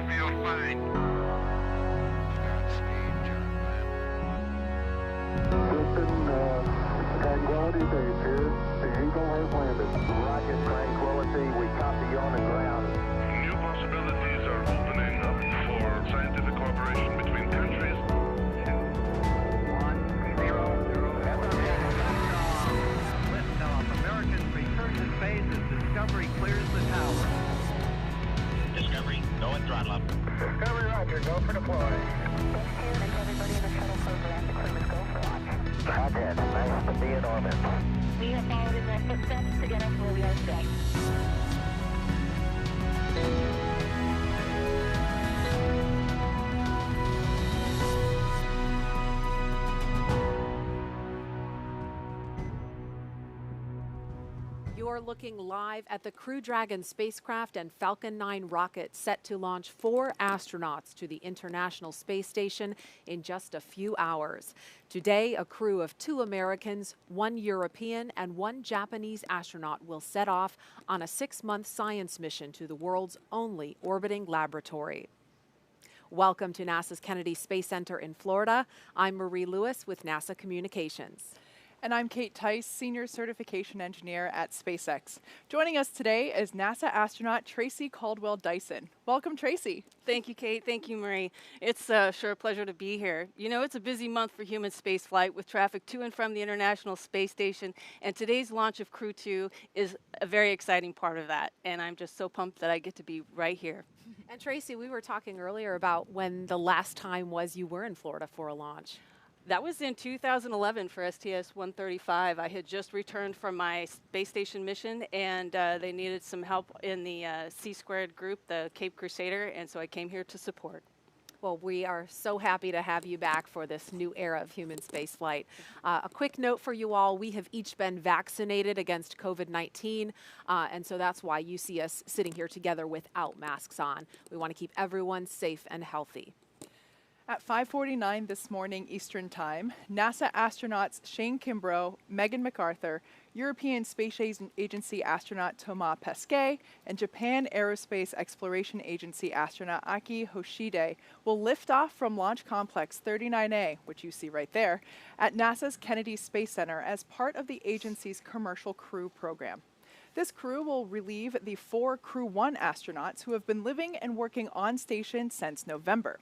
feel fine. Houston, Tranquility Base here. The Eagle has landed. Rocket Tranquility, we copy you on the ground. New possibilities are opening up for scientific cooperation between countries. 1-0. Liftoff. Americans return to space as Discovery clears the tower. Discovery, go and throttle up. Discovery, roger. Go for deploy. And everybody in the shuttle program, the crew is go for launch. Roger. Nice to be in orbit. We have followed in their footsteps to get us where we are today. You're looking live at the Crew Dragon spacecraft and Falcon 9 rocket set to launch 4 astronauts to the International Space Station in just a few hours. Today, a crew of 2 Americans, 1 European, and 1 Japanese astronaut will set off on a 6-month science mission to the world's only orbiting laboratory. Welcome to NASA's Kennedy Space Center in Florida. I'm Marie Lewis with NASA Communications. And I'm Kate Tice, Senior Certification Engineer at SpaceX. Joining us today is NASA astronaut Tracy Caldwell-Dyson. Welcome, Tracy. Thank you, Kate. Thank you, Marie. It's sure a pleasure to be here. You know, it's a busy month for human spaceflight with traffic to and from the International Space Station, and today's launch of Crew 2 is a very exciting part of that, and I'm just so pumped that I get to be right here. And Tracy, we were talking earlier about when the last time was you were in Florida for a launch. That was in 2011 for STS-135. I had just returned from my space station mission, and they needed some help in the C-squared group, the Cape Crusader, and so I came here to support. Well, we are so happy to have you back for this new era of human spaceflight. A quick note for you all, we have each been vaccinated against COVID-19, and so that's why you see us sitting here together without masks on. We want to keep everyone safe and healthy. At 5:49 this morning Eastern Time, NASA astronauts Shane Kimbrough, Megan MacArthur, European Space Agency astronaut Thomas Pesquet, and Japan Aerospace Exploration Agency astronaut Aki Hoshide will lift off from Launch Complex 39A, which you see right there, at NASA's Kennedy Space Center as part of the agency's Commercial Crew program. This crew will relieve the 4 Crew 1 astronauts who have been living and working on station since November.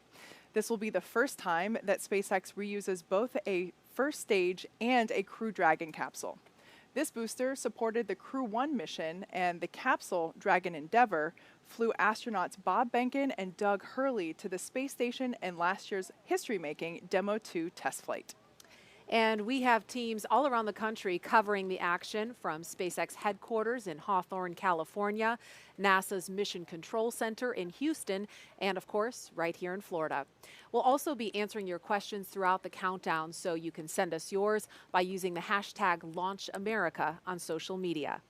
This will be the first time that SpaceX reuses both a first stage and a Crew Dragon capsule. This booster supported the Crew 1 mission, and the capsule, Dragon Endeavour, flew astronauts Bob Behnken and Doug Hurley to the space station in last year's history-making Demo 2 test flight. And we have teams all around the country covering the action, from SpaceX headquarters in Hawthorne, California, NASA's Mission Control Center in Houston, and of course, right here in Florida. We'll also be answering your questions throughout the countdown, so you can send us yours by using the hashtag LaunchAmerica on social media.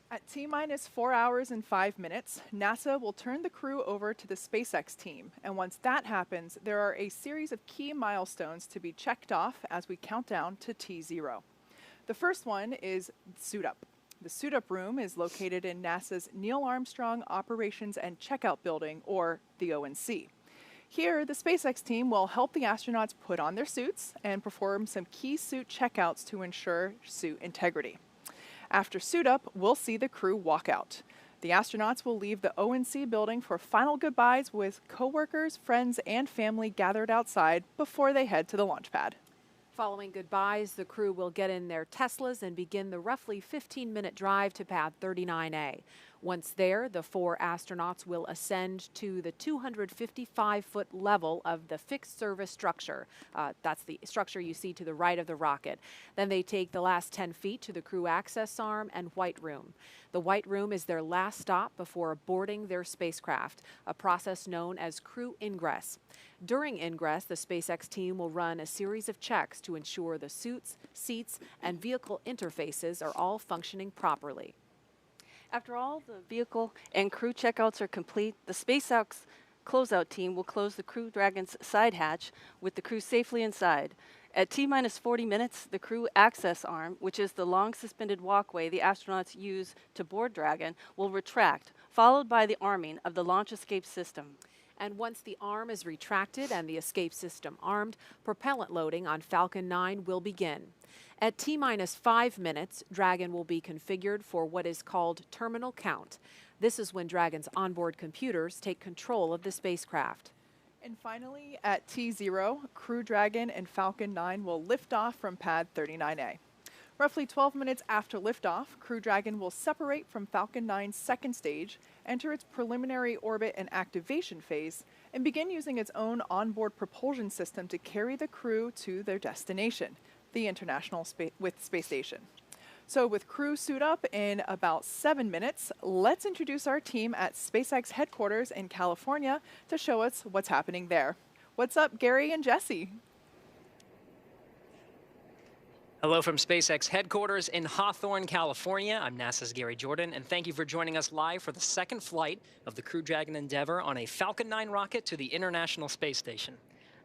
At T-minus 4 hours and 5 minutes, NASA will turn the crew over to the SpaceX team. And once that happens, there are a series of key milestones to be checked off as we count down to T0. The first one is Suit Up. The Suit Up room is located in NASA's Neil Armstrong Operations and Checkout Building, or the ONC. Here, the SpaceX team will help the astronauts put on their suits and perform some key suit checkouts to ensure suit integrity. After Suit Up, we'll see the crew walk out. The astronauts will leave the ONC building for final goodbyes with coworkers, friends, and family gathered outside before they head to the launch pad. Following goodbyes, the crew will get in their Teslas and begin the roughly 15-minute drive to pad 39A. Once there, the 4 astronauts will ascend to the 255-foot level of the fixed service structure. That's the structure you see to the right of the rocket. Then they take the last 10 feet to the crew access arm and white room. The white room is their last stop before boarding their spacecraft, a process known as crew ingress. During ingress, the SpaceX team will run a series of checks to ensure the suits, seats, and vehicle interfaces are all functioning properly. After all the vehicle and crew checkouts are complete, the SpaceX closeout team will close the Crew Dragon's side hatch with the crew safely inside. At T-minus 40 minutes, the crew access arm, which is the long suspended walkway the astronauts use to board Dragon, will retract, followed by the arming of the launch escape system. And once the arm is retracted and the escape system armed, propellant loading on Falcon 9 will begin. At T-minus 5 minutes, Dragon will be configured for what is called terminal count. This is when Dragon's onboard computers take control of the spacecraft. And finally, at T0, Crew Dragon and Falcon 9 will lift off from pad 39A. Roughly 12 minutes after liftoff, Crew Dragon will separate from Falcon 9's second stage, enter its preliminary orbit and activation phase, and begin using its own onboard propulsion system to carry the crew to their destination, the International Space Station. So with crew suit up in about 7 minutes, let's introduce our team at SpaceX headquarters in California to show us what's happening there. What's up, Gary and Jesse? Hello from SpaceX headquarters in Hawthorne, California. I'm NASA's Gary Jordan, and thank you for joining us live for the second flight of the Crew Dragon Endeavour on a Falcon 9 rocket to the International Space Station.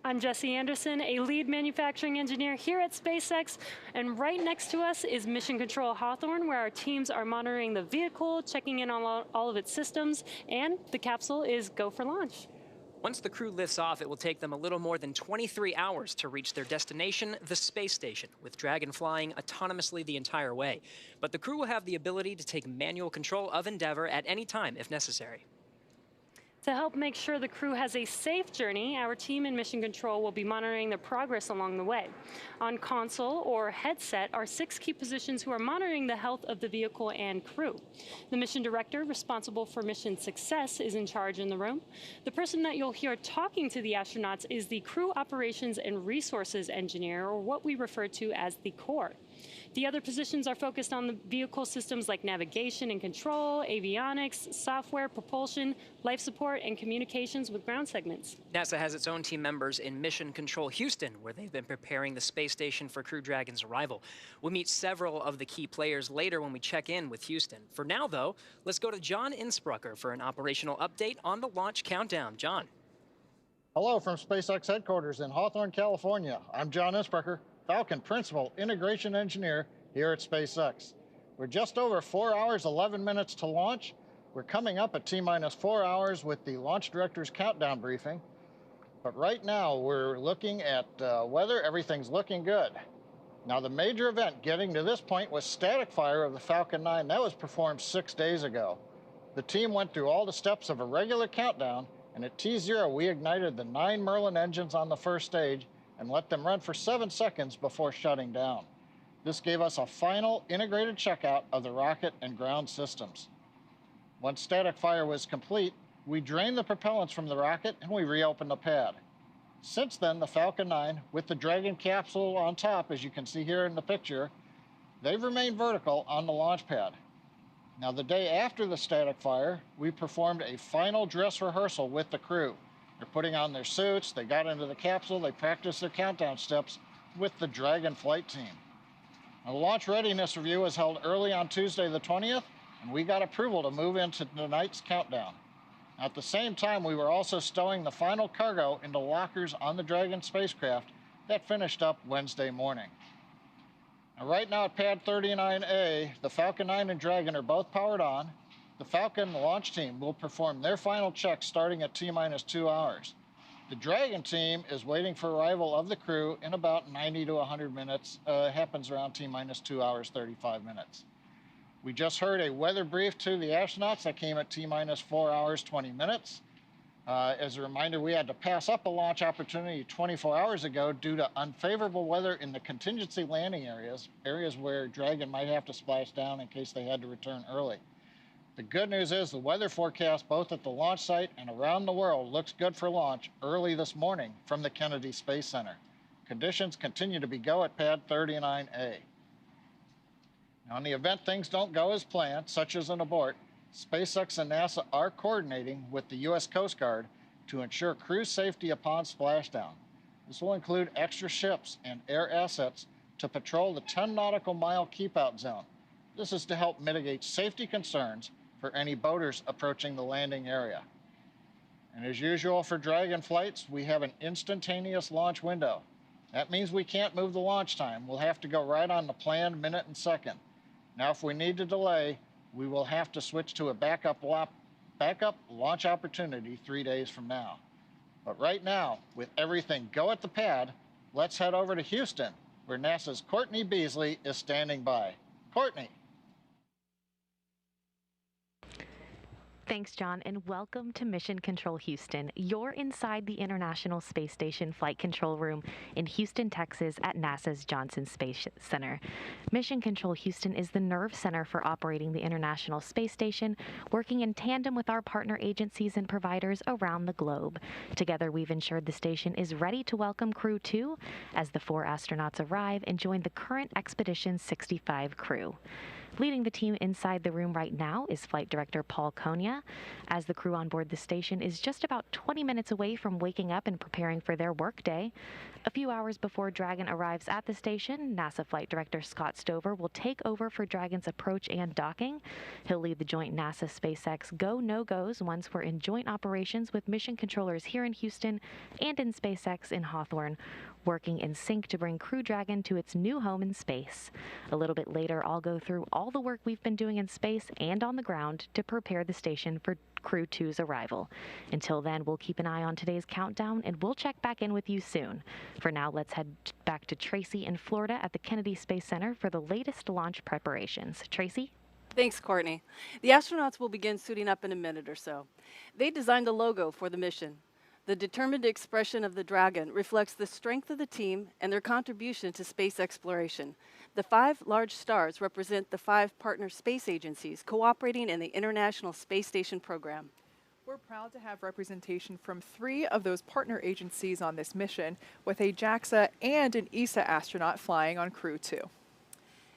I'm Jesse Anderson, a lead manufacturing engineer here at SpaceX, and right next to us is Mission Control Hawthorne, where our teams are monitoring the vehicle, checking in on all of its systems, and the capsule is go for launch. Once the crew lifts off, it will take them a little more than 23 hours to reach their destination, the space station, with Dragon flying autonomously the entire way. But the crew will have the ability to take manual control of Endeavour at any time if necessary. To help make sure the crew has a safe journey, our team in Mission Control will be monitoring their progress along the way. On console or headset are 6 key positions who are monitoring the health of the vehicle and crew. The mission director responsible for mission success is in charge in the room. The person that you'll hear talking to the astronauts is the Crew Operations and Resources Engineer, or what we refer to as the core. The other positions are focused on the vehicle systems like navigation and control, avionics, software, propulsion, life support, and communications with ground segments. NASA has its own team members in Mission Control Houston, where they've been preparing the space station for Crew Dragon's arrival. We'll meet several of the key players later when we check in with Houston. For now, though, let's go to John Insprucker for an operational update on the launch countdown. John. Hello from SpaceX headquarters in Hawthorne, California. I'm John Insprucker, Falcon Principal Integration Engineer here at SpaceX. We're just over 4 hours, 11 minutes to launch. We're coming up at T-minus 4 hours with the launch director's countdown briefing. But right now we're looking at weather. Everything's looking good. Now the major event getting to this point was static fire of the Falcon 9. That was performed 6 days ago. The team went through all the steps of a regular countdown, and at T0 we ignited the 9 Merlin engines on the first stage and let them run for 7 seconds before shutting down. This gave us a final integrated checkout of the rocket and ground systems. Once static fire was complete, we drained the propellants from the rocket and we reopened the pad. Since then, the Falcon 9, with the Dragon capsule on top, as you can see here in the picture, they've remained vertical on the launch pad. Now, the day after the static fire, we performed a final dress rehearsal with the crew. They're putting on their suits, they got into the capsule, they practiced their countdown steps with the Dragon flight team. Now, the launch readiness review was held early on Tuesday the 20th, and we got approval to move into tonight's countdown. At the same time, we were also stowing the final cargo into lockers on the Dragon spacecraft that finished up Wednesday morning. Now, right now at pad 39A, the Falcon 9 and Dragon are both powered on. The Falcon launch team will perform their final checks starting at T-minus 2 hours. The Dragon team is waiting for arrival of the crew in about 90 to 100 minutes. Happens around T-minus 2 hours, 35 minutes. We just heard a weather brief to the astronauts that came at T-minus 4 hours, 20 minutes. As a reminder, we had to pass up a launch opportunity 24 hours ago due to unfavorable weather in the contingency landing areas where Dragon might have to splash down in case they had to return early. The good news is the weather forecast both at the launch site and around the world looks good for launch early this morning from the Kennedy Space Center. Conditions continue to be go at pad 39A. Now, in the event things don't go as planned, such as an abort, SpaceX and NASA are coordinating with the U.S. Coast Guard to ensure crew safety upon splashdown. This will include extra ships and air assets to patrol the 10 nautical mile keep-out zone. This is to help mitigate safety concerns for any boaters approaching the landing area. And as usual for Dragon flights, we have an instantaneous launch window. That means we can't move the launch time. We'll have to go right on the planned minute and second. Now, if we need to delay, we will have to switch to a backup launch opportunity 3 days from now. But right now, with everything go at the pad, let's head over to Houston, where NASA's Courtney Beasley is standing by. Courtney. Thanks, John, and welcome to Mission Control Houston. You're inside the International Space Station Flight Control Room in Houston, Texas at NASA's Johnson Space Center. Mission Control Houston is the nerve center for operating the International Space Station, working in tandem with our partner agencies and providers around the globe. Together, we've ensured the station is ready to welcome Crew 2 as the 4 astronauts arrive and join the current Expedition 65 crew. Leading the team inside the room right now is Flight Director Paul Konya, as the crew on board the station is just about 20 minutes away from waking up and preparing for their workday. A few hours before Dragon arrives at the station, NASA Flight Director Scott Stover will take over for Dragon's approach and docking. He'll lead the joint NASA-SpaceX go-no-goes once we're in joint operations with mission controllers here in Houston and in SpaceX in Hawthorne, working in sync to bring Crew Dragon to its new home in space. A little bit later, I'll go through all the work we've been doing in space and on the ground to prepare the station for Crew 2's arrival. Until then, we'll keep an eye on today's countdown, and we'll check back in with you soon. For now, let's head back to Tracy in Florida at the Kennedy Space Center for the latest launch preparations. Tracy? Thanks, Courtney. The astronauts will begin suiting up in a minute or so. They designed a logo for the mission. The determined expression of the Dragon reflects the strength of the team and their contribution to space exploration. The 5 large stars represent the 5 partner space agencies cooperating in the International Space Station program. We're proud to have representation from 3 of those partner agencies on this mission, with a JAXA and an ESA astronaut flying on Crew 2.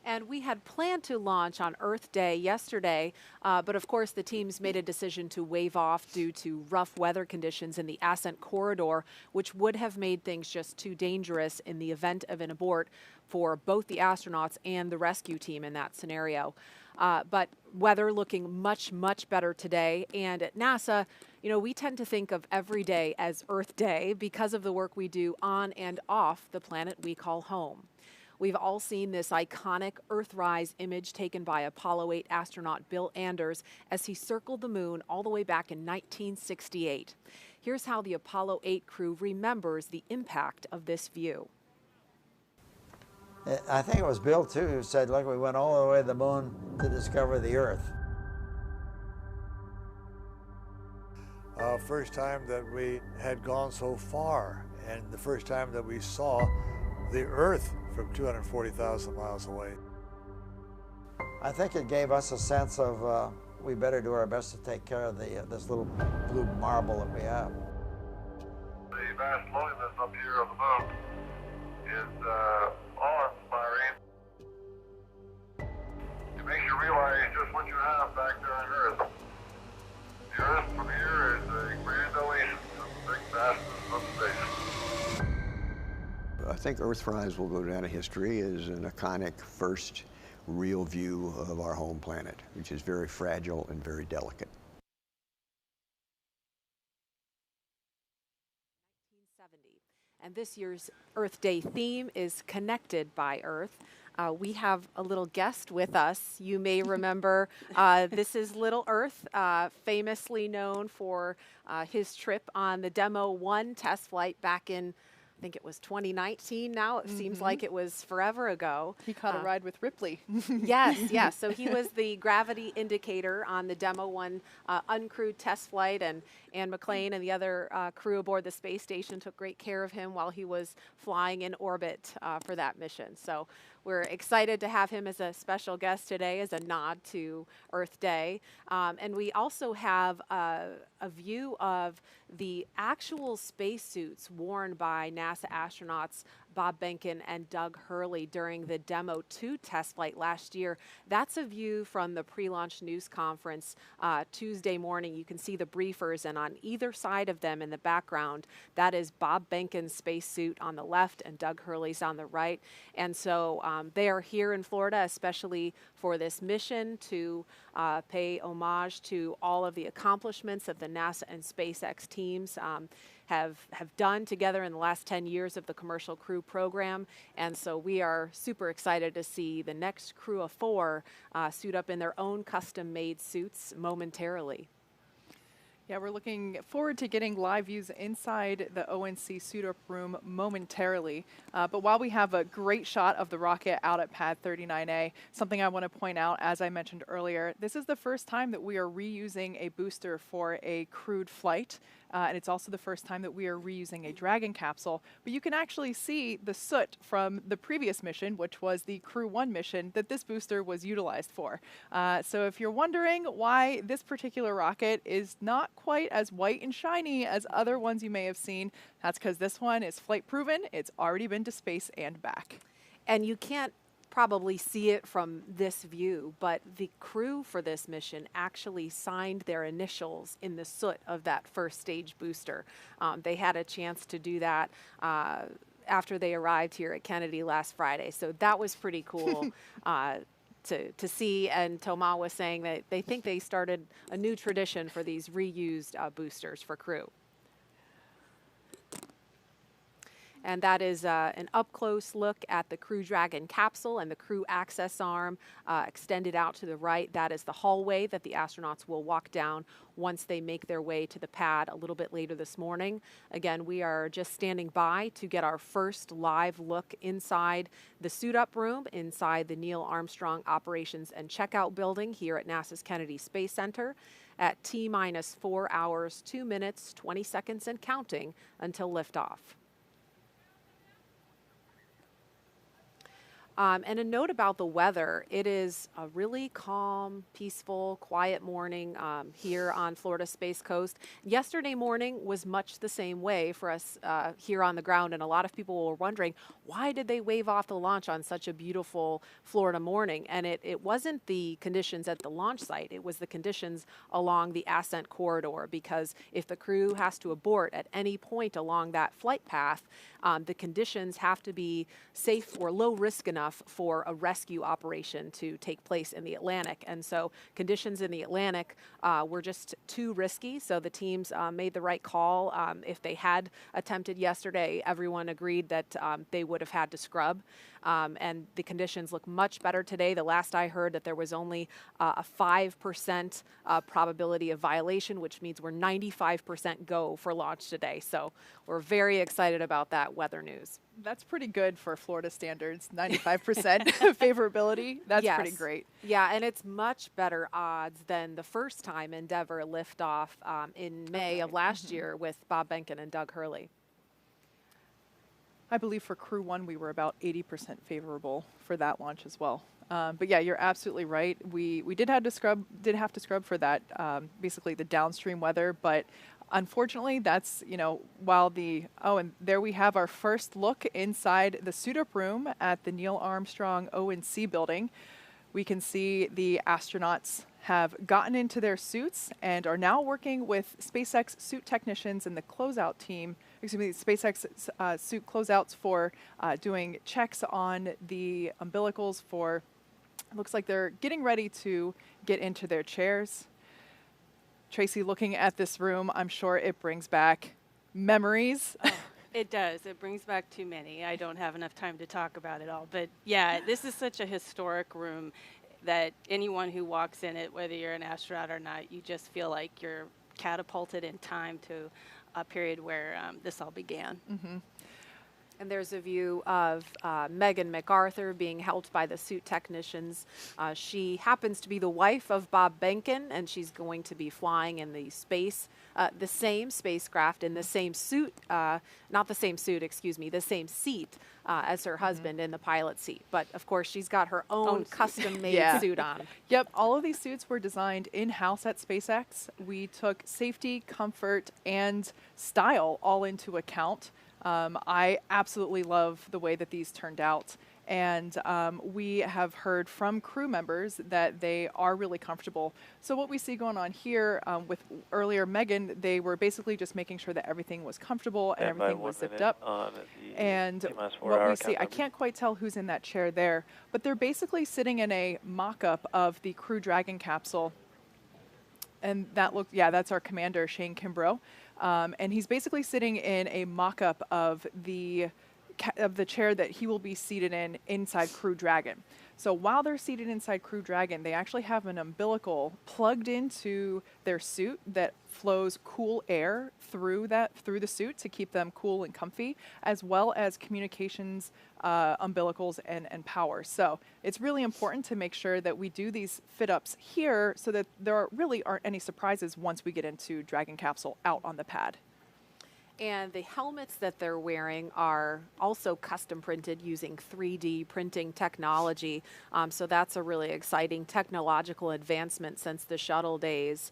And we had planned to launch on Earth Day yesterday, but of course the teams made a decision to waive off due to rough weather conditions in the ascent corridor, which would have made things just too dangerous in the event of an abort for both the astronauts and the rescue team in that scenario. But weather looking much, much better today. And at NASA, you know, we tend to think of every day as Earth Day because of the work we do on and off the planet we call home. We've all seen this iconic Earthrise image taken by Apollo 8 astronaut Bill Anders as he circled the moon all the way back in 1968. Here's how the Apollo 8 crew remembers the impact of this view. I think it was Bill, too, who said, look, we went all the way to the moon to discover the Earth. First time that we had gone so far, and the first time that we saw the Earth from 240,000 miles away. I think it gave us a sense of we better do our best to take care of this little blue marble that we have. The vast loneliness up here on the moon is awe-inspiring. It makes you realize just what you have back there on Earth. The Earth from here is a grand oasis of the big vastness of space. I think Earthrise will go down in history as an iconic first real view of our home planet, which is very fragile and very delicate. 1970. And this year's Earth Day theme is Connected by Earth. We have a little guest with us. You may remember this is Little Earth, famously known for his trip on the Demo 1 test flight back in, I think it was 2019 now. It seems like it was forever ago. He caught a ride with Ripley. Yes, yes. So he was the gravity indicator on the Demo 1 uncrewed test flight, and Ann McClain and the other crew aboard the space station took great care of him while he was flying in orbit for that mission. So we're excited to have him as a special guest today as a nod to Earth Day. And we also have a view of the actual spacesuits worn by NASA astronauts Bob Behnken and Doug Hurley during the Demo 2 test flight last year. That's a view from the pre-launch news conference Tuesday morning. You can see the briefers, and on either side of them in the background, that is Bob Behnken's spacesuit on the left and Doug Hurley's on the right. And so they are here in Florida, especially for this mission, to pay homage to all of the accomplishments of the NASA and SpaceX teams. have done together in the last 10 years of the Commercial Crew program. And so we are super excited to see the next crew of 4 suit up in their own custom-made suits momentarily. Yeah, we're looking forward to getting live views inside the ONC suit-up room momentarily. But while we have a great shot of the rocket out at pad 39A, something I want to point out, as I mentioned earlier, this is the first time that we are reusing a booster for a crewed flight. And it's also the first time that we are reusing a Dragon capsule. But you can actually see the soot from the previous mission, which was the Crew 1 mission, that this booster was utilized for. So if you're wondering why this particular rocket is not quite as white and shiny as other ones you may have seen, that's because this one is flight proven. It's already been to space and back. And you can't probably see it from this view, but the crew for this mission actually signed their initials in the soot of that first stage booster. They had a chance to do that after they arrived here at Kennedy last Friday, so that was pretty cool to see. And Thomas was saying that they think they started a new tradition for these reused boosters for crew. And that is an up-close look at the Crew Dragon capsule and the crew access arm extended out to the right. That is the hallway that the astronauts will walk down once they make their way to the pad a little bit later this morning. Again, we are just standing by to get our first live look inside the suit-up room, inside the Neil Armstrong Operations and Checkout Building here at NASA's Kennedy Space Center at T-minus 4 hours, 2 minutes, 20 seconds, and counting until liftoff. And a note about the weather, it is a really calm, peaceful, quiet morning here on Florida Space Coast. Yesterday morning was much the same way for us here on the ground, and a lot of people were wondering, why did they wave off the launch on such a beautiful Florida morning? And it wasn't the conditions at the launch site, it was the conditions along the ascent corridor, because if the crew has to abort at any point along that flight path, the conditions have to be safe or low risk enough for a rescue operation to take place in the Atlantic. And so conditions in the Atlantic were just too risky, so the teams made the right call. If they had attempted yesterday, everyone agreed that they would have had to scrub. And the conditions look much better today. The last I heard that there was only a 5% probability of violation, which means we're 95% go for launch today. So we're very excited about that weather news. That's pretty good for Florida standards, 95% favorability. That's pretty great. Yeah, and it's much better odds than the first time Endeavour liftoff in May of last year with Bob Behnken and Doug Hurley. I believe for Crew 1 we were about 80% favorable for that launch as well. But yeah, you're absolutely right. We did have to scrub for that, basically the downstream weather, but unfortunately, that's, while and there we have our first look inside the suit-up room at the Neil Armstrong ONC building. We can see the astronauts have gotten into their suits and are now working with SpaceX suit technicians and the closeout team, SpaceX suit closeouts for doing checks on the umbilicals for, looks like they're getting ready to get into their chairs. Tracy, looking at this room, I'm sure it brings back memories. Oh, it does. It brings back too many. I don't have enough time to talk about it all. But yeah, this is such a historic room that anyone who walks in it, whether you're an astronaut or not, you just feel like you're catapulted in time to a period where this all began. Mm-hmm. And there's a view of Megan MacArthur being helped by the suit technicians. She happens to be the wife of Bob Behnken, and she's going to be flying in the same spacecraft in the same suit, not the same suit, excuse me, the same seat as her husband in the pilot seat. But of course, she's got her own custom-made suit on. Yep, all of these suits were designed in-house at SpaceX. We took safety, comfort, and style all into account. I absolutely love the way that these turned out, and we have heard from crew members that they are really comfortable. So what we see going on here with earlier Megan, they were basically just making sure that everything was comfortable and everything was zipped up. And what we see, I can't quite tell who's in that chair there, but they're basically sitting in a mock-up of the Crew Dragon capsule. And that that's our commander, Shane Kimbrough. And he's basically sitting in a mock-up of the chair that he will be seated in inside Crew Dragon. So while they're seated inside Crew Dragon, they actually have an umbilical plugged into their suit that flows cool air through the suit to keep them cool and comfy, as well as communications umbilicals and power. So it's really important to make sure that we do these fit-ups here so that there really aren't any surprises once we get into Dragon Capsule out on the pad. And the helmets that they're wearing are also custom printed using 3D printing technology. So that's a really exciting technological advancement since the shuttle days.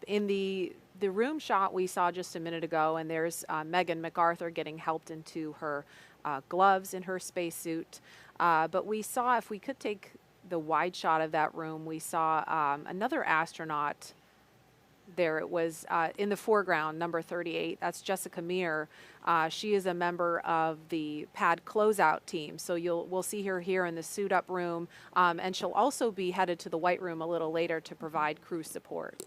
In the room shot we saw just a minute ago, and there's Megan MacArthur getting helped into her gloves in her spacesuit. But we saw, if we could take the wide shot of that room, we saw another astronaut. There it was in the foreground, number 38. That's Jessica Meir. She is a member of the pad closeout team. So we'll see her here in the suit up room. And she'll also be headed to the white room a little later to provide crew support.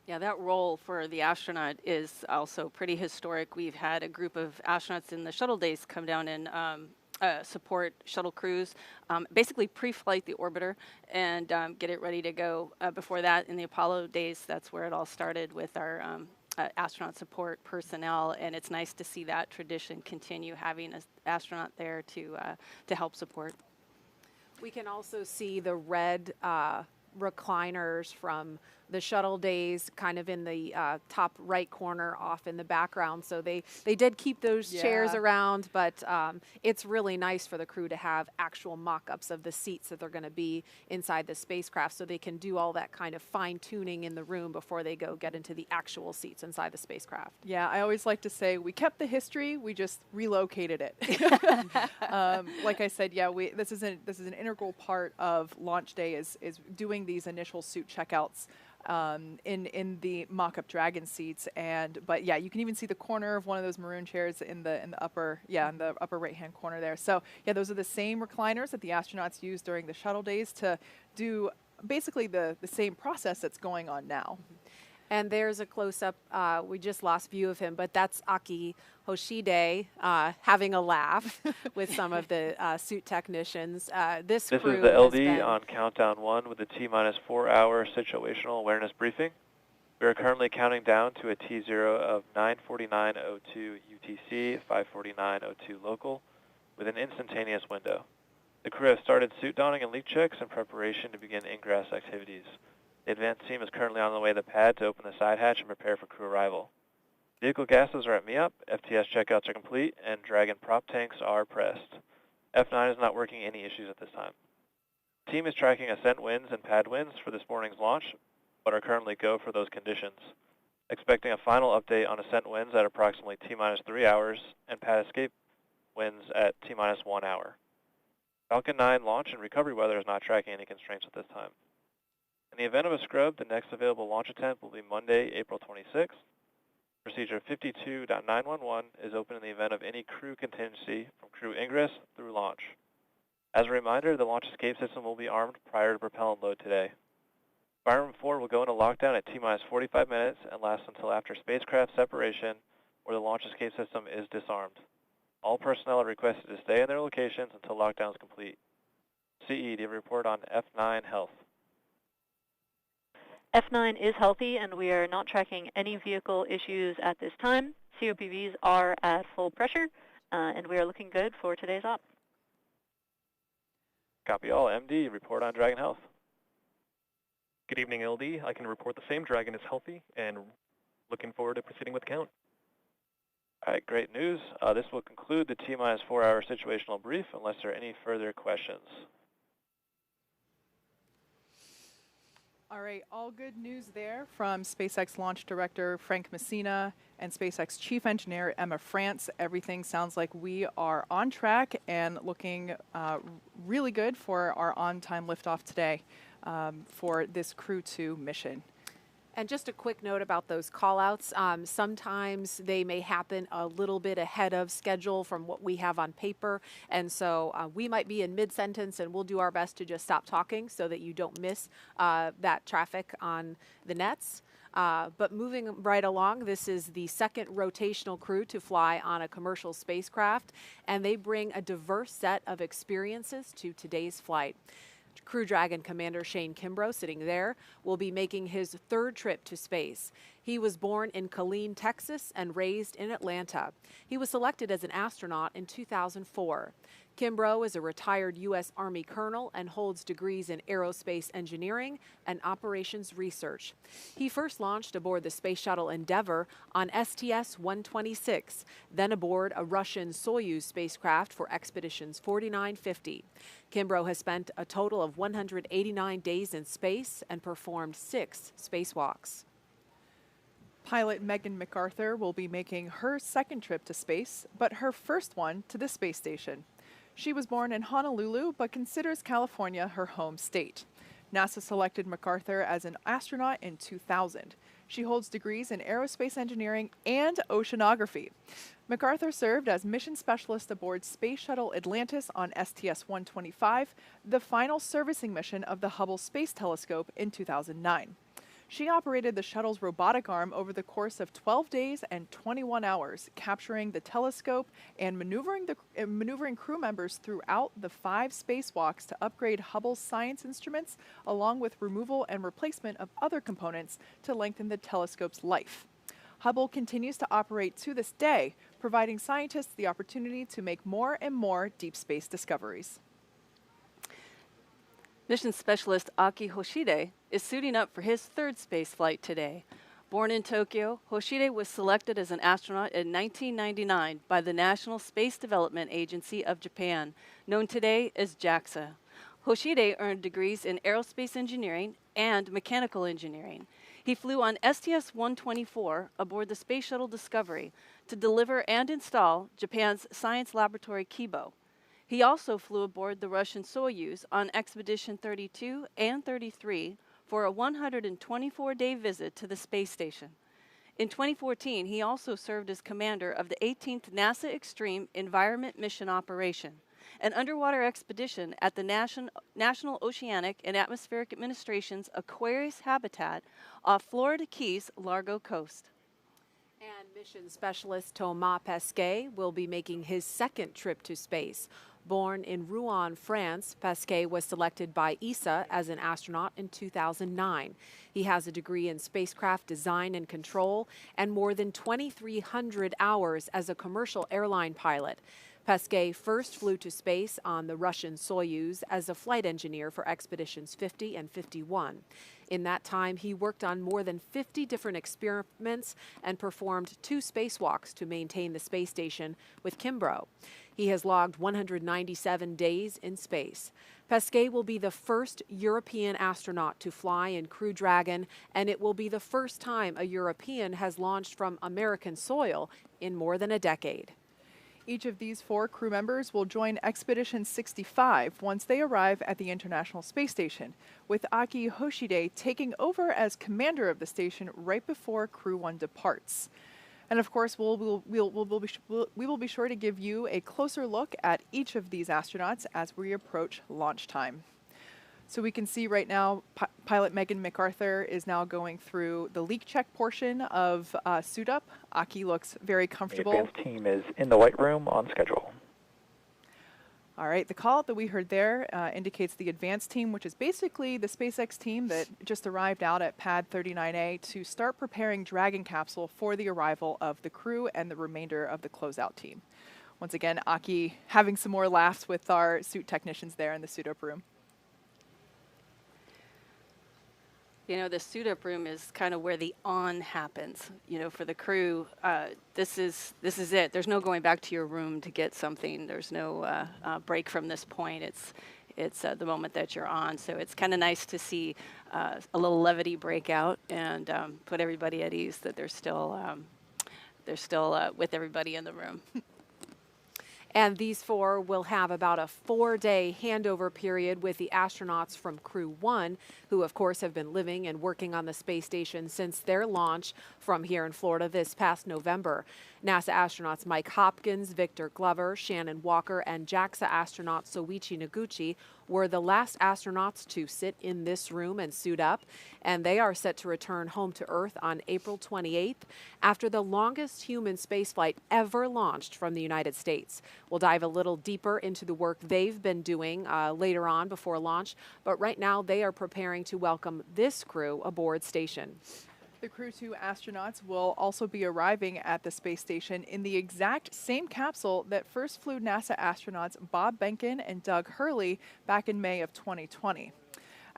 Yeah, that role for the astronaut is also pretty historic. We've had a group of astronauts in the shuttle days come down and support shuttle crews, basically pre-flight the orbiter and get it ready to go. Before that, in the Apollo days, that's where it all started with our astronaut support personnel, and it's nice to see that tradition continue, having an astronaut there to help support. We can also see the red recliners from the shuttle days kind of in the top right corner off in the background. So they did keep those chairs around, but it's really nice for the crew to have actual mock-ups of the seats that they're going to be inside the spacecraft, so they can do all that kind of fine-tuning in the room before they go get into the actual seats inside the spacecraft. Yeah, I always like to say we kept the history, we just relocated it. Like I said, yeah, this is an integral part of launch day is doing these initial suit checkouts in the mock-up Dragon seats, but yeah, you can even see the corner of one of those maroon chairs in the upper right-hand corner there. So yeah, those are the same recliners that the astronauts used during the shuttle days to do basically the same process that's going on now. And there's a close-up, we just lost view of him, but that's Aki Hoshide having a laugh with some of the suit technicians. This is crew the LD on countdown 1 with a T-minus 4-hour situational awareness briefing. We are currently counting down to a T0 of 9:49:02 UTC, 5:49:02 local, with an instantaneous window. The crew has started suit donning and leak checks in preparation to begin ingress activities. The advanced team is currently on the way to the pad to open the side hatch and prepare for crew arrival. Vehicle gases are at MEOP, FTS checkouts are complete, and Dragon prop tanks are pressed. F9 is not working any issues at this time. The team is tracking ascent winds and pad winds for this morning's launch, but are currently go for those conditions. Expecting a final update on ascent winds at approximately T-minus 3 hours and pad escape winds at T-minus 1 hour. Falcon 9 launch and recovery weather is not tracking any constraints at this time. In the event of a scrub, the next available launch attempt will be Monday, April 26th. Procedure 52.911 is open in the event of any crew contingency from crew ingress through launch. As a reminder, the launch escape system will be armed prior to propellant load today. Fire Room 4 will go into lockdown at T-minus 45 minutes and last until after spacecraft separation, where the launch escape system is disarmed. All personnel are requested to stay in their locations until lockdown is complete. CE, do you have a report on F9 health? F9 is healthy, and we are not tracking any vehicle issues at this time. COPVs are at full pressure, and we are looking good for today's op. Copy all. MD, report on Dragon health. Good evening, LD. I can report the same. Dragon is healthy, and looking forward to proceeding with the count. All right, great news. This will conclude the T-minus 4-hour situational brief unless there are any further questions. All right, all good news there from SpaceX Launch Director Frank Messina and SpaceX Chief Engineer Emma France. Everything sounds like we are on track and looking really good for our on-time liftoff today for this Crew 2 mission. And just a quick note about those call-outs. Sometimes they may happen a little bit ahead of schedule from what we have on paper. And so we might be in mid-sentence, and we'll do our best to just stop talking so that you don't miss that traffic on the nets. But moving right along, this is the second rotational crew to fly on a commercial spacecraft, and they bring a diverse set of experiences to today's flight. Crew Dragon Commander Shane Kimbrough, sitting there, will be making his third trip to space. He was born in Killeen, Texas, and raised in Atlanta. He was selected as an astronaut in 2004. Kimbrough is a retired U.S. Army colonel and holds degrees in aerospace engineering and operations research. He first launched aboard the Space Shuttle Endeavour on STS-126, then aboard a Russian Soyuz spacecraft for expeditions 4950. Kimbrough has spent a total of 189 days in space and performed 6 spacewalks. Pilot Megan MacArthur will be making her second trip to space, but her first one to the space station. She was born in Honolulu, but considers California her home state. NASA selected MacArthur as an astronaut in 2000. She holds degrees in aerospace engineering and oceanography. MacArthur served as mission specialist aboard Space Shuttle Atlantis on STS-125, the final servicing mission of the Hubble Space Telescope in 2009. She operated the shuttle's robotic arm over the course of 12 days and 21 hours, capturing the telescope and maneuvering crew members throughout the 5 spacewalks to upgrade Hubble's science instruments, along with removal and replacement of other components to lengthen the telescope's life. Hubble continues to operate to this day, providing scientists the opportunity to make more and more deep space discoveries. Mission specialist Aki Hoshide is suiting up for his third space flight today. Born in Tokyo, Hoshide was selected as an astronaut in 1999 by the National Space Development Agency of Japan, known today as JAXA. Hoshide earned degrees in aerospace engineering and mechanical engineering. He flew on STS-124 aboard the Space Shuttle Discovery to deliver and install Japan's science laboratory Kibo. He also flew aboard the Russian Soyuz on Expedition 32 and 33 for a 124-day visit to the space station. In 2014, he also served as commander of the 18th NASA Extreme Environment Mission Operation, an underwater expedition at the National Oceanic and Atmospheric Administration's Aquarius habitat off Florida Keys' Largo coast. And mission specialist Thomas Pesquet will be making his second trip to space. Born in Rouen, France, Pesquet was selected by ESA as an astronaut in 2009. He has a degree in spacecraft design and control and more than 2,300 hours as a commercial airline pilot. Pesquet first flew to space on the Russian Soyuz as a flight engineer for expeditions 50 and 51. In that time, he worked on more than 50 different experiments and performed 2 spacewalks to maintain the space station with Kimbrough. He has logged 197 days in space. Pesquet will be the first European astronaut to fly in Crew Dragon, and it will be the first time a European has launched from American soil in more than a decade. Each of these 4 crew members will join Expedition 65 once they arrive at the International Space Station, with Aki Hoshide taking over as commander of the station right before Crew 1 departs. And of course, we will be sure to give you a closer look at each of these astronauts as we approach launch time. So we can see right now, pilot Megan MacArthur is now going through the leak check portion of suit up. Aki looks very comfortable. The advanced team is in the white room on schedule. All right, the call that we heard there indicates the advanced team, which is basically the SpaceX team that just arrived out at Pad 39A to start preparing Dragon capsule for the arrival of the crew and the remainder of the closeout team. Once again, Aki having some more laughs with our suit technicians there in the suit-up room. You know, the suit-up room is kind of where the on happens. You know, for the crew, this is it. There's no going back to your room to get something. There's no break from this point. It's the moment that you're on. So it's kind of nice to see a little levity break out and put everybody at ease that they're still with everybody in the room. And these four will have about a 4-day handover period with the astronauts from Crew 1, who of course have been living and working on the space station since their launch from here in Florida this past November. NASA astronauts Mike Hopkins, Victor Glover, Shannon Walker, and JAXA astronaut Soichi Noguchi were the last astronauts to sit in this room and suit up, and they are set to return home to Earth on April 28th after the longest human spaceflight ever launched from the United States. We'll dive a little deeper into the work they've been doing later on before launch, but right now they are preparing to welcome this crew aboard station. The Crew 2 astronauts will also be arriving at the space station in the exact same capsule that first flew NASA astronauts Bob Behnken and Doug Hurley back in May of 2020.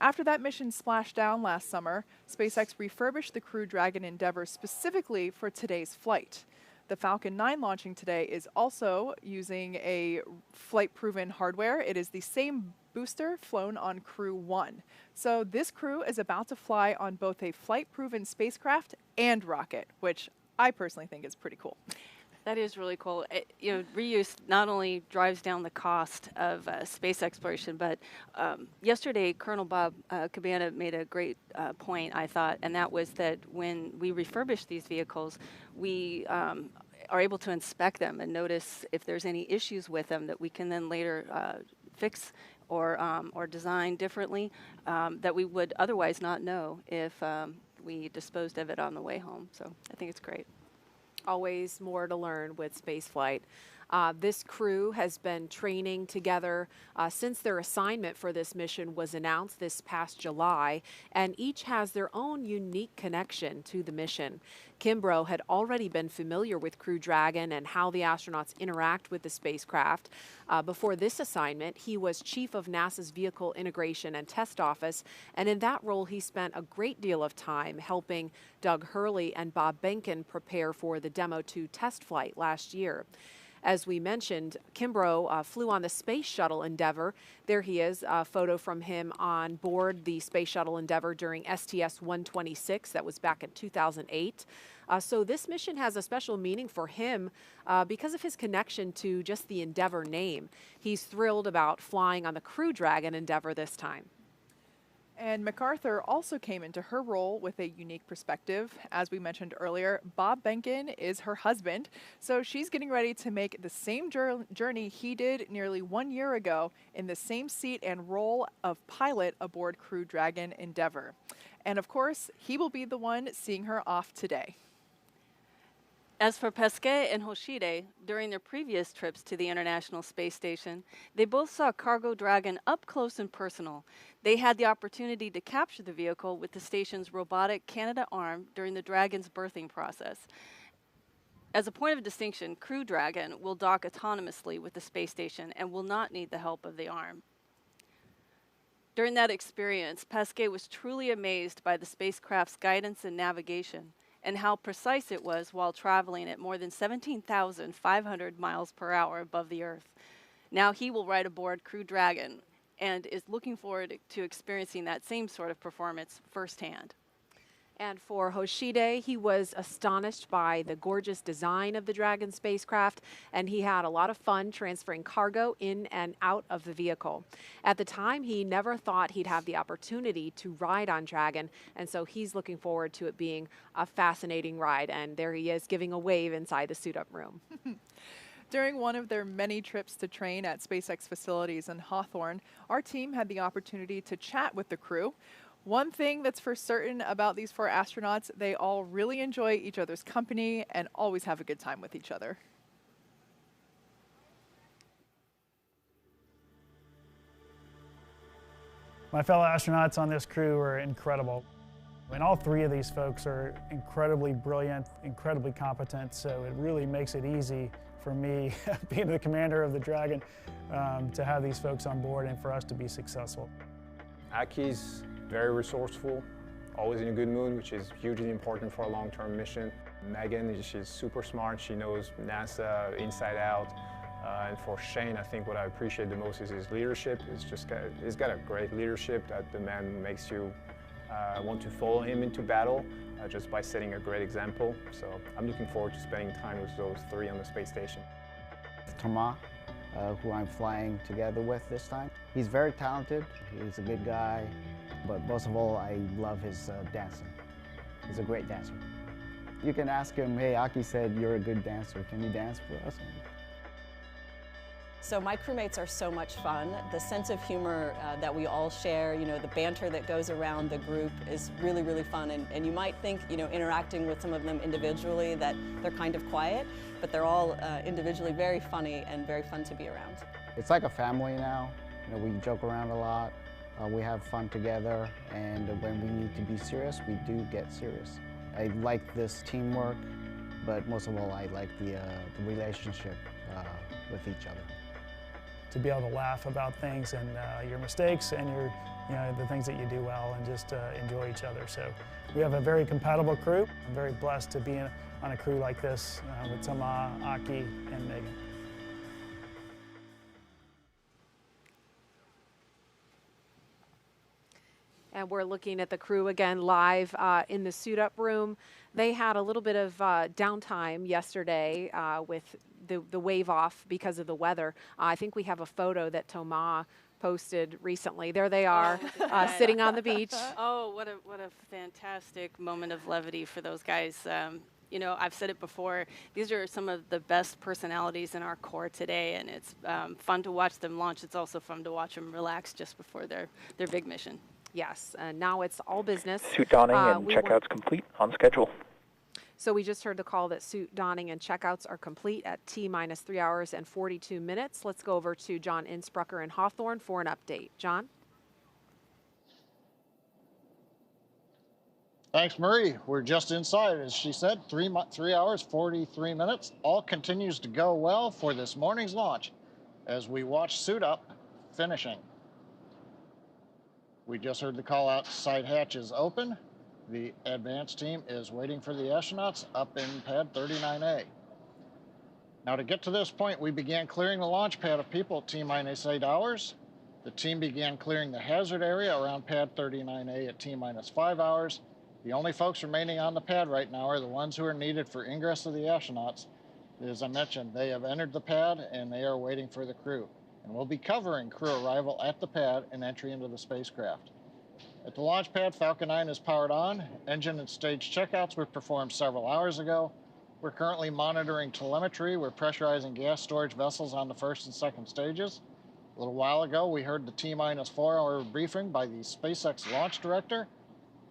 After that mission splashed down last summer, SpaceX refurbished the Crew Dragon Endeavour specifically for today's flight. The Falcon 9 launching today is also using a flight-proven hardware. It is the same booster flown on Crew 1. So this crew is about to fly on both a flight-proven spacecraft and rocket, which I personally think is pretty cool. That is really cool. Reuse not only drives down the cost of space exploration, but yesterday Colonel Bob Cabana made a great point, I thought, and that was that when we refurbish these vehicles, we are able to inspect them and notice if there's any issues with them that we can then later fix or design differently that we would otherwise not know if we disposed of it on the way home. So I think it's great. Always more to learn with spaceflight. This crew has been training together since their assignment for this mission was announced this past July, and each has their own unique connection to the mission. Kimbrough had already been familiar with Crew Dragon and how the astronauts interact with the spacecraft. Before this assignment, he was chief of NASA's Vehicle Integration and Test Office, and in that role he spent a great deal of time helping Doug Hurley and Bob Behnken prepare for the Demo 2 test flight last year. As we mentioned, Kimbrough flew on the Space Shuttle Endeavour. There he is, a photo from him on board the Space Shuttle Endeavour during STS-126. That was back in 2008. So this mission has a special meaning for him because of his connection to just the Endeavour name. He's thrilled about flying on the Crew Dragon Endeavour this time. And MacArthur also came into her role with a unique perspective. As we mentioned earlier, Bob Behnken is her husband, so she's getting ready to make the same journey he did nearly 1 year ago in the same seat and role of pilot aboard Crew Dragon Endeavour. And of course, he will be the one seeing her off today. As for Pesquet and Hoshide, during their previous trips to the International Space Station, they both saw Cargo Dragon up close and personal. They had the opportunity to capture the vehicle with the station's robotic Canadarm during the Dragon's birthing process. As a point of distinction, Crew Dragon will dock autonomously with the space station and will not need the help of the arm. During that experience, Pesquet was truly amazed by the spacecraft's guidance and navigation, and how precise it was while traveling at more than 17,500 miles per hour above the Earth. Now he will ride aboard Crew Dragon and is looking forward to experiencing that same sort of performance firsthand. And for Hoshide, he was astonished by the gorgeous design of the Dragon spacecraft, and he had a lot of fun transferring cargo in and out of the vehicle. At the time, he never thought he'd have the opportunity to ride on Dragon, and so he's looking forward to it being a fascinating ride. And there he is giving a wave inside the suit-up room. During one of their many trips to train at SpaceX facilities in Hawthorne, our team had the opportunity to chat with the crew. One thing that's for certain about these four astronauts, they all really enjoy each other's company and always have a good time with each other. My fellow astronauts on this crew are incredible. And all three of these folks are incredibly brilliant, incredibly competent, so it really makes it easy for me, being the commander of the Dragon, to have these folks on board and for us to be successful. Aki's very resourceful, always in a good mood, which is hugely important for a long-term mission. Megan, she's super smart. She knows NASA inside out. And for Shane, I think what I appreciate the most is his leadership. He's got a great leadership that the man makes you want to follow him into battle just by setting a great example. So I'm looking forward to spending time with those three on the space station. Thomas, who I'm flying together with this time. He's very talented, he's a good guy, but most of all, I love his dancing. He's a great dancer. You can ask him, hey, Aki said you're a good dancer, can you dance for us? So my crewmates are so much fun. The sense of humor that we all share, you know, the banter that goes around the group is really, really fun. And you might think, you know, interacting with some of them individually that they're kind of quiet, but they're all individually very funny and very fun to be around. It's like a family now. You know, we joke around a lot, we have fun together, and when we need to be serious, we do get serious. I like this teamwork, but most of all, I like the relationship with each other. To be able to laugh about things and your mistakes and the things that you do well, and just enjoy each other. So we have a very compatible crew. I'm very blessed to be on a crew like this with Toma, Aki, and Megan. And we're looking at the crew again live in the suit-up room. They had a little bit of downtime yesterday with the wave off because of the weather. I think we have a photo that Toma posted recently. There they are, sitting on the beach. Oh, what a fantastic moment of levity for those guys. You know, I've said it before, these are some of the best personalities in our corps today, and it's fun to watch them launch. It's also fun to watch them relax just before their big mission. Yes, and now it's all business. Suit donning and checkouts complete on schedule. So we just heard the call that suit donning and checkouts are complete at T-minus 3 hours and 42 minutes. Let's go over to John Innsbrucker in Hawthorne for an update. John? Thanks, Marie. We're just inside, as she said, 3 hours, 43 minutes. All continues to go well for this morning's launch as we watch suit up finishing. We just heard the call out, side hatch is open. The advanced team is waiting for the astronauts up in pad 39A. Now to get to this point, we began clearing the launch pad of people at T-minus 8 hours. The team began clearing the hazard area around pad 39A at T-minus 5 hours. The only folks remaining on the pad right now are the ones who are needed for ingress of the astronauts. As I mentioned, they have entered the pad and they are waiting for the crew. And we'll be covering crew arrival at the pad and entry into the spacecraft. At the launch pad, Falcon 9 is powered on. Engine and stage checkouts were performed several hours ago. We're currently monitoring telemetry. We're pressurizing gas storage vessels on the first and second stages. A little while ago, we heard the T-minus 4 hour briefing by the SpaceX launch director.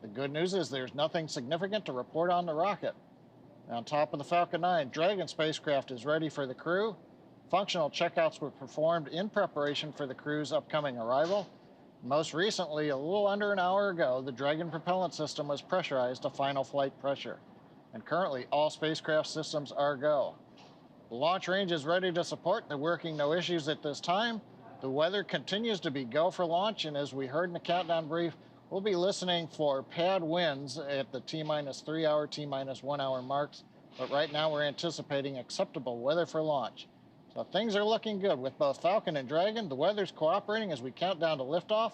The good news is there's nothing significant to report on the rocket. On top of the Falcon 9, Dragon spacecraft is ready for the crew. Functional checkouts were performed in preparation for the crew's upcoming arrival. Most recently, a little under an hour ago, the Dragon propellant system was pressurized to final flight pressure. And currently, all spacecraft systems are go. The launch range is ready to support. They're working no issues at this time. The weather continues to be go for launch, and as we heard in the countdown brief, we'll be listening for pad winds at the T-minus 3 hour, T-minus 1 hour marks. But right now, we're anticipating acceptable weather for launch. So things are looking good with both Falcon and Dragon. The weather's cooperating as we count down to liftoff.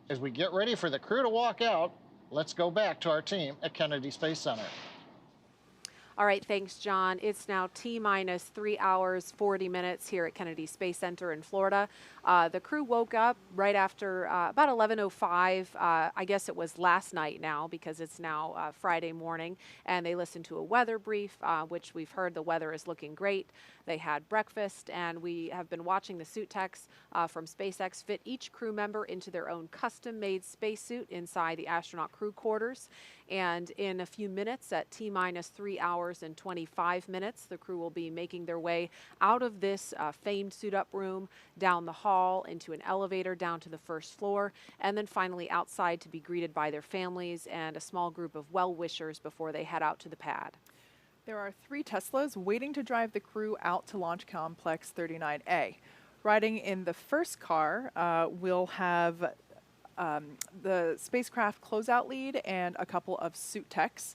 As we get ready for the crew to walk out, let's go back to our team at Kennedy Space Center. All right, thanks, John. It's now T-minus 3 hours, 40 minutes here at Kennedy Space Center in Florida. The crew woke up right after about 11:05. I guess it was last night now because it's now Friday morning. And they listened to a weather brief, which we've heard the weather is looking great. They had breakfast, and we have been watching the suit techs from SpaceX fit each crew member into their own custom-made spacesuit inside the astronaut crew quarters. And in a few minutes, at T-minus 3 hours and 25 minutes, the crew will be making their way out of this famed suit-up room, down the hall, into an elevator, down to the first floor, and then finally outside to be greeted by their families and a small group of well-wishers before they head out to the pad. There are 3 Teslas waiting to drive the crew out to Launch Complex 39A. Riding in the first car, we'll have the spacecraft closeout lead and a couple of suit techs.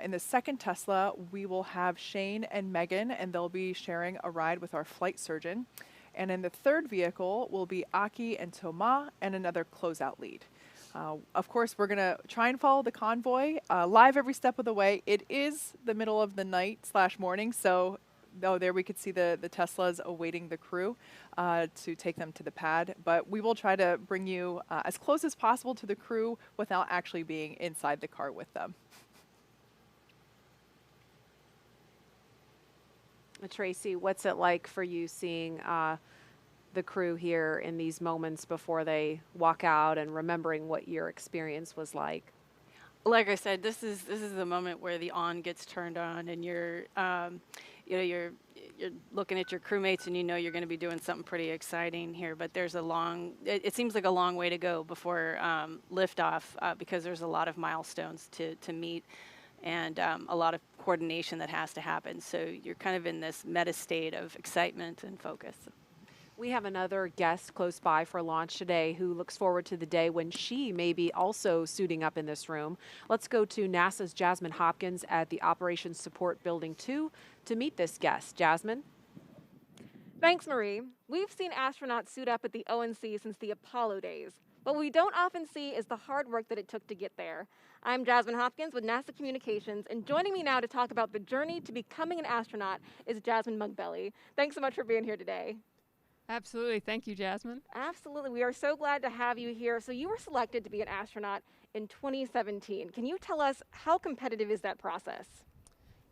In the second Tesla, we will have Shane and Megan, and they'll be sharing a ride with our flight surgeon. And in the third vehicle will be Aki and Toma and another closeout lead. Of course, we're going to try and follow the convoy live every step of the way. It is the middle of the night / morning, so Oh, there we could see the Teslas awaiting the crew to take them to the pad. But we will try to bring you as close as possible to the crew without actually being inside the car with them. Tracy, what's it like for you seeing the crew here in these moments before they walk out and remembering what your experience was like? Like I said, this is the moment where the on gets turned on, and you're you're looking at your crewmates, and you know you're going to be doing something pretty exciting here. But there's it seems like a long way to go before liftoff because there's a lot of milestones to meet, and a lot of coordination that has to happen. So you're kind of in this meta state of excitement and focus. We have another guest close by for launch today who looks forward to the day when she may be also suiting up in this room. Let's go to NASA's Jasmine Hopkins at the Operations Support Building 2 to meet this guest. Jasmine? Thanks, Marie. We've seen astronauts suit up at the ONC since the Apollo days. What we don't often see is the hard work that it took to get there. I'm Jasmine Hopkins with NASA Communications, and joining me now to talk about the journey to becoming an astronaut is Jasmine Mugbelly. Thanks so much for being here today. Absolutely. Thank you, Jasmine. Absolutely. We are so glad to have you here. So you were selected to be an astronaut in 2017. Can you tell us how competitive is that process?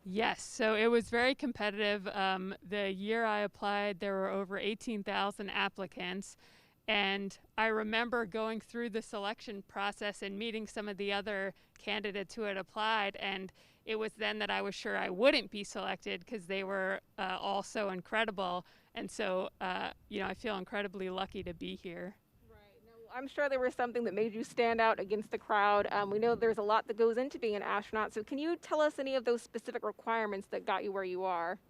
Yes, so it was very competitive. The year I applied, there were over 18,000 applicants. And I remember going through the selection process and meeting some of the other candidates who had applied. And it was then that I was sure I wouldn't be selected because they were all so incredible. And so, I feel incredibly lucky to be here. Right. Now, I'm sure there was something that made you stand out against the crowd. We know there's a lot that goes into being an astronaut. So can you tell us any of those specific requirements that got you where you are?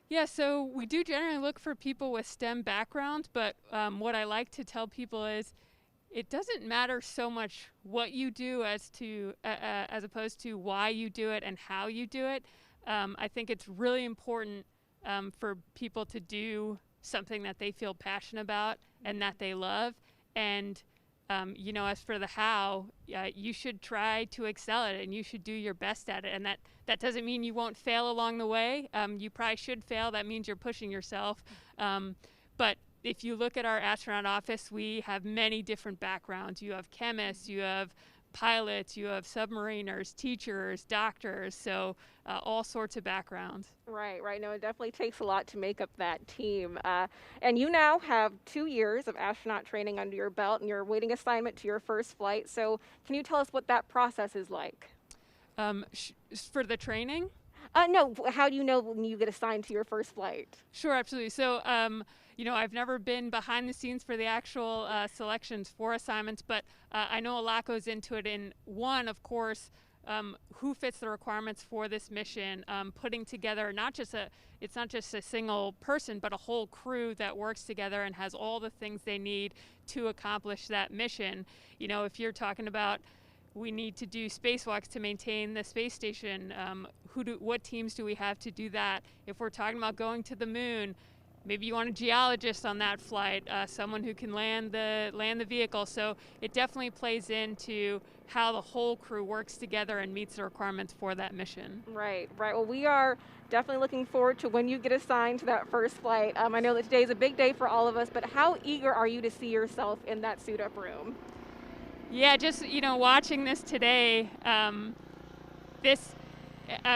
Yeah, so we do generally look for people with STEM backgrounds, but what I like to tell people is it doesn't matter so much what you do as opposed to why you do it and how you do it. I think it's really important for people to do something that they feel passionate about and that they love. And, as for the how, you should try to excel at it and you should do your best at it. And that doesn't mean you won't fail along the way. You probably should fail. That means you're pushing yourself. But if you look at our astronaut office, we have many different backgrounds. You have chemists, you have pilots, you have submariners, teachers, doctors, so all sorts of backgrounds. Right. No, it definitely takes a lot to make up that team. And you now have 2 years of astronaut training under your belt, and you're awaiting assignment to your first flight. So can you tell us what that process is like? For the training? No, how do you know when you get assigned to your first flight? Sure, absolutely. So, I've never been behind the scenes for the actual selections for assignments, but I know a lot goes into it. And one, of course, who fits the requirements for this mission, putting together it's not just a single person, but a whole crew that works together and has all the things they need to accomplish that mission. If you're talking about we need to do spacewalks to maintain the space station, what teams do we have to do that? If we're talking about going to the moon, maybe you want a geologist on that flight, someone who can land the vehicle. So it definitely plays into how the whole crew works together and meets the requirements for that mission. Right. Well, we are definitely looking forward to when you get assigned to that first flight. I know that today is a big day for all of us, but how eager are you to see yourself in that suit-up room? Yeah, just, watching this today,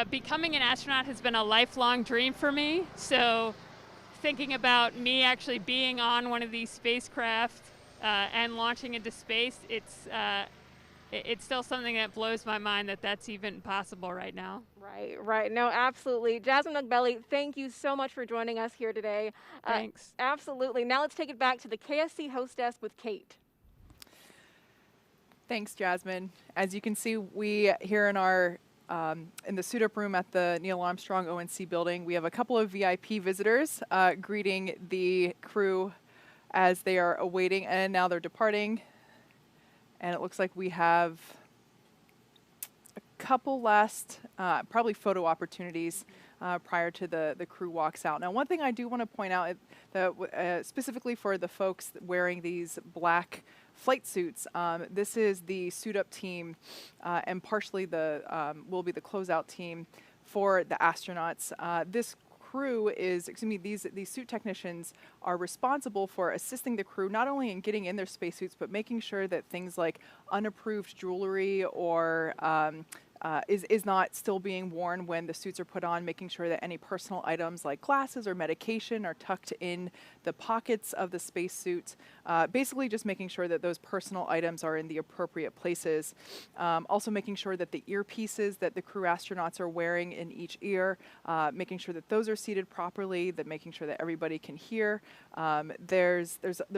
becoming an astronaut has been a lifelong dream for me. So thinking about me actually being on one of these spacecraft and launching into space, it's still something that blows my mind that that's even possible right now. Right. No, absolutely. Jasmine Mugbelly, thank you so much for joining us here today. Thanks. Absolutely. Now let's take it back to the KSC host desk with Kate. Thanks, Jasmine. As you can see, we here in our in the suit-up room at the Neil Armstrong ONC building, we have a couple of VIP visitors greeting the crew as they are awaiting, and now they're departing. And it looks like we have a couple last, probably photo opportunities prior to the crew walks out. Now, one thing I do want to point out that specifically for the folks wearing these black flight suits, this is the suit-up team and partially will be the closeout team for the astronauts. This crew is, excuse me, these suit technicians are responsible for assisting the crew not only in getting in their spacesuits, but making sure that things like unapproved jewelry or is not still being worn when the suits are put on, making sure that any personal items like glasses or medication are tucked in the pockets of the spacesuit. Basically just making sure that those personal items are in the appropriate places. Also making sure that the earpieces that the crew astronauts are wearing in each ear, making sure that those are seated properly, that making sure that everybody can hear. There's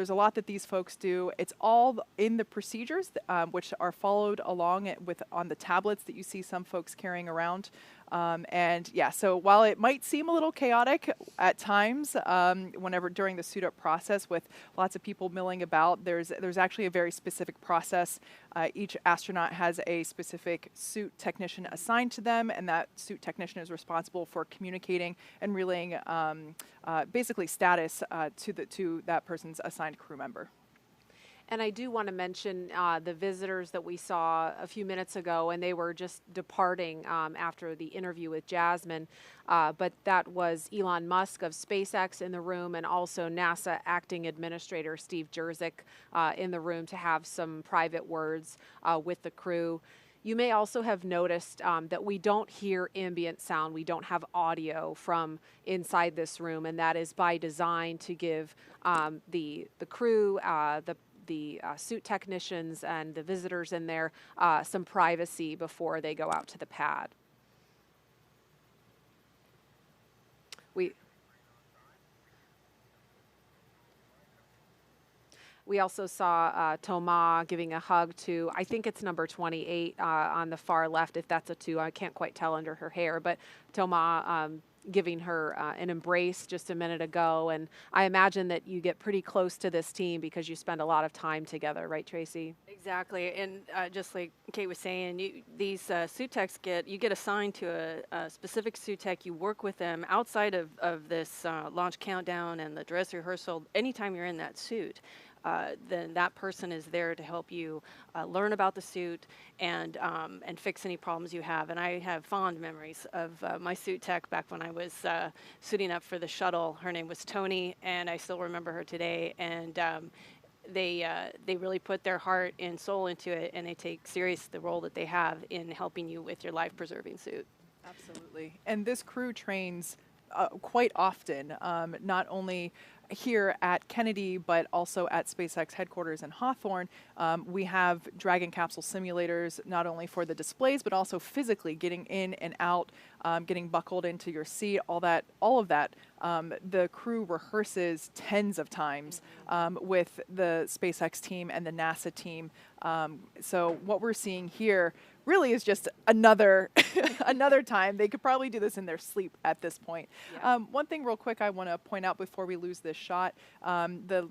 a lot that these folks do. It's all in the procedures which are followed along on the tablets that you see some folks carrying around. And yeah, so while it might seem a little chaotic at times, whenever during the suit up process with lots of people milling about, there's actually a very specific process. Each astronaut has a specific suit technician assigned to them, and that suit technician is responsible for communicating and relaying basically status to that person's assigned crew member. And I do want to mention the visitors that we saw a few minutes ago, and they were just departing after the interview with Jasmine. But that was Elon Musk of SpaceX in the room, and also NASA Acting Administrator Steve Jerzik in the room to have some private words with the crew. You may also have noticed that we don't hear ambient sound. We don't have audio from inside this room, and that is by design to give the crew, the suit technicians and the visitors in there some privacy before they go out to the pad. We also saw Thomas giving a hug to, I think it's number 28 on the far left, if that's a 2. I can't quite tell under her hair, but Thomas giving her an embrace just a minute ago. And I imagine that you get pretty close to this team because you spend a lot of time together, right, Tracy? Exactly, and just like Kate was saying, these suit techs you get assigned to a specific suit tech. You work with them outside of this launch countdown and the dress rehearsal. Anytime you're in that suit, then that person is there to help you learn about the suit and fix any problems you have. And I have fond memories of my suit tech back when I was suiting up for the shuttle. Her name was Tony, and I still remember her today. And they really put their heart and soul into it, and they take serious the role that they have in helping you with your life-preserving suit. Absolutely. And this crew trains quite often, not only here at Kennedy, but also at SpaceX headquarters in Hawthorne. We have Dragon capsule simulators, not only for the displays, but also physically getting in and out, getting buckled into your seat, all of that. The crew rehearses tens of times with the SpaceX team and the NASA team. So what we're seeing here really is just another time. They could probably do this in their sleep at this point. Yeah. One thing real quick I want to point out before we lose this shot, the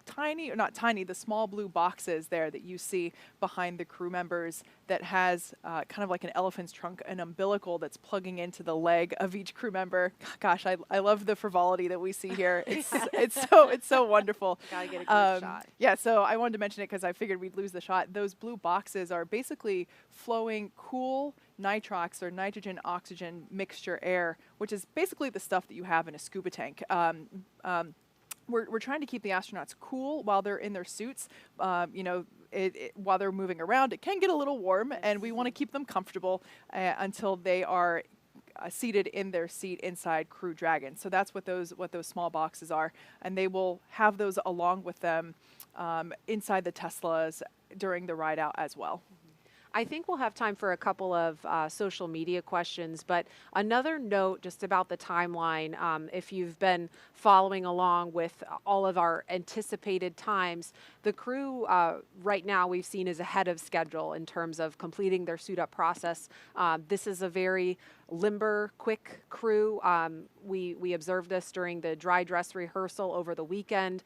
the small blue boxes there that you see behind the crew members that has kind of like an elephant's trunk, an umbilical that's plugging into the leg of each crew member. Gosh, I love the frivolity that we see here. It's so wonderful. Gotta get a good shot. Yeah, so I wanted to mention it because I figured we'd lose the shot. Those blue boxes are basically flowing cool nitrox or nitrogen oxygen mixture air, which is basically the stuff that you have in a scuba tank. We're trying to keep the astronauts cool while they're in their suits. While they're moving around, it can get a little warm, and we want to keep them comfortable until they are seated in their seat inside Crew Dragon. So that's what those small boxes are, and they will have those along with them inside the Teslas during the ride out as well. I think we'll have time for a couple of social media questions, but another note just about the timeline. If you've been following along with all of our anticipated times, the crew right now we've seen is ahead of schedule in terms of completing their suit up process. This is a very limber, quick crew. We observed this during the dry dress rehearsal over the weekend.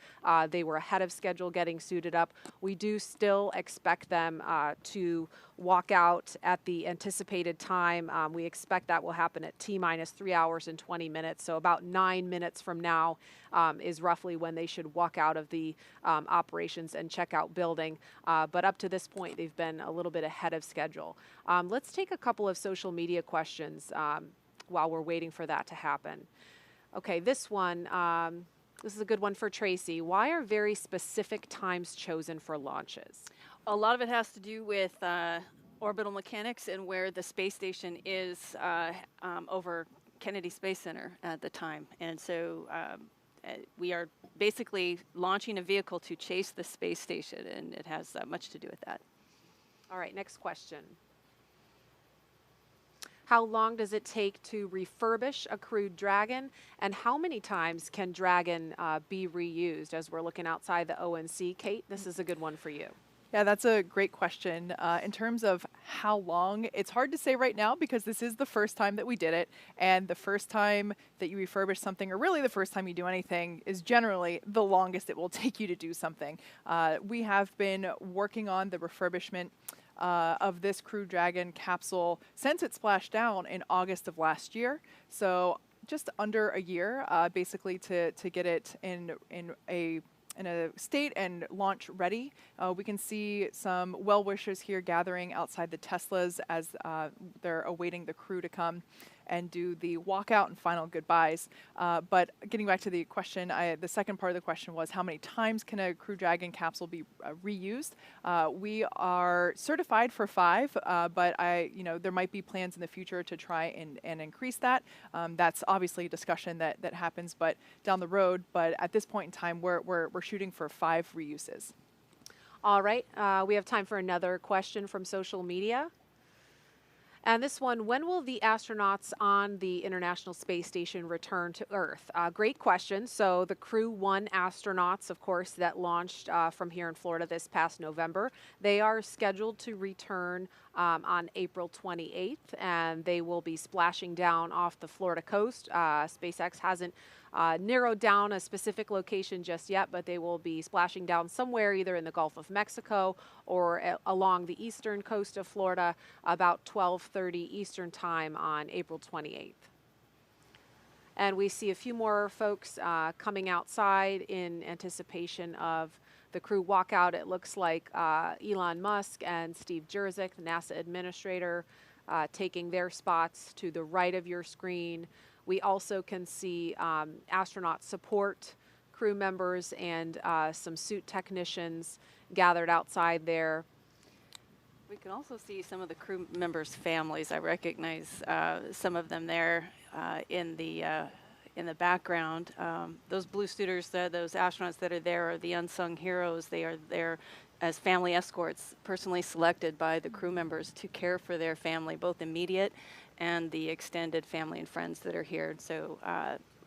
They were ahead of schedule getting suited up. We do still expect them to walk out at the anticipated time. We expect that will happen at T-minus 3 hours and 20 minutes. So about 9 minutes from now is roughly when they should walk out of the operations and checkout building. But up to this point, they've been a little bit ahead of schedule. Let's take a couple of social media questions while we're waiting for that to happen. Okay, this one, this is a good one for Tracy. Why are very specific times chosen for launches? A lot of it has to do with orbital mechanics and where the space station is over Kennedy Space Center at the time. And so we are basically launching a vehicle to chase the space station, and it has much to do with that. All right, next question. How long does it take to refurbish a Crew Dragon, and how many times can Dragon be reused? As we're looking outside the ONC, Kate, this is a good one for you. Yeah, that's a great question. In terms of how long, it's hard to say right now because this is the first time that we did it, and the first time that you refurbish something, or really the first time you do anything, is generally the longest it will take you to do something. We have been working on the refurbishment of this Crew Dragon capsule since it splashed down in August of last year. So just under a year, basically to get it in a state and launch ready. We can see some well-wishers here gathering outside the Teslas as they're awaiting the crew to come and do the walkout and final goodbyes. But getting back to the question, the second part of the question was how many times can a Crew Dragon capsule be reused? We are certified for 5, but there might be plans in the future to try and increase that. That's obviously a discussion that happens, but down the road. But at this point in time, we're shooting for 5 reuses. All right, we have time for another question from social media. And this one, when will the astronauts on the International Space Station return to Earth? Great question. So the Crew 1 astronauts, of course, that launched from here in Florida this past November, they are scheduled to return on April 28th, and they will be splashing down off the Florida coast. SpaceX hasn't narrowed down a specific location just yet, but they will be splashing down somewhere either in the Gulf of Mexico or along the eastern coast of Florida about 12:30 Eastern Time on April 28th. And we see a few more folks coming outside in anticipation of the crew walkout. It looks like Elon Musk and Steve Jurczyk, the NASA administrator, taking their spots to the right of your screen. We also can see astronaut support crew members and some suit technicians gathered outside there. We can also see some of the crew members' families. I recognize some of them there in the background. Those blue suiters, those astronauts that are there are the unsung heroes. They are there as family escorts, personally selected by the crew members to care for their family, both immediate and the extended family and friends that are here. So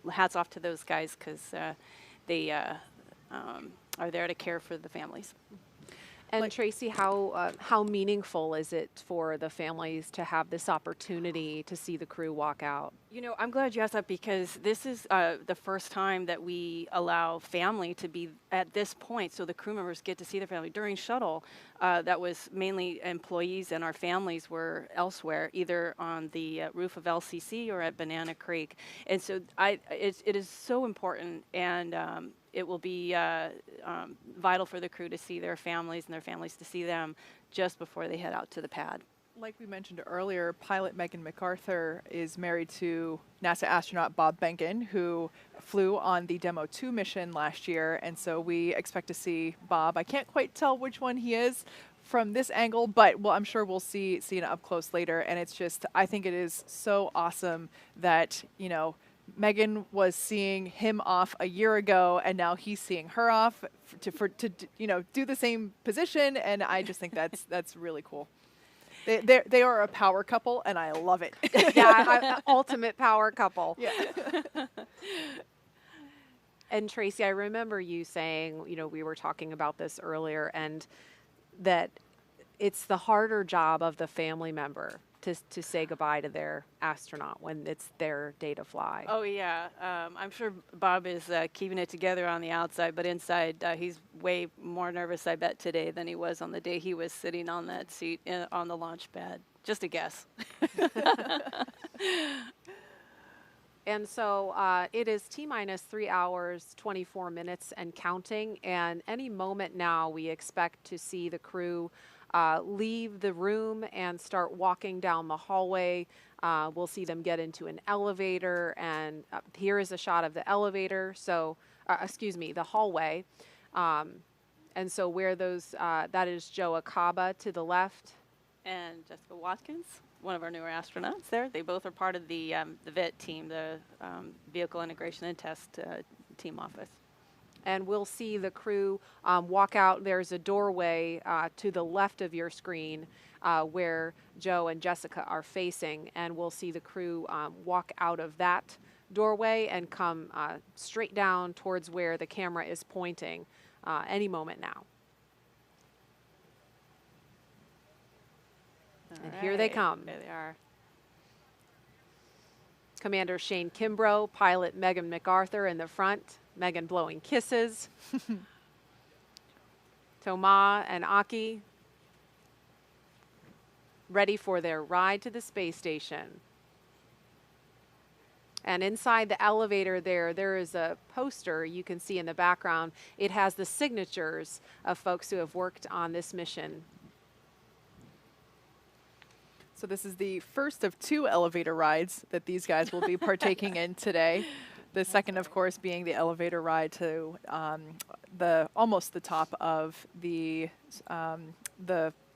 hats off to those guys because they are there to care for the families. And Tracy, how meaningful is it for the families to have this opportunity to see the crew walk out? You know, I'm glad you asked that because this is the first time that we allow family to be at this point, so the crew members get to see their family. During shuttle, that was mainly employees and our families were elsewhere, either on the roof of LCC or at Banana Creek. And so it is so important, and it will be vital for the crew to see their families and their families to see them just before they head out to the pad. Like we mentioned earlier, pilot Megan MacArthur is married to NASA astronaut Bob Behnken, who flew on the Demo 2 mission last year, and so we expect to see Bob. I can't quite tell which one he is from this angle, but I'm sure we'll see it up close later, and it's just, I think it is so awesome that, you know, Megan was seeing him off a year ago, and now he's seeing her off to do the same position, and I just think that's really cool. They are a power couple, and I love it. Yeah, ultimate power couple. Yeah. And Tracy, I remember you saying, we were talking about this earlier, and that it's the harder job of the family member to say goodbye to their astronaut when it's their day to fly. Oh, yeah. I'm sure Bob is keeping it together on the outside, but inside he's way more nervous, I bet, today than he was on the day he was sitting on that seat on the launch pad. Just a guess. And so it is T-minus 3 hours, 24 minutes and counting. And any moment now, we expect to see the crew leave the room and start walking down the hallway. We'll see them get into an elevator. And here is a shot of the elevator. So, excuse me, the hallway. And so where those, that is Joe Acaba to the left. And Jessica Watkins, one of our newer astronauts there. They both are part of the VIT team, the Vehicle Integration and Test team office. And we'll see the crew walk out. There's a doorway to the left of your screen where Joe and Jessica are facing. And we'll see the crew walk out of that doorway and come straight down towards where the camera is pointing any moment now. And here they come. There they are. Commander Shane Kimbrough, pilot Megan MacArthur in the front. Megan blowing kisses. Thomas and Aki ready for their ride to the space station. And inside the elevator there is a poster you can see in the background. It has the signatures of folks who have worked on this mission. So this is the first of 2 elevator rides that these guys will be partaking in today. The second, of course, being the elevator ride to almost the top of the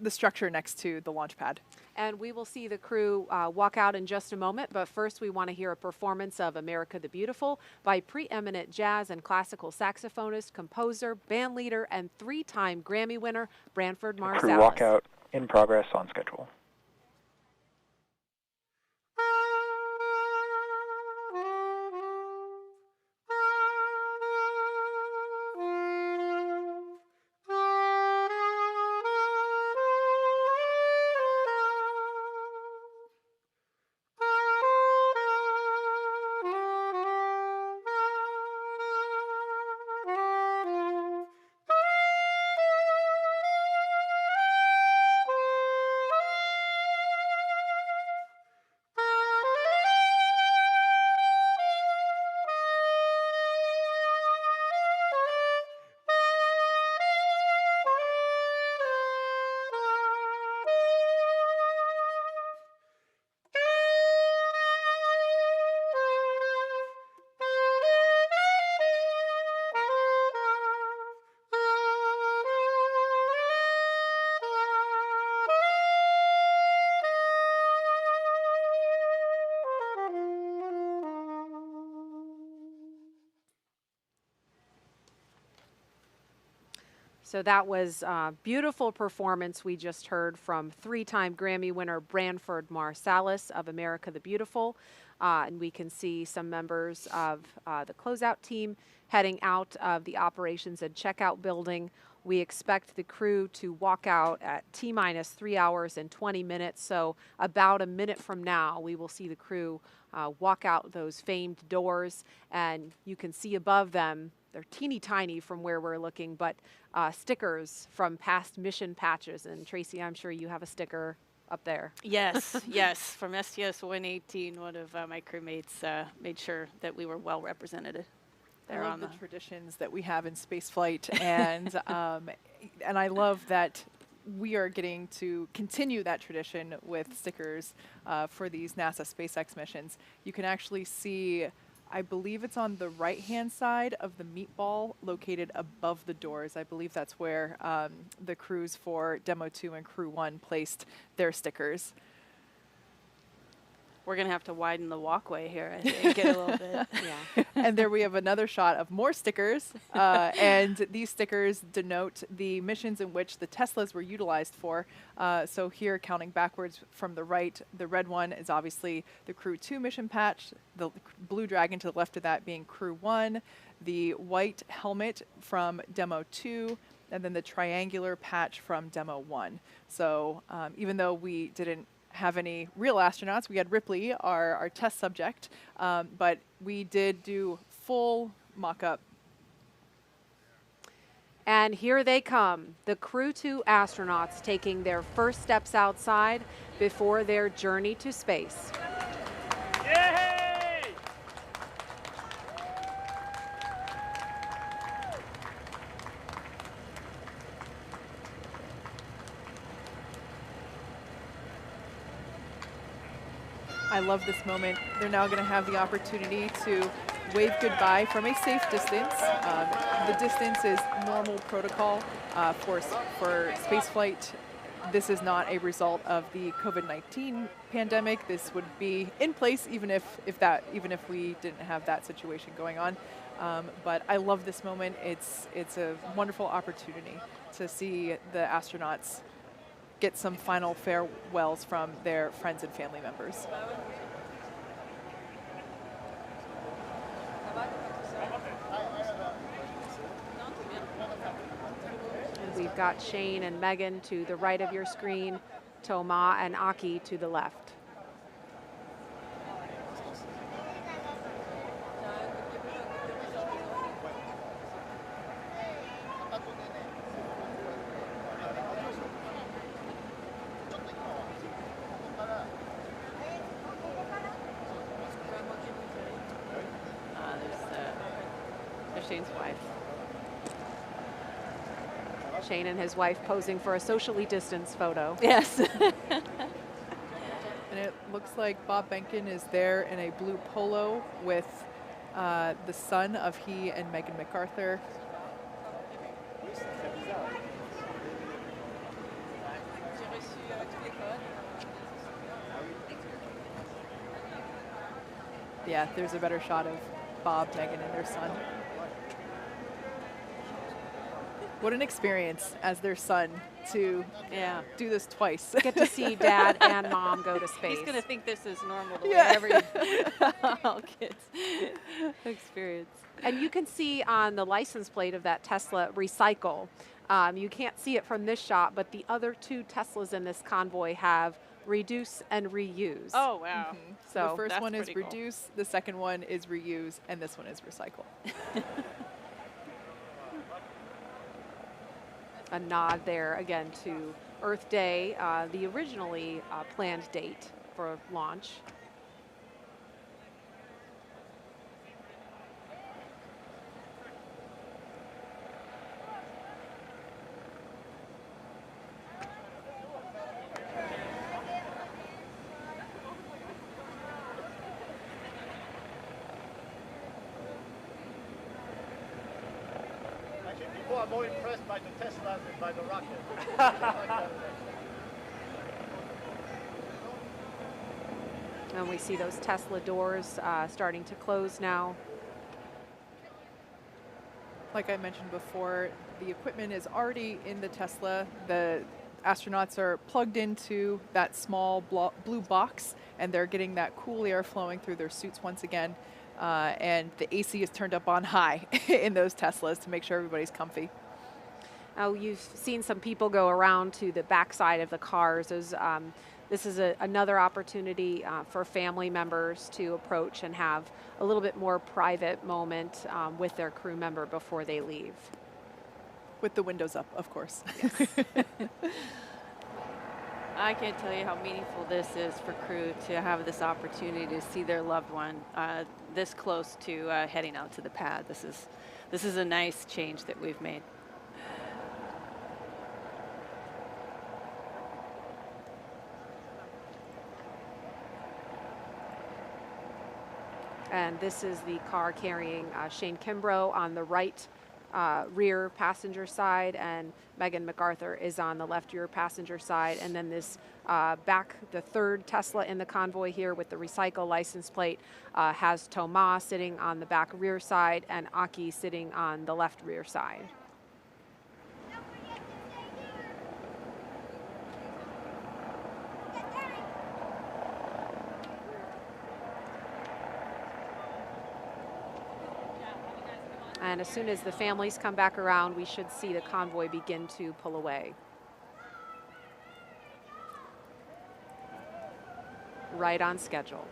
structure next to the launch pad. And we will see the crew walk out in just a moment, but first we want to hear a performance of America the Beautiful by preeminent jazz and classical saxophonist, composer, band leader, and 3-time Grammy winner, Branford Marsalis. Crew walkout in progress on schedule. So that was a beautiful performance we just heard from 3-time Grammy winner Branford Marsalis of America the Beautiful. And we can see some members of the closeout team heading out of the operations and checkout building. We expect the crew to walk out at T-minus 3 hours and 20 minutes. So about a minute from now, we will see the crew walk out those famed doors. And you can see above them, they're teeny tiny from where we're looking, but stickers from past mission patches. And Tracy, I'm sure you have a sticker up there. Yes, yes. From STS-118, one of my crewmates made sure that we were well represented. I love the traditions that we have in spaceflight, and I love that we are getting to continue that tradition with stickers for these NASA SpaceX missions. You can actually see, I believe it's on the right-hand side of the meatball located above the doors. I believe that's where the crews for Demo 2 and Crew 1 placed their stickers. We're going to have to widen the walkway here, I think, a little bit. Yeah. And there we have another shot of more stickers. And these stickers denote the missions in which the Teslas were utilized for. So here, counting backwards from the right, the red one is obviously the Crew 2 mission patch, the blue dragon to the left of that being Crew 1, the white helmet from Demo 2, and then the triangular patch from Demo 1. So even though we didn't have any real astronauts, we had Ripley, our test subject, but we did do full mock-up. And here they come, the Crew 2 astronauts taking their first steps outside before their journey to space. Yay! I love this moment. They're now going to have the opportunity to wave goodbye from a safe distance. The distance is normal protocol for spaceflight. This is not a result of the COVID-19 pandemic. This would be in place even if we didn't have that situation going on. But I love this moment. It's a wonderful opportunity to see the astronauts get some final farewells from their friends and family members. And we've got Shane and Megan to the right of your screen, Thomas and Aki to the left. There's Shane's wife. Shane and his wife posing for a socially distanced photo. Yes. And it looks like Bob Behnken is there in a blue polo with the son of he and Megan MacArthur. Yeah, there's a better shot of Bob, Megan, and their son. What an experience as their son to do this twice. Get to see dad and mom go to space. He's going to think this is normal the Yeah. way all kids experience. And you can see on the license plate of that Tesla, recycle. You can't see it from this shot, but the other two Teslas in this convoy have reduce and reuse. Oh, wow. Mm-hmm. So the first that's one is pretty cool. reduce, the second one is reuse, and this one is recycle. A nod there again to Earth Day, the originally planned date for launch. People are more impressed by the Tesla than by the rocket. And we see those Tesla doors starting to close now. Like I mentioned before, the equipment is already in the Tesla. The astronauts are plugged into that small blue box, and they're getting that cool air flowing through their suits once again. And the AC is turned up on high in those Teslas to make sure everybody's comfy. Oh, you've seen some people go around to the backside of the cars. This is another opportunity for family members to approach and have a little bit more private moment with their crew member before they leave. With the windows up, of course. Yes. I can't tell you how meaningful this is for crew to have this opportunity to see their loved one this close to heading out to the pad. This is a nice change that we've made. And this is the car carrying Shane Kimbrough on the right rear passenger side, and Megan MacArthur is on the left rear passenger side. And then this the third Tesla in the convoy here with the recycle license plate has Thomas sitting on the back rear side and Aki sitting on the left rear side. And as soon as the families come back around, we should see the convoy begin to pull away. Right on schedule.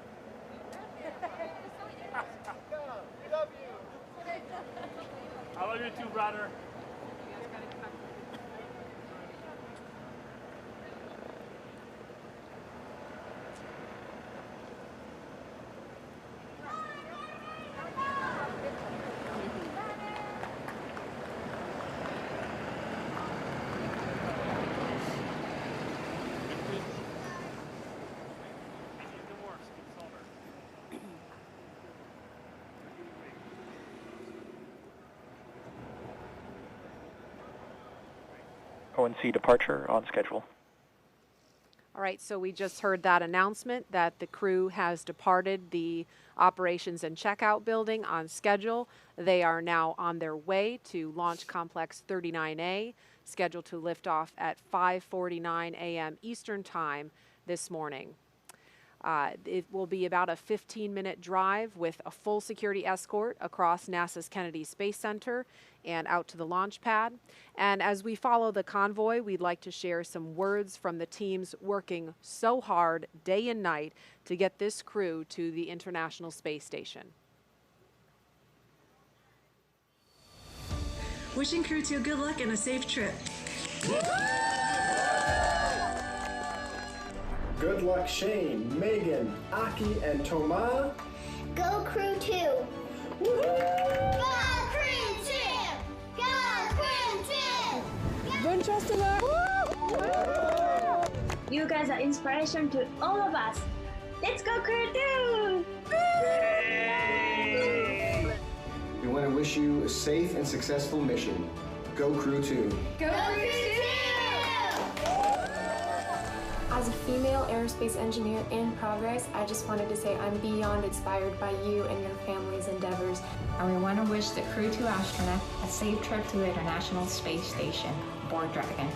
I love you too, brother. ONC departure on schedule. All right, so we just heard that announcement that the crew has departed the operations and checkout building on schedule. They are now on their way to Launch Complex 39A, scheduled to lift off at 5:49 a.m. Eastern Time this morning. It will be about a 15-minute drive with a full security escort across NASA's Kennedy Space Center and out to the launch pad. And as we follow the convoy, we'd like to share some words from the teams working so hard day and night to get this crew to the International Space Station. Wishing Crew 2 good luck and a safe trip. Good luck, Shane, Megan, Aki, and Toma. Go Crew 2! Go Crew 2! Go Crew 2! Bon chance, You guys are inspiration to all of us. Let's go Crew 2! We want to wish you a safe and successful mission. Go Crew 2. Go Crew 2! As a female aerospace engineer in progress, I just wanted to say I'm beyond inspired by you and your family's endeavors. And we want to wish the Crew 2 astronaut a safe trip to the International Space Station, aboard Dragon.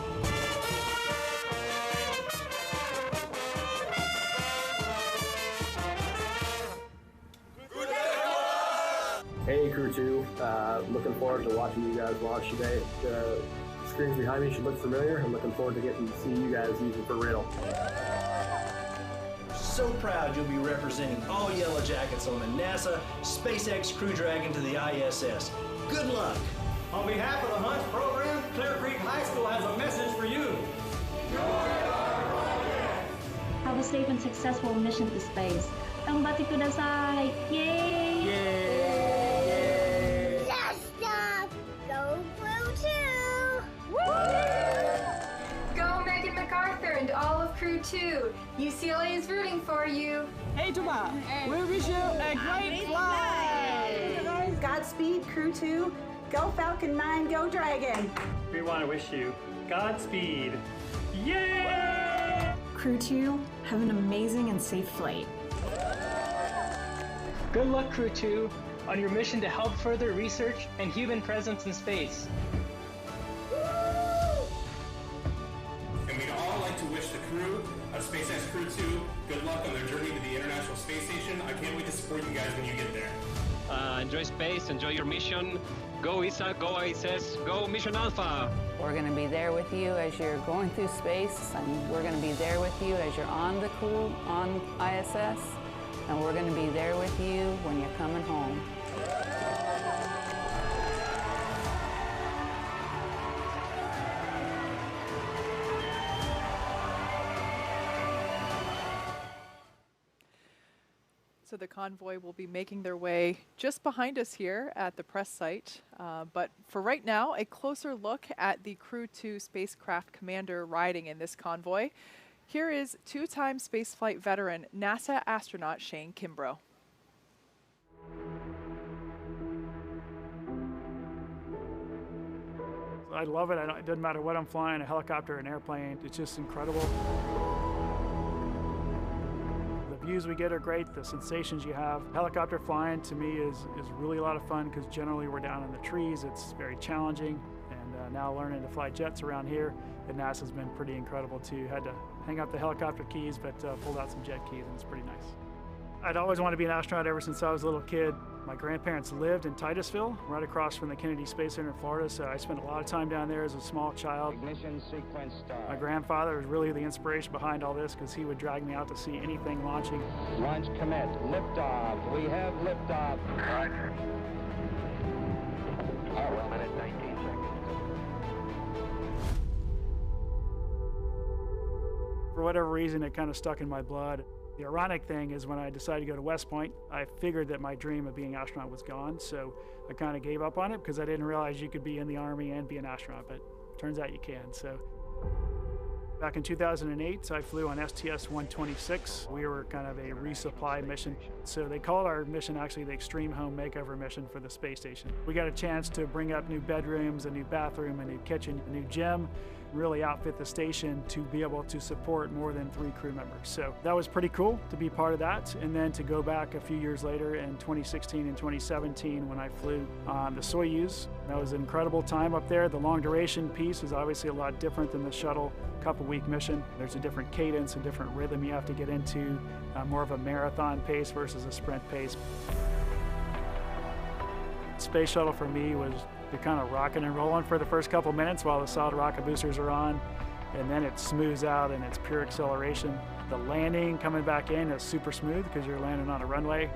Hey, Crew 2. Looking forward to watching you guys launch today. The screens behind me should look familiar. I'm looking forward to getting to see you guys even for real. So proud you'll be representing all Yellow Jackets on the NASA SpaceX Crew Dragon to the ISS. Good luck. On behalf of the Hunts program, Clear Creek High School has a message for you. Have a safe and successful mission to space. Ganbatte kudasai! Yay! Yay! Stop! Go Crew 2! Go Megan MacArthur and all of Crew 2. UCLA is rooting for you. Hey, Toma. We wish you a great flight. Godspeed, Crew 2. Go Falcon 9, go Dragon. We want to wish you Godspeed. Yay! Crew 2, have an amazing and safe flight. Good luck, Crew 2, on your mission to help further research and human presence in space. And we'd all like to wish the crew of SpaceX Crew 2 good luck on their journey to the International Space Station. I can't wait to support you guys when you get there. Enjoy space, enjoy your mission. Go ESA, go ISS, go Mission Alpha. We're going to be there with you as you're going through space, and we're going to be there with you as you're on the crew on ISS, and we're going to be there with you when you're coming home. So the convoy will be making their way just behind us here at the press site. But for right now, a closer look at the Crew 2 spacecraft commander riding in this convoy. Here is two-time spaceflight veteran NASA astronaut Shane Kimbrough. I love it. It doesn't matter what I'm flying, a helicopter, an airplane. It's just incredible. The views we get are great, the sensations you have. Helicopter flying to me is really a lot of fun because generally we're down in the trees. It's very challenging, and now learning to fly jets around here at NASA's been pretty incredible too. Had to hang up the helicopter keys, but pulled out some jet keys, and it's pretty nice. I'd always wanted to be an astronaut ever since I was a little kid. My grandparents lived in Titusville, right across from the Kennedy Space Center in Florida, so I spent a lot of time down there as a small child. Ignition sequence start. My grandfather was really the inspiration behind all this because he would drag me out to see anything launching. Launch commit. Liftoff. We have liftoff. Roger. 1 minute, 19 seconds. For whatever reason, it kind of stuck in my blood. The ironic thing is when I decided to go to West Point, I figured that my dream of being an astronaut was gone, so I kind of gave up on it because I didn't realize you could be in the Army and be an astronaut, but turns out you can. So back in 2008, I flew on STS-126. We were kind of a resupply mission. So they called our mission actually the Extreme Home Makeover Mission for the space station. We got a chance to bring up new bedrooms, a new bathroom, a new kitchen, a new gym. really outfit the station to be able to support more than 3 crew members. So that was pretty cool to be part of that. And then to go back a few years later in 2016 and 2017 when I flew on the Soyuz. That was an incredible time up there. The long duration piece is obviously a lot different than the shuttle couple-week mission. There's a different cadence, a different rhythm you have to get into, more of a marathon pace versus a sprint pace. Space shuttle for me was you're kind of rocking and rolling for the first couple minutes while the solid rocket boosters are on, and then it smooths out and it's pure acceleration. The landing coming back in is super smooth because you're landing on a runway.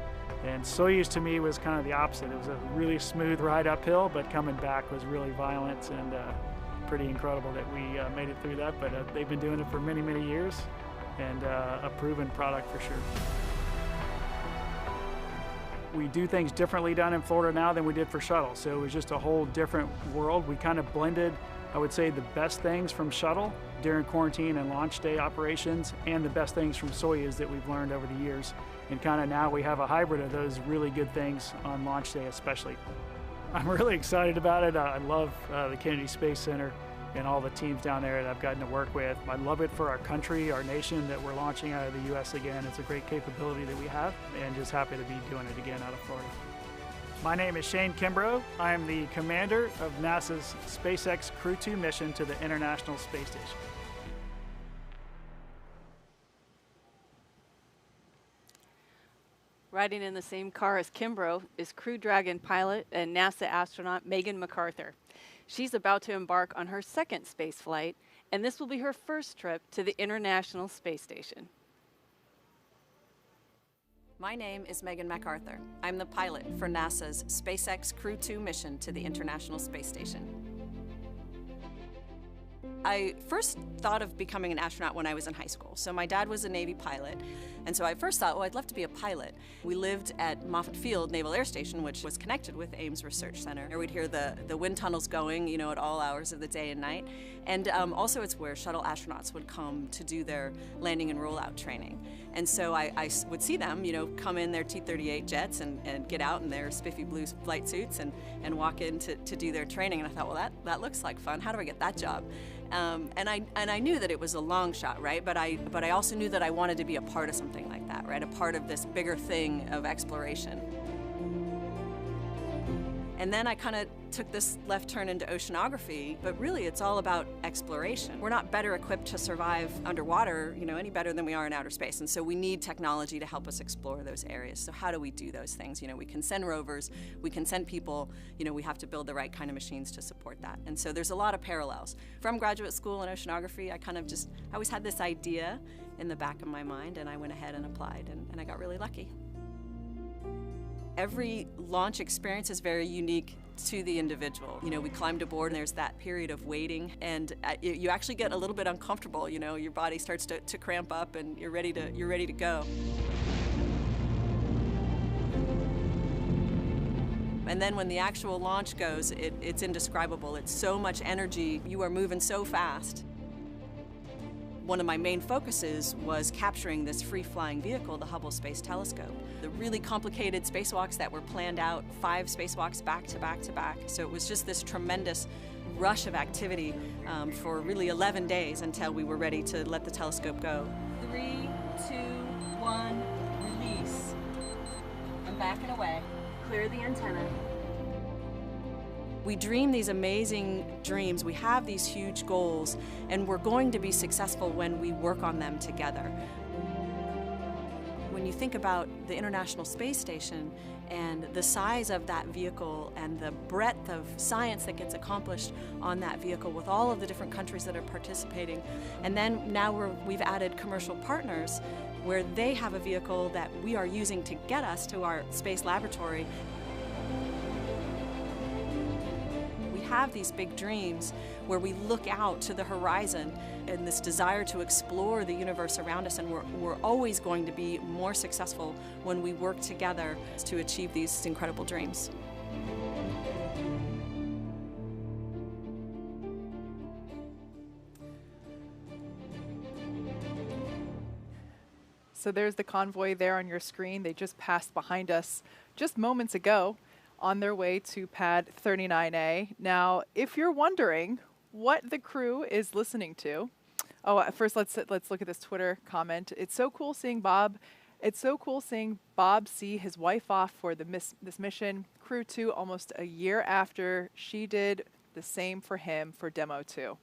And Soyuz to me was kind of the opposite. It was a really smooth ride uphill, but coming back was really violent and pretty incredible that we made it through that. But they've been doing it for many, many years, and a proven product for sure. We do things differently down in Florida now than we did for shuttle, so it was just a whole different world. We kind of blended, I would say, the best things from shuttle during quarantine and launch day operations and the best things from Soyuz that we've learned over the years. And kind of now we have a hybrid of those really good things on launch day especially. I'm really excited about it. I love the Kennedy Space Center and all the teams down there that I've gotten to work with. I love it for our country, our nation, that we're launching out of the U.S. again. It's a great capability that we have, and just happy to be doing it again out of Florida. My name is Shane Kimbrough. I am the commander of NASA's SpaceX Crew 2 mission to the International Space Station. Riding in the same car as Kimbrough is Crew Dragon pilot and NASA astronaut Megan MacArthur. She's about to embark on her second space flight, and this will be her first trip to the International Space Station. My name is Megan MacArthur. I'm the pilot for NASA's SpaceX Crew 2 mission to the International Space Station. I first thought of becoming an astronaut when I was in high school. So my dad was a Navy pilot, and so I first thought, well, I'd love to be a pilot. We lived at Moffett Field Naval Air Station, which was connected with Ames Research Center. We'd hear the wind tunnels going, you know, at all hours of the day and night. And also it's where shuttle astronauts would come to do their landing and rollout training. And so I would see them, you know, come in their T-38 jets and get out in their spiffy blue flight suits and walk in to do their training. And I thought, well, that looks like fun. How do I get that job? And I knew that it was a long shot, right? But I also knew that I wanted to be a part of something like that, right? A part of this bigger thing of exploration. And then I kind of took this left turn into oceanography, but really it's all about exploration. We're not better equipped to survive underwater, you know, any better than we are in outer space. And so we need technology to help us explore those areas. So how do we do those things? You know, we can send rovers, we can send people, you know, we have to build the right kind of machines to support that. And so there's a lot of parallels. From graduate school in oceanography, I always had this idea in the back of my mind, and I went ahead and applied, and I got really lucky. Every launch experience is very unique to the individual. You know, we climbed aboard and there's that period of waiting, and you actually get a little bit uncomfortable. You know, your body starts to cramp up and you're ready to go. And then when the actual launch goes, it's indescribable. It's so much energy. You are moving so fast. One of my main focuses was capturing this free-flying vehicle, the Hubble Space Telescope. The really complicated spacewalks that were planned out, 5 spacewalks back to back to back. So it was just this tremendous rush of activity for really 11 days until we were ready to let the telescope go. 3, 2, 1, release. And back and away. Clear the antenna. We dream these amazing dreams, we have these huge goals, and we're going to be successful when we work on them together. When you think about the International Space Station and the size of that vehicle and the breadth of science that gets accomplished on that vehicle with all of the different countries that are participating, and then now we've added commercial partners where they have a vehicle that we are using to get us to our space laboratory. Have these big dreams where we look out to the horizon and this desire to explore the universe around us, and we're always going to be more successful when we work together to achieve these incredible dreams. So there's the convoy there on your screen. They just passed behind us just moments ago on their way to pad 39A. Now, if you're wondering what the crew is listening to. Oh, first let's look at this Twitter comment. It's so cool seeing Bob see his wife off for this mission. Crew 2 almost a year after she did the same for him for Demo 2.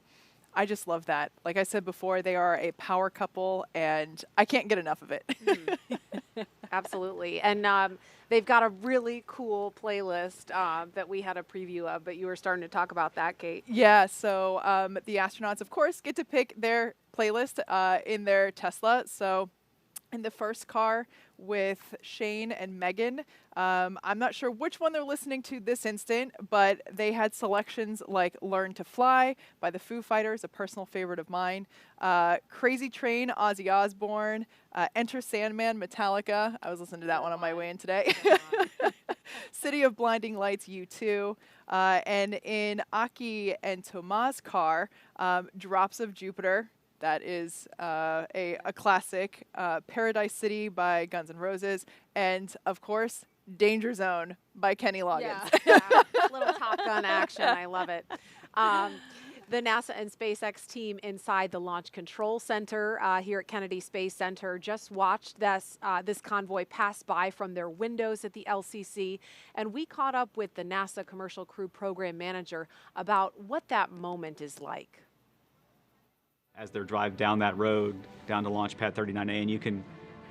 I just love that. Like I said before, they are a power couple, and I can't get enough of it. Absolutely. And they've got a really cool playlist that we had a preview of, but you were starting to talk about that, Kate. Yeah, so the astronauts, of course, get to pick their playlist in their Tesla. So in the first car with Shane and Megan, I'm not sure which one they're listening to this instant, but they had selections like Learn to Fly by the Foo Fighters, a personal favorite of mine, Crazy Train, Ozzy Osbourne, Enter Sandman, Metallica. I was listening to that one on my way in today. City of Blinding Lights, U2. And in Aki and Toma's car, Drops of Jupiter. That is a classic. Paradise City by Guns N' Roses. And, of course, Danger Zone by Kenny Loggins. Yeah, little Top Gun action. I love it. The NASA and SpaceX team inside the Launch Control Center here at Kennedy Space Center just watched this convoy pass by from their windows at the LCC, and we caught up with the NASA Commercial Crew Program Manager about what that moment is like. As they drive down that road, down to Launch Pad 39A, and you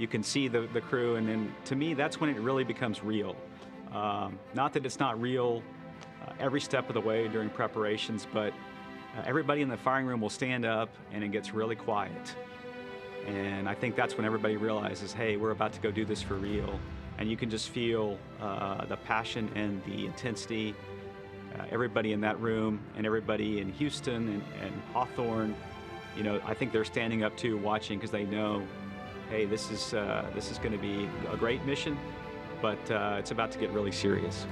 can see the crew, and then to me, that's when it really becomes real. Not that it's not real every step of the way during preparations, but everybody in the firing room will stand up and it gets really quiet. And I think that's when everybody realizes, hey, we're about to go do this for real. And you can just feel the passion and the intensity. Everybody in that room and everybody in Houston and Hawthorne, you know, I think they're standing up too, watching, because they know, hey, this is going to be a great mission, but it's about to get really serious.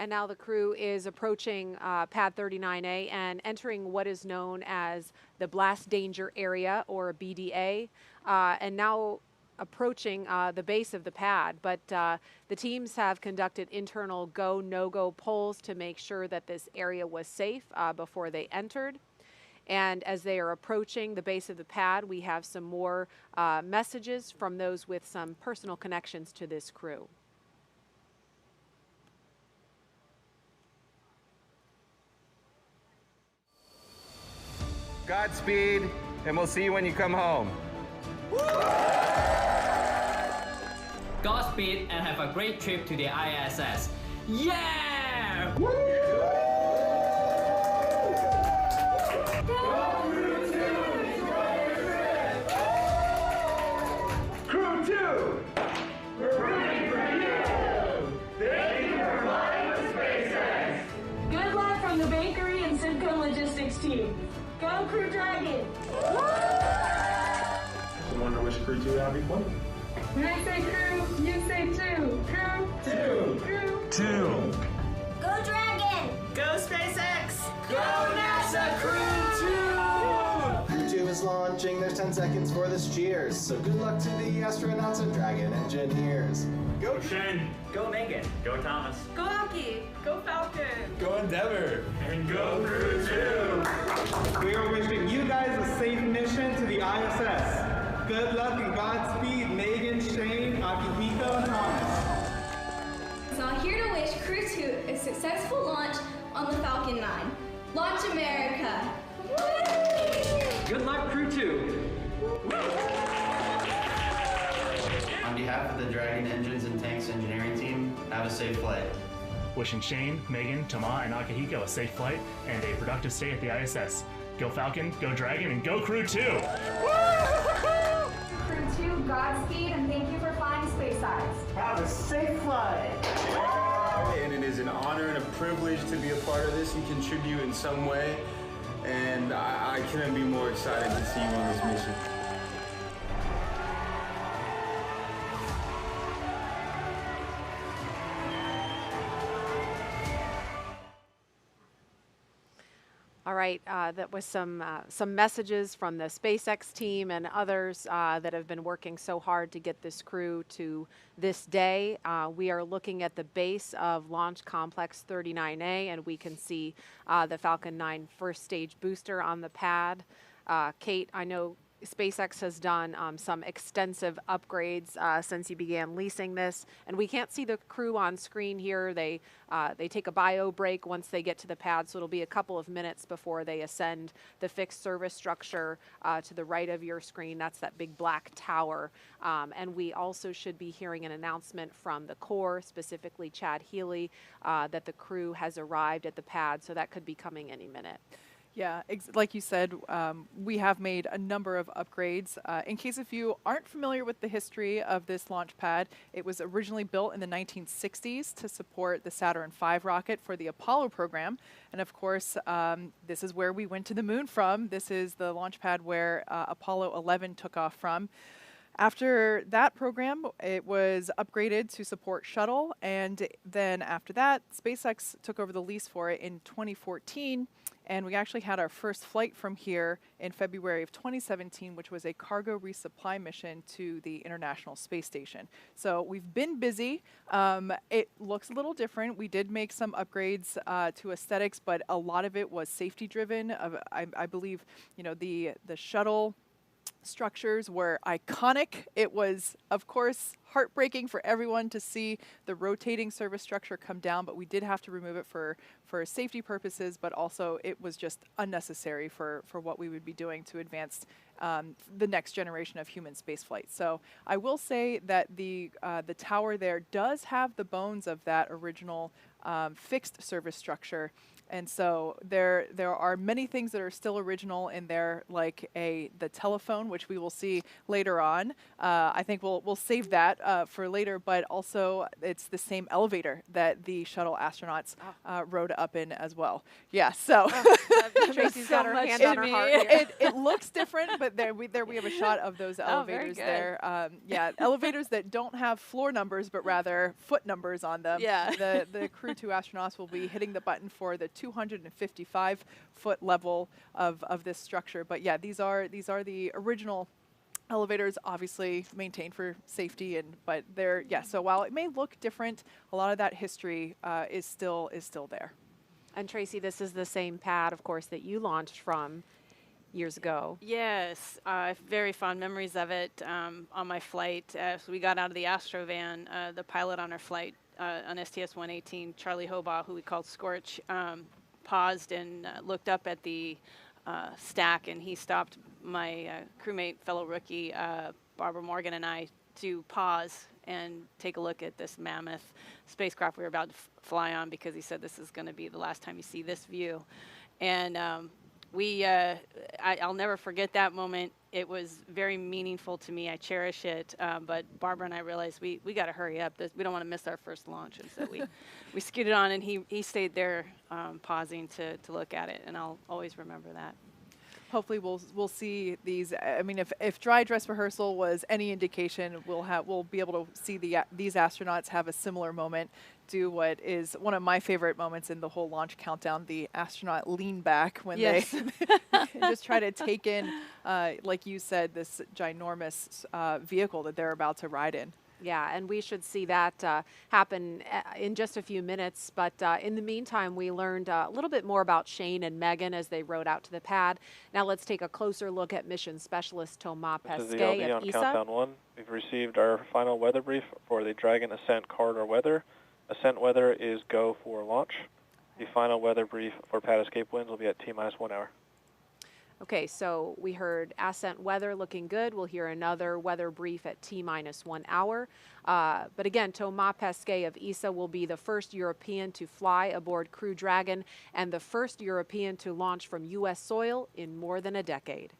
And now the crew is approaching Pad 39A and entering what is known as the Blast Danger Area, or BDA, and now approaching the base of the pad. But the teams have conducted internal go, no-go polls to make sure that this area was safe before they entered. And as they are approaching the base of the pad, we have some more messages from those with some personal connections to this crew. Godspeed, and we'll see you when you come home. Godspeed and have a great trip to the ISS. Yeah! Crew 2! We're ready for you! Thank you for flying with SpaceX! Good luck from the bakery and Simco Logistics team. Go Crew Dragon! Someone to wish Crew 2 happy flight. When I say crew, you say two. Crew. Two. Crew. 2. Go Dragon! Go SpaceX! Go NASA Crew 2! Crew 2 is launching. There's 10 seconds for this cheers. So good luck to the astronauts and Dragon engineers. Go Shane! Go Megan! Go Thomas! Go Aki! Go Falcon! Go Endeavor! And go Crew 2! We are wishing you guys a safe mission to the ISS. Good luck and Godspeed, Megan, Shane, Akihiko, and Thomas. So I'm here to wish Crew 2 a successful launch on the Falcon 9. Launch America! Good luck, Crew 2! On behalf of the Dragon Engines and Tanks engineering team, have a safe flight. Wishing Shane, Megan, Tama, and Akihiko a safe flight and a productive stay at the ISS. Go Falcon, go Dragon, and go Crew 2! Crew 2, Godspeed, and thank you for flying SpaceX. Have a safe flight! And it is an honor and a privilege to be a part of this and contribute in some way. And I couldn't be more excited to see you on this mission. All right. right, that was some messages from the SpaceX team and others that have been working so hard to get this crew to this day. We are looking at the base of Launch Complex 39A, and we can see the Falcon 9 first stage booster on the pad. Kate, I know SpaceX has done some extensive upgrades since you began leasing this, and we can't see the crew on screen here. They take a bio break once they get to the pad, so it'll be a couple of minutes before they ascend the fixed service structure to the right of your screen. That's that big black tower, and we also should be hearing an announcement from the Corps, specifically Chad Healy, that the crew has arrived at the pad, so that could be coming any minute. Yeah, like you said, we have made a number of upgrades. In case if you aren't familiar with the history of this launch pad, it was originally built in the 1960s to support the Saturn V rocket for the Apollo program. And of course, this is where we went to the moon from. This is the launch pad where Apollo 11 took off from. After that program, it was upgraded to support shuttle, and then after that, SpaceX took over the lease for it in 2014, and we actually had our first flight from here in February of 2017, which was a cargo resupply mission to the International Space Station. So we've been busy. It looks a little different. We did make some upgrades to aesthetics, but a lot of it was safety driven. I believe, you know, the shuttle structures were iconic. It was, of course, heartbreaking for everyone to see the rotating service structure come down, but we did have to remove it for safety purposes, but also it was just unnecessary for what we would be doing to advance the next generation of human spaceflight. So I will say that the tower there does have the bones of that original fixed service structure. And so there are many things that are still original in there, like the telephone, which we will see later on. I think we'll save that for later, but also it's the same elevator that the shuttle astronauts rode up in as well. Yeah, so Tracy's got her hand on her heart here. It looks different, but there we have a shot of those elevators there. Yeah, elevators that don't have floor numbers, but rather foot numbers on them. Yeah. The Crew 2 astronauts will be hitting the button for the 255-foot level of this structure. But yeah, these are the original elevators, obviously maintained for safety, but they're, yeah, so while it may look different, a lot of that history is still there. And Tracy, this is the same pad, of course, that you launched from years ago. Yes, very fond memories of it on my flight. So we got out of the Astrovan, the pilot on our flight on STS-118, Charlie Hobaugh, who we called Scorch, paused and looked up at the stack, and he stopped my crewmate, fellow rookie, Barbara Morgan, and I to pause and take a look at this mammoth spacecraft we were about to fly on, because he said this is going to be the last time you see this view. And I'll never forget that moment. It was very meaningful to me. I cherish it. But Barbara and I realized we got to hurry up. We don't want to miss our first launch. And so we scooted on, and he stayed there pausing to look at it. And I'll always remember that. Hopefully we'll see these. I mean, if dry dress rehearsal was any indication, we'll be able to see these astronauts have a similar moment. Do what is one of my favorite moments in the whole launch countdown: the astronaut lean back when they just try to take in, like you said, this ginormous vehicle that they're about to ride in. Yeah, and we should see that happen in just a few minutes. But in the meantime, we learned a little bit more about Shane and Megan as they rode out to the pad. Now let's take a closer look at mission specialist Thomas Pesquet of ESA. Countdown 1. We've received our final weather brief for the Dragon Ascent corridor weather. Ascent weather is go for launch. The final weather brief for pad escape winds will be at T-minus 1 hour. Okay, so we heard ascent weather looking good. We'll hear another weather brief at T-minus 1 hour. But again, Thomas Pesquet of ESA will be the first European to fly aboard Crew Dragon and the first European to launch from U.S. soil in more than a decade.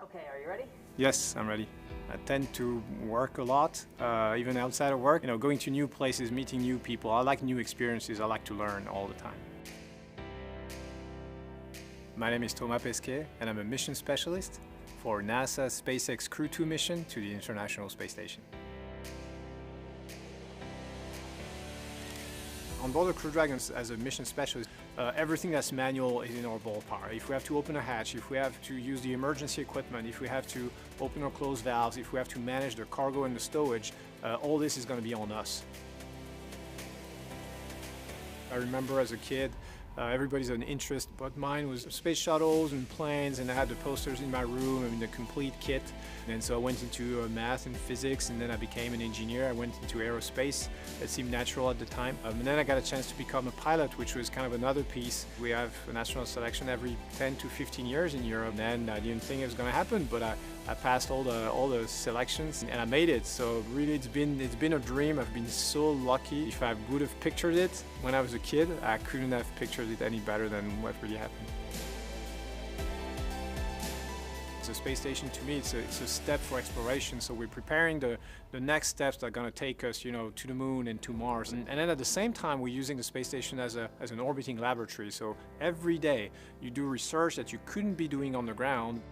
Okay, are you ready? Yes, I'm ready. I tend to work a lot, even outside of work. You know, going to new places, meeting new people. I like new experiences. I like to learn all the time. My name is Thomas Pesquet, and I'm a mission specialist for NASA's SpaceX Crew 2 mission to the International Space Station. On board the Crew Dragon as a mission specialist, everything that's manual is in our ballpark. If we have to open a hatch, if we have to use the emergency equipment, if we have to open or close valves, if we have to manage the cargo and the stowage, all this is going to be on us. I remember as a kid, everybody's an interest, but mine was space shuttles and planes, and I had the posters in my room, I mean the complete kit. And so I went into math and physics, and then I became an engineer. I went into aerospace. That seemed natural at the time. And then I got a chance to become a pilot, which was kind of another piece. We have an astronaut selection every 10 to 15 years in Europe, and I didn't think it was going to happen, but I passed all the selections and I made it. So really it's been a dream. I've been so lucky. If I would have pictured it when I was a kid, I couldn't have pictured it any better than what really happened. The space station, to me, it's a step for exploration. So we're preparing the next steps that are going to take us, to the moon and to Mars. And then at the same time, we're using the space station as an orbiting laboratory. So every day you do research that you couldn't be doing on the ground.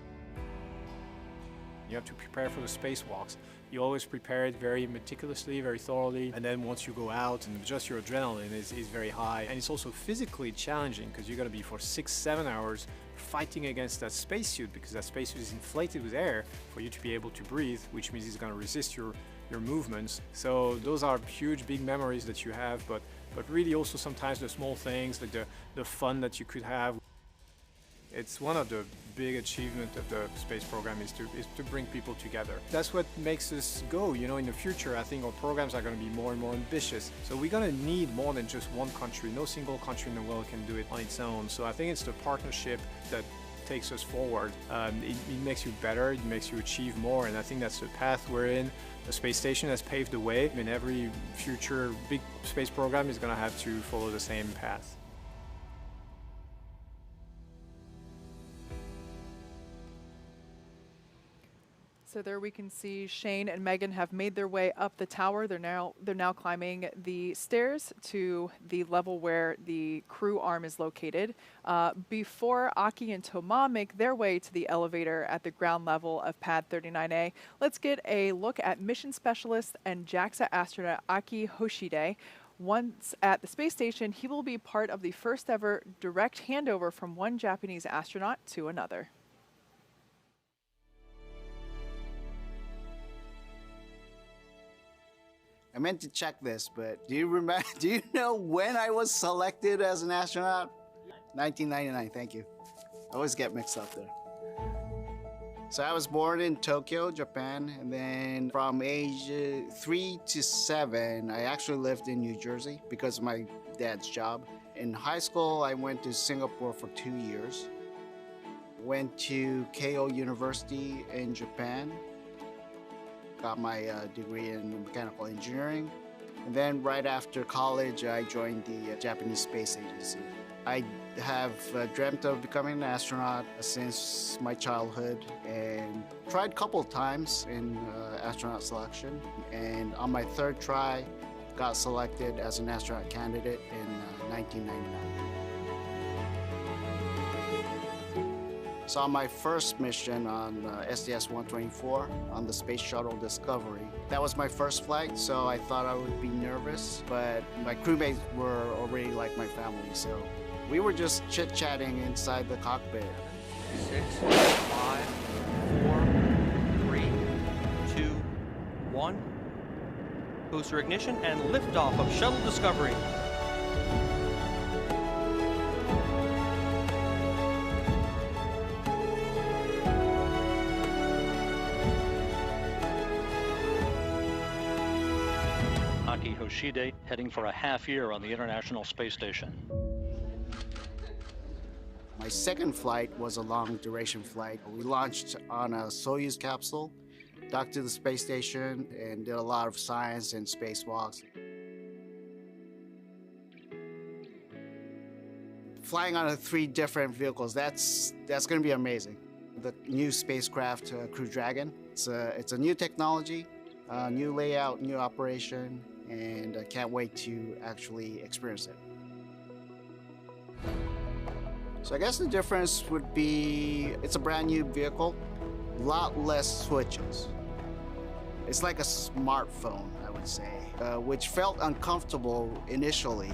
You have to prepare for the spacewalks. You always prepare it very meticulously, very thoroughly, and then once you go out, and just your adrenaline is very high. And it's also physically challenging because you're going to be for 6-7 hours fighting against that spacesuit, because that spacesuit is inflated with air for you to be able to breathe, which means it's going to resist your movements. So those are huge, big memories that you have, but really also sometimes the small things, like the fun that you could have. It's one of the big achievements of the space program is to bring people together. That's what makes us go. In the future, I think our programs are going to be more and more ambitious. So we're going to need more than just one country. No single country in the world can do it on its own. So I think it's the partnership that takes us forward. It makes you better, it makes you achieve more, and I think that's the path we're in. The space station has paved the way, and every future big space program is going to have to follow the same path. So there we can see Shane and Megan have made their way up the tower. They're now climbing the stairs to the level where the crew arm is located. Before Aki and Thomas make their way to the elevator at the ground level of pad 39A, let's get a look at mission specialist and JAXA astronaut Aki Hoshide. Once at the space station, he will be part of the first ever direct handover from one Japanese astronaut to another. I meant to check this, but do you know when I was selected as an astronaut? 1999, thank you. I always get mixed up there. So I was born in Tokyo, Japan, and then from age 3 to 7, I actually lived in New Jersey because of my dad's job. In high school, I went to Singapore for 2 years. Went to Keio University in Japan. Got my degree in mechanical engineering. And then right after college, I joined the Japanese Space Agency. I have dreamt of becoming an astronaut since my childhood and tried a couple of times in astronaut selection. And on my third try, got selected as an astronaut candidate in 1999. So on my first mission on STS-124 on the Space Shuttle Discovery, that was my first flight, so I thought I would be nervous, but my crewmates were already like my family, so we were just chit-chatting inside the cockpit. 6, 5, 4, 3, 2, 1. Booster ignition and liftoff of Shuttle Discovery. Aki Hoshide heading for a half year on the International Space Station. My second flight was a long duration flight. We launched on a Soyuz capsule, docked to the space station, and did a lot of science and spacewalks. Flying on 3 different vehicles, that's going to be amazing. The new spacecraft, Crew Dragon, it's a new technology, new layout, new operation, and I can't wait to actually experience it. So I guess the difference would be it's a brand new vehicle, a lot less switches. It's like a smartphone, I would say, which felt uncomfortable initially,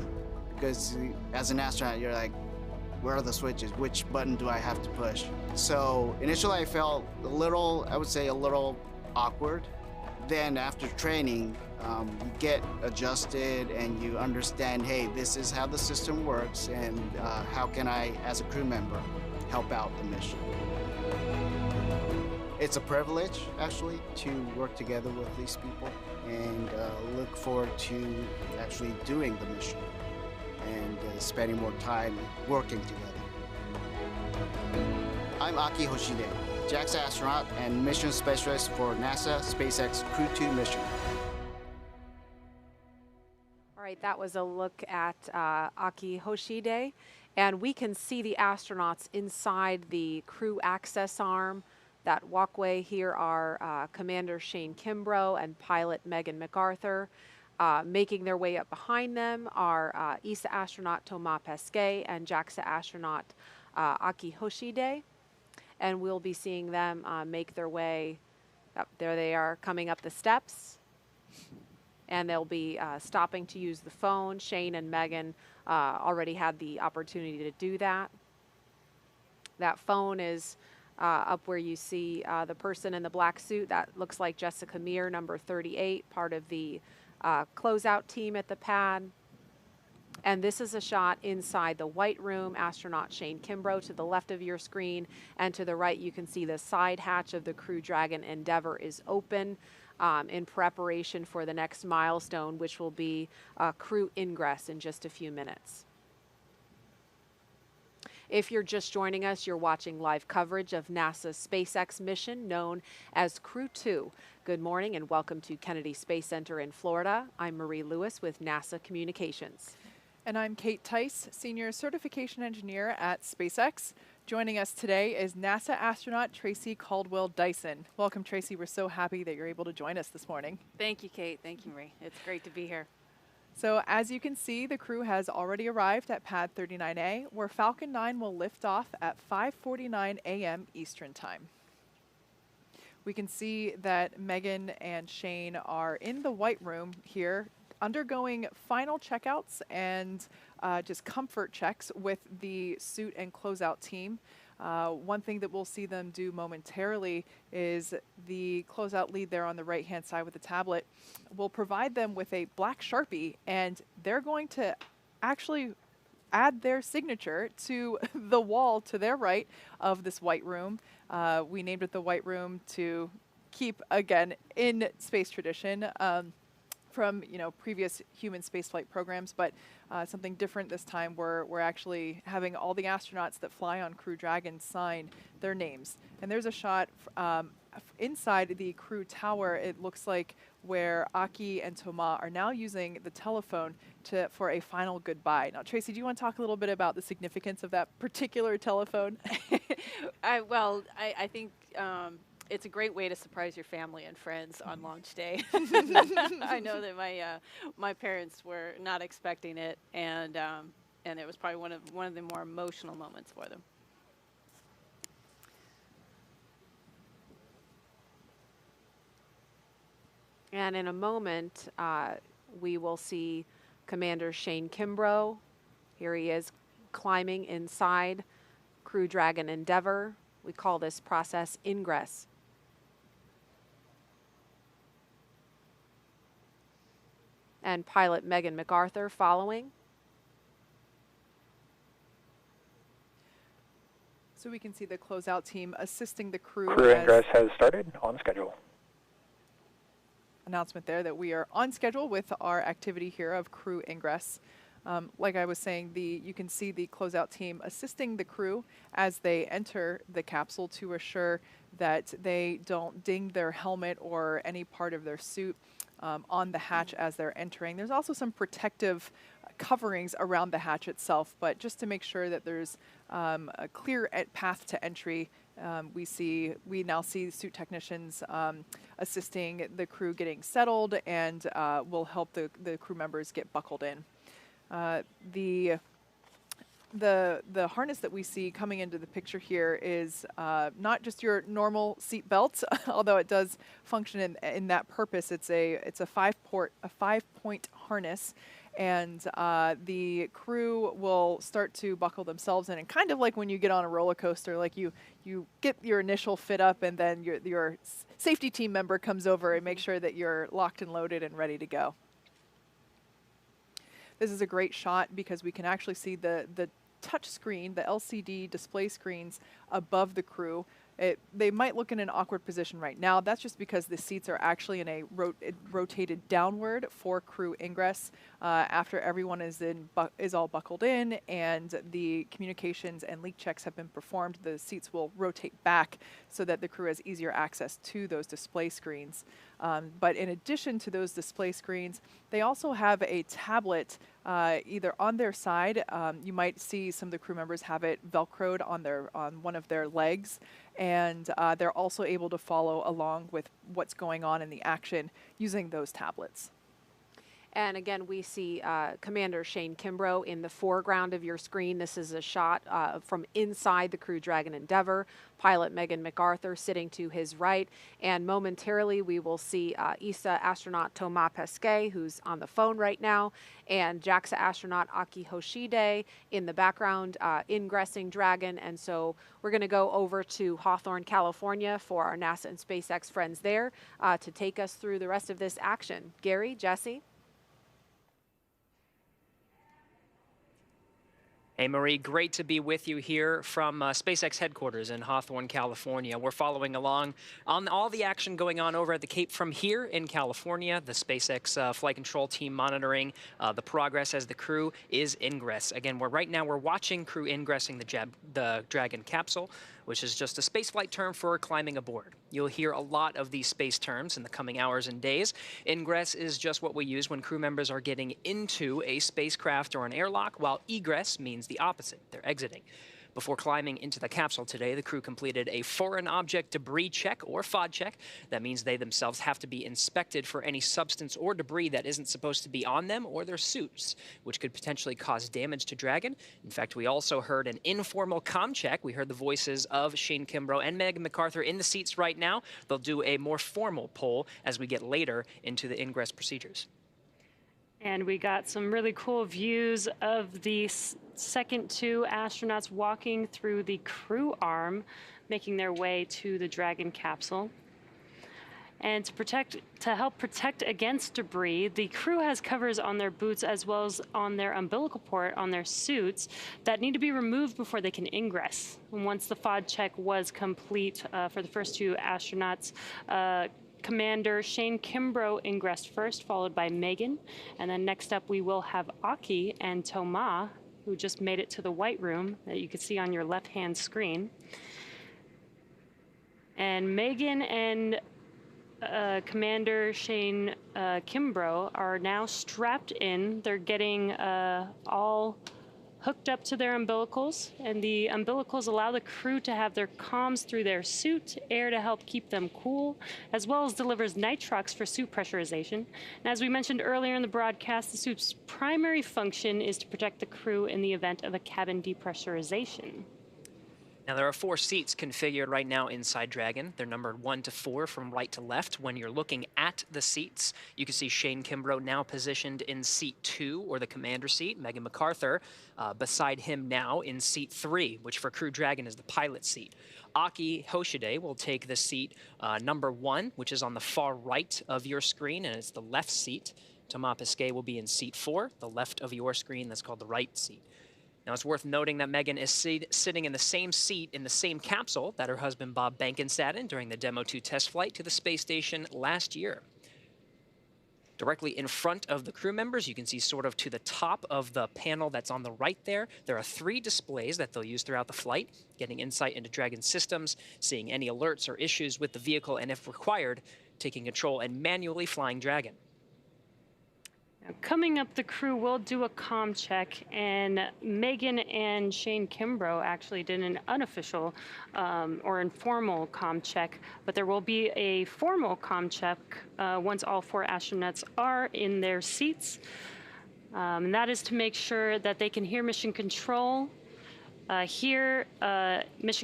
because as an astronaut, you're like, where are the switches? Which button do I have to push? So initially I felt a little, I would say a little awkward. Then after training, you get adjusted and you understand, hey, this is how the system works, and how can I, as a crew member, help out the mission. It's a privilege, actually, to work together with these people, and look forward to actually doing the mission and spending more time working together. I'm Aki Hoshide, JAXA astronaut and mission specialist for NASA SpaceX Crew 2 mission. All right, that was a look at Aki Hoshide, and we can see the astronauts inside the crew access arm. That walkway. Here are Commander Shane Kimbrough and pilot Megan MacArthur. Making their way up behind them are ESA astronaut Thomas Pesquet and JAXA astronaut Aki Hoshide. And we'll be seeing them make their way up. There they are coming up the steps. And they'll be stopping to use the phone. Shane and Megan already had the opportunity to do that. That phone is up where you see the person in the black suit. That looks like Jessica Meir, number 38, part of the closeout team at the pad. And this is a shot inside the white room. Astronaut Shane Kimbrough to the left of your screen, and to the right you can see the side hatch of the Crew Dragon Endeavour is open in preparation for the next milestone, which will be crew ingress in just a few minutes. If you're just joining us, you're watching live coverage of NASA's SpaceX mission known as Crew 2. Good morning and welcome to Kennedy Space Center in Florida. I'm Marie Lewis with NASA Communications. And I'm Kate Tice, Senior Certification Engineer at SpaceX. Joining us today is NASA astronaut Tracy Caldwell Dyson. Welcome, Tracy. We're so happy that you're able to join us this morning. Thank you, Kate. Thank you, Marie. It's great to be here. So as you can see, the crew has already arrived at Pad 39A, where Falcon 9 will lift off at 5:49 a.m. Eastern Time. We can see that Megan and Shane are in the white room here, undergoing final checkouts and just comfort checks with the suit and closeout team. One thing that we'll see them do momentarily is the closeout lead there on the right-hand side with the tablet will provide them with a black Sharpie, and they're going to actually add their signature to the wall to their right of this white room. We named it the white room to keep, again, in space tradition. From previous human spaceflight programs, but something different this time. We're actually having all the astronauts that fly on Crew Dragon sign their names. And there's a shot inside the crew tower. It looks like where Aki and Thomas are now using the telephone for a final goodbye. Now, Tracy, do you want to talk a little bit about the significance of that particular telephone? I think it's a great way to surprise your family and friends on launch day. I know that my parents were not expecting it, and it was probably one of the more emotional moments for them. And in a moment, we will see Commander Shane Kimbrough. Here he is climbing inside Crew Dragon Endeavour. We call this process ingress. And pilot Megan MacArthur following. So we can see the closeout team assisting the crew. Crew ingress has started on schedule. Announcement there that we are on schedule with our activity here of crew ingress. Like I was saying, you can see the closeout team assisting the crew as they enter the capsule to assure that they don't ding their helmet or any part of their suit on the hatch as they're entering. There's also some protective coverings around the hatch itself, but just to make sure that there's a clear path to entry, we now see suit technicians assisting the crew getting settled and will help the crew members get buckled in. The harness that we see coming into the picture here is not just your normal seat belt, although it does function in that purpose. It's a five-point harness, and the crew will start to buckle themselves in, and kind of like when you get on a roller coaster, like you get your initial fit up, and then your safety team member comes over and makes sure that you're locked and loaded and ready to go. This is a great shot because we can actually see the touch screen, the LCD display screens above the crew. They might look in an awkward position right now. That's just because the seats are actually in a rotated downward for crew ingress. After everyone is all buckled in and the communications and leak checks have been performed, the seats will rotate back so that the crew has easier access to those display screens. But in addition to those display screens, they also have a tablet either on their side. You might see some of the crew members have it Velcroed on one of their legs, and they're also able to follow along with what's going on in the action using those tablets. And again, we see Commander Shane Kimbrough in the foreground of your screen. This is a shot from inside the Crew Dragon Endeavour. Pilot Megan MacArthur sitting to his right. And momentarily, we will see ESA astronaut Thomas Pesquet, who's on the phone right now, and JAXA astronaut Aki Hoshide in the background, ingressing Dragon. And so we're going to go over to Hawthorne, California for our NASA and SpaceX friends there to take us through the rest of this action. Gary, Jesse? Hey, Marie, great to be with you here from SpaceX headquarters in Hawthorne, California. We're following along on all the action going on over at the Cape from here in California. The SpaceX flight control team monitoring the progress as the crew is ingress. Again, right now we're watching crew ingressing the Dragon capsule, which is just a spaceflight term for climbing aboard. You'll hear a lot of these space terms in the coming hours and days. Ingress is just what we use when crew members are getting into a spacecraft or an airlock, while egress means the opposite. They're exiting. Before climbing into the capsule today, the crew completed a foreign object debris check, or FOD check. That means they themselves have to be inspected for any substance or debris that isn't supposed to be on them or their suits, which could potentially cause damage to Dragon. In fact, we also heard an informal comm check. We heard the voices of Shane Kimbrough and Megan MacArthur in the seats right now. They'll do a more formal poll as we get later into the ingress procedures. And we got some really cool views of the second two astronauts walking through the crew arm, making their way to the Dragon capsule. And to help protect against debris, the crew has covers on their boots as well as on their umbilical port on their suits that need to be removed before they can ingress. And once the FOD check was complete for the first two astronauts, Commander Shane Kimbrough ingressed first, followed by Megan. And then next up, we will have Aki and Thomas, who just made it to the White Room that you can see on your left-hand screen. And Megan and Commander Shane Kimbrough are now strapped in. They're getting all hooked up to their umbilicals, and the umbilicals allow the crew to have their comms through their suit, air to help keep them cool, as well as delivers nitrox for suit pressurization. And as we mentioned earlier in the broadcast, the suit's primary function is to protect the crew in the event of a cabin depressurization. Now, there are 4 seats configured right now inside Dragon. They're numbered 1 to 4 from right to left. When you're looking at the seats, you can see Shane Kimbrough now positioned in seat 2, or the commander seat. Megan MacArthur beside him now in seat 3, which for Crew Dragon is the pilot seat. Aki Hoshide will take the seat number 1, which is on the far right of your screen, and it's the left seat. Thomas Pesquet will be in seat 4, the left of your screen. That's called the right seat. Now, it's worth noting that Megan is sitting in the same seat in the same capsule that her husband Bob Behnken sat in during the Demo 2 test flight to the space station last year. Directly in front of the crew members, you can see sort of to the top of the panel that's on the right there, there are 3 displays that they'll use throughout the flight, getting insight into Dragon systems, seeing any alerts or issues with the vehicle, and if required, taking control and manually flying Dragon. Coming up, the crew will do a comm check, and Megan and Shane Kimbrough actually did an unofficial or informal comm check, but there will be a formal comm check once all 4 astronauts are in their seats. And that is to make sure that they can hear mission control, mission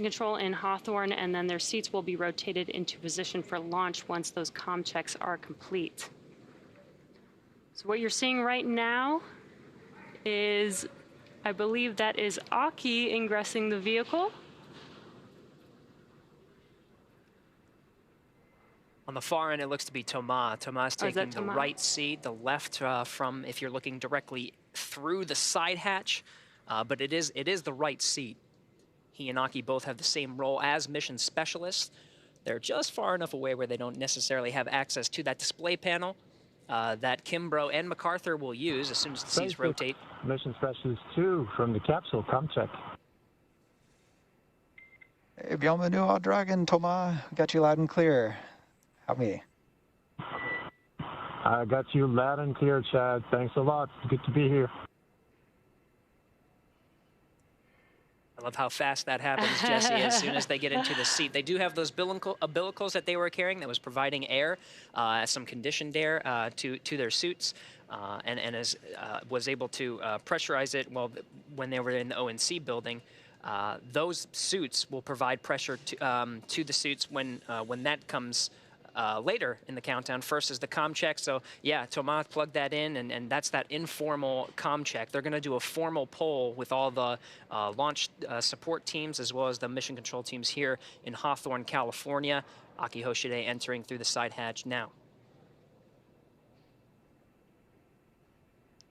control in Hawthorne, and then their seats will be rotated into position for launch once those comm checks are complete. So what you're seeing right now is, I believe that is Aki ingressing the vehicle. On the far end, it looks to be Thomas. Thomas Oh, is that taking the Thomas? right seat, the left from if you're looking directly through the side hatch, but it is the right seat. He and Aki both have the same role as mission specialists. They're just far enough away where they don't necessarily have access to that display panel that Kimbrough and MacArthur will use as soon as the seats rotate. Mission Specialist 2 from the capsule, come check. Hey, bienvenue au Dragon, Thomas. Got you loud and clear. How me? I got you loud and clear, Chad. Thanks a lot. Good to be here. I love how fast that happens, Jesse, as soon as they get into the seat. They do have those umbilicals that they were carrying that was providing air, some conditioned air to their suits, and was able to pressurize it when they were in the ONC building. Those suits will provide pressure to the suits when that comes later in the countdown. First is the comm check. So yeah, Thomas plugged that in, and that's that informal comm check. They're going to do a formal poll with all the launch support teams as well as the mission control teams here in Hawthorne, California. Aki Hoshide entering through the side hatch now.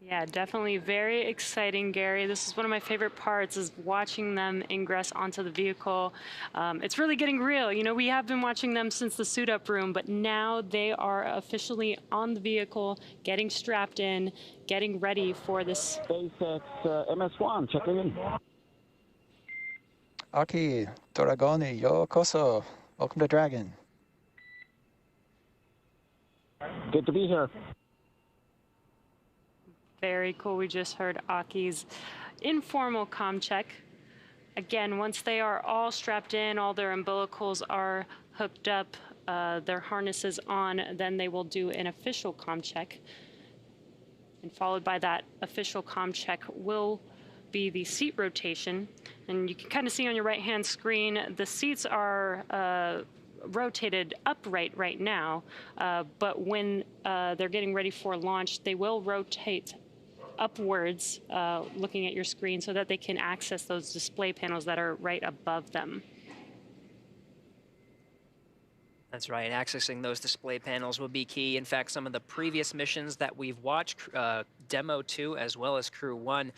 Yeah, definitely very exciting, Gary. This is one of my favorite parts, is watching them ingress onto the vehicle. It's really getting real. You know, we have been watching them since the suit-up room, but now they are officially on the vehicle, getting strapped in, getting ready for this. SpaceX MS-1, checking in. Aki, Dragoni, yokoso. Welcome to Dragon. Good to be here. Very cool. We just heard Aki's informal comm check. Again, once they are all strapped in, all their umbilicals are hooked up, their harnesses on, then they will do an official comm check. And followed by that official comm check will be the seat rotation. And you can kind of see on your right-hand screen, the seats are rotated upright right now, but when they're getting ready for launch, they will rotate upwards, looking at your screen, so that they can access those display panels that are right above them. That's right. Accessing those display panels will be key. In fact, some of the previous missions that we've watched, Demo 2 as well as Crew 1,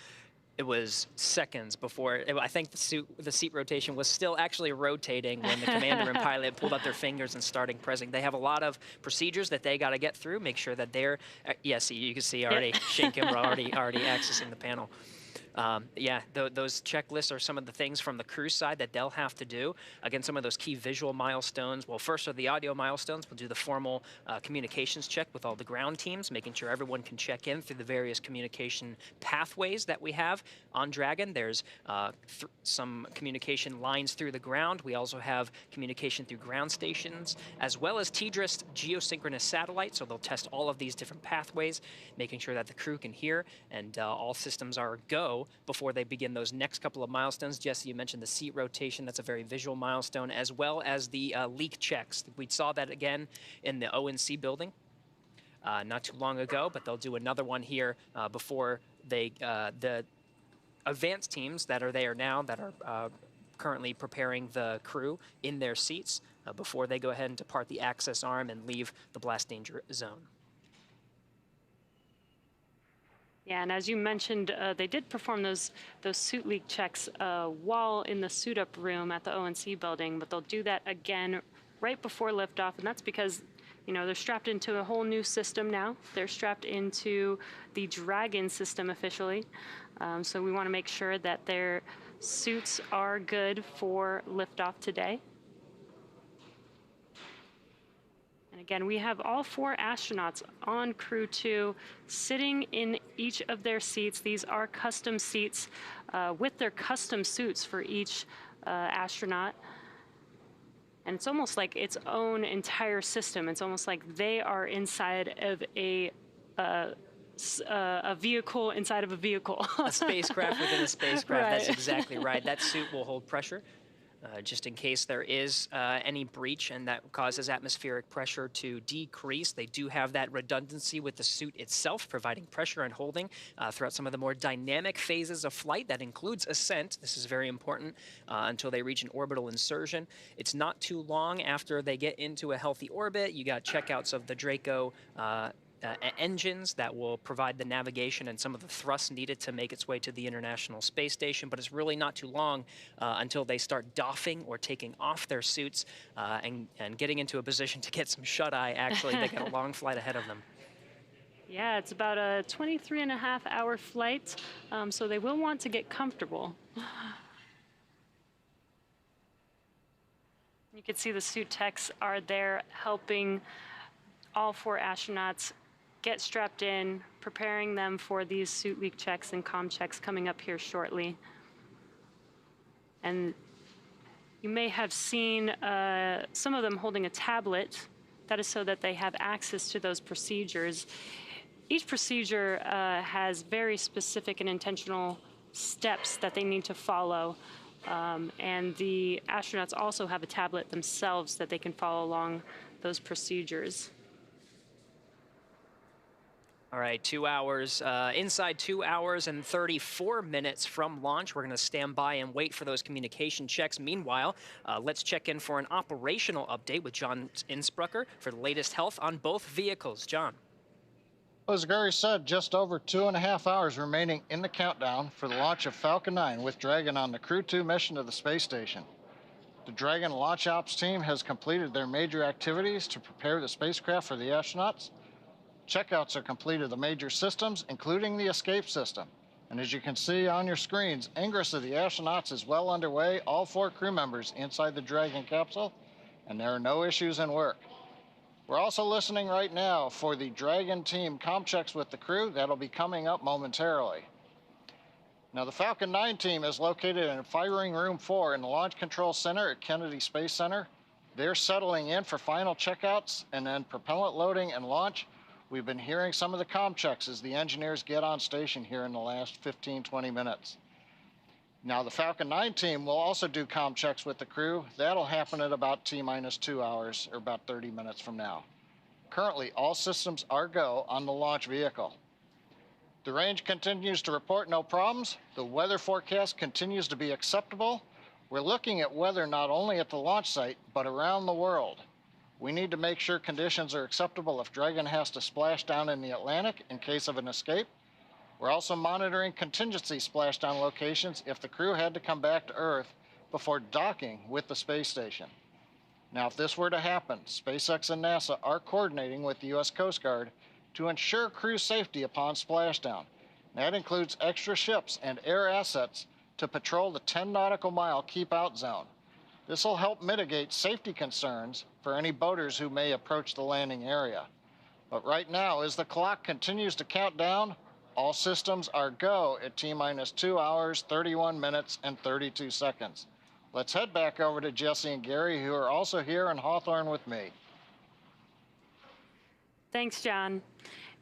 it was seconds before, I think the seat rotation was still actually rotating when the commander and pilot pulled up their fingers and started pressing. They have a lot of procedures that they got to get through, make sure that they're, yes, you can see already, Shane Kimbrough already accessing the panel. Yeah, those checklists are some of the things from the crew side that they'll have to do. Again, some of those key visual milestones. Well, first are the audio milestones. We'll do the formal communications check with all the ground teams, making sure everyone can check in through the various communication pathways that we have on Dragon. There's some communication lines through the ground. We also have communication through ground stations, as well as TDRIS geosynchronous satellites. So they'll test all of these different pathways, making sure that the crew can hear and all systems are go before they begin those next couple of milestones. Jesse, you mentioned the seat rotation. That's a very visual milestone, as well as the leak checks. We saw that again in the ONC building not too long ago, but they'll do another one here before they, the advanced teams that are there now that are currently preparing the crew in their seats before they go ahead and depart the access arm and leave the blast danger zone. Yeah, and as you mentioned, they did perform those suit leak checks while in the suit-up room at the ONC building, but they'll do that again right before liftoff, and that's because, you know, they're strapped into a whole new system now. They're strapped into the Dragon system officially, so we want to make sure that their suits are good for liftoff today. And again, we have all 4 astronauts on Crew 2 sitting in each of their seats. These are custom seats with their custom suits for each astronaut. And it's almost like its own entire system. It's almost like they are inside of a vehicle inside of a vehicle. A spacecraft within a spacecraft. Right. That's exactly right. That suit will hold pressure. just in case there is any breach and that causes atmospheric pressure to decrease. They do have that redundancy with the suit itself, providing pressure and holding throughout some of the more dynamic phases of flight. That includes ascent. This is very important until they reach an orbital insertion. It's not too long after they get into a healthy orbit. You got checkouts of the Draco engines that will provide the navigation and some of the thrust needed to make its way to the International Space Station, but it's really not too long until they start doffing or taking off their suits and getting into a position to get some shut-eye. Actually, they got a long flight ahead of them. Yeah, it's about a 23.5-hour flight, so they will want to get comfortable. You can see the suit techs are there helping all 4 astronauts get strapped in, preparing them for these suit leak checks and comm checks coming up here shortly. And you may have seen some of them holding a tablet. That is so that they have access to those procedures. Each procedure has very specific and intentional steps that they need to follow. And the astronauts also have a tablet themselves that they can follow along those procedures. All right, 2 hours, inside 2 hours and 34 minutes from launch. We're going to stand by and wait for those communication checks. Meanwhile, let's check in for an operational update with John Innsbrucker for the latest health on both vehicles. John. As Gary said, just over 2.5 hours remaining in the countdown for the launch of Falcon 9 with Dragon on the Crew 2 mission to the space station. The Dragon launch ops team has completed their major activities to prepare the spacecraft for the astronauts. Checkouts are complete of the major systems, including the escape system. And as you can see on your screens, ingress of the astronauts is well underway, all 4 crew members inside the Dragon capsule, and there are no issues in work. We're also listening right now for the Dragon team comm checks with the crew. That'll be coming up momentarily. Now, the Falcon 9 team is located in Firing Room 4 in the Launch Control Center at Kennedy Space Center. They're settling in for final checkouts and then propellant loading and launch. We've been hearing some of the comm checks as the engineers get on station here in the last 15-20 minutes. Now, the Falcon 9 team will also do comm checks with the crew. That'll happen at about T-minus 2 hours, or about 30 minutes from now. Currently, all systems are go on the launch vehicle. The range continues to report no problems. The weather forecast continues to be acceptable. We're looking at weather not only at the launch site, but around the world. We need to make sure conditions are acceptable if Dragon has to splash down in the Atlantic in case of an escape. We're also monitoring contingency splashdown locations if the crew had to come back to Earth before docking with the space station. Now, if this were to happen, SpaceX and NASA are coordinating with the U.S. Coast Guard to ensure crew safety upon splashdown. That includes extra ships and air assets to patrol the 10 nautical mile keep-out zone. This will help mitigate safety concerns for any boaters who may approach the landing area. But right now, as the clock continues to count down, all systems are go at T-minus 2 hours, 31 minutes, and 32 seconds. Let's head back over to Jesse and Gary, who are also here in Hawthorne with me. Thanks, John.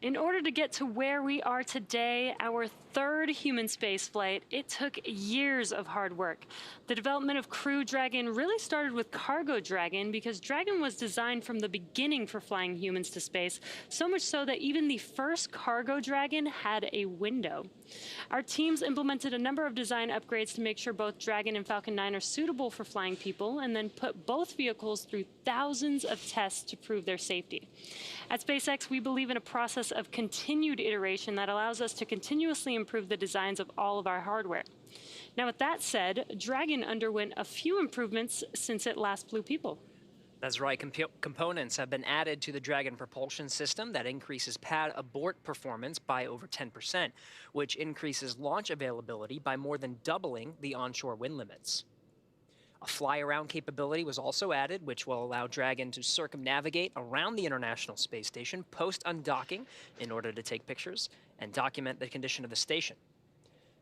In order to get to where we are today, our 3rd human space flight, it took years of hard work. The development of Crew Dragon really started with Cargo Dragon because Dragon was designed from the beginning for flying humans to space, so much so that even the first Cargo Dragon had a window. Our teams implemented a number of design upgrades to make sure both Dragon and Falcon 9 are suitable for flying people, and then put both vehicles through thousands of tests to prove their safety. At SpaceX, we believe in a process of continued iteration that allows us to continuously improve the designs of all of our hardware. Now, with that said, Dragon underwent a few improvements since it last flew people. That's right. Components have been added to the Dragon propulsion system that increases pad abort performance by over 10%, which increases launch availability by more than doubling the onshore wind limits. A fly-around capability was also added, which will allow Dragon to circumnavigate around the International Space Station post-undocking in order to take pictures and document the condition of the station.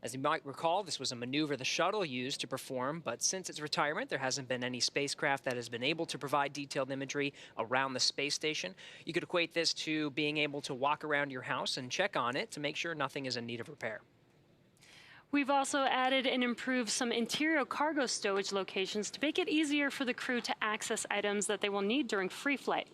As you might recall, this was a maneuver the shuttle used to perform, but since its retirement, there hasn't been any spacecraft that has been able to provide detailed imagery around the space station. You could equate this to being able to walk around your house and check on it to make sure nothing is in need of repair. We've also added and improved some interior cargo stowage locations to make it easier for the crew to access items that they will need during free flight.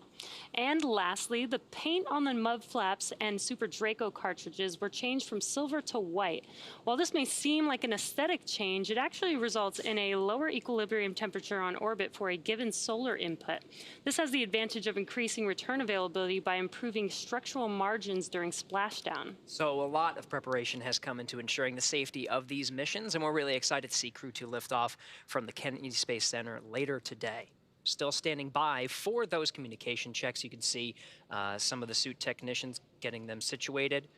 And lastly, the paint on the mud flaps and Super Draco cartridges were changed from silver to white. While this may seem like an aesthetic change, it actually results in a lower equilibrium temperature on orbit for a given solar input. This has the advantage of increasing return availability by improving structural margins during splashdown. So a lot of preparation has come into ensuring the safety of these missions, and we're really excited to see Crew 2 lift off from the Kennedy Space Center later today. Still standing by for those communication checks. You can see some of the suit technicians getting them situated.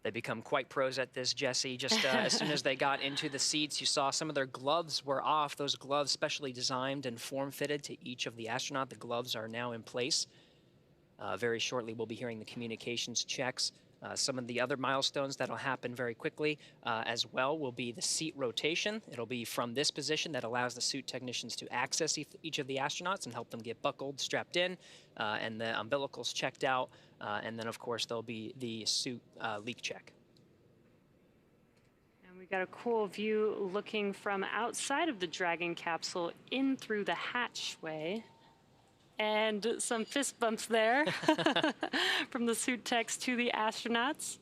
They become quite pros at this, Jesse. Just as soon as they got into the seats, you saw some of their gloves were off. Those gloves specially designed and form-fitted to each of the astronauts. The gloves are now in place. Very shortly, we'll be hearing the communications checks. Some of the other milestones that'll happen very quickly as well will be the seat rotation. It'll be from this position that allows the suit technicians to access each of the astronauts and help them get buckled, strapped in, and the umbilicals checked out. And then, of course, there'll be the suit leak check. And we got a cool view looking from outside of the Dragon capsule in through the hatchway. And some fist bumps there from the suit techs to the astronauts.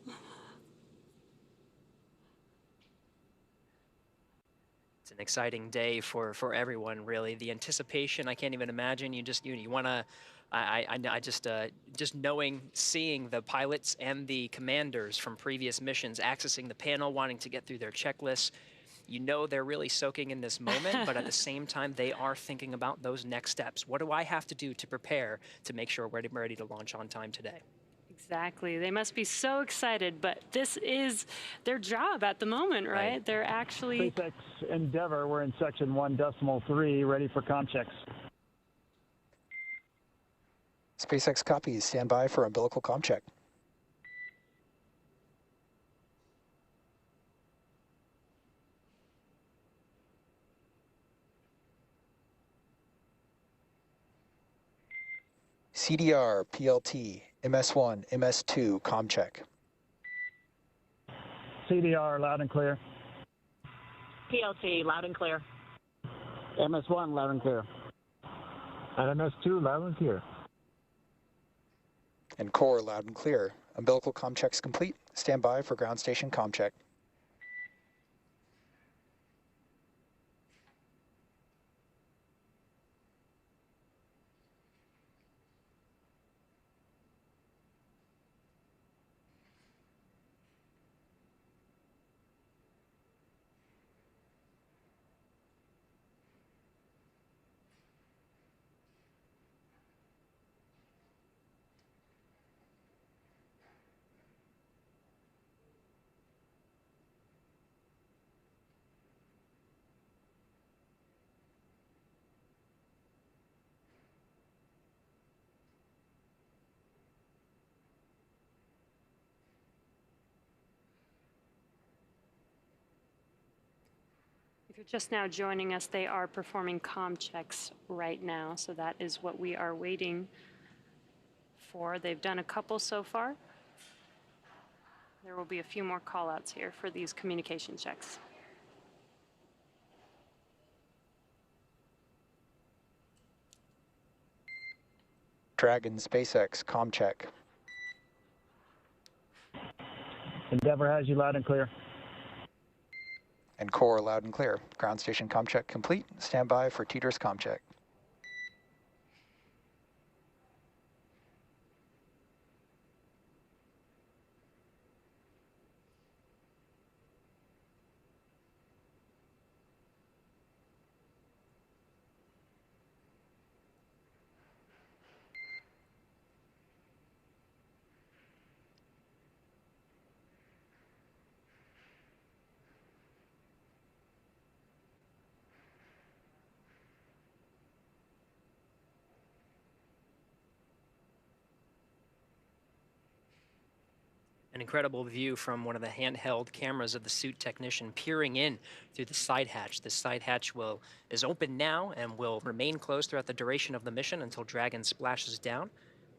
It's an exciting day for everyone, really. The anticipation, I can't even imagine. You want to, I just knowing, seeing the pilots and the commanders from previous missions accessing the panel, wanting to get through their checklists. You know they're really soaking in this moment, but at the same time, they are thinking about those next steps. What do I have to do to prepare to make sure we're ready to launch on time today? Exactly. They must be so excited, but this is their job at the moment, right? They're actually... SpaceX Endeavour, we're in section 1.3, ready for comm checks. SpaceX copies. Stand by for umbilical comm check. CDR, PLT, MS1, MS2, comm check. CDR, loud and clear. PLT, loud and clear. MS1, loud and clear. And MS2, loud and clear. And core, loud and clear. Umbilical comm checks complete. Stand by for ground station comm check. If you're just now joining us, they are performing comm checks right now, so that is what we are waiting for. They've done a couple so far. There will be a few more call-outs here for these communication checks. Dragon, SpaceX, comm check. Endeavour has you loud and clear. And core, loud and clear. Ground station comm check complete. Stand by for TDRS comm check. An incredible view from one of the handheld cameras of the suit technician peering in through the side hatch. This side hatch is open now and will remain closed throughout the duration of the mission until Dragon splashes down.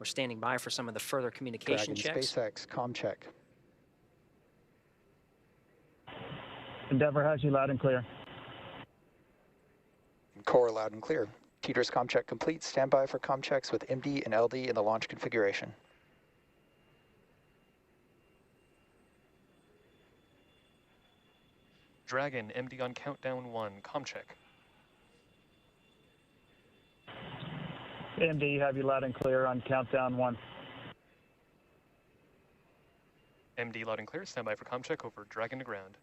We're standing by for some of the further communication Dragon checks. SpaceX, comm check. Endeavour has you loud and clear. Core loud and clear. Teeters comm check complete. Stand by for comm checks with MD and LD in the launch configuration. Dragon, MD on countdown 1, comm check. MD, have you loud and clear on countdown 1. MD loud and clear, stand by for comm check over Dragon to ground.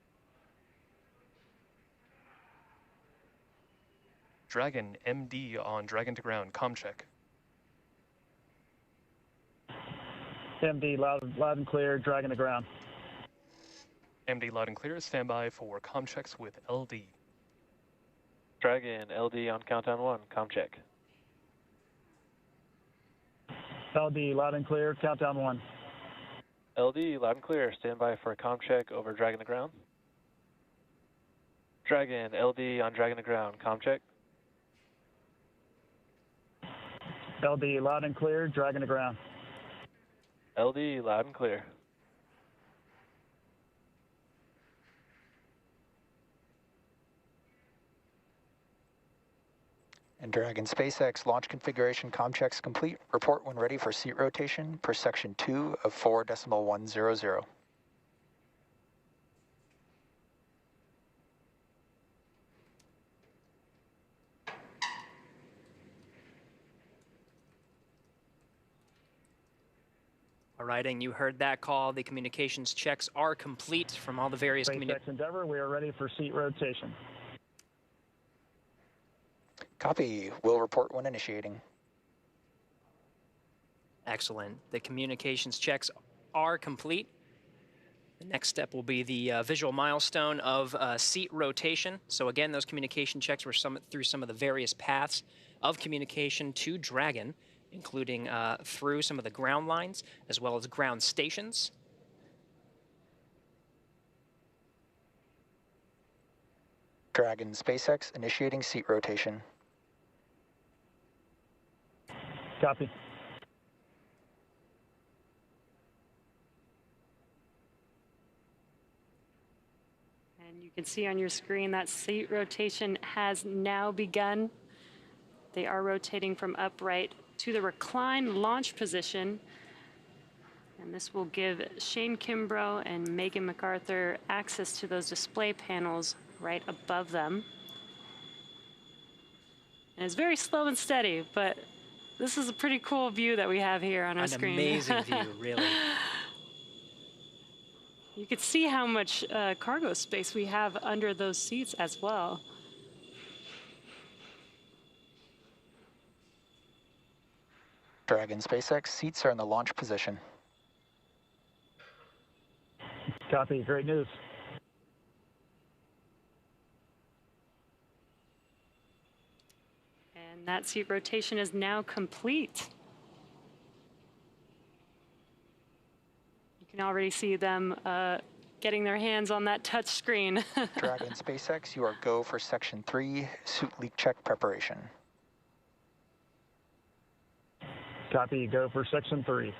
Dragon, MD on Dragon to ground, comm check. MD, loud and clear, Dragon to ground. MD loud and clear, stand by for comm checks with LD. Dragon, LD on countdown 1, comm check. LD, loud and clear, countdown 1. LD, loud and clear, stand by for a comm check over Dragon to ground. Dragon, LD on Dragon to ground, comm check. LD, loud and clear, Dragon to ground. LD, loud and clear. And Dragon SpaceX launch configuration comm checks complete. Report when ready for seat rotation per section 2 of 4.100. All right, and you heard that call. The communications checks are complete from all the various SpaceX Endeavour, we are ready for seat rotation. Copy. Will report when initiating. Excellent. The communications checks are complete. The next step will be the visual milestone of seat rotation. So again, those communication checks were through some of the various paths of communication to Dragon, including through some of the ground lines as well as ground stations. Dragon SpaceX initiating seat rotation. Copy. And you can see on your screen that seat rotation has now begun. They are rotating from upright to the recline launch position. And this will give Shane Kimbrough and Megan MacArthur access to those display panels right above them. And it's very slow and steady, but this is a pretty cool view that we have here on our screen. An amazing view, really. You can see how much cargo space we have under those seats as well. Dragon SpaceX seats are in the launch position. Copy. Great news. And that seat rotation is now complete. You can already see them getting their hands on that touch screen. Dragon SpaceX, you are go for section 3, suit leak check preparation. Copy. Go for section 3.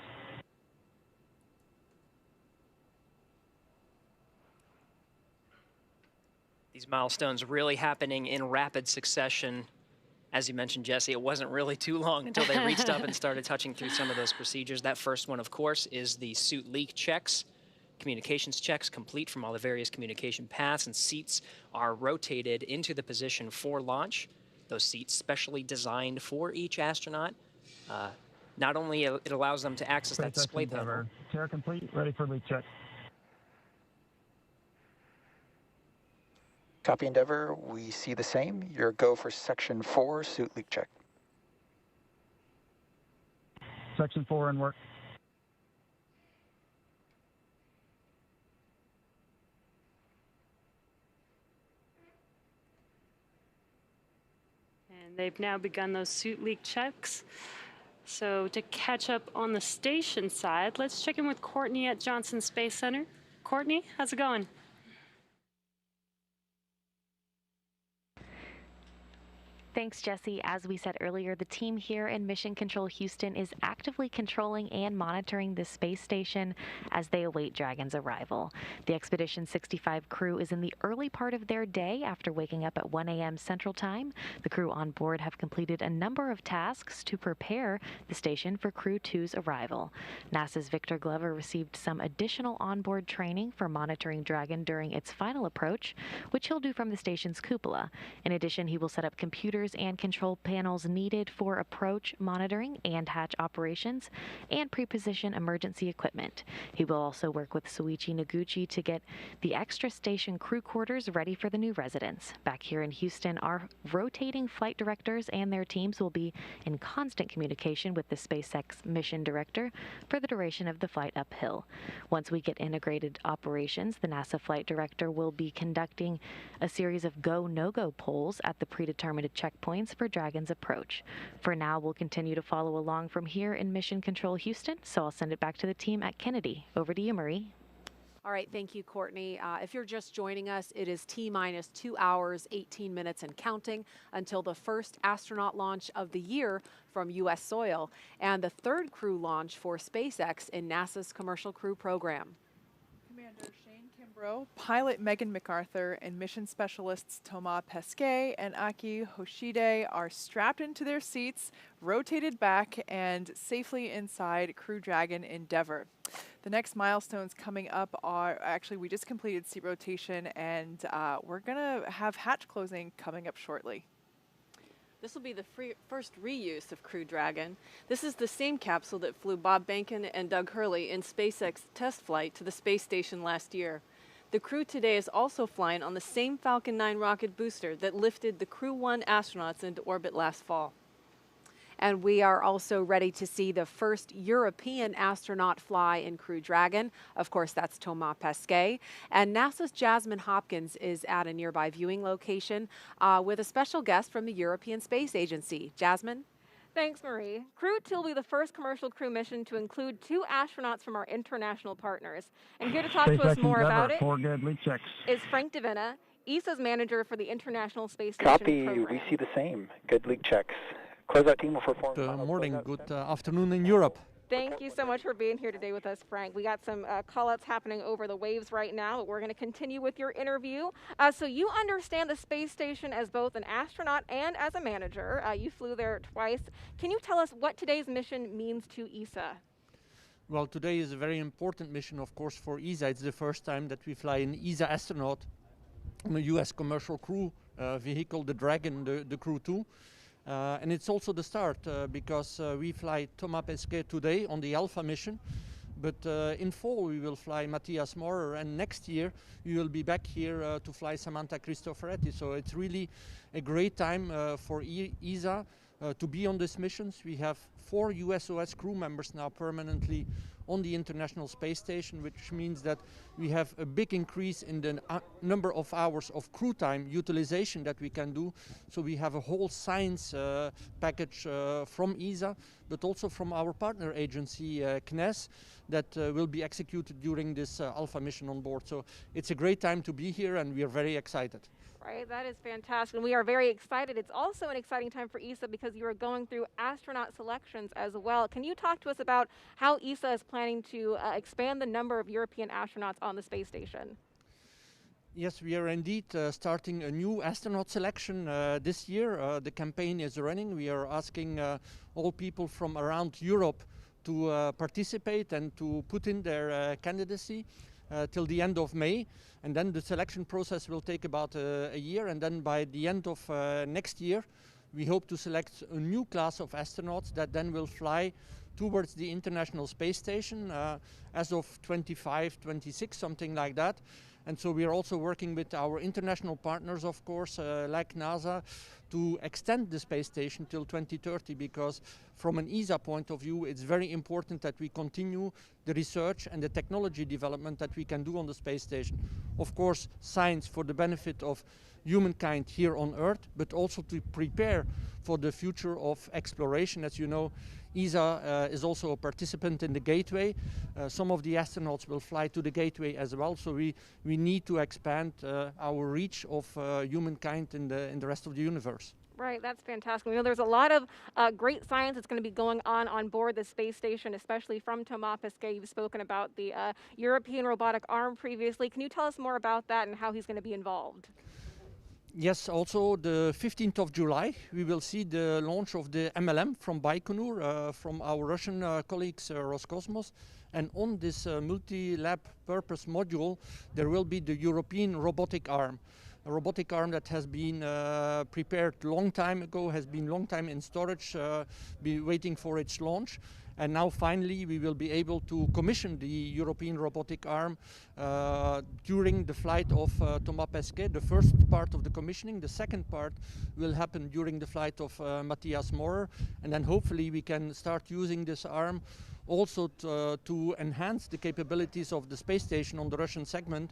These milestones really happening in rapid succession. As you mentioned, Jesse, it wasn't really too long until they reached up and started touching through some of those procedures. That first one, of course, is the suit leak checks. Communications checks complete from all the various communication paths, and seats are rotated into the position for launch. Those seats specially designed for each astronaut. Not only it allows them to access that display panel. Chair complete, ready for leak check. Copy Endeavour, we see the same. Your go for section 4, suit leak check. Section 4 in work. And they've now begun those suit leak checks. So to catch up on the station side, let's check in with Courtney at Johnson Space Center. Courtney, how's it going? Thanks, Jesse. As we said earlier, the team here in Mission Control Houston is actively controlling and monitoring the space station as they await Dragon's arrival. The Expedition 65 crew is in the early part of their day after waking up at 1 a.m. Central Time. The crew on board have completed a number of tasks to prepare the station for Crew 2's arrival. NASA's Victor Glover received some additional onboard training for monitoring Dragon during its final approach, which he'll do from the station's cupola. In addition, he will set up computers and control panels needed for approach monitoring and hatch operations and pre-position emergency equipment. He will also work with Soichi Noguchi to get the extra station crew quarters ready for the new residents. Back here in Houston, our rotating flight directors and their teams will be in constant communication with the SpaceX mission director for the duration of the flight uphill. Once we get integrated operations, the NASA flight director will be conducting a series of go, no-go polls at the predetermined checkpoints for Dragon's approach. For now, we'll continue to follow along from here in Mission Control Houston, so I'll send it back to the team at Kennedy. Over to you, Marie. All right, thank you, Courtney. If you're just joining us, it is T-minus 2 hours, 18 minutes and counting until the first astronaut launch of the year from U.S. soil and the third crew launch for SpaceX in NASA's Commercial Crew Program. Commander Shane Kimbrough, pilot Megan MacArthur, and mission specialists Thomas Pesquet and Aki Hoshide are strapped into their seats, rotated back, and safely inside Crew Dragon Endeavour. The next milestones coming up are, actually we just completed seat rotation, and we're gonna have hatch closing coming up shortly. This will be the first reuse of Crew Dragon. This is the same capsule that flew Bob Behnken and Doug Hurley in SpaceX test flight to the space station last year. The crew today is also flying on the same Falcon 9 rocket booster that lifted the Crew 1 astronauts into orbit last fall. And we are also ready to see the first European astronaut fly in Crew Dragon. Of course, that's Thomas Pesquet. And NASA's Jasmine Hopkins is at a nearby viewing location with a special guest from the European Space Agency. Jasmine? Thanks, Marie. Crew 2 will be the first commercial crew mission to include 2 astronauts from our international partners. And here to talk to us more about it is Frank Davina, ESA's manager for the International Space Station program. We see the same. Good leak checks. Closeout team will perform. Good morning, good afternoon in Europe. Thank you so much for being here today with us, Frank. We got some call-outs happening over the waves right now, but we're going to continue with your interview. So you understand the space station as both an astronaut and as a manager. You flew there twice. Can you tell us what today's mission means to ESA? Well, today is a very important mission, of course, for ESA. It's the first time that we fly an ESA astronaut on a U.S. commercial crew vehicle, the Dragon, the Crew 2. And it's also the start because we fly Thomas Pesquet today on the Alpha mission, but in fall we will fly Matthias Maurer, and next year we will be back here to fly Samantha Cristoforetti. So it's really a great time for ESA to be on these missions. We have 4 USOS crew members now permanently on the International Space Station, which means that we have a big increase in the number of hours of crew time utilization that we can do. So we have a whole science package from ESA, but also from our partner agency, CNES, that will be executed during this Alpha mission on board. So it's a great time to be here, and we are very excited. Right, that is fantastic, and we are very excited. It's also an exciting time for ESA because you are going through astronaut selections as well. Can you talk to us about how ESA is planning to expand the number of European astronauts on the space station? Yes, we are indeed starting a new astronaut selection this year. The campaign is running. We are asking all people from around Europe to participate and to put in their candidacy till the end of May. And then the selection process will take about a year, and then by the end of next year we hope to select a new class of astronauts that then will fly towards the International Space Station as of 25, 26, something like that. And so we are also working with our international partners, of course, like NASA, to extend the space station till 2030, because from an ESA point of view, it's very important that we continue the research and the technology development that we can do on the space station. Of course, science for the benefit of humankind here on Earth, but also to prepare for the future of exploration. As you know, ESA is also a participant in the Gateway. Some of the astronauts will fly to the Gateway as well, so we need to expand our reach of humankind in the rest of the universe. Right, that's fantastic. We know there's a lot of great science that's going to be going on board the space station, especially from Thomas Pesquet. You've spoken about the European robotic arm previously. Can you tell us more about that and how he's going to be involved? Yes, also the 15th of July, we will see the launch of the MLM from Baikonur, from our Russian colleagues, Roscosmos. And on this multi-lab purpose module, there will be the European robotic arm. A robotic arm that has been prepared long time ago, has been long time in storage, be waiting for its launch. And now finally we will be able to commission the European robotic arm during the flight of Thomas Pesquet, the first part of the commissioning. The second part will happen during the flight of Matthias Maurer. And then hopefully we can start using this arm also to enhance the capabilities of the space station on the Russian segment,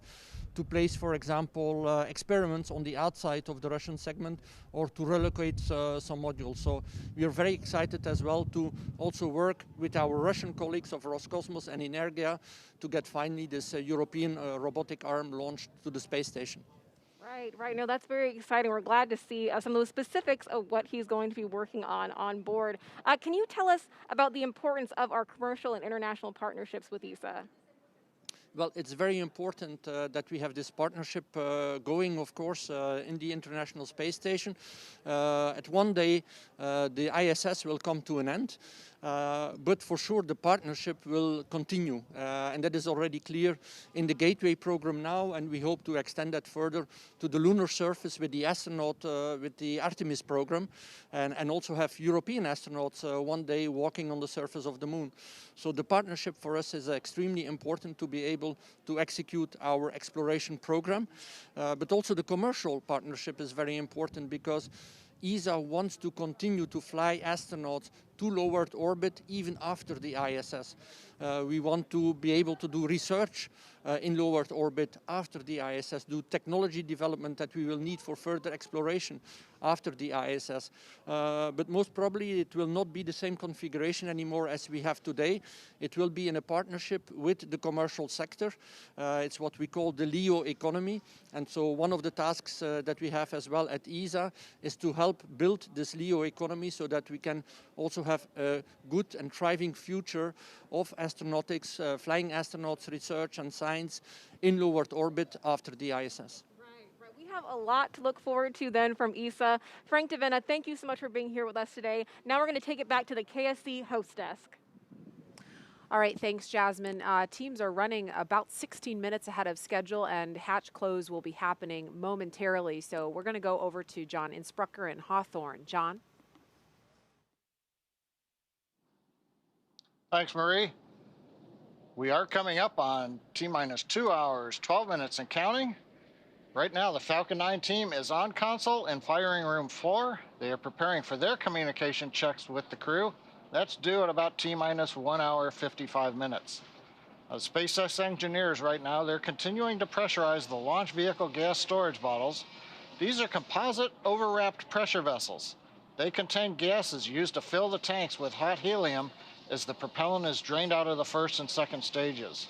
to place, for example, experiments on the outside of the Russian segment, or to relocate some modules. So we are very excited as well to also work with our Russian colleagues of Roscosmos and Energia to get finally this European robotic arm launched to the space station. Right. No, that's very exciting. We're glad to see some of those specifics of what he's going to be working on board. Can you tell us about the importance of our commercial and international partnerships with ESA? Well, it's very important that we have this partnership going, of course, in the International Space Station. At one day, the ISS will come to an end, but for sure the partnership will continue. And that is already clear in the Gateway program now, and we hope to extend that further to the lunar surface with the astronaut, with the Artemis program, and also have European astronauts one day walking on the surface of the moon. So the partnership for us is extremely important to be able to execute our exploration program. But also the commercial partnership is very important because ESA wants to continue to fly astronauts to low Earth orbit even after the ISS. We want to be able to do research in low Earth orbit after the ISS, do technology development that we will need for further exploration after the ISS. But most probably it will not be the same configuration anymore as we have today. It will be in a partnership with the commercial sector. It's what we call the LEO economy. And so one of the tasks that we have as well at ESA is to help build this LEO economy so that we can also have a good and thriving future of astronautics, flying astronauts, research and science in low Earth orbit after the ISS. Right. We have a lot to look forward to then from ESA. Frank DeVena, thank you so much for being here with us today. Now we're going to take it back to the KSC host desk. All right, thanks, Jasmine. Teams are running about 16 minutes ahead of schedule, and hatch close will be happening momentarily. So we're going to go over to John Insprucker in Hawthorne. John? Thanks, Marie. We are coming up on T-minus 2 hours, 12 minutes and counting. Right now, the Falcon 9 team is on console in firing room 4. They are preparing for their communication checks with the crew. That's due at about T-minus 1 hour, 55 minutes. SpaceX engineers right now, they're continuing to pressurize the launch vehicle gas storage bottles. These are composite overwrapped pressure vessels. They contain gases used to fill the tanks with hot helium as the propellant is drained out of the first and second stages.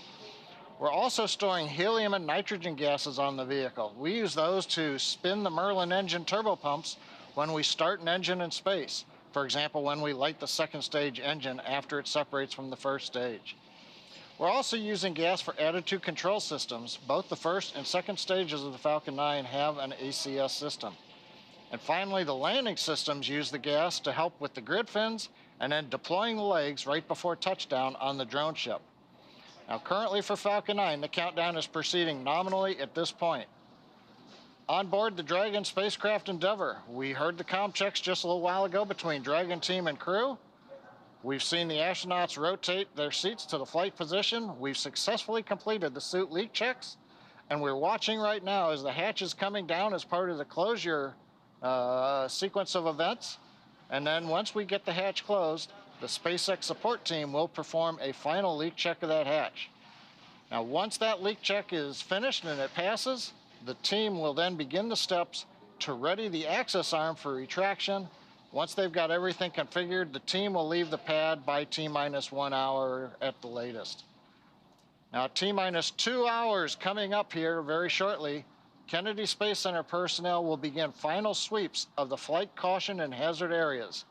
We're also storing helium and nitrogen gases on the vehicle. We use those to spin the Merlin engine turbopumps when we start an engine in space. For example, when we light the second stage engine after it separates from the first stage. We're also using gas for attitude control systems. Both the first and second stages of the Falcon 9 have an ACS system. And finally, the landing systems use the gas to help with the grid fins and then deploying the legs right before touchdown on the drone ship. Now, currently for Falcon 9, the countdown is proceeding nominally at this point. On board the Dragon spacecraft Endeavour, we heard the comm checks just a little while ago between Dragon team and crew. We've seen the astronauts rotate their seats to the flight position. We've successfully completed the suit leak checks, and we're watching right now as the hatch is coming down as part of the closure sequence of events. And then once we get the hatch closed, the SpaceX support team will perform a final leak check of that hatch. Now, once that leak check is finished and it passes, the team will then begin the steps to ready the access arm for retraction. Once they've got everything configured, the team will leave the pad by T-minus 1 hour at the latest. Now, T-minus 2 hours coming up here very shortly. Kennedy Space Center personnel will begin final sweeps of the flight caution and hazard areas.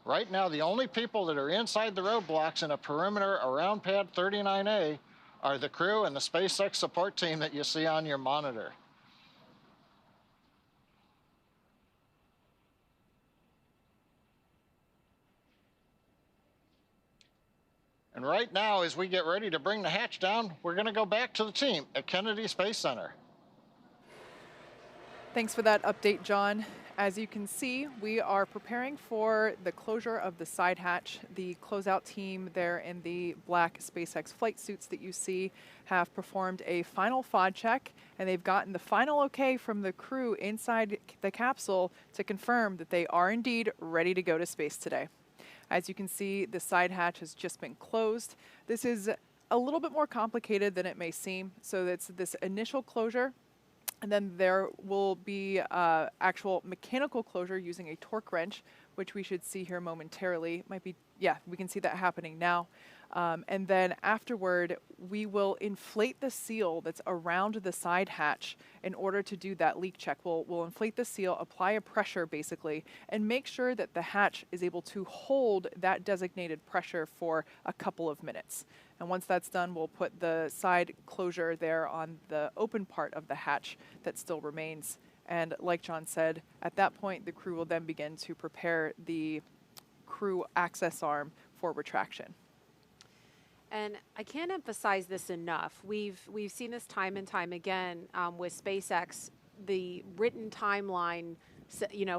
Right now, the only people that are inside the roadblocks in a perimeter around pad 39A are the crew and the SpaceX support team that you see on your monitor. And right now, as we get ready to bring the hatch down, we're going to go back to the team at Kennedy Space Center. Thanks for that update, John. As you can see, we are preparing for the closure of the side hatch. The closeout team there in the black SpaceX flight suits that you see have performed a final FOD check, and they've gotten the final okay from the crew inside the capsule to confirm that they are indeed ready to go to space today. As you can see, the side hatch has just been closed. This is a little bit more complicated than it may seem. So it's this initial closure, and then there will be actual mechanical closure using a torque wrench, which we should see here momentarily. Might be, yeah, we can see that happening now. And then afterward, we will inflate the seal that's around the side hatch in order to do that leak check. We'll inflate the seal, apply a pressure basically, and make sure that the hatch is able to hold that designated pressure for a couple of minutes. And once that's done, we'll put the side closure there on the open part of the hatch that still remains. And like John said, at that point, the crew will then begin to prepare the crew access arm for retraction. And I can't emphasize this enough. We've seen this time and time again with SpaceX. The written timeline,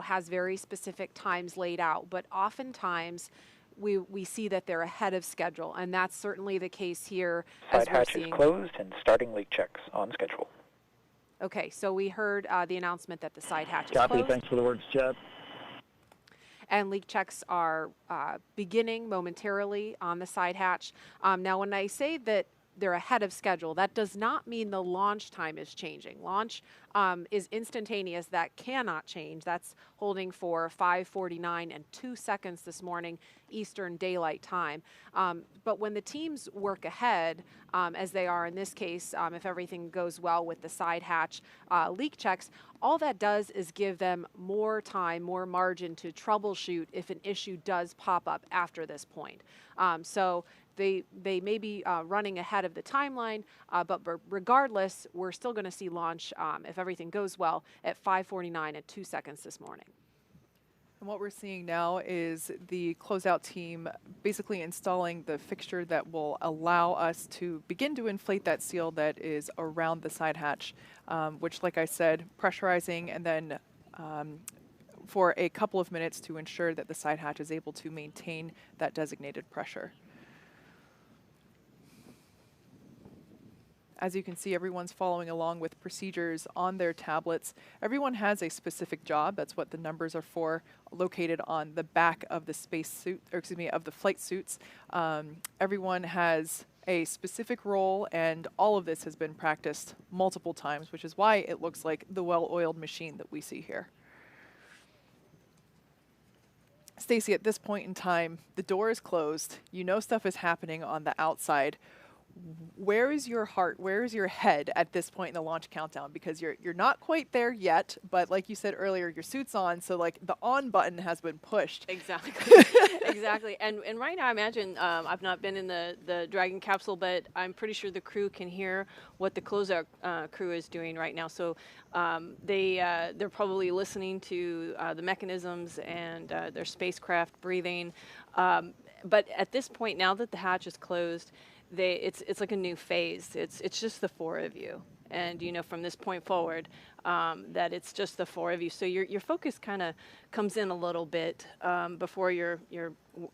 has very specific times laid out, but oftentimes we see that they're ahead of schedule, and that's certainly the case here. Side hatch is closed and starting leak checks on schedule. Okay, so we heard the announcement that the side hatch is Copy. closed. Thanks for the words, Chad. And leak checks are beginning momentarily on the side hatch. Now, when I say that they're ahead of schedule, that does not mean the launch time is changing. Launch is instantaneous. That cannot change. That's holding for 5:49 and 2 seconds this morning, Eastern Daylight Time. But when the teams work ahead, as they are in this case, if everything goes well with the side hatch leak checks, all that does is give them more time, more margin to troubleshoot if an issue does pop up after this point. So they may be running ahead of the timeline, but regardless, we're still going to see launch, if everything goes well, at 5:49 and 2 seconds this morning. And what we're seeing now is the closeout team basically installing the fixture that will allow us to begin to inflate that seal that is around the side hatch, which, like I said, pressurizing and then for a couple of minutes to ensure that the side hatch is able to maintain that designated pressure. As you can see, everyone's following along with procedures on their tablets. Everyone has a specific job. That's what the numbers are for, located on the back of the of the flight suits. Everyone has a specific role, and all of this has been practiced multiple times, which is why it looks like the well-oiled machine that we see here. Stacy, at this point in time, the door is closed. You know stuff is happening on the outside. Where is your heart? Where is your head at this point in the launch countdown? Because you're not quite there yet, but like you said earlier, your suit's on, so like the on button has been pushed. Exactly. Exactly. And right now, I imagine I've not been in the Dragon capsule, but I'm pretty sure the crew can hear what the closeout crew is doing right now. So they're probably listening to the mechanisms and their spacecraft breathing. But at this point, now that the hatch is closed, it's like a new phase. It's just the four of you, and from this point forward, that it's just the four of you. So your focus kind of comes in a little bit before you're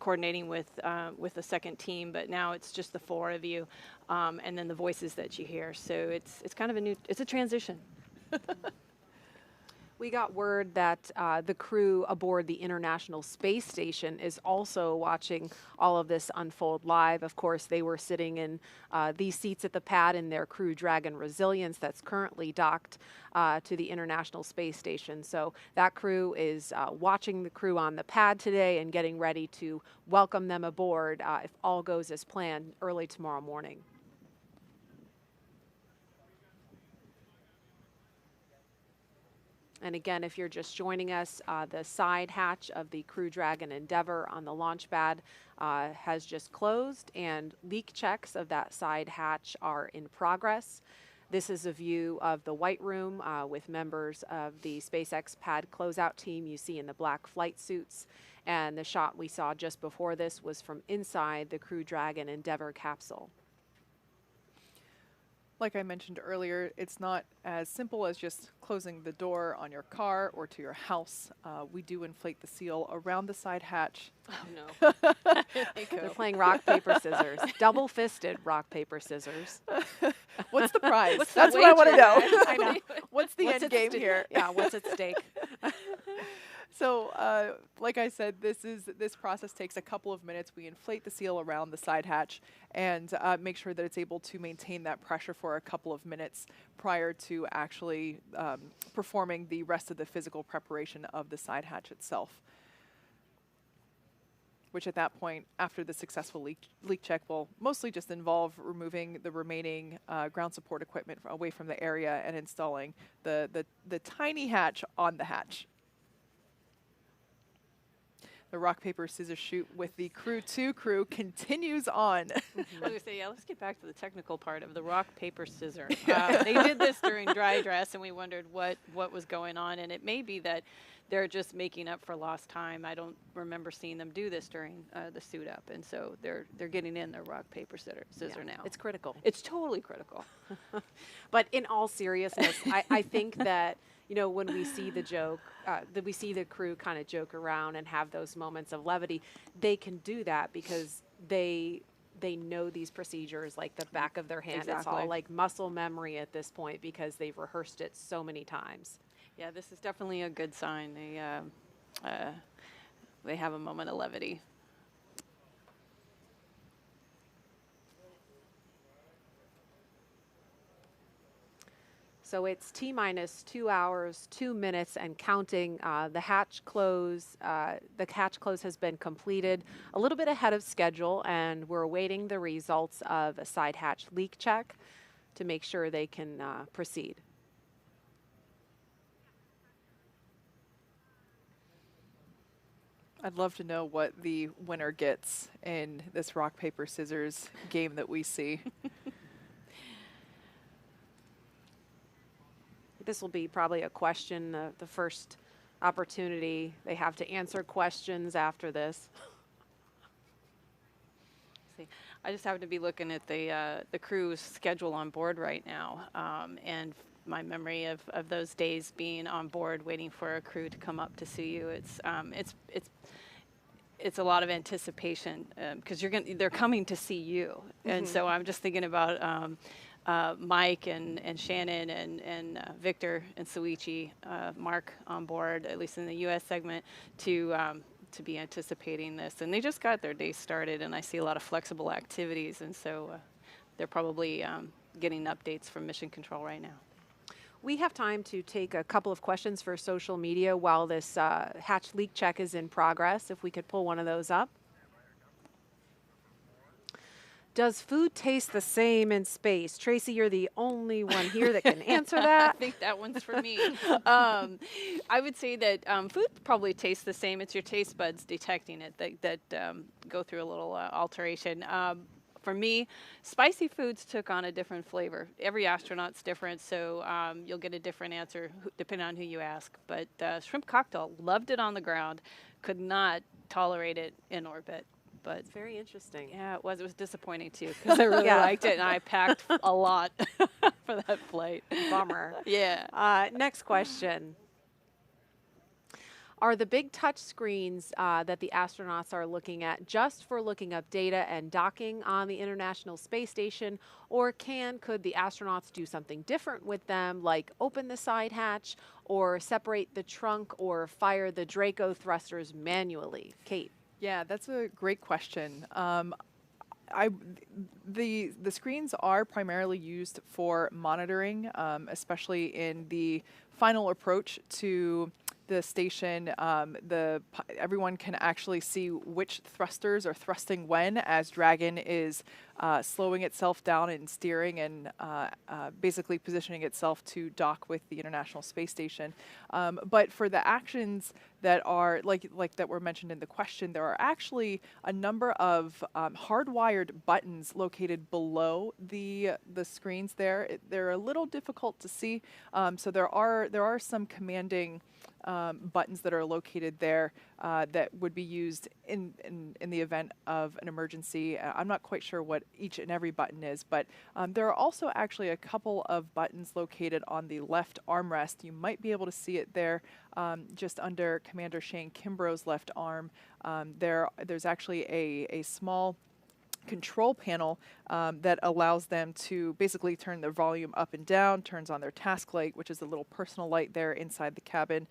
coordinating with the second team, but now it's just the four of you, and then the voices that you hear. So it's kind of it's a transition. We got word that the crew aboard the International Space Station is also watching all of this unfold live. Of course, they were sitting in these seats at the pad in their Crew Dragon Resilience that's currently docked to the International Space Station. So that crew is watching the crew on the pad today and getting ready to welcome them aboard if all goes as planned early tomorrow morning. And again, if you're just joining us, the side hatch of the Crew Dragon Endeavour on the launch pad has just closed, and leak checks of that side hatch are in progress. This is a view of the White Room with members of the SpaceX pad closeout team you see in the black flight suits. And the shot we saw just before this was from inside the Crew Dragon Endeavour capsule. Like I mentioned earlier, it's not as simple as just closing the door on your car or to your house. We do inflate the seal around the side hatch. Oh, no. They're playing rock, paper, scissors. Double-fisted rock, paper, scissors. What's the prize? What's the That's what I want to wager? know. I know. What's the end game here? Yeah, what's at stake? So, like I said, this process takes a couple of minutes. We inflate the seal around the side hatch and make sure that it's able to maintain that pressure for a couple of minutes prior to actually performing the rest of the physical preparation of the side hatch itself. Which at that point, after the successful leak check, will mostly just involve removing the remaining ground support equipment away from the area and installing the tiny hatch on the hatch. The rock, paper, scissors shoot with the Crew 2 crew continues on. I was going to say, yeah, let's get back to the technical part of the rock, paper, scissor. They did this during dry dress, and we wondered what was going on. And it may be that they're just making up for lost time. I don't remember seeing them do this during the suit up. And so they're getting in their rock, paper, scissor now. It's critical. It's totally critical. But in all seriousness, I think that, you know, when we see the joke, that we see the crew kind of joke around and have those moments of levity, they can do that because they know these procedures like the back of their hand. It's Exactly. all like muscle memory at this point because they've rehearsed it so many times. Yeah, this is definitely a good sign. They have a moment of levity. So it's T-minus 2 hours, 2 minutes, and counting. The hatch close has been completed a little bit ahead of schedule, and we're awaiting the results of a side hatch leak check to make sure they can proceed. I'd love to know what the winner gets in this rock, paper, scissors game that we see. This will be probably a question, the first opportunity they have to answer questions after this. See, I just happen to be looking at the crew's schedule on board right now, and my memory of those days being on board, waiting for a crew to come up to see you. It's a lot of anticipation because they're coming to see you, and so I'm just thinking about. Mike and Shannon and Victor and Suichi, Mark on board, at least in the U.S. segment, to be anticipating this. And they just got their day started, and I see a lot of flexible activities, and so they're probably getting updates from Mission Control right now. We have time to take a couple of questions for social media while this hatch leak check is in progress, if we could pull one of those up. Does food taste the same in space? Tracy, you're the only one here that can answer that. I think that one's for me. I would say that food probably tastes the same. It's your taste buds detecting it that go through a little alteration. For me, spicy foods took on a different flavor. Every astronaut's different, so you'll get a different answer depending on who you ask. But shrimp cocktail, loved it on the ground, could not tolerate it in orbit. But it's very interesting. Yeah, it was. It was disappointing too because I really liked it, and I packed a lot for that flight. Bummer. Yeah. Next question. Are the big touch screens that the astronauts are looking at just for looking up data and docking on the International Space Station, or could the astronauts do something different with them, like open the side hatch, or separate the trunk, or fire the Draco thrusters manually? Kate. Yeah, that's a great question. The screens are primarily used for monitoring, especially in the final approach to the station, everyone can actually see which thrusters are thrusting when, as Dragon is slowing itself down and steering and basically positioning itself to dock with the International Space Station. But for the actions that are like that were mentioned in the question, there are actually a number of hardwired buttons located below the screens there. They're a little difficult to see, so there are some commanding buttons that are located there that would be used in the event of an emergency. I'm not quite sure what each and every button is, but there are also actually a couple of buttons located on the left armrest. You might be able to see it there just under Commander Shane Kimbrough's left arm. There's actually a small control panel that allows them to basically turn their volume up and down, turns on their task light, which is a little personal light there inside the cabin,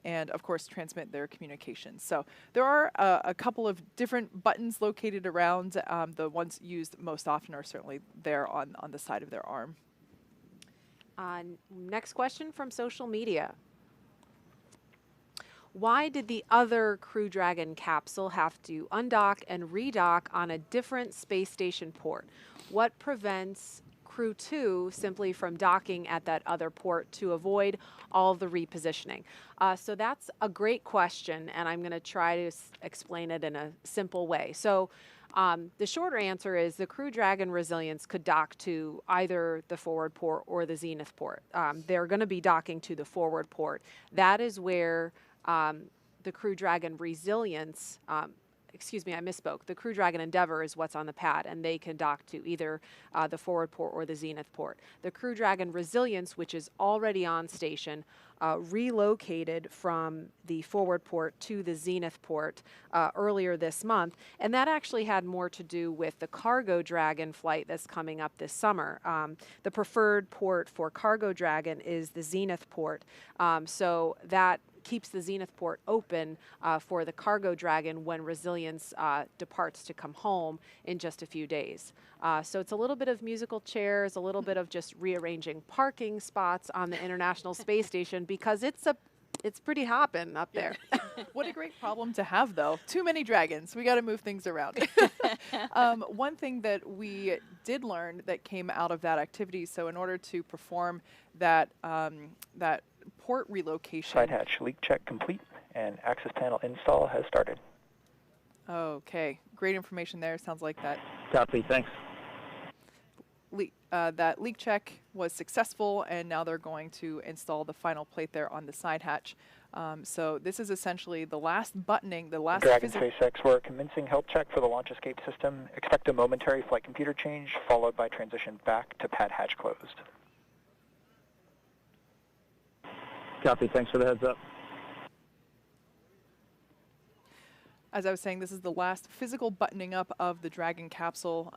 and of course transmit their communications. So there are a couple of different buttons located around. The ones used most often are certainly there on the side of their arm. Next question from social media. Why did the other Crew Dragon capsule have to undock and redock on a different space station port? What prevents Crew 2 simply from docking at that other port to avoid all of the repositioning? So that's a great question, and I'm going to try to explain it in a simple way. So the shorter answer is the Crew Dragon Resilience could dock to either the forward port or the zenith port. They're going to be docking to the forward port. That is where the Crew Dragon Resilience, excuse me, I misspoke. The Crew Dragon Endeavor is what's on the pad, and they can dock to either the forward port or the zenith port. The Crew Dragon Resilience, which is already on station, relocated from the forward port to the zenith port earlier this month, and that actually had more to do with the Cargo Dragon flight that's coming up this summer. The preferred port for Cargo Dragon is the zenith port, so that keeps the zenith port open for the Cargo Dragon when Resilience departs to come home in just a few days. So it's a little bit of musical chairs, a little bit of just rearranging parking spots on the International Space Station, because it's pretty hopping up there. What a great problem to have, though. Too many dragons. We got to move things around. One thing that we did learn that came out of that activity, so in order to perform that port relocation. Side hatch leak check complete and access panel install has started. Okay, great information there. Sounds like that. Copy, thanks. That leak check was successful, and now they're going to install the final plate there on the side hatch. So this is essentially the last buttoning, the last... Dragon SpaceX, we're commencing health check for the launch escape system. Expect a momentary flight computer change, followed by transition back to pad hatch closed. Copy, thanks for the heads up. As I was saying, this is the last physical buttoning up of the Dragon capsule.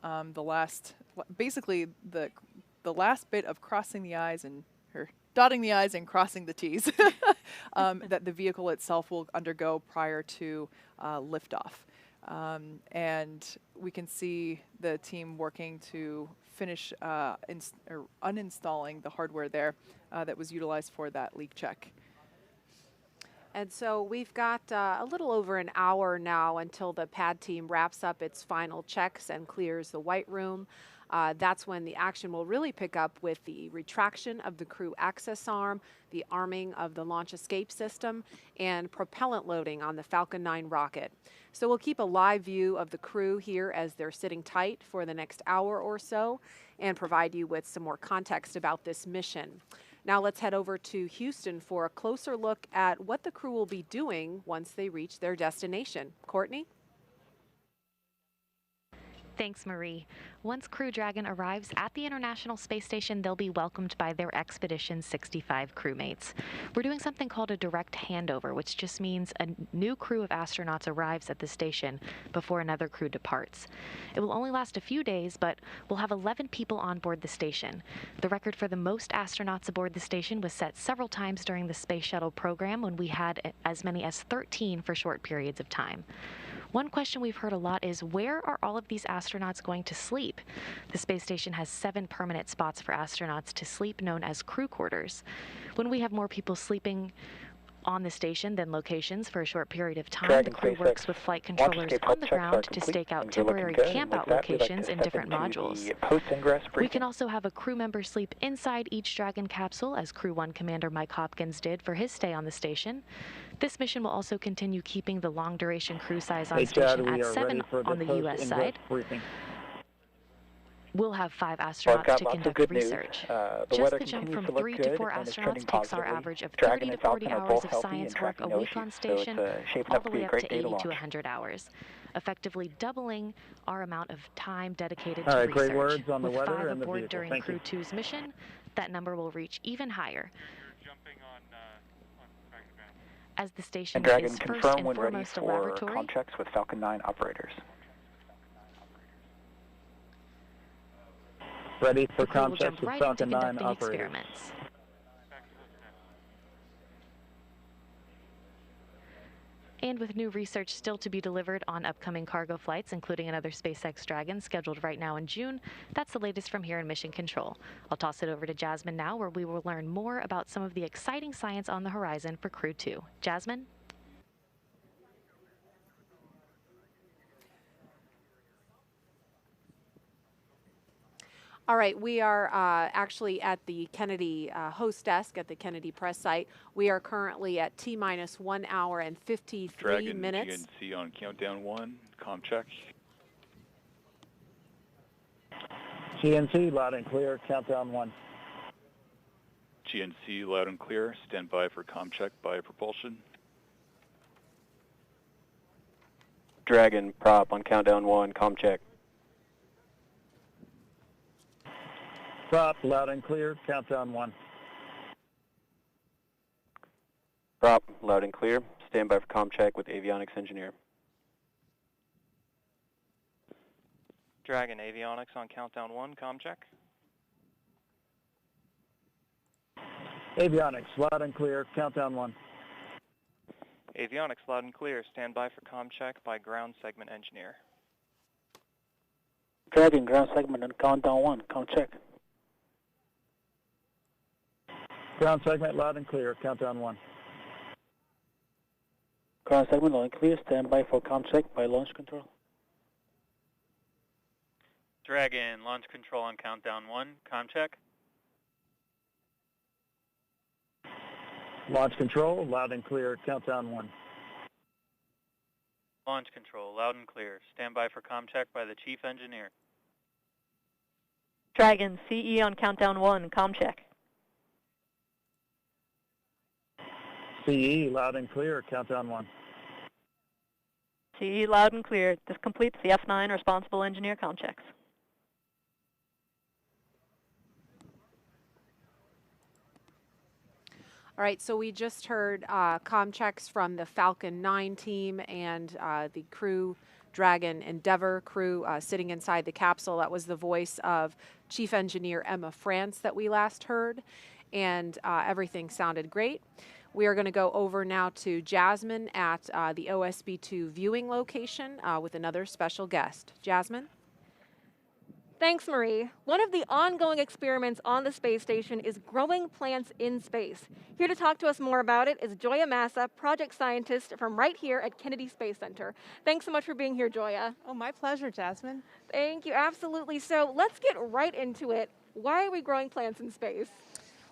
Basically the last bit of crossing the I's and dotting the I's and crossing the T's that the vehicle itself will undergo prior to liftoff. And we can see the team working to finish uninstalling the hardware there that was utilized for that leak check. And so we've got a little over an hour now until the pad team wraps up its final checks and clears the white room. That's when the action will really pick up with the retraction of the crew access arm, the arming of the launch escape system, and propellant loading on the Falcon 9 rocket. So we'll keep a live view of the crew here as they're sitting tight for the next hour or so and provide you with some more context about this mission. Now let's head over to Houston for a closer look at what the crew will be doing once they reach their destination. Courtney? Thanks, Marie. Once Crew Dragon arrives at the International Space Station, they'll be welcomed by their Expedition 65 crewmates. We're doing something called a direct handover, which just means a new crew of astronauts arrives at the station before another crew departs. It will only last a few days, but we'll have 11 people on board the station. The record for the most astronauts aboard the station was set several times during the Space Shuttle program, when we had as many as 13 for short periods of time. One question we've heard a lot is, where are all of these astronauts going to sleep? The space station has 7 permanent spots for astronauts to sleep, known as crew quarters. When we have more people sleeping On the station, then locations for a short period of time, Dragon the crew SpaceX works with flight controllers on the ground to stake out temporary camp-out locations in different modules. We can also have a crew member sleep inside each Dragon capsule, as Crew 1 Commander Mike Hopkins did for his stay on the station. This mission will also continue keeping the long-duration crew size on station at 7 on the U.S. side. We'll have 5 astronauts to conduct research. Just the jump from 3 to 4 astronauts takes our average of 30 to 40 hours of science work a week on station, all the way up to 80 to 100 hours, effectively doubling our amount of time dedicated to research. Great words on the With weather 5 and the aboard vehicle. during Thank Crew you. 2's mission, that number will reach even higher, as the station And Dragon, is first confirm and when ready foremost a for laboratory. comm checks with Falcon 9 operators. Ready for The crew will comm jump checks with right into Falcon 9 conducting operators. experiments. And with new research still to be delivered on upcoming cargo flights, including another SpaceX Dragon scheduled right now in June, that's the latest from here in Mission Control. I'll toss it over to Jasmine now, where we will learn more about some of the exciting science on the horizon for Crew 2. Jasmine? All right, we are actually at the Kennedy host desk at the Kennedy press site. We are currently at T-minus 1 hour and 53 Dragon, minutes. GNC on countdown 1, comm check. GNC, loud and clear, countdown 1. GNC loud and clear, stand by for comm check by propulsion. Dragon, prop on countdown 1, comm check. Prop, loud and clear, countdown 1. Prop, loud and clear, stand by for comm check with avionics engineer. Dragon, avionics on countdown 1, comm check. Avionics, loud and clear, countdown 1. Avionics loud and clear, stand by for comm check by ground segment engineer. Dragon, ground segment on countdown 1, comm check. Ground segment, loud and clear, countdown 1. Ground segment loud and clear, stand by for comm check by launch control. Dragon, launch control on countdown 1, comm check. Launch control, loud and clear, countdown 1. Launch control, loud and clear. Stand by for comm check by the chief engineer. Dragon, CE on countdown 1, comm check. CE, loud and clear, countdown 1. CE loud and clear. This completes the F9 responsible engineer comm checks. All right, so we just heard comm checks from the Falcon 9 team and the Crew Dragon Endeavour crew sitting inside the capsule. That was the voice of Chief Engineer Emma France that we last heard, and everything sounded great. We are going to go over now to Jasmine at the OSB-2 viewing location with another special guest. Jasmine? Thanks, Marie. One of the ongoing experiments on the space station is growing plants in space. Here to talk to us more about it is Joya Massa, project scientist from right here at Kennedy Space Center. Thanks so much for being here, Joya. Oh, my pleasure, Jasmine. Thank you, absolutely. So let's get right into it. Why are we growing plants in space?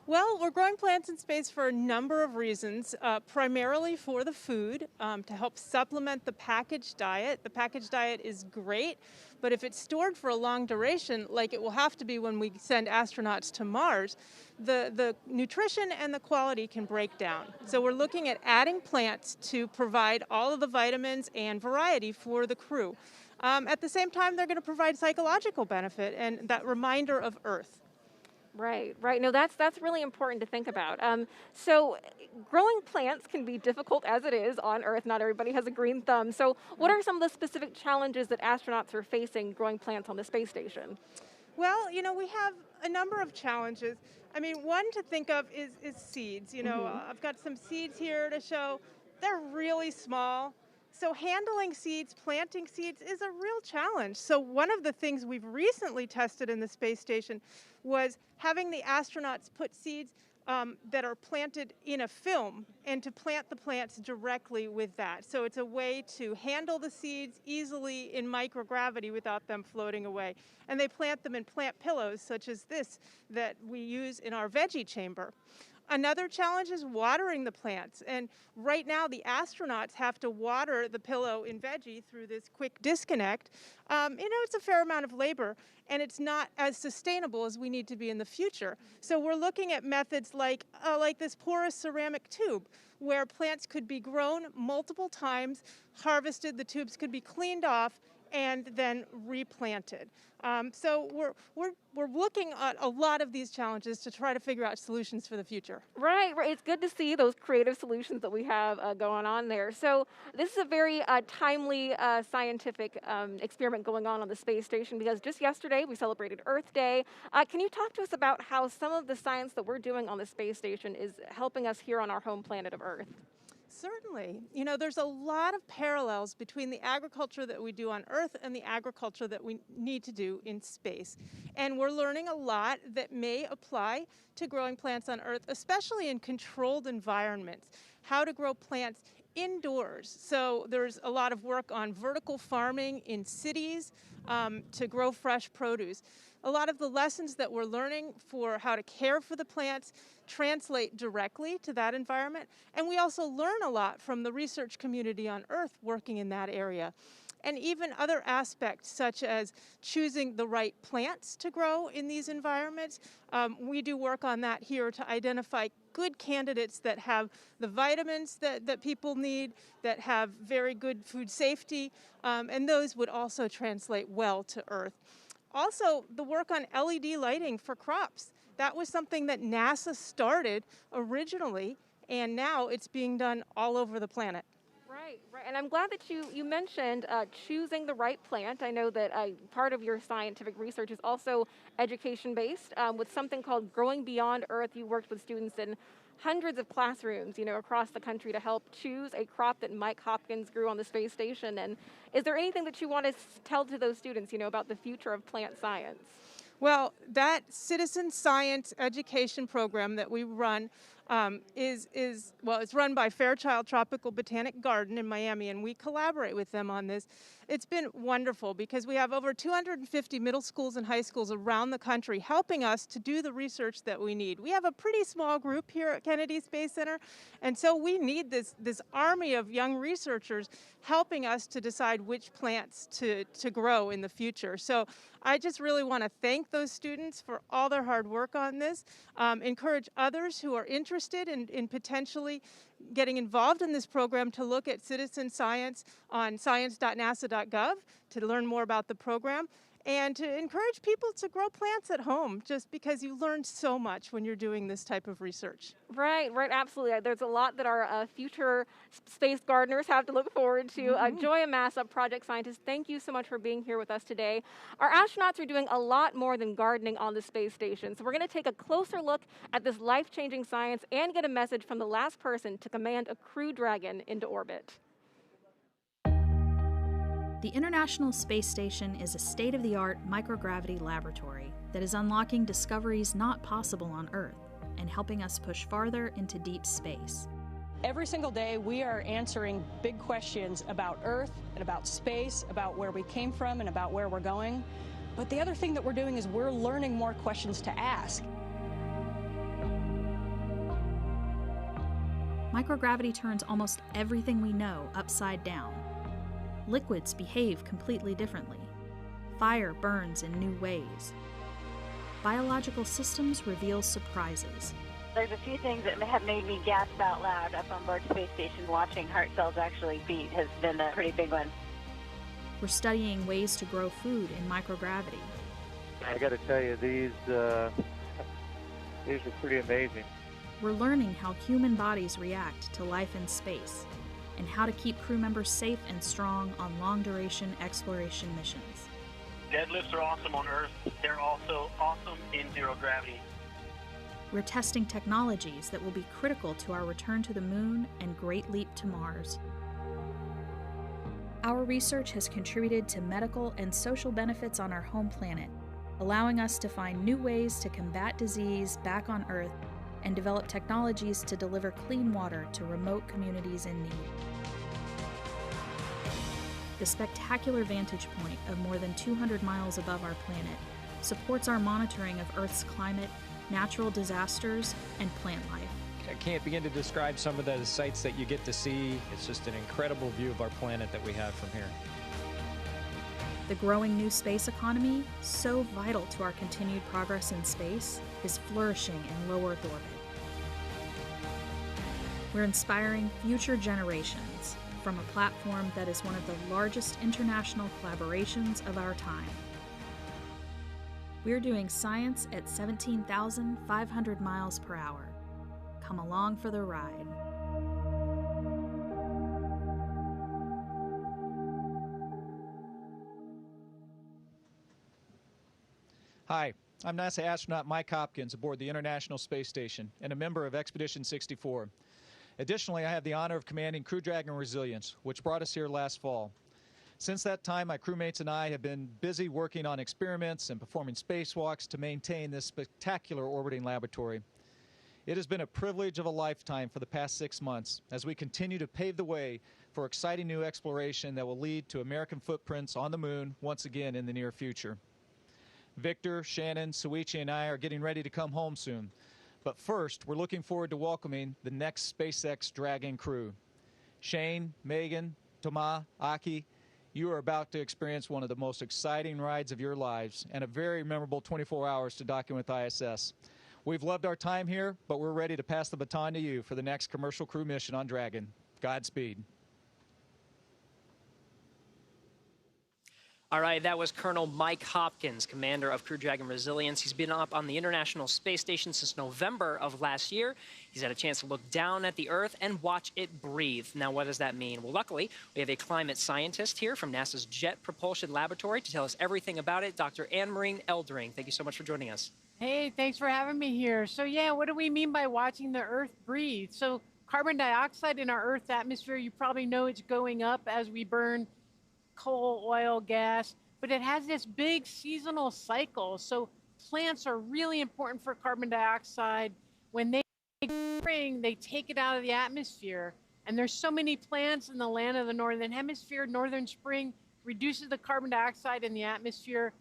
Well, we're growing plants in space for a number of reasons, primarily for the food, to help supplement the packaged diet. The packaged diet is great, but if it's stored for a long duration, like it will have to be when we send astronauts to Mars, the nutrition and the quality can break down. So we're looking at adding plants to provide all of the vitamins and variety for the crew. At the same time, they're going to provide psychological benefit and that reminder of Earth. Right. No, that's really important to think about. So growing plants can be difficult as it is on Earth. Not everybody has a green thumb. So what are some of the specific challenges that astronauts are facing growing plants on the space station? Well, you know, we have a number of challenges. I mean, one to think of is seeds. You know, I've got some seeds here to show. They're really small. So handling seeds, planting seeds is a real challenge. So one of the things we've recently tested in the space station was having the astronauts put seeds that are planted in a film and to plant the plants directly with that. So it's a way to handle the seeds easily in microgravity without them floating away. And they plant them in plant pillows such as this that we use in our veggie chamber. Another challenge is watering the plants. And right now, the astronauts have to water the pillow in veggie through this quick disconnect. It's a fair amount of labor, and it's not as sustainable as we need to be in the future. So we're looking at methods like this porous ceramic tube, where plants could be grown multiple times, harvested, the tubes could be cleaned off, and then replanted. So we're looking at a lot of these challenges to try to figure out solutions for the future. Right. It's good to see those creative solutions that we have going on there. So this is a very timely scientific experiment going on the space station, because just yesterday we celebrated Earth Day. Can you talk to us about how some of the science that we're doing on the space station is helping us here on our home planet of Earth? Certainly. There's a lot of parallels between the agriculture that we do on Earth and the agriculture that we need to do in space. And we're learning a lot that may apply to growing plants on Earth, especially in controlled environments, how to grow plants indoors. So there's a lot of work on vertical farming in cities to grow fresh produce. A lot of the lessons that we're learning for how to care for the plants translate directly to that environment. And we also learn a lot from the research community on Earth working in that area. And even other aspects such as choosing the right plants to grow in these environments. We do work on that here to identify good candidates that have the vitamins that people need, that have very good food safety, and those would also translate well to Earth. Also, the work on LED lighting for crops. That was something that NASA started originally, and now it's being done all over the planet. Right. And I'm glad that you mentioned choosing the right plant. I know that part of your scientific research is also education-based. With something called Growing Beyond Earth, you worked with students in hundreds of classrooms, across the country to help choose a crop that Mike Hopkins grew on the space station. And is there anything that you want to tell to those students, about the future of plant science? Well, that citizen science education program that we run it's run by Fairchild Tropical Botanic Garden in Miami, and we collaborate with them on this. It's been wonderful because we have over 250 middle schools and high schools around the country helping us to do the research that we need. We have a pretty small group here at Kennedy Space Center, and so we need this army of young researchers helping us to decide which plants to grow in the future. So I just really want to thank those students for all their hard work on this, encourage others who are interested in potentially getting involved in this program to look at citizen science on science.nasa.gov to learn more about the program, and to encourage people to grow plants at home, just because you learn so much when you're doing this type of research. Right, absolutely. There's a lot that our future space gardeners have to look forward to. Joy Amasa, project scientist, thank you so much for being here with us today. Our astronauts are doing a lot more than gardening on the space station, so we're going to take a closer look at this life-changing science and get a message from the last person to command a Crew Dragon into orbit. The International Space Station is a state-of-the-art microgravity laboratory that is unlocking discoveries not possible on Earth and helping us push farther into deep space. Every single day, we are answering big questions about Earth and about space, about where we came from and about where we're going. But the other thing that we're doing is we're learning more questions to ask. Microgravity turns almost everything we know upside down. Liquids behave completely differently. Fire burns in new ways. Biological systems reveal surprises. There's a few things that have made me gasp out loud up on board Space Station. Watching heart cells actually beat has been a pretty big one. We're studying ways to grow food in microgravity. I got to tell you, these are pretty amazing. We're learning how human bodies react to life in space, and how to keep crew members safe and strong on long-duration exploration missions. Deadlifts are awesome on Earth. They're also awesome in zero gravity. We're testing technologies that will be critical to our return to the Moon and Great Leap to Mars. Our research has contributed to medical and social benefits on our home planet, allowing us to find new ways to combat disease back on Earth and develop technologies to deliver clean water to remote communities in need. The spectacular vantage point of more than 200 miles above our planet supports our monitoring of Earth's climate, natural disasters, and plant life. I can't begin to describe some of the sights that you get to see. It's just an incredible view of our planet that we have from here. The growing new space economy, so vital to our continued progress in space, is flourishing in low Earth orbit. We're inspiring future generations from a platform that is one of the largest international collaborations of our time. We're doing science at 17,500 miles per hour. Come along for the ride. Hi, I'm NASA astronaut Mike Hopkins aboard the International Space Station and a member of Expedition 64. Additionally, I have the honor of commanding Crew Dragon Resilience, which brought us here last fall. Since that time, my crewmates and I have been busy working on experiments and performing spacewalks to maintain this spectacular orbiting laboratory. It has been a privilege of a lifetime for the past 6 months as we continue to pave the way for exciting new exploration that will lead to American footprints on the moon once again in the near future. Victor, Shannon, Suichi, and I are getting ready to come home soon. But first, we're looking forward to welcoming the next SpaceX Dragon crew. Shane, Megan, Thomas, Aki, you are about to experience one of the most exciting rides of your lives and a very memorable 24 hours to document with ISS. We've loved our time here, but we're ready to pass the baton to you for the next commercial crew mission on Dragon. Godspeed. All right, that was Colonel Mike Hopkins, commander of Crew Dragon Resilience. He's been up on the International Space Station since November of last year. He's had a chance to look down at the Earth and watch it breathe. Now, what does that mean? Well, luckily, we have a climate scientist here from NASA's Jet Propulsion Laboratory to tell us everything about it, Dr. Anne-Marie Eldering. Thank you so much for joining us. Hey, thanks for having me here. So yeah, what do we mean by watching the Earth breathe? So carbon dioxide in our Earth's atmosphere, you probably know it's going up as we burn coal, oil, gas, but it has this big seasonal cycle. So plants are really important for carbon dioxide. When they spring, they take it out of the atmosphere. And there's so many plants in the land of the Northern Hemisphere. Northern spring reduces the carbon dioxide in the atmosphere.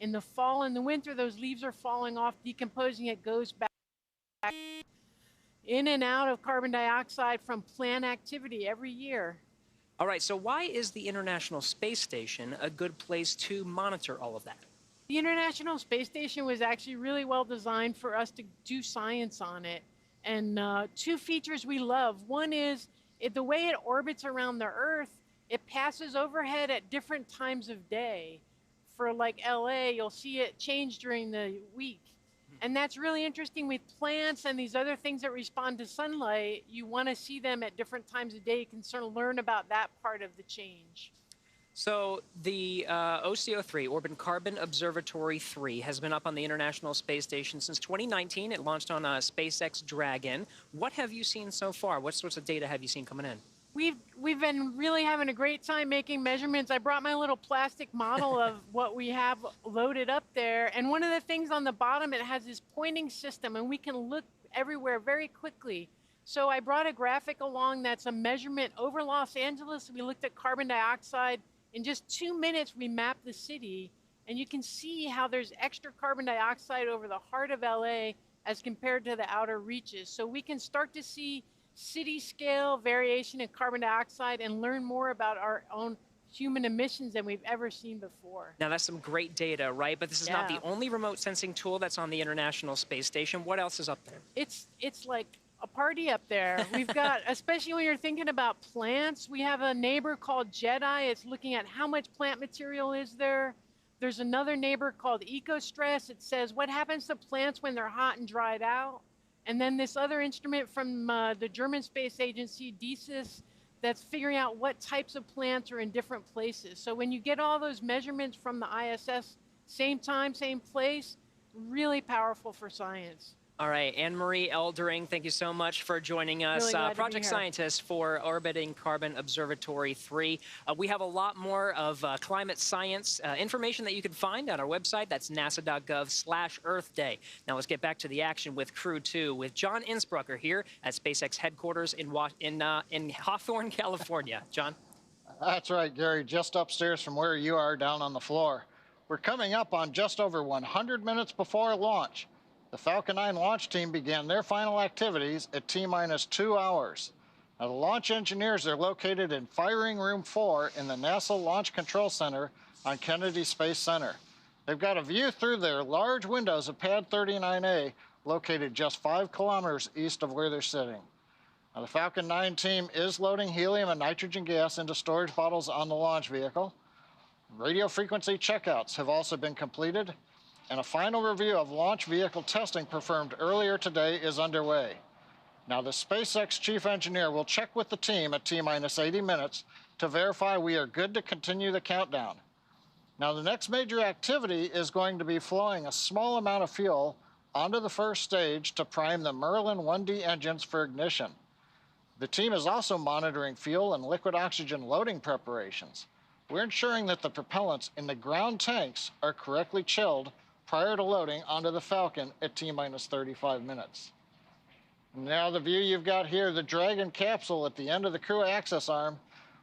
In the fall and the winter, those leaves are falling off, decomposing, it goes back in and out of carbon dioxide from plant activity every year. All right, so why is the International Space Station a good place to monitor all of that? The International Space Station was actually really well designed for us to do science on it. And two features we love. One is the way it orbits around the Earth, it passes overhead at different times of day. For like LA, you'll see it change during the week. And that's really interesting with plants and these other things that respond to sunlight. You want to see them at different times of day. You can sort of learn about that part of the change. So the OCO3, Orbit Carbon Observatory 3, has been up on the International Space Station since 2019. It launched on SpaceX Dragon. What have you seen so far? What sorts of data have you seen coming in? We've been really having a great time making measurements. I brought my little plastic model of what we have loaded up there. And one of the things on the bottom, it has this pointing system, and we can look everywhere very quickly. So I brought a graphic along that's a measurement over Los Angeles. We looked at carbon dioxide. In just 2 minutes, we mapped the city. And you can see how there's extra carbon dioxide over the heart of LA as compared to the outer reaches. So we can start to see city scale variation in carbon dioxide and learn more about our own human emissions than we've ever seen before. Now, that's some great data, right? But this is not the only remote sensing tool that's on the International Space Station. What else is up there? It's like a party up there. We've got, especially when you're thinking about plants, we have a neighbor called JEDI. It's looking at how much plant material is there. There's another neighbor called EcoStress. It says what happens to plants when they're hot and dried out. And then this other instrument from the German Space Agency, DSIS, that's figuring out what types of plants are in different places. So when you get all those measurements from the ISS, same time, same place, really powerful for science. All right, Anne-Marie Eldering, thank you so much for joining us. Really glad to be Project here. scientist for Orbiting Carbon Observatory 3. We have a lot more of climate science information that you can find on our website. That's nasa.gov/Earth Day. Now let's get back to the action with Crew 2 with John Innsbrucker here at SpaceX headquarters in Hawthorne, California. John? That's right, Gary, just upstairs from where you are down on the floor. We're coming up on just over 100 minutes before launch. The Falcon 9 launch team began their final activities at T-minus 2 hours. Now, the launch engineers are located in Firing Room 4 in the NASA Launch Control Center on Kennedy Space Center. They've got a view through their large windows of Pad 39A, located just 5 kilometers east of where they're sitting. Now, the Falcon 9 team is loading helium and nitrogen gas into storage bottles on the launch vehicle. Radio frequency checkouts have also been completed, and a final review of launch vehicle testing performed earlier today is underway. Now, the SpaceX chief engineer will check with the team at T-minus 80 minutes to verify we are good to continue the countdown. Now, the next major activity is going to be flowing a small amount of fuel onto the first stage to prime the Merlin 1D engines for ignition. The team is also monitoring fuel and liquid oxygen loading preparations. We're ensuring that the propellants in the ground tanks are correctly chilled prior to loading onto the Falcon at T-minus 35 minutes. Now the view you've got here, the Dragon capsule at the end of the crew access arm.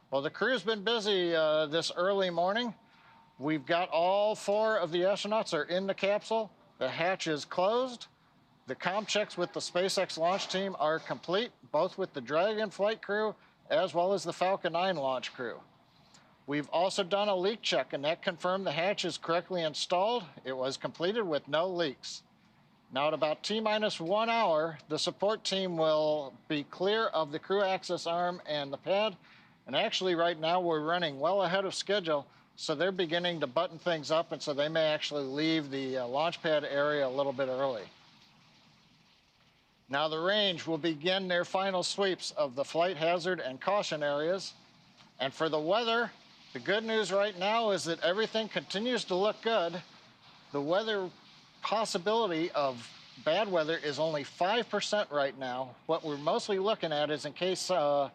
Well, the crew's been busy this early morning. We've got all 4 of the astronauts are in the capsule. The hatch is closed. The comm checks with the SpaceX launch team are complete, both with the Dragon flight crew as well as the Falcon 9 launch crew. We've also done a leak check, and that confirmed the hatch is correctly installed. It was completed with no leaks. Now, at about T-minus 1 hour, the support team will be clear of the crew access arm and the pad. And actually, right now, we're running well ahead of schedule, so they're beginning to button things up, and so they may actually leave the launch pad area a little bit early. Now, the range will begin their final sweeps of the flight hazard and caution areas. And for the weather, the good news right now is that everything continues to look good. The weather possibility of bad weather is only 5% right now. What we're mostly looking at is in case a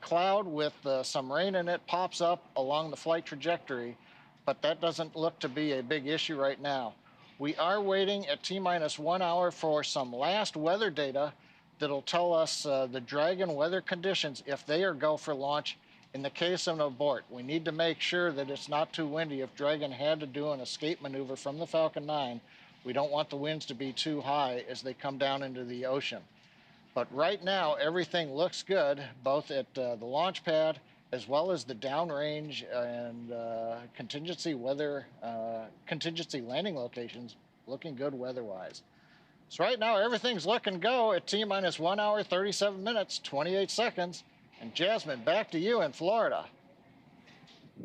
cloud with some rain in it pops up along the flight trajectory, but that doesn't look to be a big issue right now. We are waiting at T-minus 1 hour for some last weather data that'll tell us the Dragon weather conditions if they are go for launch. In the case of an abort, we need to make sure that it's not too windy. If Dragon had to do an escape maneuver from the Falcon 9, we don't want the winds to be too high as they come down into the ocean. But right now, everything looks good, both at the launch pad as well as the downrange and contingency landing locations looking good weather-wise. So right now, everything's looking go at T-minus 1 hour, 37 minutes, 28 seconds. And Jasmine, back to you in Florida.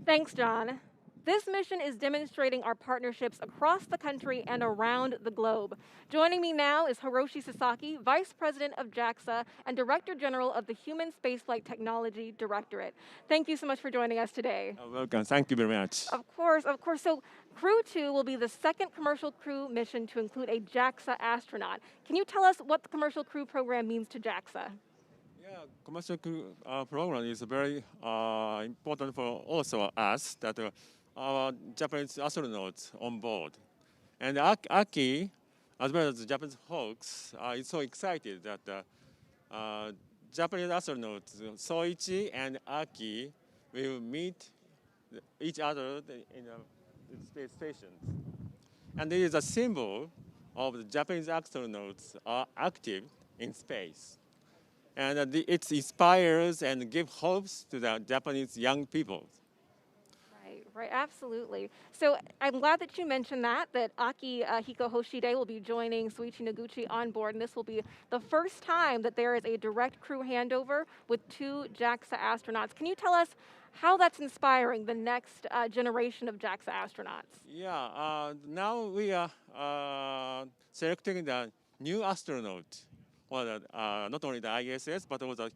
Thanks, John. This mission is demonstrating our partnerships across the country and around the globe. Joining me now is Hiroshi Sasaki, Vice President of JAXA and Director General of the Human Spaceflight Technology Directorate. Thank you so much for joining us today. Welcome. Thank you very much. Of course. So Crew 2 will be the second commercial crew mission to include a JAXA astronaut. Can you tell us what the commercial crew program means to JAXA? Commercial crew program is very important for also us that our Japanese astronauts on board. And Aki, as well as the Japanese folks, is so excited that Japanese astronauts Soichi and Aki will meet each other in the space stations. And it is a symbol of the Japanese astronauts are active in space. And it inspires and gives hopes to the Japanese young people. Right, absolutely. So I'm glad that you mentioned that Aki Hiko Hoshide will be joining Soichi Noguchi on board, and this will be the first time that there is a direct crew handover with 2 JAXA astronauts. Can you tell us how that's inspiring the next generation of JAXA astronauts? Yeah, now we are selecting the new astronaut. Well, not only the ISS, but also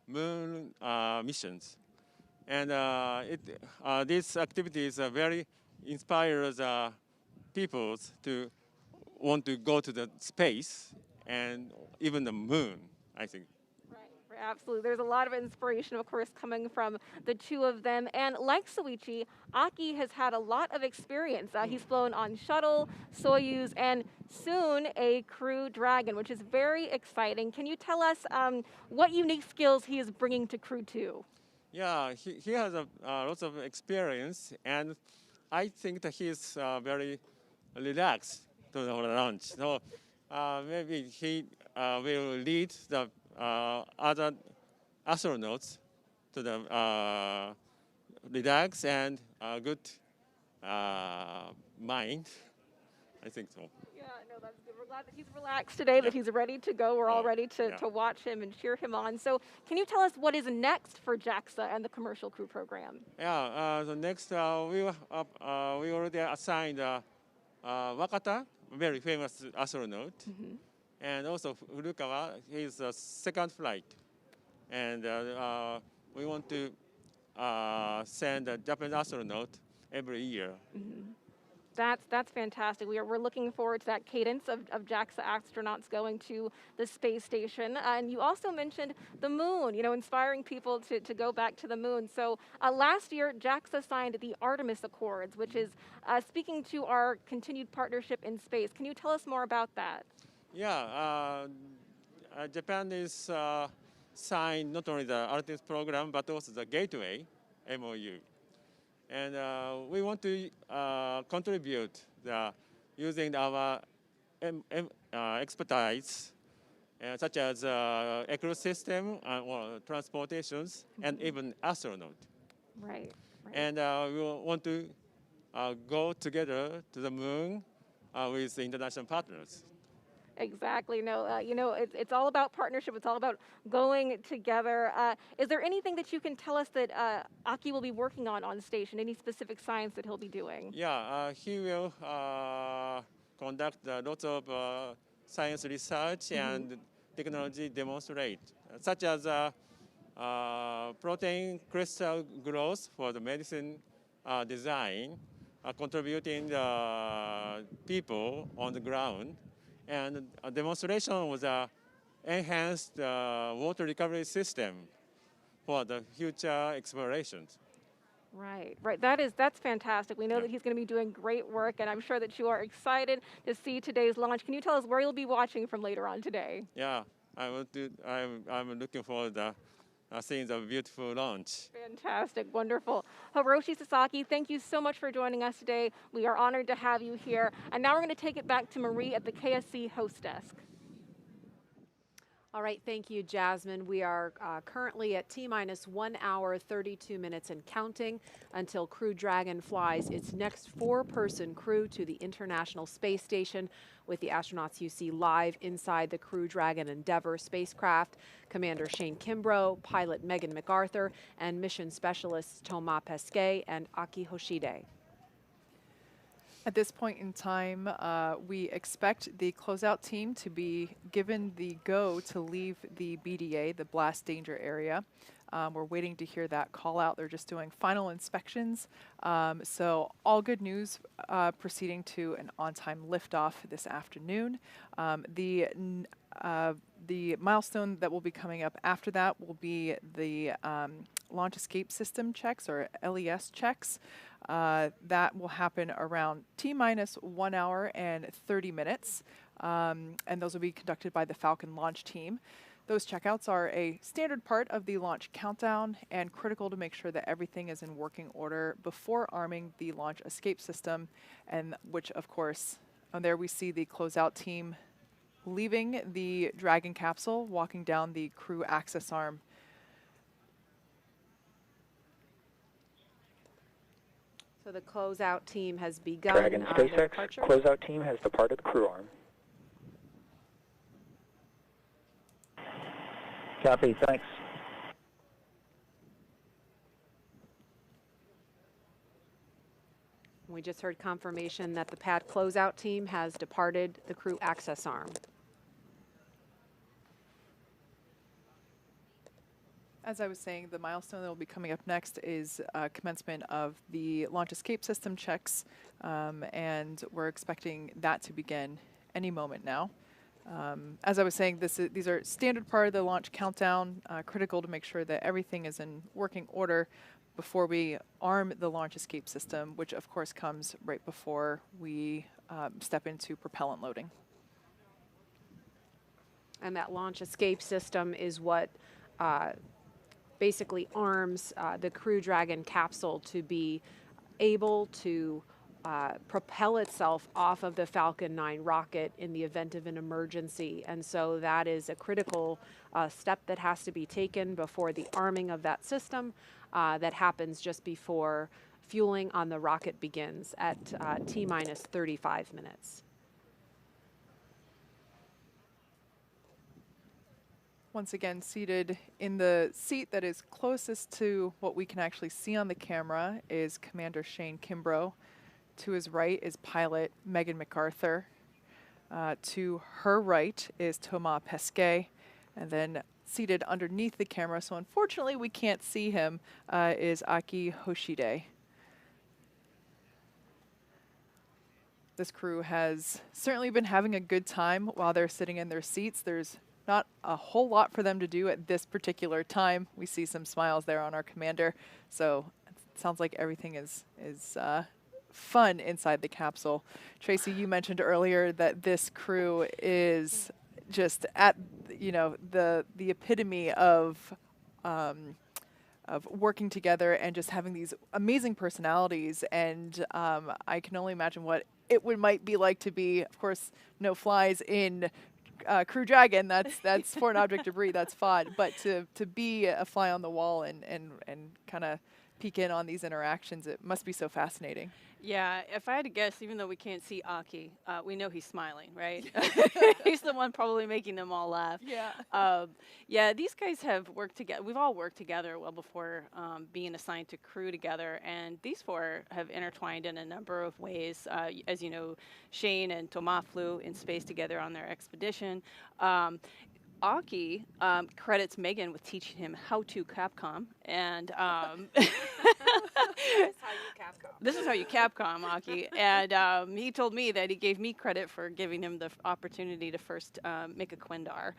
moon missions. And these activities very inspires people to want to go to the space and even the moon, I think. Absolutely. There's a lot of inspiration, of course, coming from the two of them. And like Soichi, Aki has had a lot of experience. He's flown on Shuttle, Soyuz, and soon a Crew Dragon, which is very exciting. Can you tell us what unique skills he is bringing to Crew 2? Yeah, he has lots of experience, and I think that he is very relaxed to the launch. So maybe he will lead the other astronauts to the relax and good mind. I think so. Yeah, no, that's good. We're glad that he's relaxed today, that he's ready to go. We're all ready to watch him and cheer him on. So can you tell us what is next for JAXA and the Commercial Crew Program? Yeah, the next we already assigned Wakata, very famous astronaut, and also Furukawa, his second flight. And we want to send a Japanese astronaut every year. That's fantastic. We're looking forward to that cadence of JAXA astronauts going to the space station. And you also mentioned the moon, inspiring people to go back to the moon. So last year, JAXA signed the Artemis Accords, which is speaking to our continued partnership in space. Can you tell us more about that? Yeah, Japan is signed not only the Artemis program, but also the Gateway MOU. And we want to contribute using our expertise, such as ecosystem or transportations, and even astronaut. Right. And we want to go together to the moon with international partners. Exactly. No, it's all about partnership. It's all about going together. Is there anything that you can tell us that Aki will be working on station? Any specific science that he'll be doing? Yeah, he will conduct lots of science research and technology demonstrate, such as protein crystal growth for the medicine design, contributing the people on the ground. And a demonstration was enhanced water recovery system for the future explorations. Right. That's fantastic. We know that he's going to be doing great work, and I'm sure that you are excited to see today's launch. Can you tell us where you'll be watching from later on today? Yeah, I'm looking forward to seeing the beautiful launch. Fantastic, wonderful. Hiroshi Sasaki, thank you so much for joining us today. We are honored to have you here. And now we're going to take it back to Marie at the KSC host desk. All right, thank you, Jasmine. We are currently at T-minus 1 hour, 32 minutes and counting until Crew Dragon flies its next 4-person crew to the International Space Station with the astronauts you see live inside the Crew Dragon Endeavour spacecraft. Commander Shane Kimbrough, pilot Megan MacArthur, and mission specialists Thomas Pesquet and Aki Hoshide. At this point in time, we expect the closeout team to be given the go to leave the BDA, the blast danger area. We're waiting to hear that call out. They're just doing final inspections. So all good news proceeding to an on-time liftoff this afternoon. The milestone that will be coming up after that will be the launch escape system checks, or LES checks. That will happen around T-minus 1 hour and 30 minutes, and those will be conducted by the Falcon launch team. Those checkouts are a standard part of the launch countdown and critical to make sure that everything is in working order before arming the launch escape system, and which, of course, there we see the closeout team leaving the Dragon capsule, walking down the crew access arm. So the closeout team has begun. Dragon SpaceX closeout team has departed the crew arm. Copy, thanks. We just heard confirmation that the pad closeout team has departed the crew access arm. As I was saying, the milestone that will be coming up next is commencement of the launch escape system checks, and we're expecting that to begin any moment now. As I was saying, these are standard part of the launch countdown, critical to make sure that everything is in working order before we arm the launch escape system, which of course comes right before we step into propellant loading. And that launch escape system is what basically arms the Crew Dragon capsule to be able to propel itself off of the Falcon 9 rocket in the event of an emergency. And so that is a critical step that has to be taken before the arming of that system that happens just before fueling on the rocket begins at T-minus 35 minutes. Once again, seated in the seat that is closest to what we can actually see on the camera is Commander Shane Kimbrough. To his right is pilot Megan MacArthur. To her right is Thomas Pesquet. And then seated underneath the camera, so unfortunately we can't see him, is Aki Hoshide. This crew has certainly been having a good time while they're sitting in their seats. There's not a whole lot for them to do at this particular time. We see some smiles there on our commander, so it sounds like everything is fun inside the capsule. Tracy, you mentioned earlier that this crew is just at, you know, the epitome of working together and just having these amazing personalities, and I can only imagine what it might be like to be, of course, no flies in Crew Dragon. That's foreign object debris. That's fun. But to be a fly on the wall and kind of peek in on these interactions, it must be so fascinating. Yeah, if I had to guess, even though we can't see Aki, we know he's smiling, right? He's the one probably making them all laugh. Yeah. Yeah, these guys have worked together. We've all worked together well before being assigned to crew together, and these four have intertwined in a number of ways. As you know, Shane and Thomas flew in space together on their expedition. Aki credits Megan with teaching him how to Capcom, and this is how you Capcom, Aki. And he told me that he gave me credit for giving him the opportunity to first make a Quindar,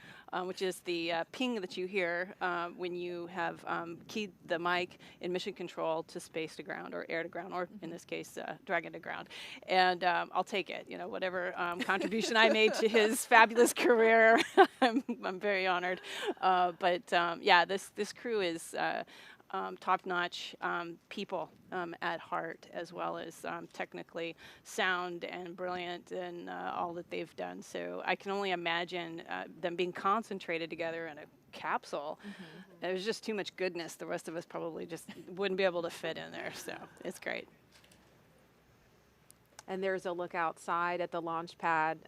which is the ping that you hear when you have keyed the mic in mission control to space to ground, or air to ground, or in this case, Dragon to ground. And I'll take it. You know, whatever contribution I made to his fabulous career, I'm very honored. Yeah, this crew is top-notch people at heart, as well as technically sound and brilliant in all that they've done. So I can only imagine them being concentrated together in a capsule. There's just too much goodness. The rest of us probably just wouldn't be able to fit in there. So it's great. And there's a look outside at the launch pad,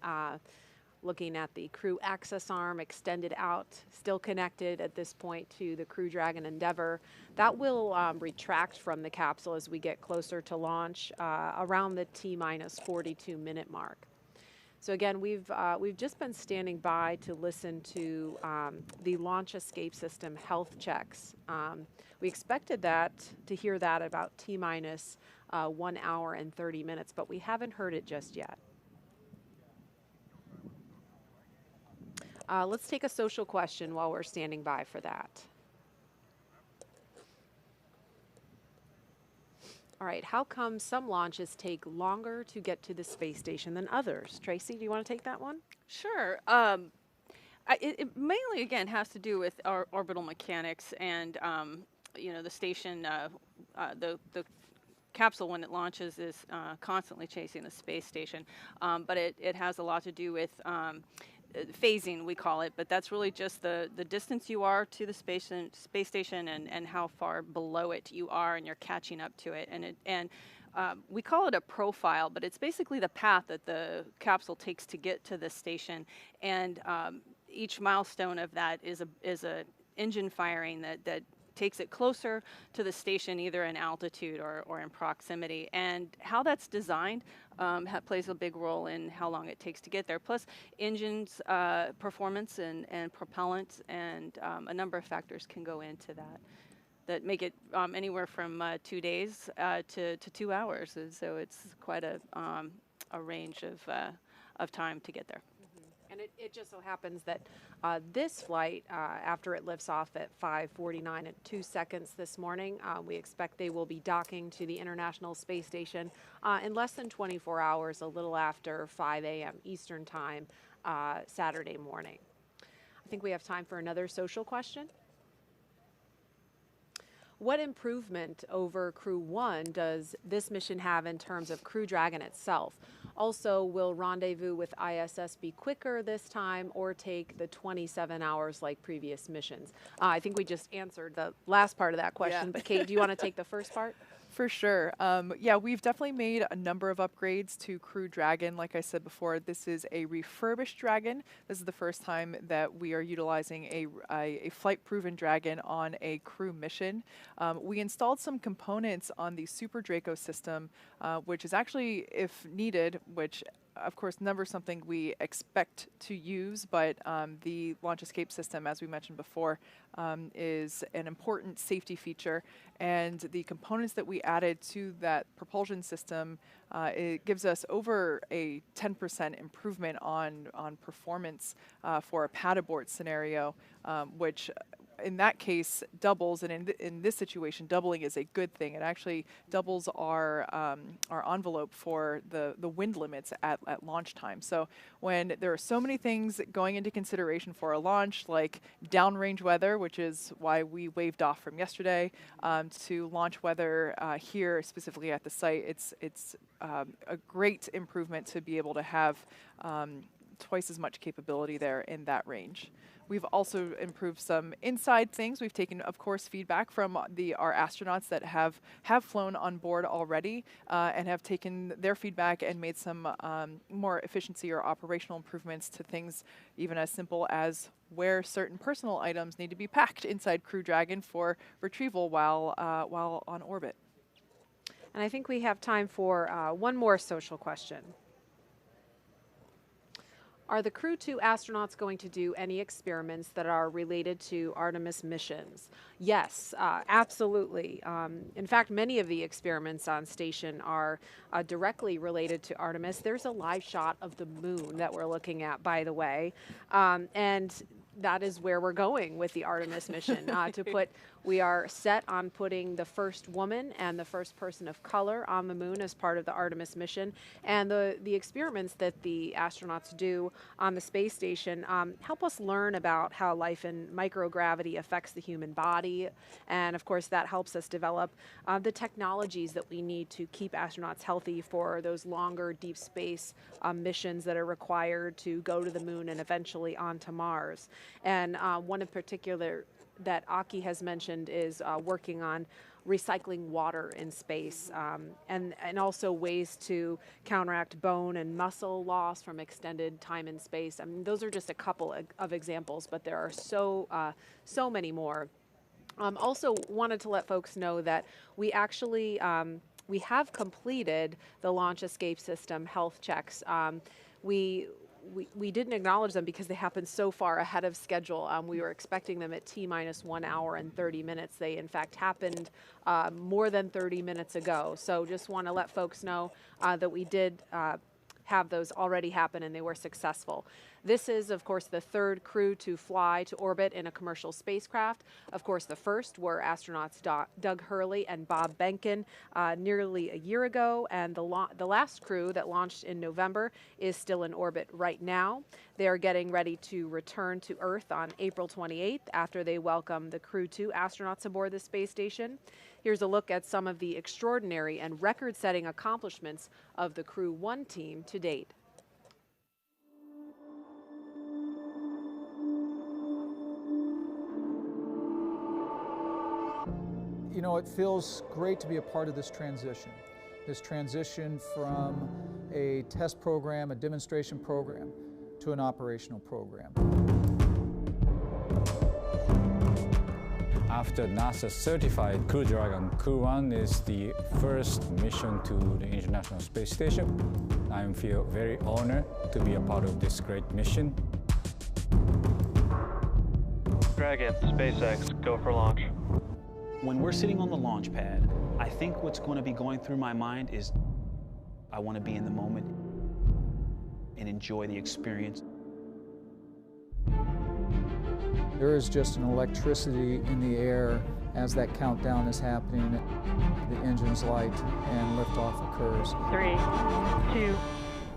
looking at the crew access arm extended out, still connected at this point to the Crew Dragon Endeavour. That will retract from the capsule as we get closer to launch, around the T-minus 42 minute mark. So again, we've just been standing by to listen to the launch escape system health checks. We expected to hear that about T-minus 1 hour and 30 minutes, but we haven't heard it just yet. Let's take a social question while we're standing by for that. All right, how come some launches take longer to get to the space station than others? Tracy, do you want to take that one? Sure. It mainly, again, has to do with our orbital mechanics and, you know, the station, the capsule, when it launches, is constantly chasing the space station. But it has a lot to do with phasing, we call it, but that's really just the distance you are to the space station and how far below it you are, and you're catching up to it. And we call it a profile, but it's basically the path that the capsule takes to get to the station. And each milestone of that is a engine firing that takes it closer to the station, either in altitude or in proximity. And how that's designed plays a big role in how long it takes to get there. Plus, engines performance and propellant and a number of factors can go into that make it anywhere from 2 days to 2 hours. And so it's quite a range of time to get there. And it just so happens that this flight, after it lifts off at 5:49 and 2 seconds this morning, we expect they will be docking to the International Space Station in less than 24 hours, a little after 5 a.m. Eastern Time, Saturday morning. I think we have time for another social question. What improvement over Crew 1 does this mission have in terms of Crew Dragon itself? Also, will rendezvous with ISS be quicker this time or take the 27 hours like previous missions? I think we just answered the last part of that question, but Kate, do you want to take the first part? For sure. Yeah, we've definitely made a number of upgrades to Crew Dragon. Like I said before, this is a refurbished Dragon. This is the first time that we are utilizing a flight-proven Dragon on a crew mission. We installed some components on the Super Draco system, which is actually, if needed, which of course, never something we expect to use, but the launch escape system, as we mentioned before, is an important safety feature. And the components that we added to that propulsion system, it gives us over a 10% improvement on performance for a pad abort scenario, which in that case doubles, and in this situation, doubling is a good thing. It actually doubles our envelope for the wind limits at launch time. So when there are so many things going into consideration for a launch, like downrange weather, which is why we waved off from yesterday, to launch weather here specifically at the site, it's a great improvement to be able to have twice as much capability there in that range. We've also improved some inside things. We've taken, of course, feedback from our astronauts that have flown on board already and have taken their feedback and made some more efficiency or operational improvements to things even as simple as where certain personal items need to be packed inside Crew Dragon for retrieval while on orbit. And I think we have time for one more social question. Are the Crew 2 astronauts going to do any experiments that are related to Artemis missions? Yes, absolutely. In fact, many of the experiments on station are directly related to Artemis. There's a live shot of the moon that we're looking at, by the way. And that is where we're going with the Artemis mission. We are set on putting the first woman and the first person of color on the moon as part of the Artemis mission. And the experiments that the astronauts do on the space station help us learn about how life in microgravity affects the human body. And of course, that helps us develop the technologies that we need to keep astronauts healthy for those longer deep space missions that are required to go to the moon and eventually onto Mars. And one in particular that Aki has mentioned is working on recycling water in space and also ways to counteract bone and muscle loss from extended time in space. I mean, those are just a couple of examples, but there are so many more. Also wanted to let folks know that we actually we have completed the launch escape system health checks. We didn't acknowledge them because they happened so far ahead of schedule. We were expecting them at T-minus 1 hour and 30 minutes. They, in fact, happened more than 30 minutes ago. So just want to let folks know that we did have those already happen and they were successful. This is, of course, the third crew to fly to orbit in a commercial spacecraft. Of course, the first were astronauts Doug Hurley and Bob Behnken nearly a year ago, and the last crew that launched in November is still in orbit right now. They are getting ready to return to Earth on April 28th after they welcome the Crew 2 astronauts aboard the space station. Here's a look at some of the extraordinary and record-setting accomplishments of the Crew 1 team to date. You know, it feels great to be a part of this transition from a test program, a demonstration program, to an operational program. After NASA certified Crew Dragon, Crew 1 is the first mission to the International Space Station. I feel very honored to be a part of this great mission. Dragon, SpaceX, go for launch. When we're sitting on the launch pad, I think what's going to be going through my mind is I want to be in the moment. and enjoy the experience. There is just an electricity in the air as that countdown is happening. The engines light and liftoff occurs. 3, 2,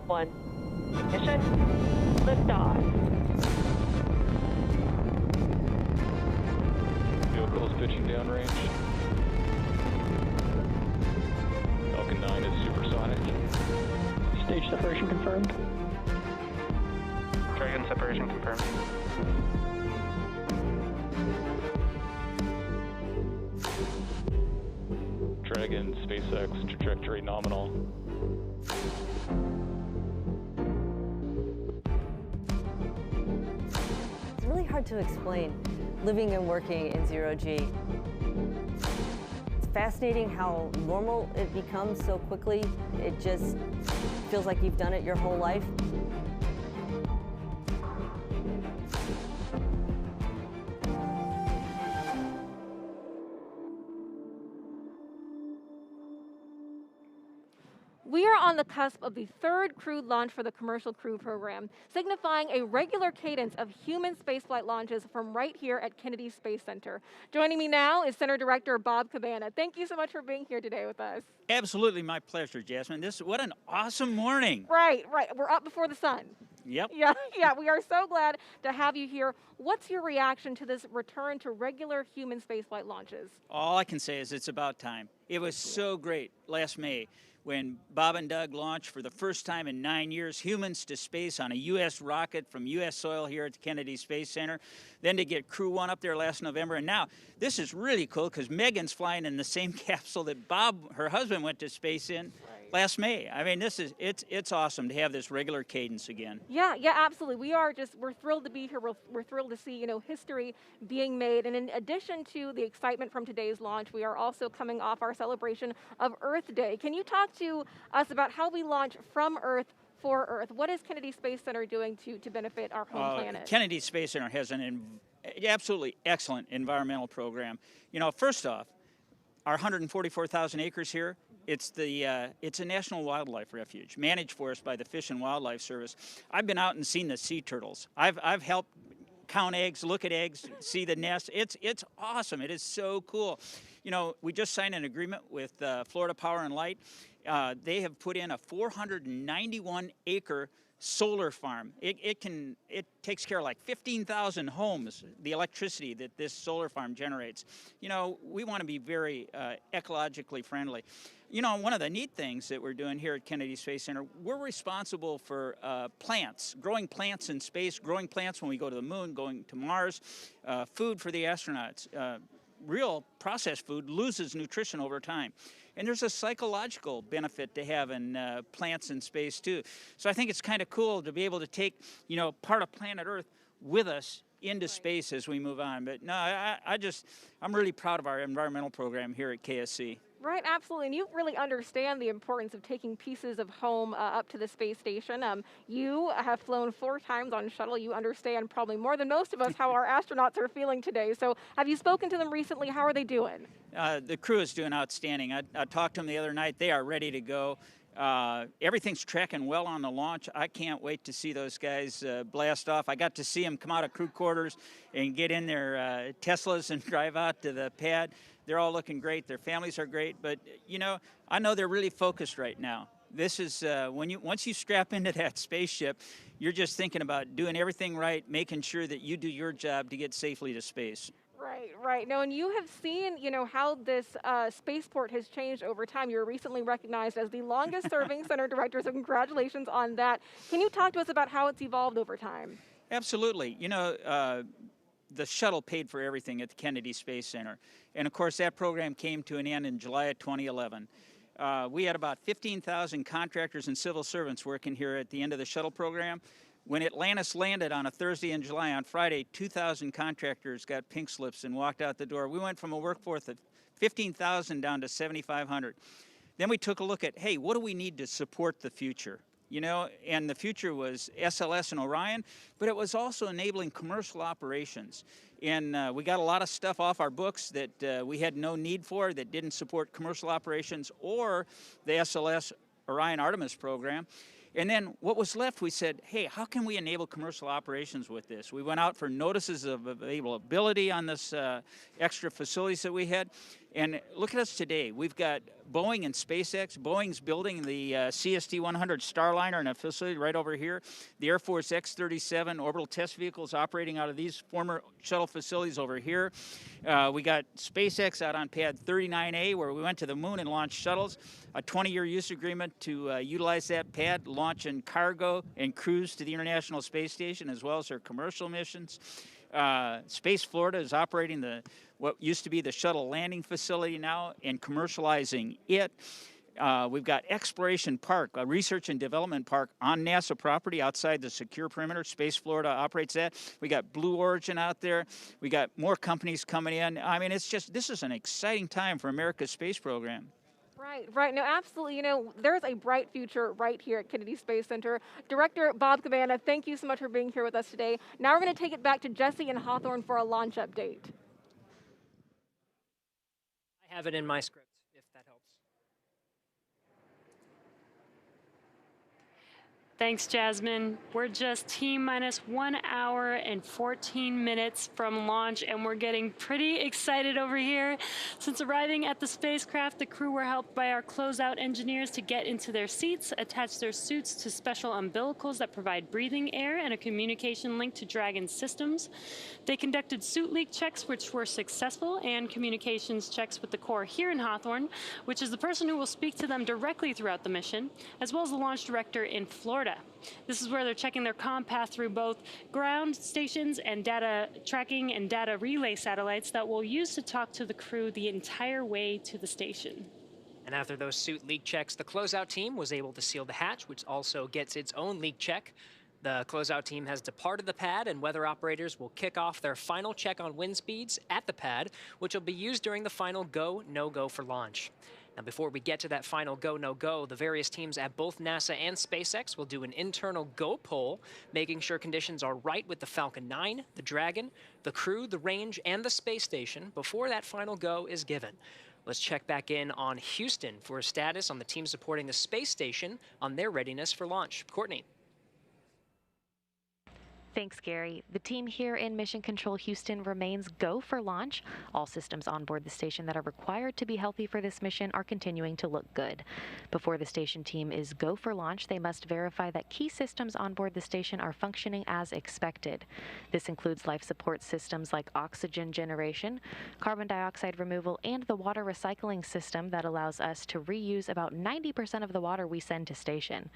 1. Ignition. Liftoff. Vehicles pitching downrange. Falcon 9 is supersonic. Stage separation confirmed. Dragon separation confirmed. Dragon, SpaceX, trajectory nominal. It's really hard to explain living and working in zero-G. It's fascinating how normal it becomes so quickly. It just feels like you've done it your whole life. We are on the cusp of the third crewed launch for the Commercial Crew Program, signifying a regular cadence of human spaceflight launches from right here at Kennedy Space Center. Joining me now is Center Director Bob Cabana. Thank you so much for being here today with us. Absolutely, my pleasure, Jasmine. What an awesome morning. Right. We're up before the sun. Yep. Yeah, we are so glad to have you here. What's your reaction to this return to regular human spaceflight launches? All I can say is it's about time. It was so great last May when Bob and Doug launched for the first time in 9 years humans to space on a U.S. rocket from U.S. soil here at the Kennedy Space Center. Then to get Crew 1 up there last November. And now this is really cool because Megan's flying in the same capsule that Bob, her husband, went to space in last May. I mean, it's awesome to have this regular cadence again. Yeah, absolutely. We're thrilled to be here. We're thrilled to see, history being made. And in addition to the excitement from today's launch, we are also coming off our celebration of Earth Day. Can you talk to us about how we launch from Earth for Earth? What is Kennedy Space Center doing to benefit our home planet? Kennedy Space Center has an absolutely excellent environmental program. First off, our 144,000 acres here, it's a national wildlife refuge managed for us by the Fish and Wildlife Service. I've been out and seen the sea turtles. I've helped count eggs, look at eggs, see the nest. It's awesome. It is so cool. We just signed an agreement with Florida Power and Light. They have put in a 491-acre solar farm. It takes care of like 15,000 homes, the electricity that this solar farm generates. We want to be very ecologically friendly. One of the neat things that we're doing here at Kennedy Space Center, we're responsible for plants, growing plants in space, growing plants when we go to the moon, going to Mars, food for the astronauts. Real processed food loses nutrition over time. And there's a psychological benefit to having plants in space, too. So I think it's kind of cool to be able to take, part of planet Earth with us into space as we move on. But no, I'm really proud of our environmental program here at KSC. Right, absolutely. And you really understand the importance of taking pieces of home up to the space station. You have flown 4 times on shuttle. You understand probably more than most of us how our astronauts are feeling today. So have you spoken to them recently? How are they doing? The crew is doing outstanding. I talked to them the other night. They are ready to go. Everything's tracking well on the launch. I can't wait to see those guys blast off. I got to see them come out of crew quarters and get in their Teslas and drive out to the pad. They're all looking great. Their families are great. But, I know they're really focused right now. This is once you strap into that spaceship, you're just thinking about doing everything right, making sure that you do your job to get safely to space. Right. No, and you have seen, how this spaceport has changed over time. You were recently recognized as the longest-serving center director, so congratulations on that. Can you talk to us about how it's evolved over time? Absolutely. The shuttle paid for everything at the Kennedy Space Center. And, of course, that program came to an end in July of 2011. We had about 15,000 contractors and civil servants working here at the end of the shuttle program. When Atlantis landed on a Thursday in July, on Friday, 2,000 contractors got pink slips and walked out the door. We went from a workforce of 15,000 down to 7,500. Then we took a look at, hey, what do we need to support the future? And the future was SLS and Orion, but it was also enabling commercial operations. And we got a lot of stuff off our books that we had no need for, that didn't support commercial operations or the SLS Orion Artemis program. And then what was left, we said, hey, how can we enable commercial operations with this? We went out for notices of availability on this extra facilities that we had. And look at us today. We've got Boeing and SpaceX. Boeing's building the CST-100 Starliner in a facility right over here. The Air Force X-37 orbital test vehicles operating out of these former shuttle facilities over here. We got SpaceX out on pad 39A, where we went to the moon and launched shuttles. A 20-year use agreement to utilize that pad, launching cargo and crews to the International Space Station, as well as their commercial missions. Space Florida is operating what used to be the shuttle landing facility now and commercializing it. We've got Exploration Park, a research and development park on NASA property outside the secure perimeter. Space Florida operates that. We got Blue Origin out there. We got more companies coming in. I mean, this is an exciting time for America's space program. Right. No, absolutely. There's a bright future right here at Kennedy Space Center. Director Bob Cabana, thank you so much for being here with us today. Now we're going to take it back to Jesse and Hawthorne for a launch update. I have it in my script, if that helps. Thanks, Jasmine. We're just T-minus 1 hour and 14 minutes from launch, and we're getting pretty excited over here. Since arriving at the spacecraft, the crew were helped by our closeout engineers to get into their seats, attach their suits to special umbilicals that provide breathing air and a communication link to Dragon's systems. They conducted suit leak checks, which were successful, and communications checks with the Corps here in Hawthorne, which is the person who will speak to them directly throughout the mission, as well as the launch director in Florida. This is where they're checking their comm path through both ground stations and data tracking and data relay satellites that we'll use to talk to the crew the entire way to the station. And after those suit leak checks, the closeout team was able to seal the hatch, which also gets its own leak check. The closeout team has departed the pad, and weather operators will kick off their final check on wind speeds at the pad, which will be used during the final go, no-go for launch. Now, before we get to that final go, no-go, the various teams at both NASA and SpaceX will do an internal go poll, making sure conditions are right with the Falcon 9, the Dragon, the crew, the range, and the space station before that final go is given. Let's check back in on Houston for a status on the team supporting the space station on their readiness for launch. Courtney. Thanks, Gary. The team here in Mission Control Houston remains go for launch. All systems on board the station that are required to be healthy for this mission are continuing to look good. Before the station team is go for launch, they must verify that key systems on board the station are functioning as expected. This includes life support systems like oxygen generation, carbon dioxide removal, and the water recycling system that allows us to reuse about 90% of the water we send to station.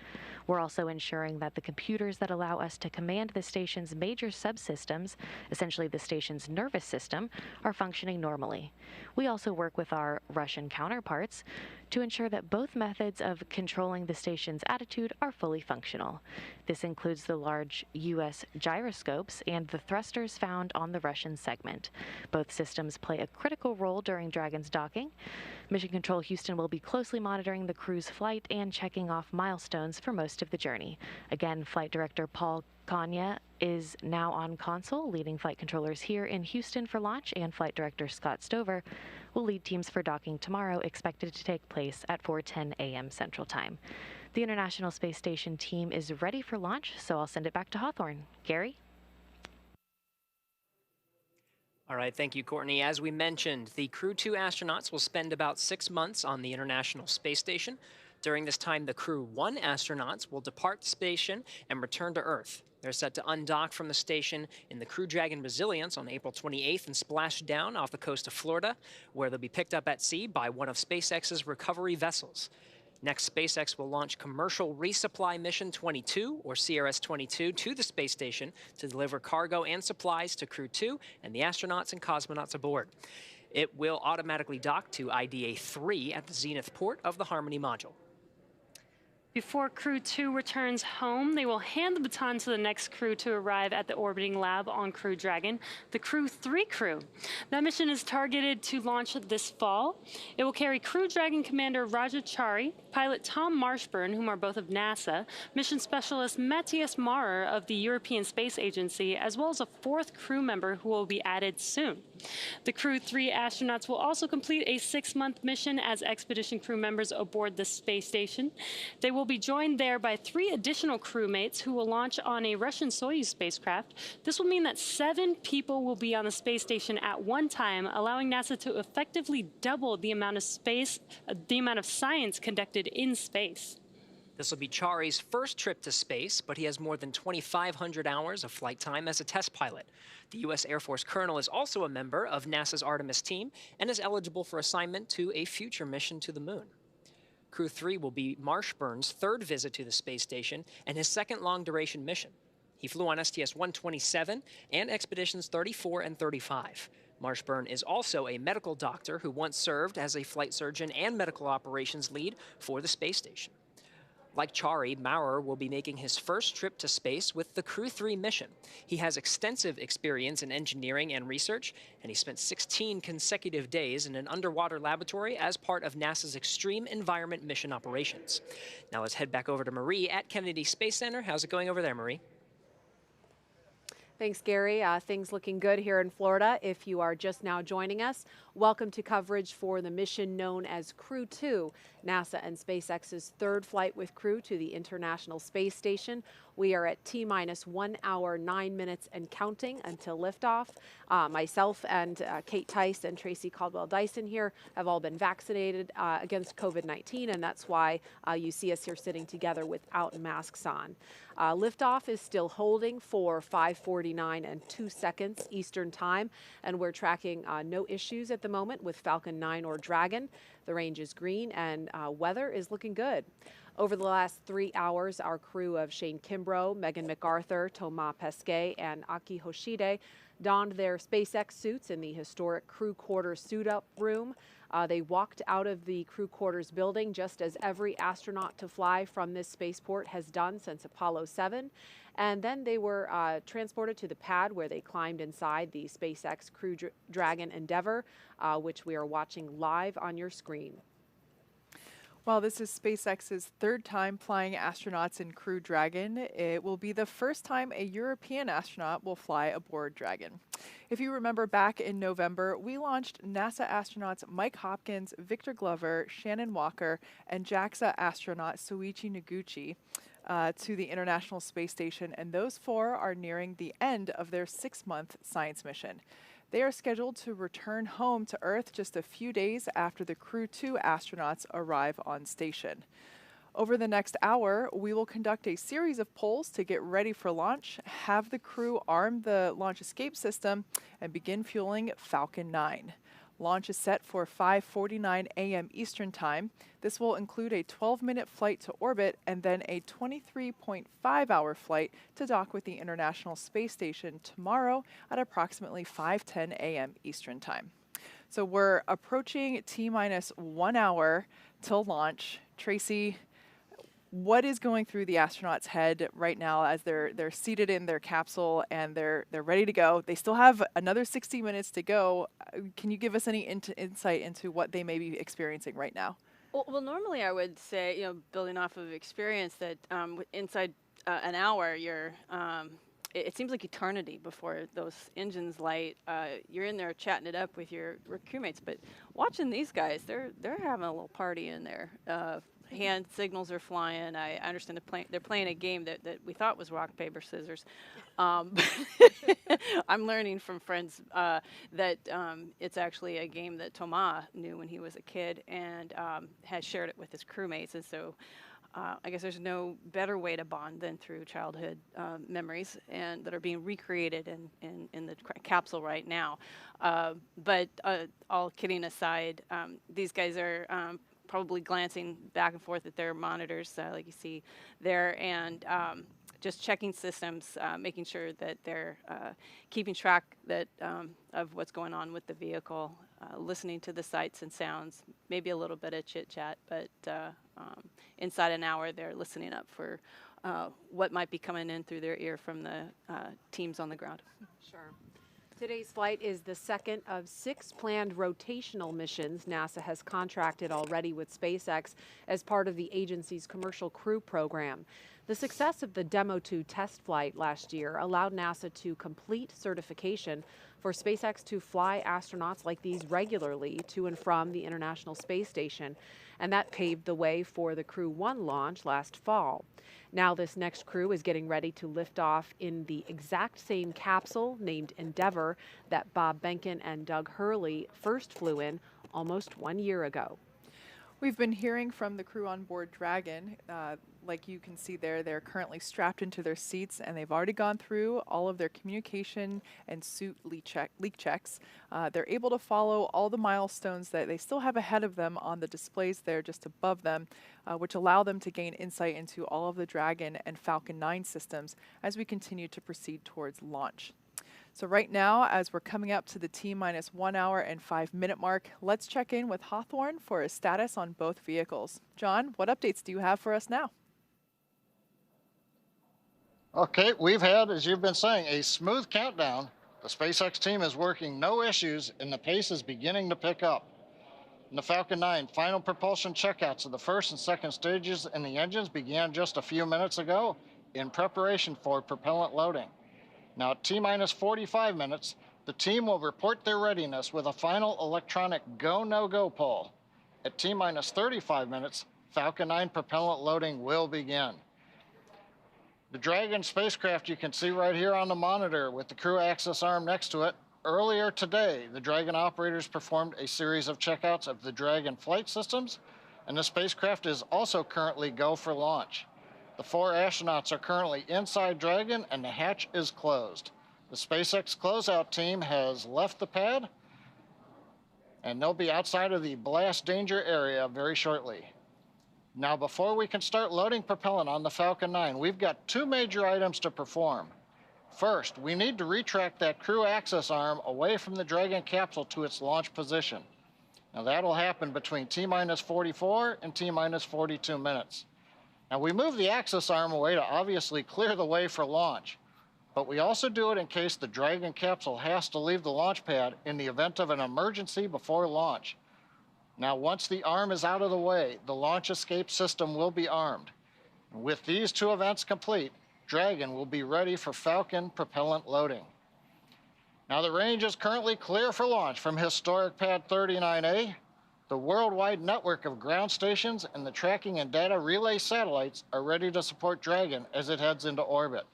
We're also ensuring that the computers that allow us to command the station's major subsystems, essentially the station's nervous system, are functioning normally. We also work with our Russian counterparts to ensure that both methods of controlling the station's attitude are fully functional. This includes the large U.S. gyroscopes and the thrusters found on the Russian segment. Both systems play a critical role during Dragon's docking. Mission Control Houston will be closely monitoring the crew's flight and checking off milestones for most of the journey. Again, Flight Director Paul Kanya is now on console, leading flight controllers here in Houston for launch, and Flight Director Scott Stover will lead teams for docking tomorrow, expected to take place at 4:10 a.m. Central Time. The International Space Station team is ready for launch, so I'll send it back to Hawthorne. Gary? All right, thank you, Courtney. As we mentioned, the Crew 2 astronauts will spend about 6 months on the International Space Station. During this time, the Crew 1 astronauts will depart the station and return to Earth. They're set to undock from the station in the Crew Dragon Resilience on April 28th and splash down off the coast of Florida, where they'll be picked up at sea by one of SpaceX's recovery vessels. Next, SpaceX will launch Commercial Resupply Mission 22, or CRS-22, to the space station to deliver cargo and supplies to Crew 2 and the astronauts and cosmonauts aboard. It will automatically dock to IDA-3 at the Zenith port of the Harmony module. Before Crew 2 returns home, they will hand the baton to the next crew to arrive at the orbiting lab on Crew Dragon, the Crew 3 crew. That mission is targeted to launch this fall. It will carry Crew Dragon Commander Raja Chari, pilot Tom Marshburn, whom are both of NASA, mission specialist Matthias Maurer of the European Space Agency, as well as a 4th crew member who will be added soon. The Crew 3 astronauts will also complete a 6-month mission as expedition crew members aboard the space station. They will be joined there by 3 additional crewmates who will launch on a Russian Soyuz spacecraft. This will mean that 7 people will be on the space station at one time, allowing NASA to effectively double the amount of science conducted in space. This will be Chari's first trip to space, but he has more than 2,500 hours of flight time as a test pilot. The U.S. Air Force colonel is also a member of NASA's Artemis team and is eligible for assignment to a future mission to the moon. Crew 3 will be Marshburn's 3rd visit to the space station and his 2nd long-duration mission. He flew on STS-127 and Expeditions 34 and 35. Marshburn is also a medical doctor who once served as a flight surgeon and medical operations lead for the space station. Like Chari, Maurer will be making his first trip to space with the Crew 3 mission. He has extensive experience in engineering and research, and he spent 16 consecutive days in an underwater laboratory as part of NASA's Extreme Environment Mission operations. Now let's head back over to Marie at Kennedy Space Center. How's it going over there, Marie? Thanks, Gary. Things looking good here in Florida. If you are just now joining us, welcome to coverage for the mission known as Crew 2, NASA and SpaceX's 3rd flight with crew to the International Space Station. We are at T-minus 1 hour, 9 minutes and counting until liftoff. Myself and Kate Tice and Tracy Caldwell-Dyson here have all been vaccinated against COVID-19, and that's why you see us here sitting together without masks on. Liftoff is still holding for 5:49 and 2 seconds Eastern Time, and we're tracking no issues at the moment with Falcon 9 or Dragon. The range is green, and weather is looking good. Over the last 3 hours, our crew of Shane Kimbrough, Megan MacArthur, Thomas Pesquet, and Aki Hoshide donned their SpaceX suits in the historic crew quarters suit-up room. They walked out of the crew quarters building just as every astronaut to fly from this spaceport has done since Apollo 7. And then they were transported to the pad where they climbed inside the SpaceX Crew Dragon Endeavour, which we are watching live on your screen. Well, this is SpaceX's 3rd time flying astronauts in Crew Dragon. It will be the first time a European astronaut will fly aboard Dragon. If you remember back in November, we launched NASA astronauts Mike Hopkins, Victor Glover, Shannon Walker, and JAXA astronaut Soichi Noguchi to the International Space Station, and those 4 are nearing the end of their 6-month science mission. They are scheduled to return home to Earth just a few days after the Crew 2 astronauts arrive on station. Over the next hour, we will conduct a series of polls to get ready for launch, have the crew arm the launch escape system, and begin fueling Falcon 9. Launch is set for 5:49 a.m. Eastern Time. This will include a 12-minute flight to orbit and then a 23.5-hour flight to dock with the International Space Station tomorrow at approximately 5:10 a.m. Eastern Time. So we're approaching T-minus 1 hour till launch. Tracy, what is going through the astronauts' head right now as they're seated in their capsule and they're ready to go? They still have another 60 minutes to go. Can you give us any insight into what they may be experiencing right now? Well, normally I would say, building off of experience, that inside an hour, it seems like eternity before those engines light. You're in there chatting it up with your crewmates, but watching these guys, they're having a little party in there. Hand signals are flying. I understand they're playing a game that we thought was rock, paper, scissors. I'm learning from friends that it's actually a game that Thomas knew when he was a kid and has shared it with his crewmates. And so I guess there's no better way to bond than through childhood memories and that are being recreated in the capsule right now. But all kidding aside, these guys are probably glancing back and forth at their monitors, like you see there, and just checking systems, making sure that they're keeping track of what's going on with the vehicle, listening to the sights and sounds, maybe a little bit of chit-chat, but inside an hour they're listening up for what might be coming in through their ear from the teams on the ground. Sure. Today's flight is the 2nd of 6 planned rotational missions NASA has contracted already with SpaceX as part of the agency's Commercial Crew Program. The success of the Demo 2 test flight last year allowed NASA to complete certification for SpaceX to fly astronauts like these regularly to and from the International Space Station, and that paved the way for the Crew 1 launch last fall. Now this next crew is getting ready to lift off in the exact same capsule named Endeavour that Bob Behnken and Doug Hurley first flew in almost 1 year ago. We've been hearing from the crew on board Dragon. Like you can see there, they're currently strapped into their seats, and they've already gone through all of their communication and suit leak checks. They're able to follow all the milestones that they still have ahead of them on the displays there just above them, which allow them to gain insight into all of the Dragon and Falcon 9 systems as we continue to proceed towards launch. So right now, as we're coming up to the T-minus 1 hour and 5 minute mark, let's check in with Hawthorne for a status on both vehicles. John, what updates do you have for us now? Okay, we've had, as you've been saying, a smooth countdown. The SpaceX team is working no issues, and the pace is beginning to pick up. In the Falcon 9, final propulsion checkouts of the first and second stages in the engines began just a few minutes ago in preparation for propellant loading. Now, at T-minus 45 minutes, the team will report their readiness with a final electronic go-no-go poll. At T-minus 35 minutes, Falcon 9 propellant loading will begin. The Dragon spacecraft you can see right here on the monitor with the crew access arm next to it. Earlier today, the Dragon operators performed a series of checkouts of the Dragon flight systems, and the spacecraft is also currently go for launch. The 4 astronauts are currently inside Dragon, and the hatch is closed. The SpaceX closeout team has left the pad, and they'll be outside of the blast danger area very shortly. Now, before we can start loading propellant on the Falcon 9, we've got 2 major items to perform. First, we need to retract that crew access arm away from the Dragon capsule to its launch position. Now, that'll happen between T-minus 44 and T-minus 42 minutes. Now, we move the access arm away to obviously clear the way for launch, but we also do it in case the Dragon capsule has to leave the launch pad in the event of an emergency before launch. Now, once the arm is out of the way, the launch escape system will be armed. With these 2 events complete, Dragon will be ready for Falcon propellant loading. Now, the range is currently clear for launch from historic Pad 39A. The worldwide network of ground stations and the tracking and data relay satellites are ready to support Dragon as it heads into orbit.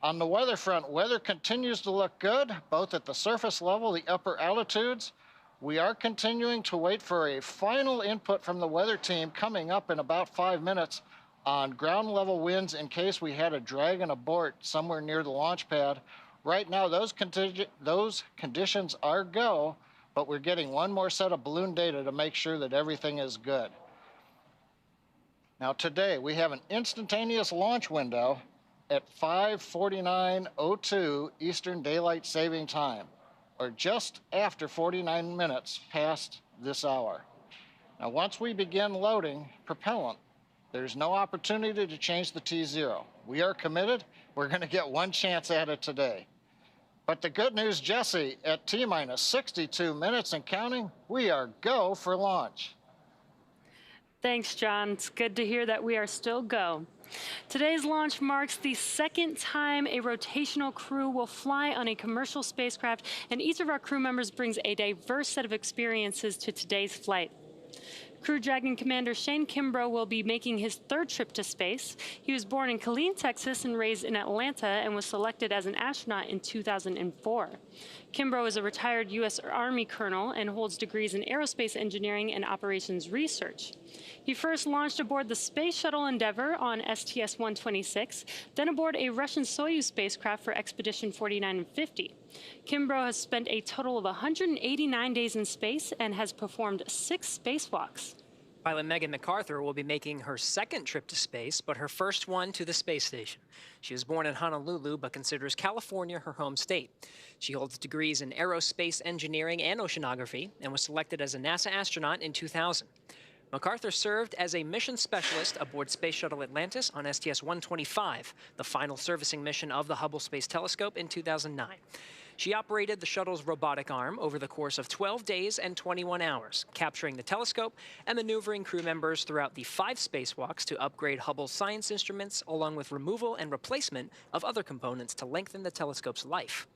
On the weather front, weather continues to look good, both at the surface level, the upper altitudes. We are continuing to wait for a final input from the weather team coming up in about 5 minutes on ground level winds in case we had a Dragon abort somewhere near the launch pad. Right now, those conditions are go, but we're getting one more set of balloon data to make sure that everything is good. Now today, we have an instantaneous launch window at 5:49:02 Eastern Daylight Saving Time, or just after 49 minutes past this hour. Now once we begin loading propellant, there's no opportunity to change the T0. We are committed. We're going to get one chance at it today. But the good news, Jesse, at T-minus 62 minutes and counting, we are go for launch. Thanks, John. It's good to hear that we are still go. Today's launch marks the 2nd time a rotational crew will fly on a commercial spacecraft, and each of our crew members brings a diverse set of experiences to today's flight. Crew Dragon Commander Shane Kimbrough will be making his 3rd trip to space. He was born in Killeen, Texas, and raised in Atlanta, and was selected as an astronaut in 2004. Kimbrough is a retired U.S. Army colonel and holds degrees in aerospace engineering and operations research. He first launched aboard the Space Shuttle Endeavour on STS-126, then aboard a Russian Soyuz spacecraft for Expedition 49 and 50. Kimbrough has spent a total of 189 days in space and has performed 6 spacewalks. Pilot Megan MacArthur will be making her 2nd trip to space, but her first one to the space station. She was born in Honolulu, but considers California her home state. She holds degrees in aerospace engineering and oceanography, and was selected as a NASA astronaut in 2000. MacArthur served as a mission specialist aboard Space Shuttle Atlantis on STS-125, the final servicing mission of the Hubble Space Telescope in 2009. She operated the shuttle's robotic arm over the course of 12 days and 21 hours, capturing the telescope and maneuvering crew members throughout the 5 spacewalks to upgrade Hubble's science instruments, along with removal and replacement of other components to lengthen the telescope's life.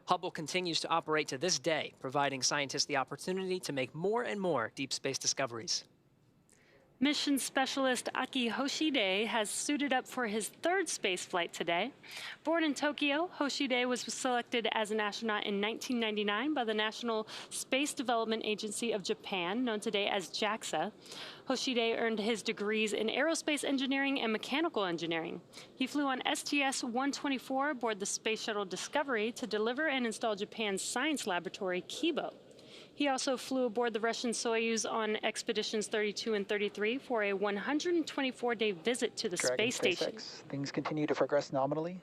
Hubble continues to operate to this day, providing scientists the opportunity to make more and more deep space discoveries. Mission specialist Aki Hoshide has suited up for his third space flight today. Born in Tokyo, Hoshide was selected as an astronaut in 1999 by the National Space Development Agency of Japan, known today as JAXA. Hoshide earned his degrees in aerospace engineering and mechanical engineering. He flew on STS-124 aboard the Space Shuttle Discovery to deliver and install Japan's science laboratory, Kibo. He also flew aboard the Russian Soyuz on Expeditions 32 and 33 for a 124-day visit to the space station. SpaceX, things continue to progress nominally.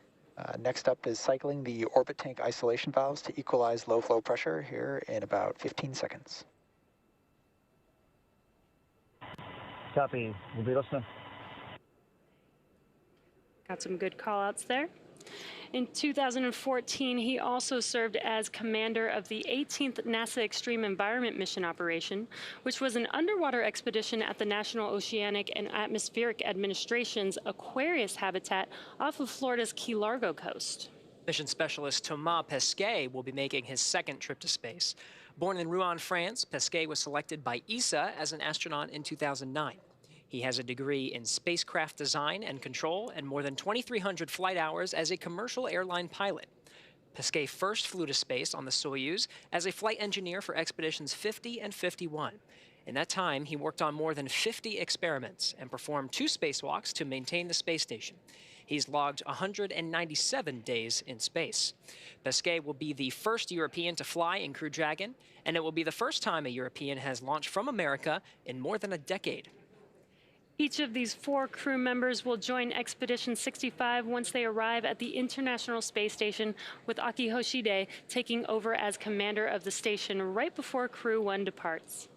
Next up is cycling the orbit tank isolation valves to equalize low flow pressure here in about 15 seconds. Copy. We'll be listening. Got some good call-outs there. In 2014, he also served as commander of the 18th NASA Extreme Environment Mission Operation, which was an underwater expedition at the National Oceanic and Atmospheric Administration's Aquarius habitat off of Florida's Key Largo coast. Mission specialist Thomas Pesquet will be making his second trip to space. Born in Rouen, France, Pesquet was selected by ESA as an astronaut in 2009. He has a degree in spacecraft design and control and more than 2,300 flight hours as a commercial airline pilot. Pesquet first flew to space on the Soyuz as a flight engineer for Expeditions 50 and 51. In that time, he worked on more than 50 experiments and performed 2 spacewalks to maintain the space station. He's logged 197 days in space. Pesquet will be the first European to fly in Crew Dragon, and it will be the first time a European has launched from America in more than a decade. Each of these 4 crew members will join Expedition 65 once they arrive at the International Space Station, with Aki Hoshide taking over as commander of the station right before Crew 1 departs.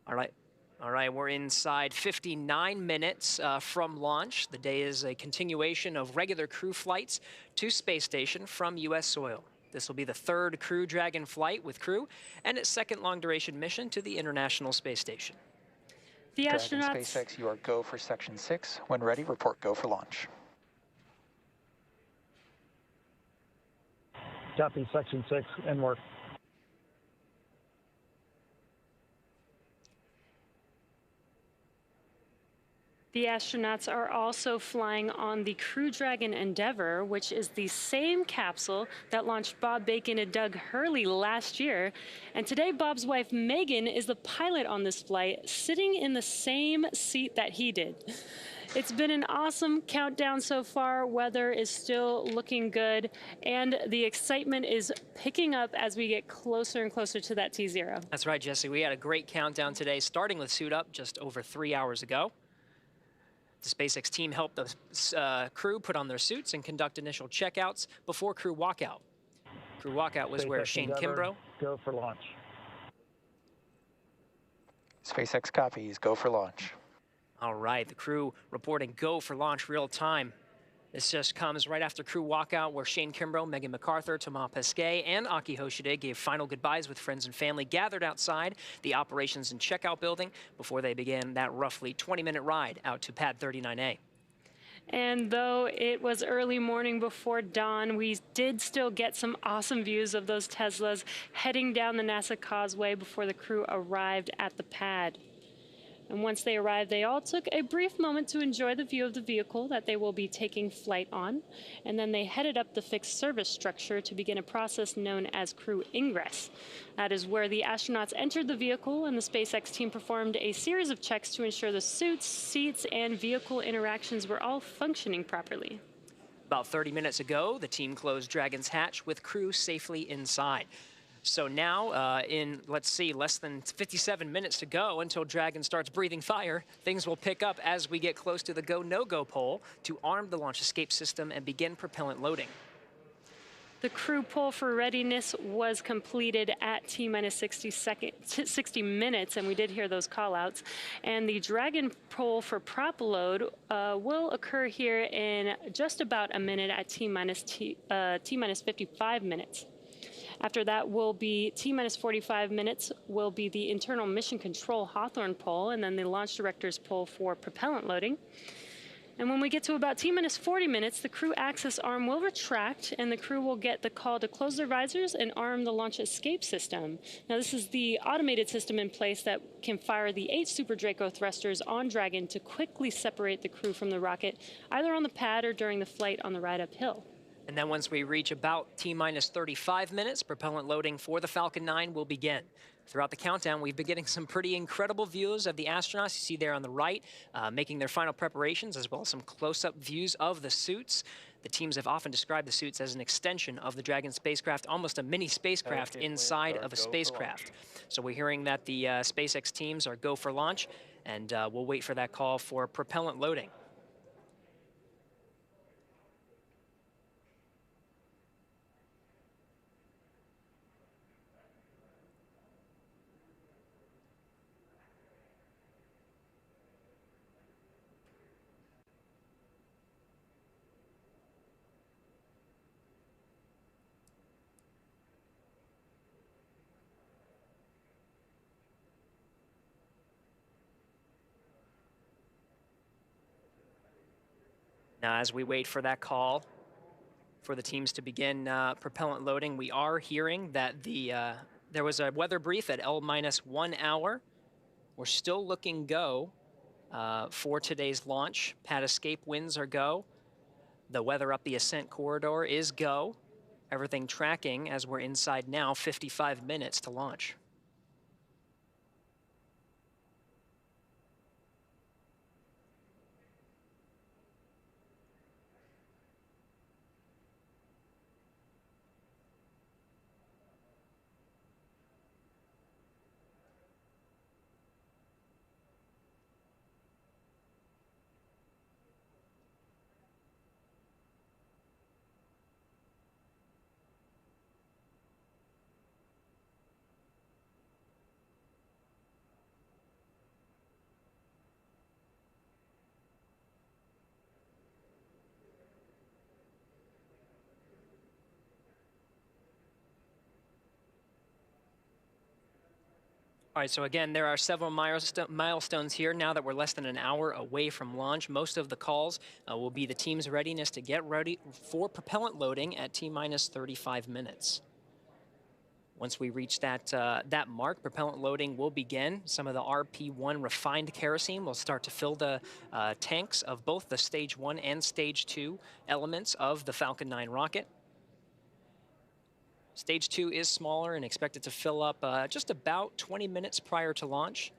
All right, we're inside 59 minutes from launch. The day is a continuation of regular crew flights to space station from U.S. soil. This will be the 3rd Crew Dragon flight with crew and its 2nd long-duration mission to the International Space Station. The astronauts... Dragon SpaceX, you are go for Section 6. When ready, report go for launch. Copy. Section 6, and work. The astronauts are also flying on the Crew Dragon Endeavour, which is the same capsule that launched Bob Bacon and Doug Hurley last year. And today, Bob's wife, Megan, is the pilot on this flight, sitting in the same seat that he did. It's been an awesome countdown so far. Weather is still looking good, and the excitement is picking up as we get closer and closer to that T0. That's right, Jesse. We had a great countdown today, starting with suit up just over 3 hours ago. The SpaceX team helped the crew put on their suits and conduct initial checkouts before crew walkout. Crew walkout was where Shane Kimbrough... Go for launch. SpaceX copies, go for launch. All right, the crew reporting go for launch real time. This just comes right after crew walkout, where Shane Kimbrough, Megan McArthur, Thomas Pesquet, and Aki Hoshide gave final goodbyes with friends and family gathered outside the operations and checkout building before they began that roughly 20-minute ride out to pad 39A. And though it was early morning before dawn, we did still get some awesome views of those Teslas heading down the NASA Causeway before the crew arrived at the pad. And once they arrived, they all took a brief moment to enjoy the view of the vehicle that they will be taking flight on. And then they headed up the fixed service structure to begin a process known as crew ingress. That is where the astronauts entered the vehicle, and the SpaceX team performed a series of checks to ensure the suits, seats, and vehicle interactions were all functioning properly. About 30 minutes ago, the team closed Dragon's hatch with crew safely inside. So now, in, let's see, less than 57 minutes to go until Dragon starts breathing fire, things will pick up as we get close to the go, no-go pole to arm the launch escape system and begin propellant loading. The crew pull for readiness was completed at T-minus 60 minutes, and we did hear those call-outs. And the Dragon pull for prop load will occur here in just about a minute at T-minus 55 minutes. After that will be T-minus 45 minutes will be the internal mission control Hawthorne pull, and then the launch director's pull for propellant loading. And when we get to about T-minus 40 minutes, the crew access arm will retract and the crew will get the call to close their visors and arm the launch escape system. Now this is the automated system in place that can fire the 8 Super Draco thrusters on Dragon to quickly separate the crew from the rocket, either on the pad or during the flight on the ride uphill. And then once we reach about T-minus 35 minutes, propellant loading for the Falcon 9 will begin. Throughout the countdown, we've been getting some pretty incredible views of the astronauts. You see there on the right, making their final preparations, as well as some close-up views of the suits. The teams have often described the suits as an extension of the Dragon spacecraft, almost a mini spacecraft inside of a spacecraft. So we're hearing that the SpaceX teams are go for launch, and we'll wait for that call for propellant loading. Now, as we wait for that call for the teams to begin propellant loading, we are hearing that there was a weather brief at L-1 hour. We're still looking go for today's launch. Pad escape winds are go. The weather up the ascent corridor is go. Everything tracking as we're inside now, 55 minutes to launch. All right, so again, there are several milestones here now that we're less than an hour away from launch. Most of the calls will be the team's readiness to get ready for propellant loading at T-minus 35 minutes. Once we reach that mark, propellant loading will begin. Some of the RP1 refined kerosene will start to fill the tanks of both the Stage 1 and Stage 2 elements of the Falcon 9 rocket. Stage 2 is smaller and expected to fill up just about 20 minutes prior to launch.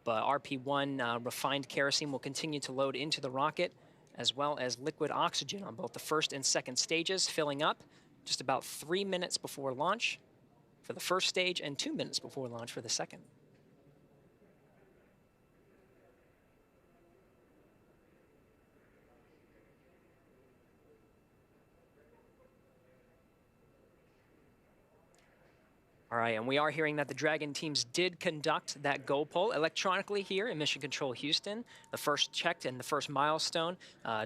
But RP1 refined kerosene will continue to load into the rocket, as well as liquid oxygen on both the first and second stages, filling up just about 3 minutes before launch for the first stage and 2 minutes before launch for the second. All right, and we are hearing that the Dragon teams did conduct that go poll electronically here in Mission Control Houston. The first checked and the first milestone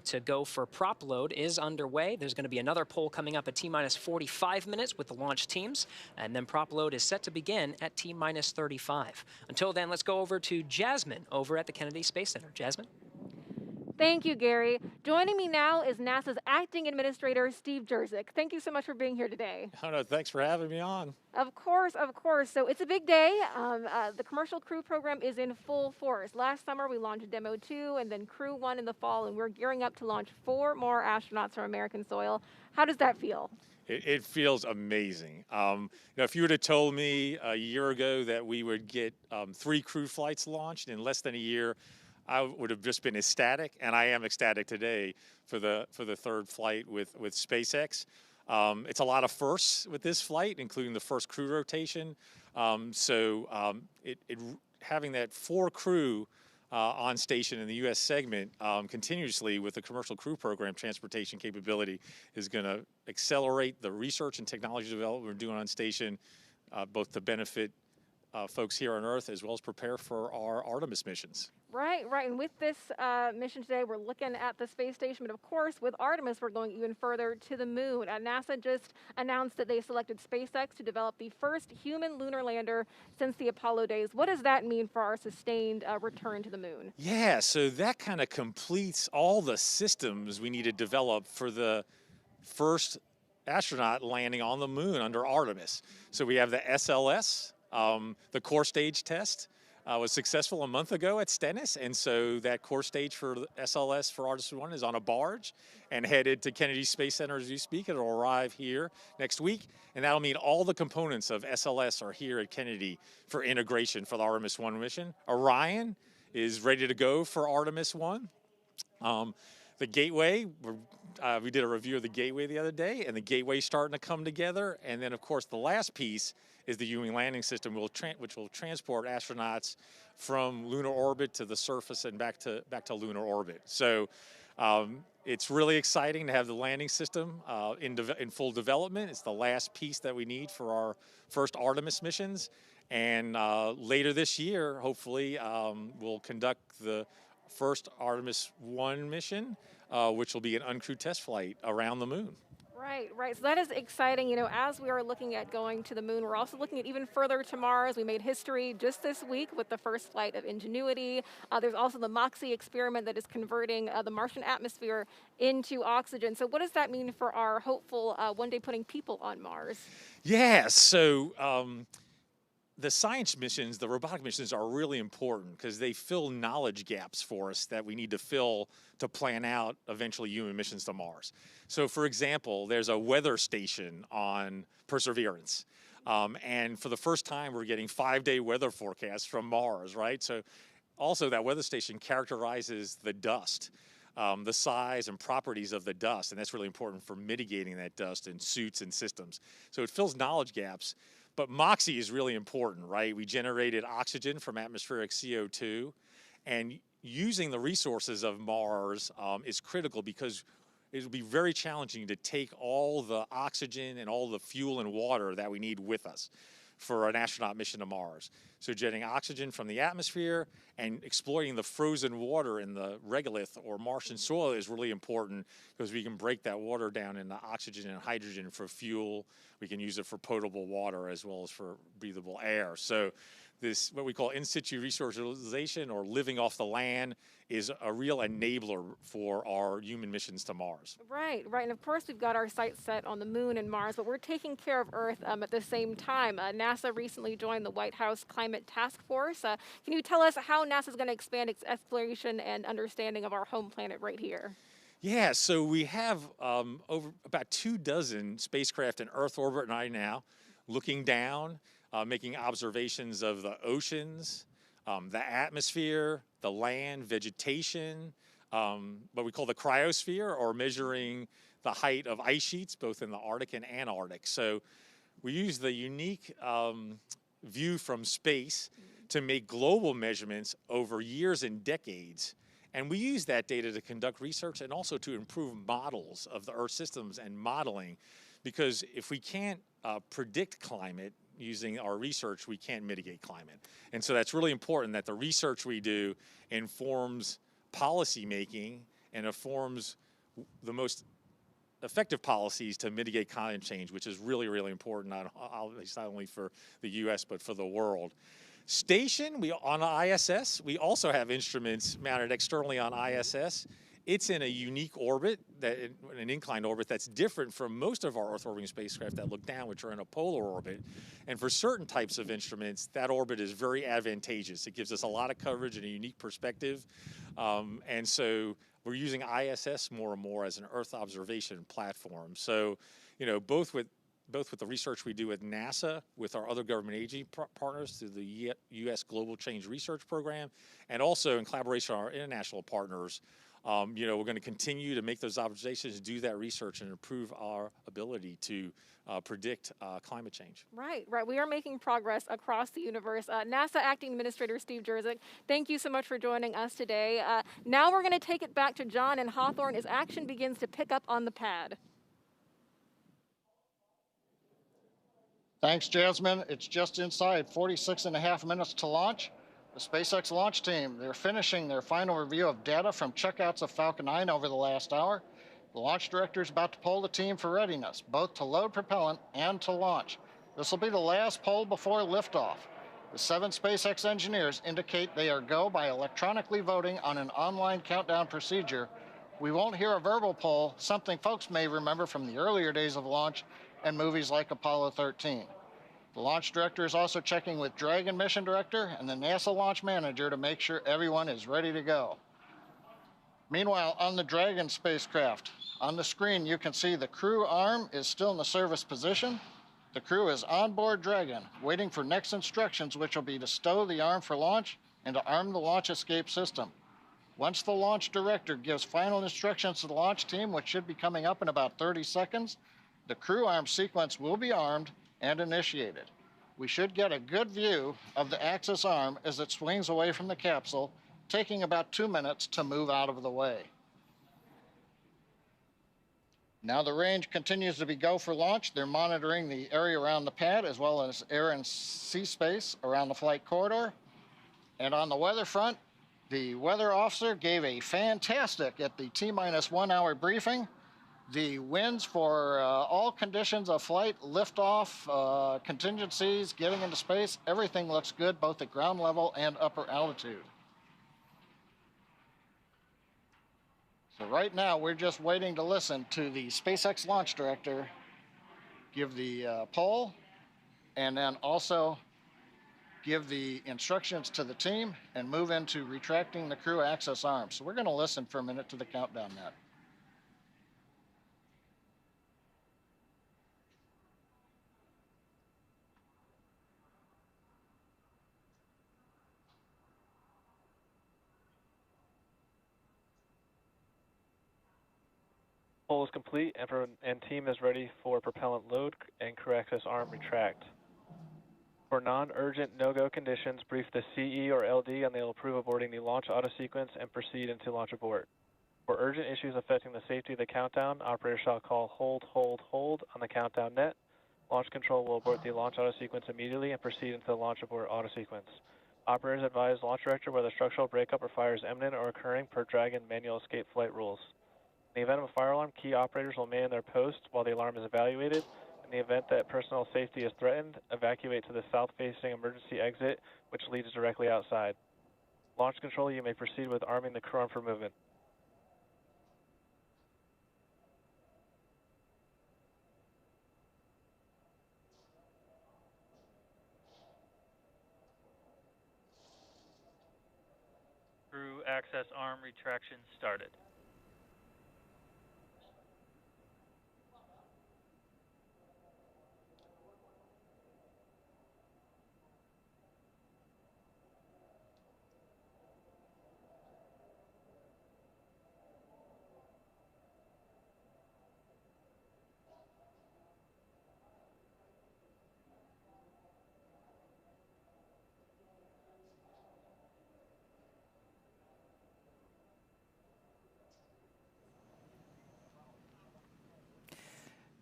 to go for prop load is underway. There's going to be another poll coming up at T-minus 45 minutes with the launch teams, and then prop load is set to begin at T-minus 35. Until then, let's go over to Jasmine over at the Kennedy Space Center. Jasmine? Thank you, Gary. Joining me now is NASA's Acting Administrator, Steve Jerzik. Thank you so much for being here today. Oh, no, thanks for having me on. Of course, of course. So it's a big day. The Commercial Crew program is in full force. Last summer, we launched Demo 2 and then Crew 1 in the fall, and we're gearing up to launch 4 more astronauts from American soil. How does that feel? It feels amazing. If you would have told me a year ago that we would get 3 crew flights launched in less than a year, I would have just been ecstatic, and I am ecstatic today for the third flight with SpaceX. It's a lot of firsts with this flight, including the first crew rotation. Having that 4 crew on station in the U.S. segment continuously with the Commercial Crew Program transportation capability is going to accelerate the research and technology development we're doing on station, both to benefit folks here on Earth, as well as prepare for our Artemis missions. Right, right. And with this mission today, we're looking at the space station, but of course, with Artemis, we're going even further to the moon. NASA just announced that they selected SpaceX to develop the first human lunar lander since the Apollo days. What does that mean for our sustained return to the moon? Yeah, so that kind of completes all the systems we need to develop for the first astronaut landing on the moon under Artemis. So we have the SLS, the core stage test. Was successful a month ago at Stennis, and so that core stage for SLS for Artemis 1 is on a barge and headed to Kennedy Space Center as we speak. It'll arrive here next week, and that'll mean all the components of SLS are here at Kennedy for integration for the Artemis 1 mission. Orion is ready to go for Artemis 1. The Gateway, we did a review of the Gateway the other day, and the Gateway's starting to come together. And then, of course, the last piece is the Human Landing System, which will transport astronauts from lunar orbit to the surface and back to lunar orbit. So it's really exciting to have the landing system in full development. It's the last piece that we need for our first Artemis missions. And later this year, hopefully, we'll conduct the first Artemis 1 mission, which will be an uncrewed test flight around the moon. Right, right. So that is exciting. You know, as we are looking at going to the moon, we're also looking at even further to Mars. We made history just this week with the first flight of Ingenuity. There's also the MOXIE experiment that is converting the Martian atmosphere into oxygen. So what does that mean for our hopeful one day putting people on Mars? Yeah, so the science missions, the robotic missions are really important because they fill knowledge gaps for us that we need to fill to plan out eventually human missions to Mars. So for example, there's a weather station on Perseverance. And for the first time, we're getting 5-day weather forecasts from Mars, right? So also that weather station characterizes the dust, the size and properties of the dust. And that's really important for mitigating that dust in suits and systems. So it fills knowledge gaps. But MOXIE is really important, right? We generated oxygen from atmospheric CO2, and using the resources of Mars is critical because it will be very challenging to take all the oxygen and all the fuel and water that we need with us for an astronaut mission to Mars. So getting oxygen from the atmosphere and exploiting the frozen water in the regolith or Martian soil is really important because we can break that water down into oxygen and hydrogen for fuel. We can use it for potable water as well as for breathable air. So this, what we call in situ resource utilization or living off the land, is a real enabler for our human missions to Mars. Right, right. And of course, we've got our sights set on the moon and Mars, but we're taking care of Earth at the same time. NASA recently joined the White House Climate Task Force. Can you tell us how NASA is going to expand its exploration and understanding of our home planet right here? Yeah, so we have over about 24 spacecraft in Earth orbit right now, looking down, making observations of the oceans, the atmosphere, the land, vegetation, what we call the cryosphere, or measuring the height of ice sheets, both in the Arctic and Antarctic. So we use the unique view from space to make global measurements over years and decades. And we use that data to conduct research and also to improve models of the Earth systems and modeling, because if we can't predict climate using our research, we can't mitigate climate. And so that's really important that the research we do informs policy making and informs the most effective policies to mitigate climate change, which is really, really important, not only for the US, but for the world. Station, on ISS, we also have instruments mounted externally on ISS. It's in a unique orbit, an inclined orbit that's different from most of our Earth orbiting spacecraft that look down, which are in a polar orbit. And for certain types of instruments, that orbit is very advantageous. It gives us a lot of coverage and a unique perspective. And so we're using ISS more and more as an Earth observation platform. So, you know, both with the research we do with NASA, with our other government agency partners through the U.S. Global Change Research Program, and also in collaboration with our international partners, you know, we're going to continue to make those observations, do that research, and improve our ability to predict climate change. Right, right. We are making progress across the universe. NASA Acting Administrator Steve Jerzik, thank you so much for joining us today. Now we're going to take it back to John and Hawthorne as action begins to pick up on the pad. Thanks, Jasmine. It's just inside 46.5 minutes to launch. The SpaceX launch team, they're finishing their final review of data from checkouts of Falcon 9 over the last hour. The launch director is about to poll the team for readiness, both to load propellant and to launch. This will be the last poll before liftoff. The 7 SpaceX engineers indicate they are go by electronically voting on an online countdown procedure. We won't hear a verbal poll, something folks may remember from the earlier days of launch and movies like Apollo 13. The launch director is also checking with Dragon mission director and the NASA launch manager to make sure everyone is ready to go. Meanwhile, on the Dragon spacecraft, on the screen you can see the crew arm is still in the service position. The crew is on board Dragon, waiting for next instructions, which will be to stow the arm for launch and to arm the launch escape system. Once the launch director gives final instructions to the launch team, which should be coming up in about 30 seconds, the crew arm sequence will be armed and initiated. We should get a good view of the Axis arm as it swings away from the capsule, taking about 2 minutes to move out of the way. Now the range continues to be go for launch. They're monitoring the area around the pad as well as air and sea space around the flight corridor. And on the weather front, the weather officer gave a fantastic at the T-minus 1 hour briefing. The winds for all conditions of flight, liftoff, contingencies, getting into space, everything looks good both at ground level and upper altitude. So right now we're just waiting to listen to the SpaceX launch director give the poll and then also give the instructions to the team and move into retracting the crew access arms. So we're going to listen for a minute to the countdown net. Poll is complete and team is ready for propellant load and crew access arm retract. For non-urgent no-go conditions, brief the CE or LD and they'll approve aborting the launch auto sequence and proceed into launch abort. For urgent issues affecting the safety of the countdown, operators shall call hold on the countdown net. Launch control will abort the launch auto sequence immediately and proceed into the launch abort auto sequence. Operators advise launch director whether structural breakup or fire is imminent or occurring per Dragon manual escape flight rules. In the event of a fire alarm, key operators will man their post while the alarm is evaluated. In the event that personal safety is threatened, evacuate to the south-facing emergency exit, which leads directly outside. Launch control, you may proceed with arming the crew arm for movement. Crew access arm retraction started.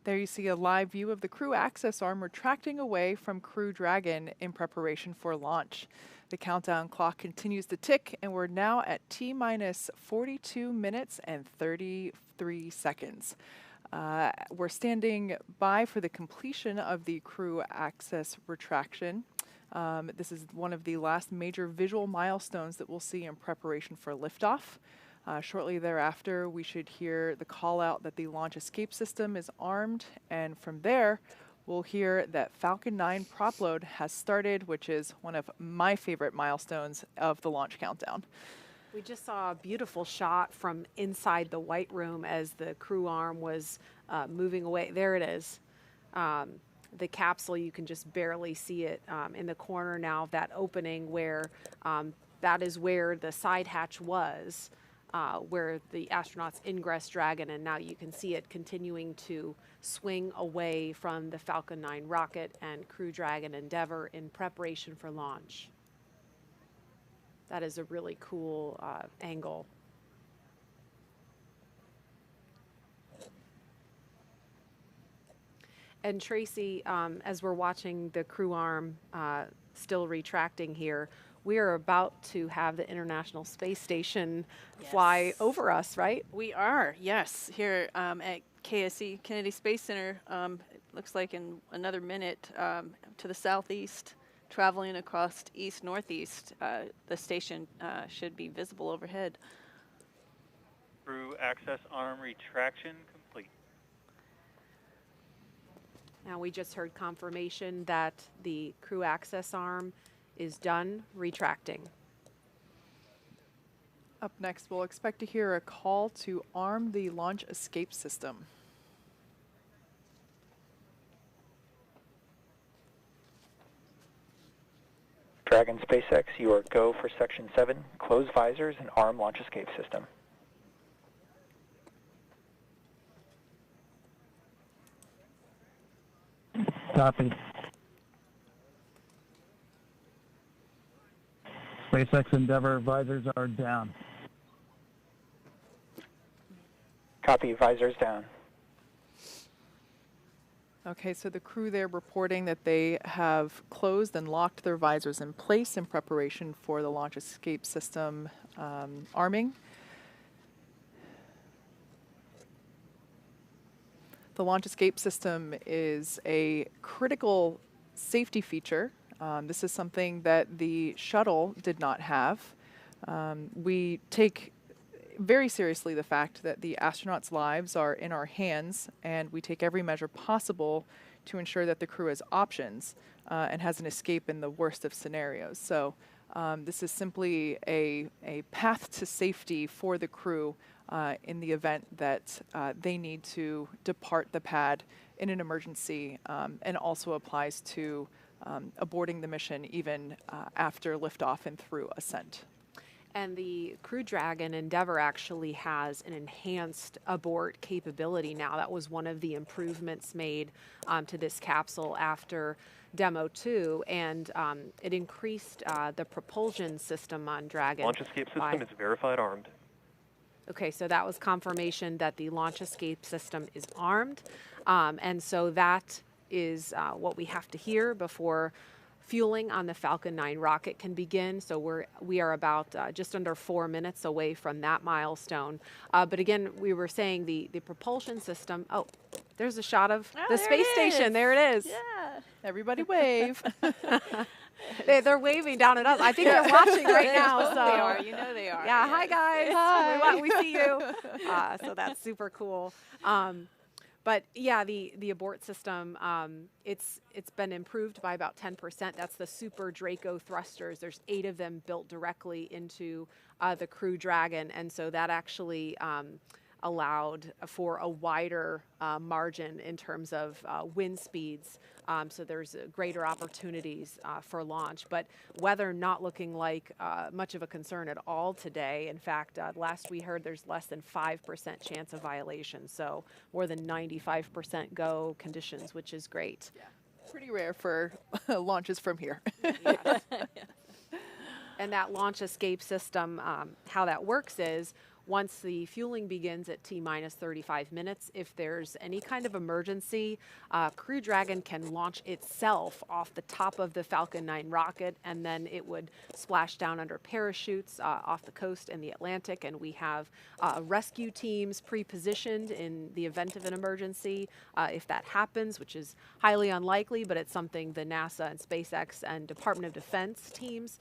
There you see a live view of the crew access arm retracting away from Crew Dragon in preparation for launch. The countdown clock continues to tick, and we're now at T-minus 42 minutes and 33 seconds. We're standing by for the completion of the crew access retraction. This is one of the last major visual milestones that we'll see in preparation for liftoff. Shortly thereafter, we should hear the call out that the launch escape system is armed, and from there, we'll hear that Falcon 9 prop load has started, which is one of my favorite milestones of the launch countdown. We just saw a beautiful shot from inside the White Room as the crew arm was moving away. There it is. The capsule, you can just barely see it in the corner now of that opening where that is where the side hatch was. Where the astronauts ingress Dragon, and now you can see it continuing to swing away from the Falcon 9 rocket and Crew Dragon Endeavour in preparation for launch. That is a really cool angle. And Tracy, as we're watching the crew arm still retracting here, we are about to have the International Space Station fly over us, right? We are, yes, here at KSC, Kennedy Space Center. It looks like in another minute to the southeast, traveling across east-northeast, the station should be visible overhead. Crew access arm retraction complete. Now we just heard confirmation that the crew access arm is done retracting. Up next, we'll expect to hear a call to arm the launch escape system. Dragon SpaceX, you are go for Section 7. Close visors and arm launch escape system. Copy. SpaceX Endeavour visors are down. Copy, visors down. Okay, so the crew there reporting that they have closed and locked their visors in place in preparation for the launch escape system arming. The launch escape system is a critical safety feature. This is something that the shuttle did not have. We take very seriously the fact that the astronauts' lives are in our hands, and we take every measure possible to ensure that the crew has options and has an escape in the worst of scenarios. So this is simply a path to safety for the crew in the event that they need to depart the pad in an emergency, and also applies to aborting the mission even after liftoff and through ascent. And the Crew Dragon Endeavour actually has an enhanced abort capability now. That was one of the improvements made to this capsule after Demo 2, and it increased the propulsion system on Dragon. Launch escape system is verified armed. Okay, so that was confirmation that the launch escape system is armed, and so that is what we have to hear before fueling on the Falcon 9 rocket can begin. So we are about just under 4 minutes away from that milestone. But again, we were saying the propulsion system. Oh, there's a shot of the space station. There it is. Yeah. Everybody wave. They're waving down at us. I think they're watching right now. So they are. You know they are. Yeah. Yes. Hi guys. Hi. We see you. So that's super cool. But yeah, the abort system, it's been improved by about 10%. That's the Super Draco thrusters. There's 8 of them built directly into the Crew Dragon, and so that actually allowed for a wider margin in terms of wind speeds. So there's greater opportunities for launch. But weather not looking like much of a concern at all today. In fact, last we heard there's less than 5% chance of violation. So more than 95% go conditions, which is great. Yeah. Pretty rare for launches from here. Yes. And that launch escape system, how that works is, once the fueling begins at T-minus 35 minutes, if there's any kind of emergency, Crew Dragon can launch itself off the top of the Falcon 9 rocket, and then it would splash down under parachutes off the coast in the Atlantic, and we have rescue teams pre-positioned in the event of an emergency if that happens, which is highly unlikely, but it's something the NASA and SpaceX and Department of Defense teams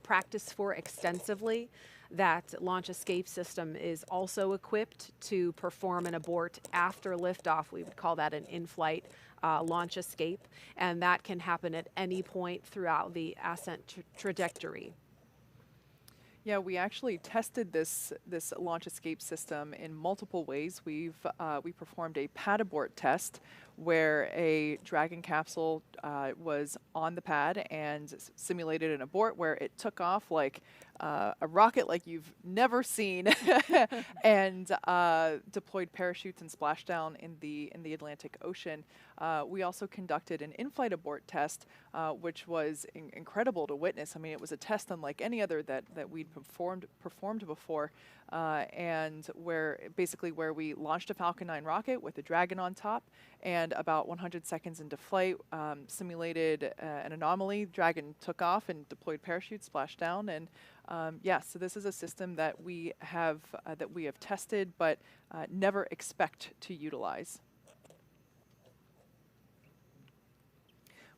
practice for extensively. That launch escape system is also equipped to perform an abort after liftoff. We would call that an in-flight launch escape, and that can happen at any point throughout the ascent trajectory. Yeah, we actually tested this launch escape system in multiple ways. We performed a pad abort test where a Dragon capsule was on the pad and simulated an abort where it took off like a rocket like you've never seen and deployed parachutes and splashdown in the Atlantic Ocean. We also conducted an in-flight abort test, which was incredible to witness. I mean, it was a test unlike any other that we'd performed before, and where we launched a Falcon 9 rocket with a Dragon on top, and about 100 seconds into flight, simulated an anomaly. Dragon took off and deployed parachutes, splashed down, and so this is a system that we have tested, but never expect to utilize.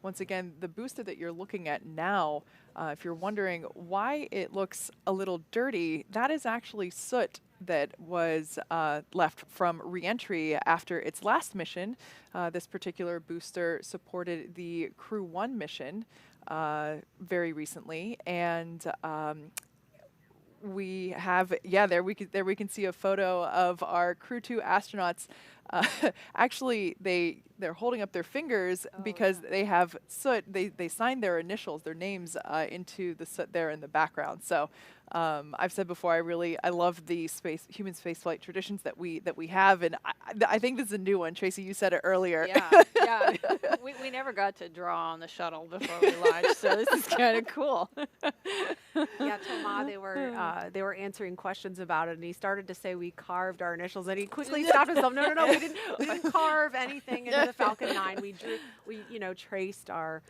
Once again, the booster that you're looking at now, if you're wondering why it looks a little dirty, that is actually soot that was left from reentry after its last mission. This particular booster supported the Crew 1 mission very recently, and we have, there we can see a photo of our Crew 2 astronauts. Actually, they're holding up their fingers because they have soot. They signed their initials, their names into the soot there in the background. So I've said before, I love the human spaceflight traditions that we have, and I think this is a new one. Tracy, you said it earlier. Yeah. We never got to draw on the shuttle before we launched, so this is kind of cool. Yeah, Thomas, they were answering questions about it, and he started to say we carved our initials, and he quickly stopped himself. No, we didn't carve anything into the Falcon 9. We traced our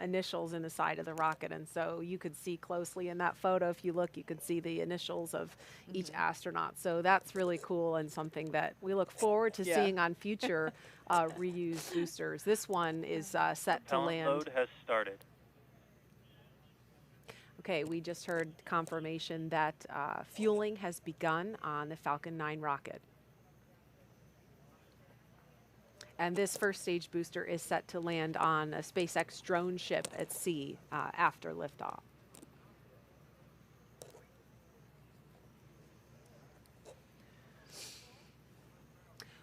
initials in the side of the rocket, and so you could see closely in that photo. If you look, you could see the initials of each astronaut. So that's really cool and something that we look forward to seeing on future reused boosters. This one is set to land. Load has started. Okay, we just heard confirmation that fueling has begun on the Falcon 9 rocket. And this first stage booster is set to land on a SpaceX drone ship at sea after liftoff.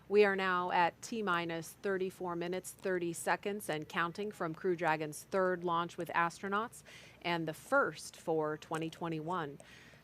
We are now at T-minus 34 minutes, 30 seconds and counting from Crew Dragon's third launch with astronauts and the first for 2021.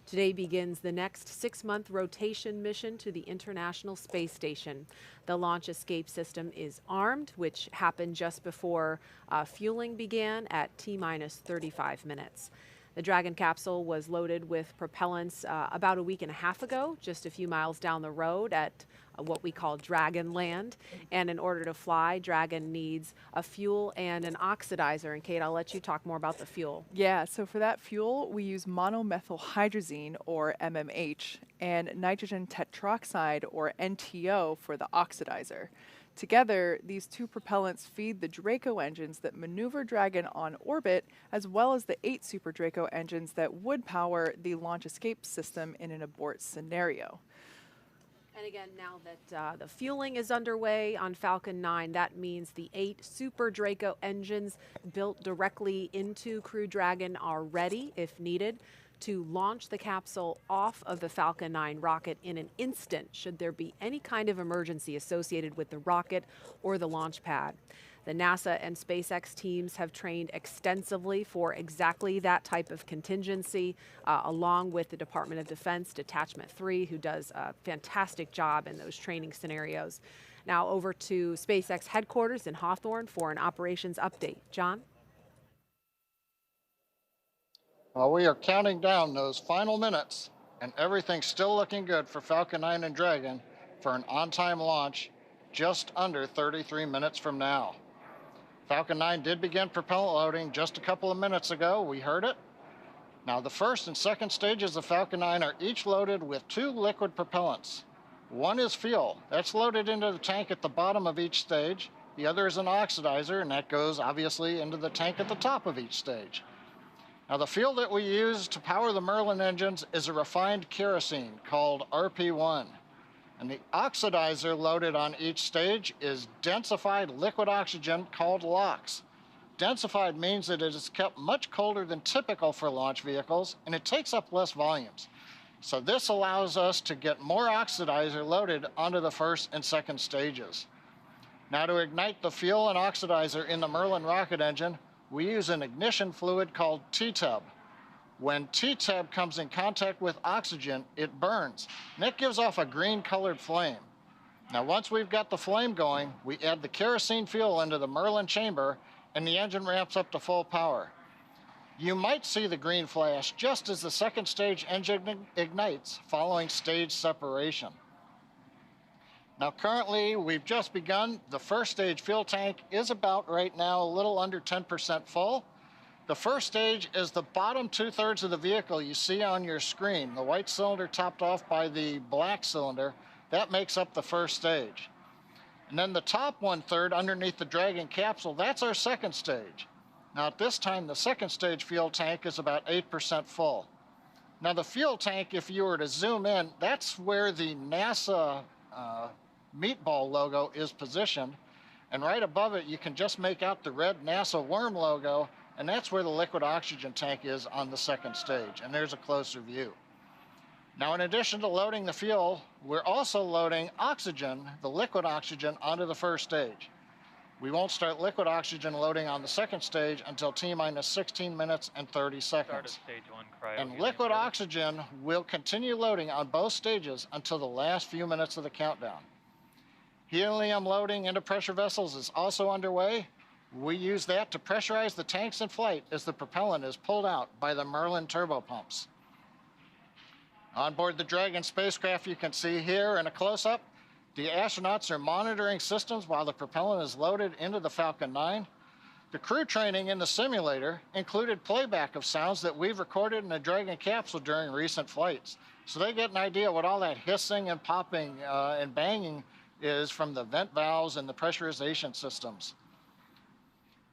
Today begins the next 6-month rotation mission to the International Space Station. The launch escape system is armed, which happened just before fueling began at T-minus 35 minutes. The Dragon capsule was loaded with propellants about a week and a half ago, just a few miles down the road at what we call Dragon Land. And in order to fly, Dragon needs a fuel and an oxidizer. And Kate, I'll let you talk more about the fuel. Yeah, so for that fuel, we use monomethylhydrazine, or MMH, and nitrogen tetroxide, or NTO, for the oxidizer. Together, these two propellants feed the Draco engines that maneuver Dragon on orbit, as well as the 8 Super Draco engines that would power the launch escape system in an abort scenario. And again, now that the fueling is underway on Falcon 9, that means the 8 Super Draco engines built directly into Crew Dragon are ready, if needed, to launch the capsule off of the Falcon 9 rocket in an instant should there be any kind of emergency associated with the rocket or the launch pad. The NASA and SpaceX teams have trained extensively for exactly that type of contingency, along with the Department of Defense Detachment 3, who does a fantastic job in those training scenarios. Now over to SpaceX headquarters in Hawthorne for an operations update. John? Well, we are counting down those final minutes, and everything's still looking good for Falcon 9 and Dragon for an on-time launch just under 33 minutes from now. Falcon 9 did begin propellant loading just a couple of minutes ago. We heard it. Now, the first and second stages of Falcon 9 are each loaded with 2 liquid propellants. One is fuel. That's loaded into the tank at the bottom of each stage. The other is an oxidizer, and that goes, obviously, into the tank at the top of each stage. Now, the fuel that we use to power the Merlin engines is a refined kerosene called RP1. And the oxidizer loaded on each stage is densified liquid oxygen called LOX. Densified means that it is kept much colder than typical for launch vehicles, and it takes up less volumes. So this allows us to get more oxidizer loaded onto the first and second stages. Now, to ignite the fuel and oxidizer in the Merlin rocket engine, we use an ignition fluid called T-tub. When T-tub comes in contact with oxygen, it burns, and it gives off a green-colored flame. Now, once we've got the flame going, we add the kerosene fuel into the Merlin chamber, and the engine ramps up to full power. You might see the green flash just as the second stage engine ignites following stage separation. Now, currently, we've just begun. The first stage fuel tank is about right now a little under 10% full. The first stage is the bottom 2/3 of the vehicle you see on your screen. The white cylinder topped off by the black cylinder, that makes up the first stage. And then the top 1/3 underneath the Dragon capsule, that's our second stage. Now at this time, the second stage fuel tank is about 8% full. Now the fuel tank, if you were to zoom in, that's where the NASA meatball logo is positioned. And right above it, you can just make out the red NASA worm logo, and that's where the liquid oxygen tank is on the second stage. And there's a closer view. Now, in addition to loading the fuel, we're also loading oxygen, the liquid oxygen, onto the first stage. We won't start liquid oxygen loading on the second stage until T-minus 16 minutes and 30 seconds. Start of stage 1 cryo. And liquid oxygen will continue loading on both stages until the last few minutes of the countdown. Helium loading into pressure vessels is also underway. We use that to pressurize the tanks in flight as the propellant is pulled out by the Merlin turbopumps. On board the Dragon spacecraft, you can see here in a close-up, the astronauts are monitoring systems while the propellant is loaded into the Falcon 9. The crew training in the simulator included playback of sounds that we've recorded in the Dragon capsule during recent flights. So they get an idea what all that hissing and popping and banging is from the vent valves and the pressurization systems.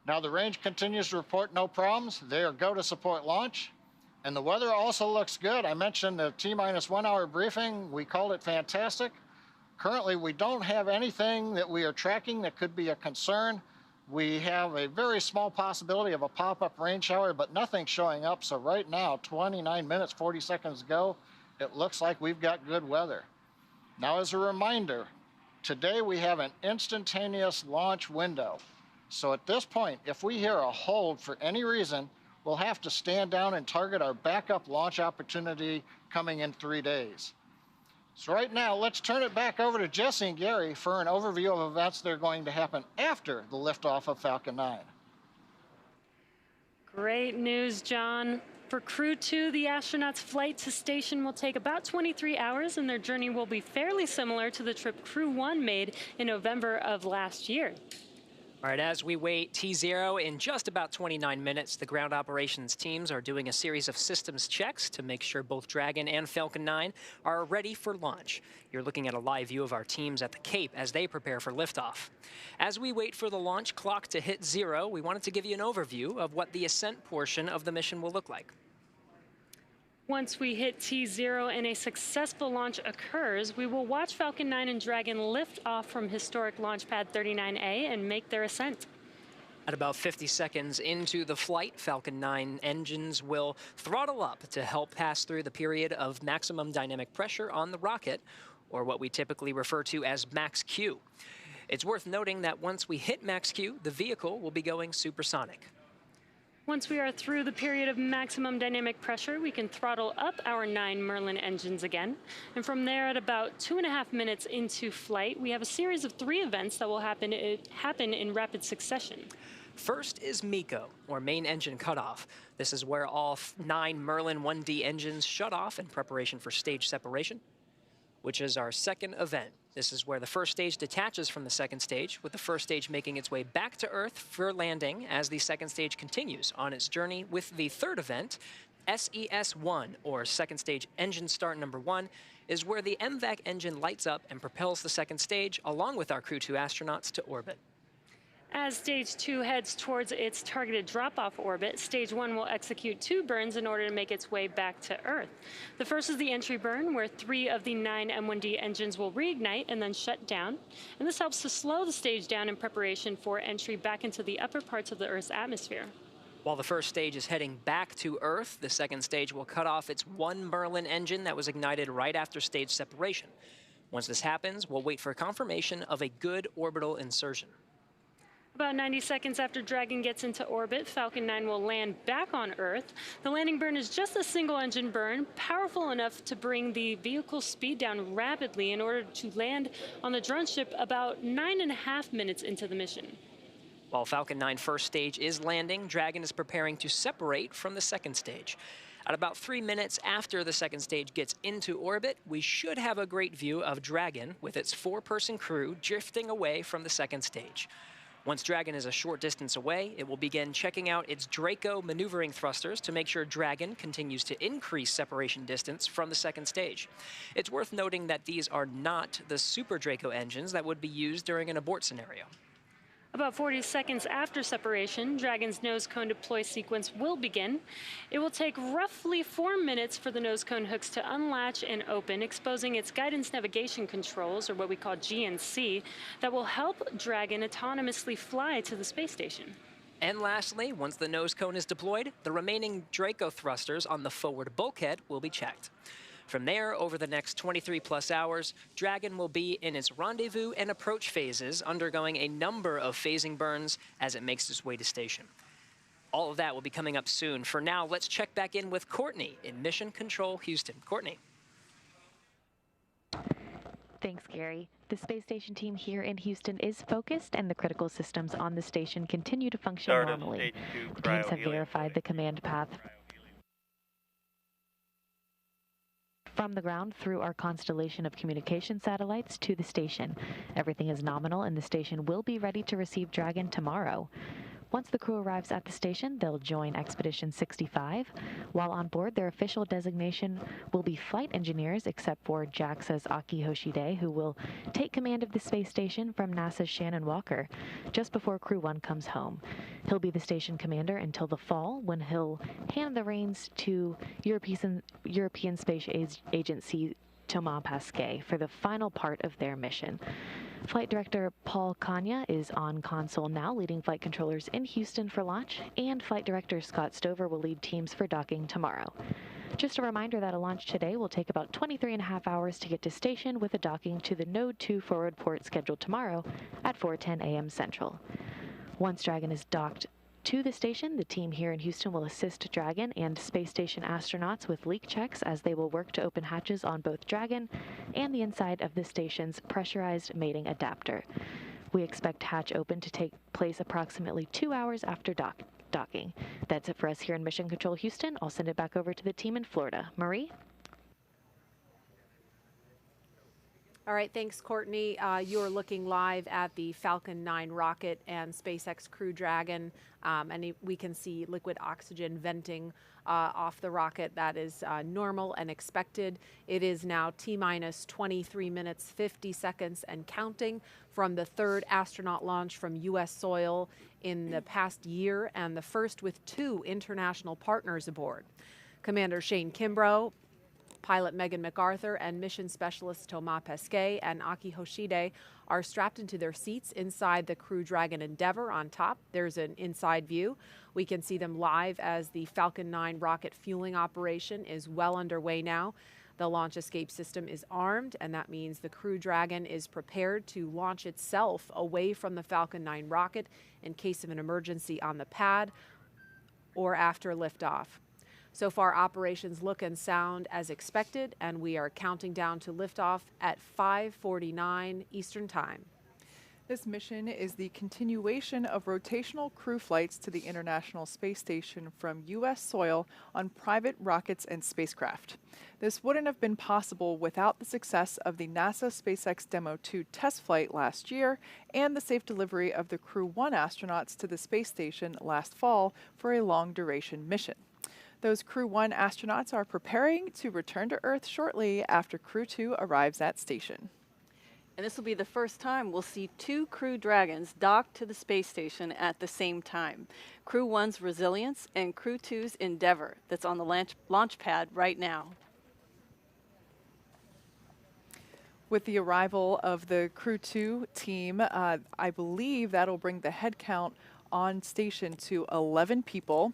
Now the range continues to report no problems. They are go to support launch. And the weather also looks good. I mentioned the T-minus 1 hour briefing. We called it fantastic. Currently, we don't have anything that we are tracking that could be a concern. We have a very small possibility of a pop-up rain shower, but nothing showing up. So right now, 29 minutes, 40 seconds ago, it looks like we've got good weather. Now, as a reminder, today we have an instantaneous launch window. So at this point, if we hear a hold for any reason, we'll have to stand down and target our backup launch opportunity coming in 3 days. So right now, let's turn it back over to Jesse and Gary for an overview of events that are going to happen after the liftoff of Falcon 9. Great news, John. For Crew 2, the astronauts' flight to station will take about 23 hours, and their journey will be fairly similar to the trip Crew 1 made in November of last year. All right, as we wait T0 in just about 29 minutes, the ground operations teams are doing a series of systems checks to make sure both Dragon and Falcon 9 are ready for launch. You're looking at a live view of our teams at the Cape as they prepare for liftoff. As we wait for the launch clock to hit 0, we wanted to give you an overview of what the ascent portion of the mission will look like. Once we hit T0 and a successful launch occurs, we will watch Falcon 9 and Dragon lift off from historic launch pad 39A and make their ascent. At about 50 seconds into the flight, Falcon 9 engines will throttle up to help pass through the period of maximum dynamic pressure on the rocket, or what we typically refer to as max Q. It's worth noting that once we hit max Q, the vehicle will be going supersonic. Once we are through the period of maximum dynamic pressure, we can throttle up our 9 Merlin engines again. And from there, at about 2.5 minutes into flight, we have a series of 3 events that will happen in rapid succession. First is MECO, or main engine cutoff. This is where all 9 Merlin 1D engines shut off in preparation for stage separation, which is our second event. This is where the first stage detaches from the second stage, with the first stage making its way back to Earth for landing as the second stage continues on its journey with the third event. SES-1, or second stage engine start number 1, is where the MVAC engine lights up and propels the second stage along with our Crew 2 astronauts to orbit. As Stage 2 heads towards its targeted drop-off orbit, Stage 1 will execute 2 burns in order to make its way back to Earth. The first is the entry burn, where 3 of the 9 M1D engines will reignite and then shut down. And this helps to slow the stage down in preparation for entry back into the upper parts of the Earth's atmosphere. While the first stage is heading back to Earth, the second stage will cut off its 1 Merlin engine that was ignited right after stage separation. Once this happens, we'll wait for confirmation of a good orbital insertion. About 90 seconds after Dragon gets into orbit, Falcon 9 will land back on Earth. The landing burn is just a single engine burn, powerful enough to bring the vehicle's speed down rapidly in order to land on the drone ship about 9.5 minutes into the mission. While Falcon 9 first stage is landing, Dragon is preparing to separate from the second stage. At about 3 minutes after the second stage gets into orbit, we should have a great view of Dragon with its 4-person crew drifting away from the second stage. Once Dragon is a short distance away, it will begin checking out its Draco maneuvering thrusters to make sure Dragon continues to increase separation distance from the second stage. It's worth noting that these are not the Super Draco engines that would be used during an abort scenario. About 40 seconds after separation, Dragon's nose cone deploy sequence will begin. It will take roughly 4 minutes for the nose cone hooks to unlatch and open, exposing its guidance navigation controls, or what we call GNC, that will help Dragon autonomously fly to the space station. And lastly, once the nose cone is deployed, the remaining Draco thrusters on the forward bulkhead will be checked. From there, over the next 23+ hours, Dragon will be in its rendezvous and approach phases, undergoing a number of phasing burns as it makes its way to station. All of that will be coming up soon. For now, let's check back in with Courtney in Mission Control Houston. Courtney. Thanks, Gary. The space station team here in Houston is focused, and the critical systems on the station continue to function normally. The teams have verified the command path from the ground through our constellation of communication satellites to the station. Everything is nominal, and the station will be ready to receive Dragon tomorrow. Once the crew arrives at the station, they'll join Expedition 65. While on board, their official designation will be flight engineers, except for JAXA's Aki Hoshide, who will take command of the space station from NASA's Shannon Walker, just before Crew 1 comes home. He'll be the station commander until the fall, when he'll hand the reins to European Space Agency Thomas Pesquet for the final part of their mission. Flight Director Paul Kanya is on console now, leading flight controllers in Houston for launch, and Flight Director Scott Stover will lead teams for docking tomorrow. Just a reminder that a launch today will take about 23.5 hours to get to station, with a docking to the Node 2 forward port scheduled tomorrow at 4:10 a.m. Central. Once Dragon is docked to the station, the team here in Houston will assist Dragon and space station astronauts with leak checks, as they will work to open hatches on both Dragon and the inside of the station's pressurized mating adapter. We expect hatch open to take place approximately 2 hours after docking. That's it for us here in Mission Control Houston. I'll send it back over to the team in Florida. Marie? All right, thanks, Courtney. You're looking live at the Falcon 9 rocket and SpaceX Crew Dragon, and we can see liquid oxygen venting off the rocket. That is normal and expected. It is now T-minus 23 minutes, 50 seconds and counting from the third astronaut launch from U.S. soil in the past year, and the first with 2 international partners aboard. Commander Shane Kimbrough, pilot Megan MacArthur, and mission specialist Thomas Pesquet and Aki Hoshide are strapped into their seats inside the Crew Dragon Endeavour on top. There's an inside view. We can see them live as the Falcon 9 rocket fueling operation is well underway now. The launch escape system is armed, and that means the Crew Dragon is prepared to launch itself away from the Falcon 9 rocket in case of an emergency on the pad or after liftoff. So far, operations look and sound as expected, and we are counting down to liftoff at 5:49 Eastern Time. This mission is the continuation of rotational crew flights to the International Space Station from U.S. soil on private rockets and spacecraft. This wouldn't have been possible without the success of the NASA SpaceX Demo 2 test flight last year and the safe delivery of the Crew 1 astronauts to the space station last fall for a long-duration mission. Those Crew 1 astronauts are preparing to return to Earth shortly after Crew 2 arrives at station. And this will be the first time we'll see 2 Crew Dragons docked to the space station at the same time. Crew 1's Resilience and Crew 2's Endeavour, that's on the launch pad right now. With the arrival of the Crew 2 team, I believe that'll bring the head count on station to 11 people.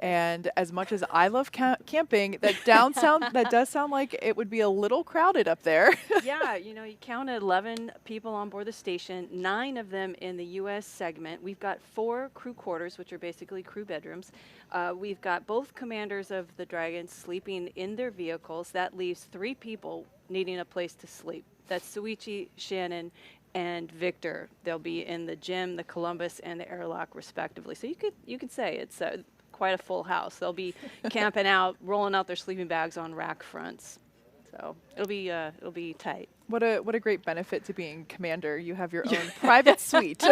And as much as I love camping, that does sound like it would be a little crowded up there. Yeah, you know, you counted 11 people on board the station, 9 of them in the U.S. segment. We've got 4 crew quarters, which are basically crew bedrooms. We've got both commanders of the Dragon sleeping in their vehicles. That leaves 3 people needing a place to sleep. That's Suichi, Shannon, and Victor. They'll be in the gym, the Columbus, and the airlock, respectively. So you could say it's quite a full house. They'll be camping out, rolling out their sleeping bags on rack fronts. So it'll be tight. What a great benefit to being commander. You have your own private suite.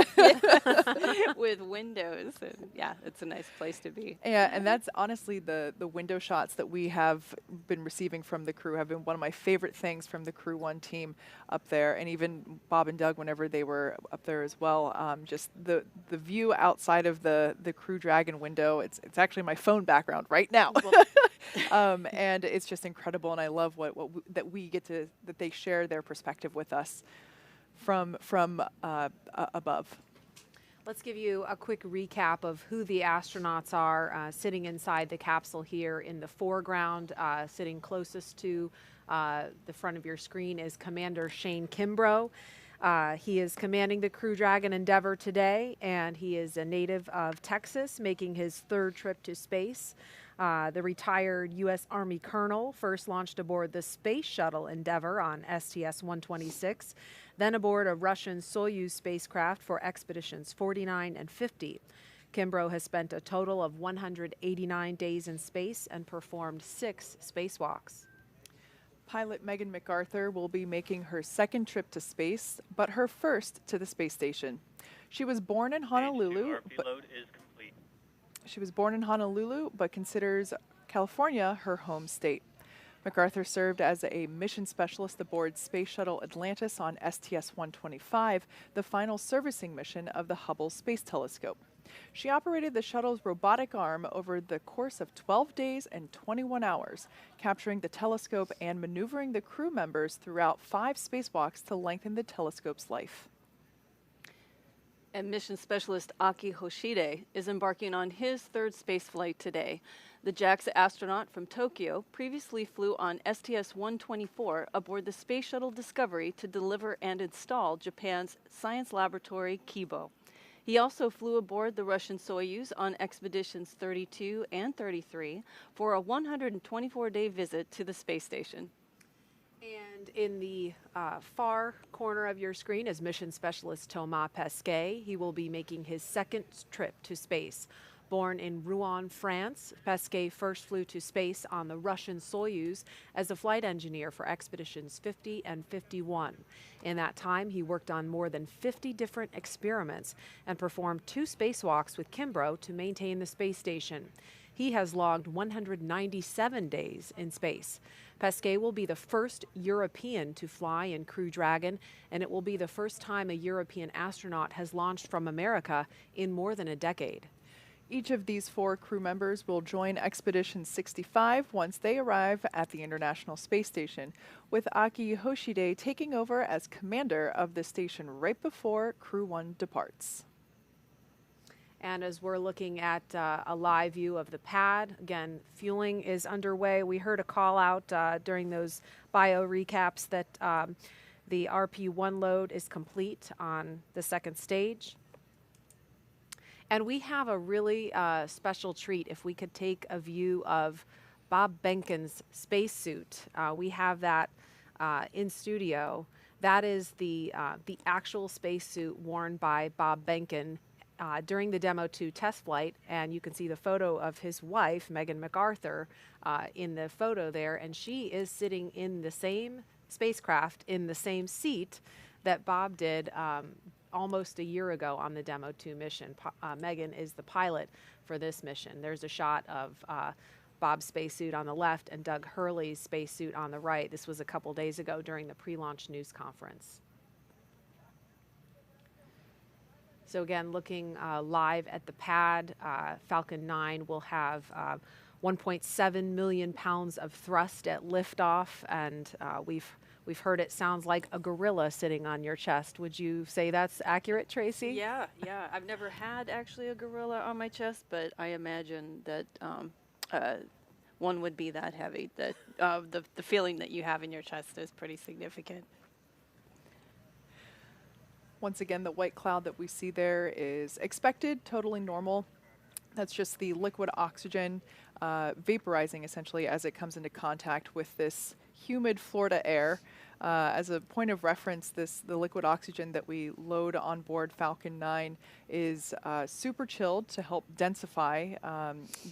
With windows. And yeah, it's a nice place to be. Yeah, and that's honestly the window shots that we have been receiving from the crew have been one of my favorite things from the Crew 1 team up there, and even Bob and Doug whenever they were up there as well. Just the view outside of the Crew Dragon window, it's actually my phone background right now. And it's just incredible, and I love that we get to, that they share their perspective with us from above. Let's give you a quick recap of who the astronauts are sitting inside the capsule here in the foreground. Sitting closest to the front of your screen is Commander Shane Kimbrough. He is commanding the Crew Dragon Endeavour today, and he is a native of Texas, making his 3rd trip to space. The retired U.S. Army colonel first launched aboard the Space Shuttle Endeavour on STS-126, then aboard a Russian Soyuz spacecraft for expeditions 49 and 50. Kimbrough has spent a total of 189 days in space and performed 6 spacewalks. Pilot Megan MacArthur will be making her 2nd trip to space, but her 1st to the space station. She was born in Honolulu. She was born in Honolulu, but considers California her home state. MacArthur served as a mission specialist aboard Space Shuttle Atlantis on STS-125, the final servicing mission of the Hubble Space Telescope. She operated the shuttle's robotic arm over the course of 12 days and 21 hours, capturing the telescope and maneuvering the crew members throughout 5 spacewalks to lengthen the telescope's life. And mission specialist Aki Hoshide is embarking on his 3rd space flight today. The JAXA astronaut from Tokyo previously flew on STS-124 aboard the Space Shuttle Discovery to deliver and install Japan's science laboratory Kibo. He also flew aboard the Russian Soyuz on expeditions 32 and 33 for a 124-day visit to the space station. And in the far corner of your screen is mission specialist Thomas Pesquet. He will be making his 2nd trip to space. Born in Rouen, France, Pesquet first flew to space on the Russian Soyuz as a flight engineer for expeditions 50 and 51. In that time, he worked on more than 50 different experiments and performed 2 spacewalks with Kimbrough to maintain the space station. He has logged 197 days in space. Pesquet will be the first European to fly in Crew Dragon, and it will be the first time a European astronaut has launched from America in more than a decade. Each of these 4 crew members will join Expedition 65 once they arrive at the International Space Station, with Aki Hoshide taking over as commander of the station right before Crew 1 departs. And as we're looking at a live view of the pad, again, fueling is underway. We heard a call out during those bio recaps that the RP-1 load is complete on the 2nd stage. And we have a really special treat if we could take a view of Bob Behnken's spacesuit. We have that in studio. That is the actual spacesuit worn by Bob Behnken during the Demo 2 test flight, and you can see the photo of his wife, Megan MacArthur, in the photo there, and she is sitting in the same spacecraft in the same seat that Bob did almost a year ago on the Demo 2 mission. Megan is the pilot for this mission. There's a shot of Bob's spacesuit on the left and Doug Hurley's spacesuit on the right. This was a couple days ago during the pre-launch news conference. So again, looking live at the pad, Falcon 9 will have 1.7 million pounds of thrust at liftoff, and we've We've heard it sounds like a gorilla sitting on your chest. Would you say that's accurate, Tracy? Yeah, yeah. I've never had actually a gorilla on my chest, but I imagine that one would be that heavy. That the feeling that you have in your chest is pretty significant. Once again, the white cloud that we see there is expected, totally normal. That's just the liquid oxygen vaporizing essentially as it comes into contact with this humid Florida air. As a point of reference, the liquid oxygen that we load on board Falcon 9 is super chilled to help densify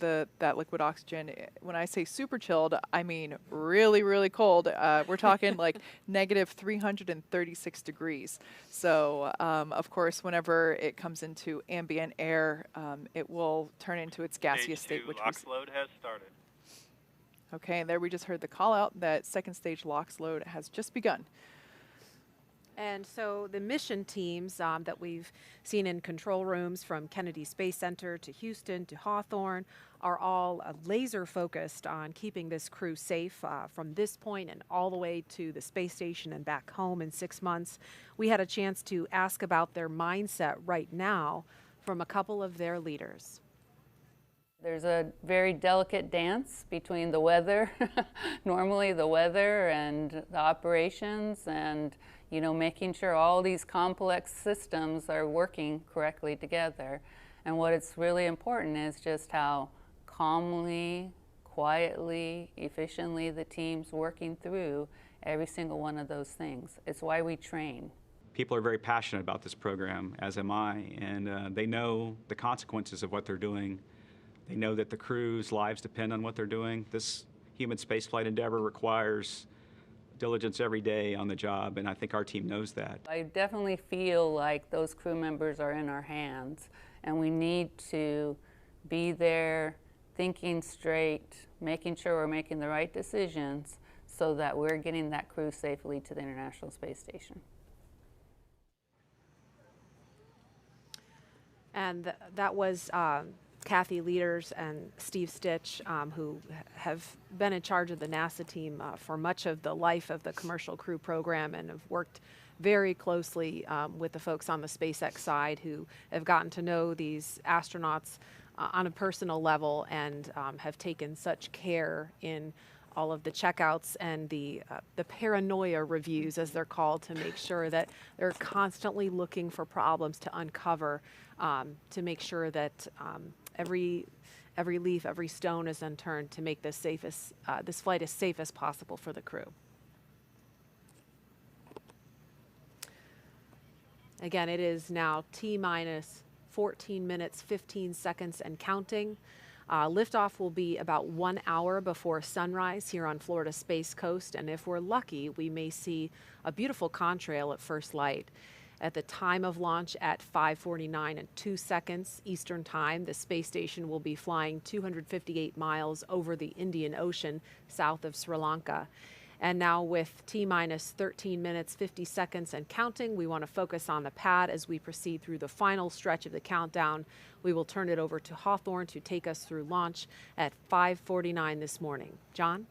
that liquid oxygen. When I say super chilled, I mean really, really cold. We're talking like negative 336 degrees. So, of course, whenever it comes into ambient air, it will turn into its gaseous state, which LOX load has started. Okay, and there we just heard the call out that second stage LOX load has just begun. And so the mission teams that we've seen in control rooms from Kennedy Space Center to Houston to Hawthorne are all laser focused on keeping this crew safe from this point and all the way to the space station and back home in 6 months. We had a chance to ask about their mindset right now from a couple of their leaders. There's a very delicate dance between the weather, normally the weather and the operations, and making sure all these complex systems are working correctly together. And what it's really important is just how calmly, quietly, efficiently the team's working through every single one of those things. It's why we train. People are very passionate about this program, as am I, and they know the consequences of what they're doing. They know that the crew's lives depend on what they're doing. This human spaceflight endeavor requires diligence every day on the job, and I think our team knows that. I definitely feel like those crew members are in our hands, and we need to be there thinking straight, making sure we're making the right decisions so that we're getting that crew safely to the International Space Station. And that was Kathy Leaders and Steve Stitch, who have been in charge of the NASA team for much of the life of the commercial crew program and have worked very closely with the folks on the SpaceX side who have gotten to know these astronauts on a personal level and have taken such care in all of the checkouts and the paranoia reviews, as they're called, to make sure that they're constantly looking for problems to uncover, to make sure that every leaf, every stone is unturned to make this flight as safe as possible for the crew. Again, it is now T-minus 14 minutes, 15 seconds and counting. Liftoff will be about 1 hour before sunrise here on Florida's Space Coast, and if we're lucky, we may see a beautiful contrail at first light. At the time of launch at 5:49 and 2 seconds Eastern Time, the space station will be flying 258 miles over the Indian Ocean south of Sri Lanka. And now with T-minus 13 minutes, 50 seconds and counting, we want to focus on the pad as we proceed through the final stretch of the countdown. We will turn it over to Hawthorne to take us through launch at 5:49 this morning. John?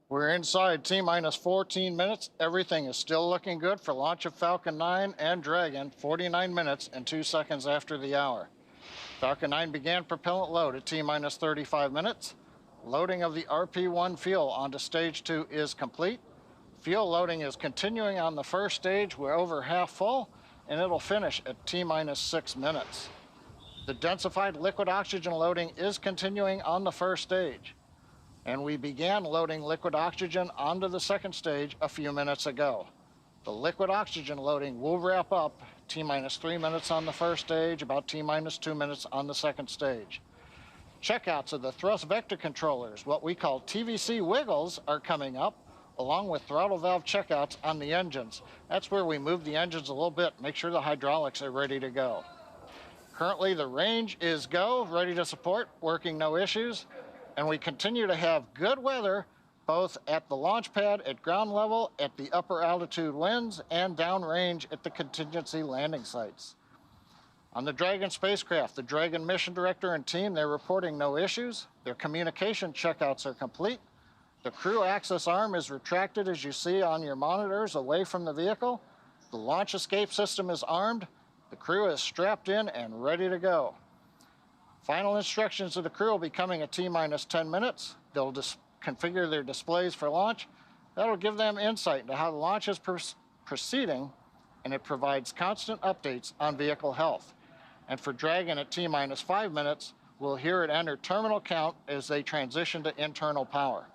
We're inside T-minus 14 minutes. Everything is still looking good for launch of Falcon 9 and Dragon, 49 minutes and 2 seconds after the hour. Falcon 9 began propellant load at T-minus 35 minutes. Loading of the RP-1 fuel onto stage 2 is complete. Fuel loading is continuing on the first stage. We're over half full, and it'll finish at T-minus 6 minutes. The densified liquid oxygen loading is continuing on the first stage, and we began loading liquid oxygen onto the second stage a few minutes ago. The liquid oxygen loading will wrap up T-minus 3 minutes on the first stage, about T-minus 2 minutes on the second stage. Checkouts of the thrust vector controllers, what we call TVC wiggles, are coming up, along with throttle valve checkouts on the engines. That's where we move the engines a little bit, make sure the hydraulics are ready to go. Currently, the range is go, ready to support, working no issues, and we continue to have good weather, both at the launch pad at ground level, at the upper altitude winds, and downrange at the contingency landing sites. On the Dragon spacecraft, the Dragon mission director and team, they're reporting no issues. Their communication checkouts are complete. The crew access arm is retracted, as you see on your monitors, away from the vehicle. The launch escape system is armed. The crew is strapped in and ready to go. Final instructions of the crew will be coming at T-minus 10 minutes. They'll configure their displays for launch. That'll give them insight into how the launch is proceeding, and it provides constant updates on vehicle health. And for Dragon at T-minus 5 minutes, we'll hear it enter terminal count as they transition to internal power.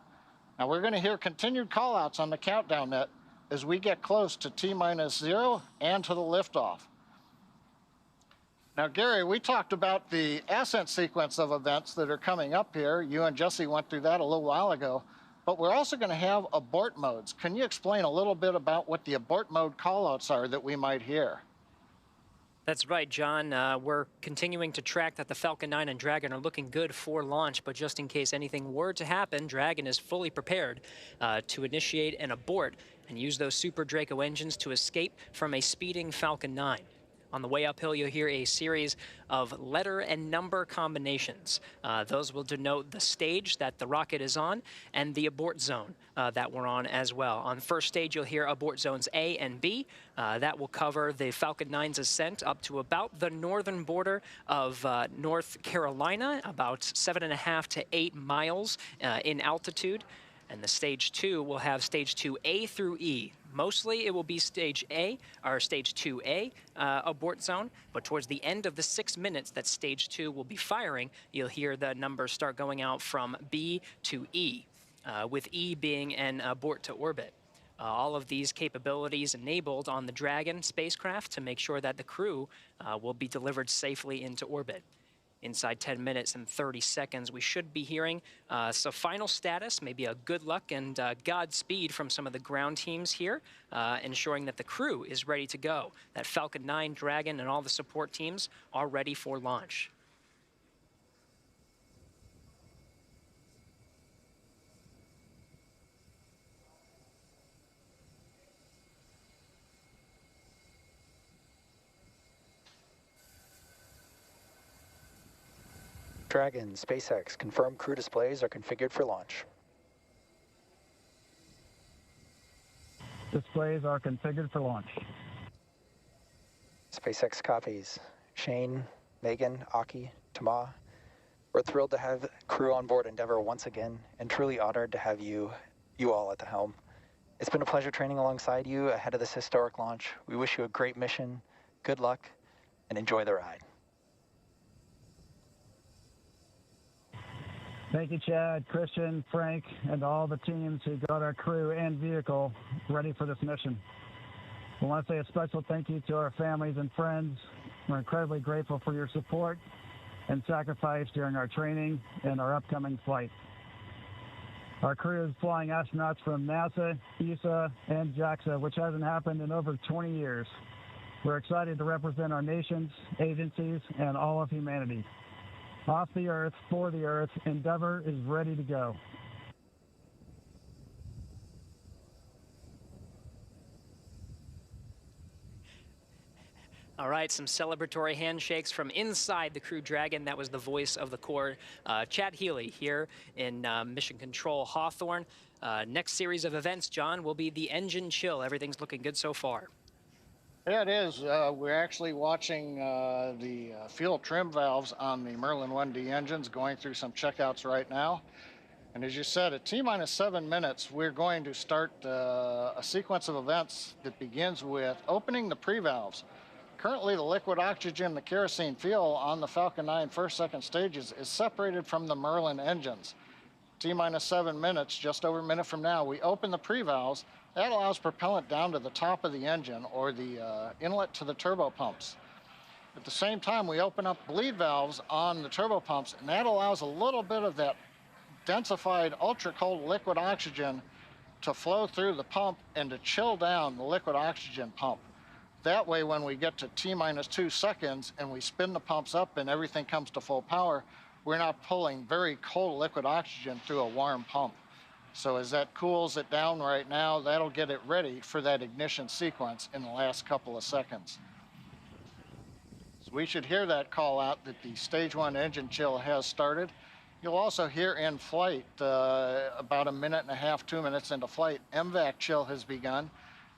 Now we're going to hear continued callouts on the countdown net as we get close to T-minus 0 and to the liftoff. Now, Gary, we talked about the ascent sequence of events that are coming up here. You and Jesse went through that a little while ago, but we're also going to have abort modes. Can you explain a little bit about what the abort mode callouts are that we might hear? That's right, John. We're continuing to track that the Falcon 9 and Dragon are looking good for launch, but just in case anything were to happen, Dragon is fully prepared to initiate an abort and use those Super Draco engines to escape from a speeding Falcon 9. On the way uphill, you'll hear a series of letter and number combinations. Those will denote the stage that the rocket is on and the abort zone that we're on as well. On first stage, you'll hear abort zones A and B. That will cover the Falcon 9's ascent up to about the northern border of North Carolina, about 7.5 to 8 miles in altitude. And the stage 2 will have stage 2A through E. Mostly it will be stage A, or stage 2A abort zone, but towards the end of the 6 minutes that stage 2 will be firing, you'll hear the numbers start going out from B to E, with E being an abort to orbit. All of these capabilities enabled on the Dragon spacecraft to make sure that the crew will be delivered safely into orbit. Inside 10 minutes and 30 seconds, we should be hearing some final status, maybe a good luck and Godspeed from some of the ground teams here, ensuring that the crew is ready to go, that Falcon 9, Dragon, and all the support teams are ready for launch. Dragon, SpaceX, confirmed crew displays are configured for launch. Displays are configured for launch. SpaceX copies. Shane, Megan, Aki, Tama. We're thrilled to have crew on board Endeavour once again, and truly honored to have you all at the helm. It's been a pleasure training alongside you ahead of this historic launch. We wish you a great mission, good luck, and enjoy the ride. Thank you, Chad, Christian, Frank, and all the teams who got our crew and vehicle ready for this mission. I want to say a special thank you to our families and friends. We're incredibly grateful for your support and sacrifice during our training and our upcoming flight. Our crew is flying astronauts from NASA, ESA, and JAXA, which hasn't happened in over 20 years. We're excited to represent our nations, agencies, and all of humanity. Off the Earth, for the Earth, Endeavour is ready to go. All right, some celebratory handshakes from inside the Crew Dragon. That was the voice of the Corps, Chad Healy, here in Mission Control Hawthorne. Next series of events, John, will be the engine chill. Everything's looking good so far. Yeah, it is. We're actually watching the fuel trim valves on the Merlin 1D engines going through some checkouts right now. And as you said, at T-minus 7 minutes, we're going to start a sequence of events that begins with opening the pre-valves. Currently, the liquid oxygen, the kerosene fuel on the Falcon 9 first, second stages is separated from the Merlin engines. T-minus 7 minutes, just over a minute from now, we open the pre-valves. That allows propellant down to the top of the engine or the inlet to the turbo pumps. At the same time, we open up bleed valves on the turbo pumps, and that allows a little bit of that densified ultra-cold liquid oxygen to flow through the pump and to chill down the liquid oxygen pump. That way, when we get to T-minus 2 seconds and we spin the pumps up and everything comes to full power, we're not pulling very cold liquid oxygen through a warm pump. So as that cools it down right now, that'll get it ready for that ignition sequence in the last couple of seconds. So we should hear that call out that the stage 1 engine chill has started. You'll also hear in flight, about a minute and a half, 2 minutes into flight, MVAC chill has begun.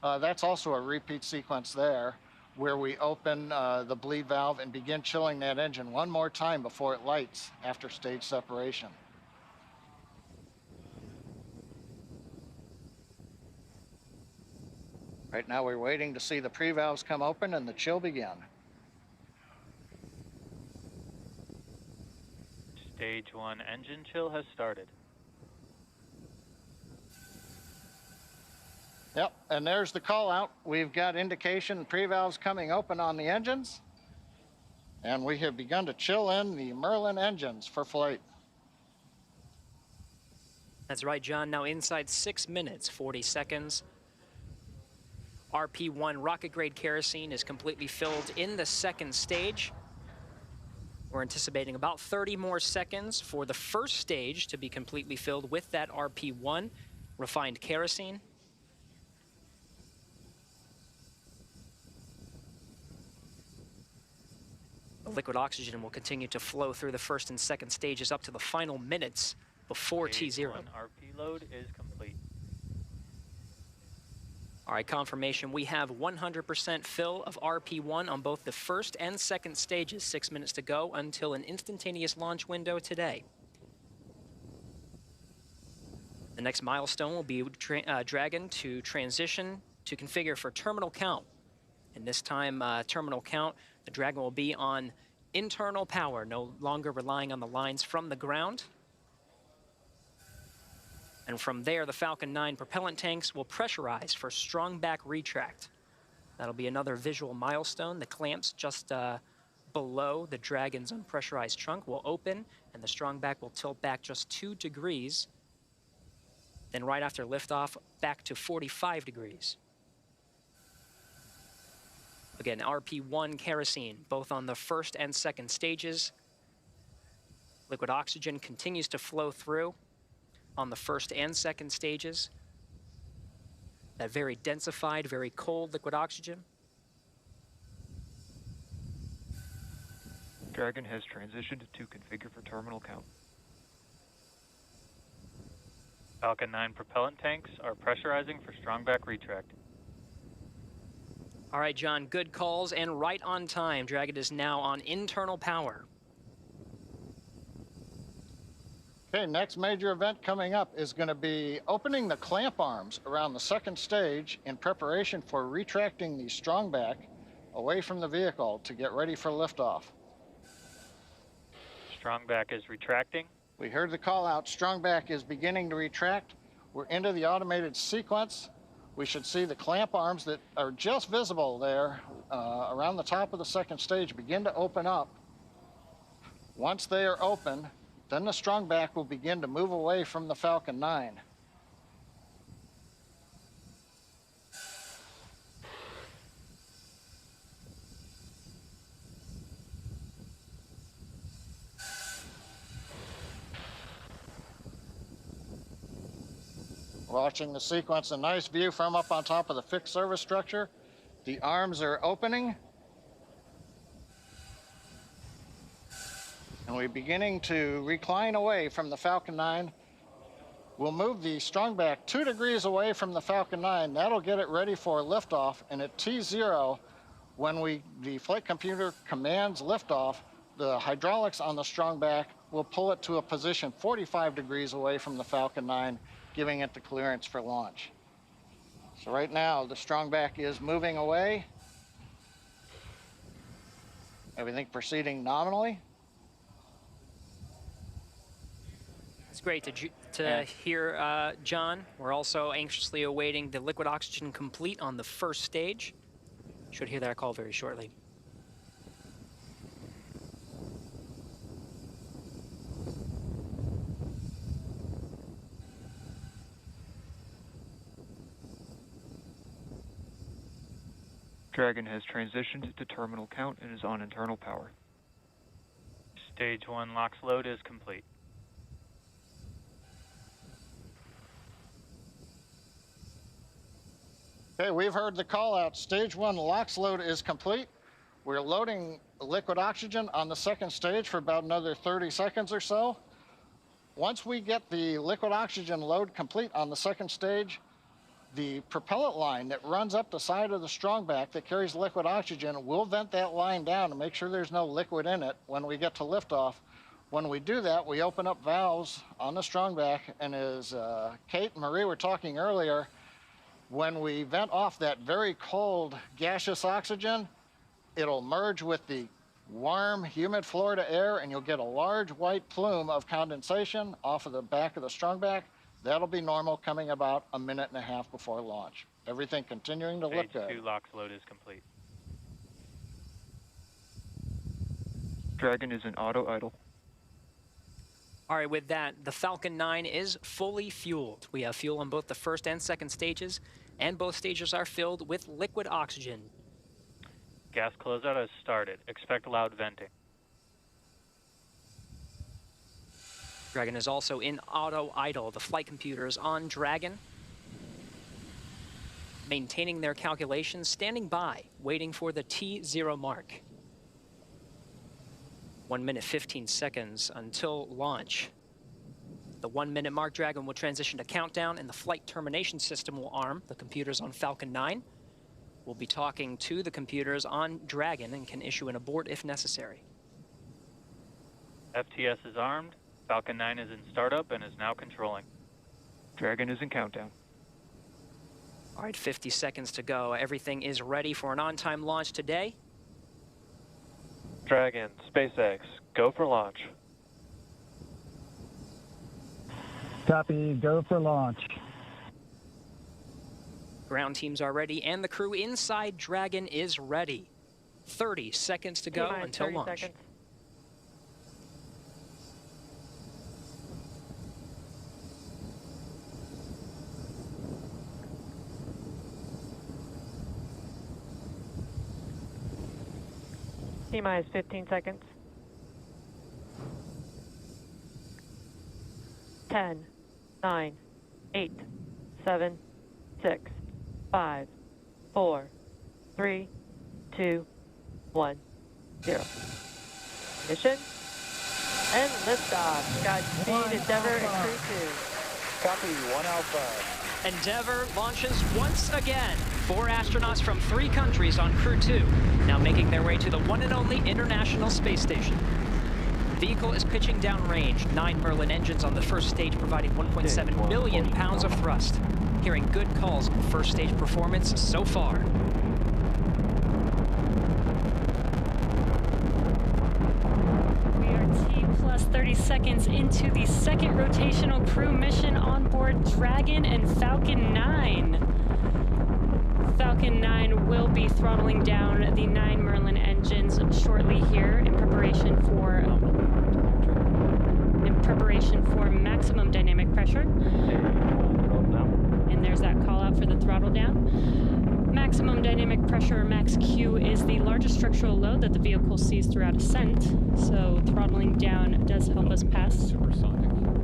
That's also a repeat sequence there, where we open the bleed valve and begin chilling that engine one more time before it lights after stage separation. Right now we're waiting to see the pre-valves come open and the chill begin. Stage 1 engine chill has started. Yep, and there's the call out. We've got indication pre-valves coming open on the engines, and we have begun to chill in the Merlin engines for flight. That's right, John. Now inside 6 minutes, 40 seconds. RP1 rocket-grade kerosene is completely filled in the second stage. We're anticipating about 30 more seconds for the first stage to be completely filled with that RP1 refined kerosene. The liquid oxygen will continue to flow through the first and second stages up to the final minutes before Stage T0. 1 RP load is complete. All right, confirmation. We have 100% fill of RP1 on both the first and second stages. 6 minutes to go until an instantaneous launch window today. The next milestone will be Dragon to transition to configure for terminal count. And this time, terminal count, the Dragon will be on internal power, no longer relying on the lines from the ground. And from there, the Falcon 9 propellant tanks will pressurize for strong back retract. That'll be another visual milestone. The clamps just below the Dragon's unpressurized trunk will open, and the strong back will tilt back just 2 degrees. Then right after liftoff, back to 45 degrees. Again, RP1 kerosene, both on the first and second stages. Liquid oxygen continues to flow through on the first and second stages. That very densified, very cold liquid oxygen. Dragon has transitioned to configure for terminal count. Falcon 9 propellant tanks are pressurizing for strong back retract. All right, John, good calls and right on time. Dragon is now on internal power. Okay, next major event coming up is going to be opening the clamp arms around the second stage in preparation for retracting the strong back away from the vehicle to get ready for liftoff. Strong back is retracting. We heard the call out. Strong back is beginning to retract. We're into the automated sequence. We should see the clamp arms that are just visible there around the top of the second stage begin to open up. Once they are open, then the strong back will begin to move away from the Falcon 9. Watching the sequence, a nice view from up on top of the fixed service structure. The arms are opening. And we're beginning to recline away from the Falcon 9. We'll move the strong back 2 degrees away from the Falcon 9. That'll get it ready for liftoff. And at T0, when the flight computer commands liftoff, the hydraulics on the strong back will pull it to a position 45 degrees away from the Falcon 9, giving it the clearance for launch. So right now, the strong back is moving away. Everything proceeding nominally. It's great to hear, John. We're also anxiously awaiting the liquid oxygen complete on the first stage. Should hear that call very shortly. Dragon has transitioned to terminal count and is on internal power. Stage 1 LOX load is complete. Okay, we've heard the call out. Stage 1 LOX load is complete. We're loading liquid oxygen on the second stage for about another 30 seconds or so. Once we get the liquid oxygen load complete on the second stage, the propellant line that runs up the side of the strongback that carries liquid oxygen, we'll vent that line down to make sure there's no liquid in it when we get to liftoff. When we do that, we open up valves on the strongback, and as Kate and Marie were talking earlier, when we vent off that very cold gaseous oxygen, it'll merge with the warm, humid Florida air, and you'll get a large white plume of condensation off of the back of the strongback. That'll be normal, coming about a minute and a half before launch. Everything continuing to look good. Stage 2 LOX load is complete. Dragon is in auto idle. All right, with that, the Falcon 9 is fully fueled. We have fuel on both the first and second stages, and both stages are filled with liquid oxygen. Gas closeout has started. Expect loud venting. Dragon is also in auto idle. The flight computers on Dragon, maintaining their calculations, standing by, waiting for the T0 mark. 1 minute, 15 seconds until launch. The 1 minute mark, Dragon will transition to countdown, and the flight termination system will arm the computers on Falcon 9. We'll be talking to the computers on Dragon and can issue an abort if necessary. FTS is armed. Falcon 9 is in startup and is now controlling. Dragon is in countdown. All right, 50 seconds to go. Everything is ready for an on-time launch today. Dragon, SpaceX, go for launch. Copy, go for launch. Ground teams are ready, and the crew inside Dragon is ready. 30 seconds to go until 30 launch. seconds. T-minus 15 seconds. 10, 9, 8, 7, 6, 5, 4, 3, 2, 1, 0. Mission and liftoff. Godspeed, Endeavour and Crew 2. Copy, 1 Alpha. Endeavour launches once again. 4 astronauts from 3 countries on Crew 2, now making their way to the one and only International Space Station. The vehicle is pitching downrange. 9 Merlin engines on the first stage, providing 1.7 million pounds of thrust. Hearing good calls on first stage performance so far. We are T plus 30 seconds into the second rotational crew mission on board Dragon and Falcon 9. Falcon 9 will be throttling down the 9 Merlin engines shortly here in preparation for maximum dynamic pressure. And there's that call out for the throttle down. Maximum dynamic pressure, max Q, is the largest structural load that the vehicle sees throughout ascent. So throttling down does help us pass. Throttling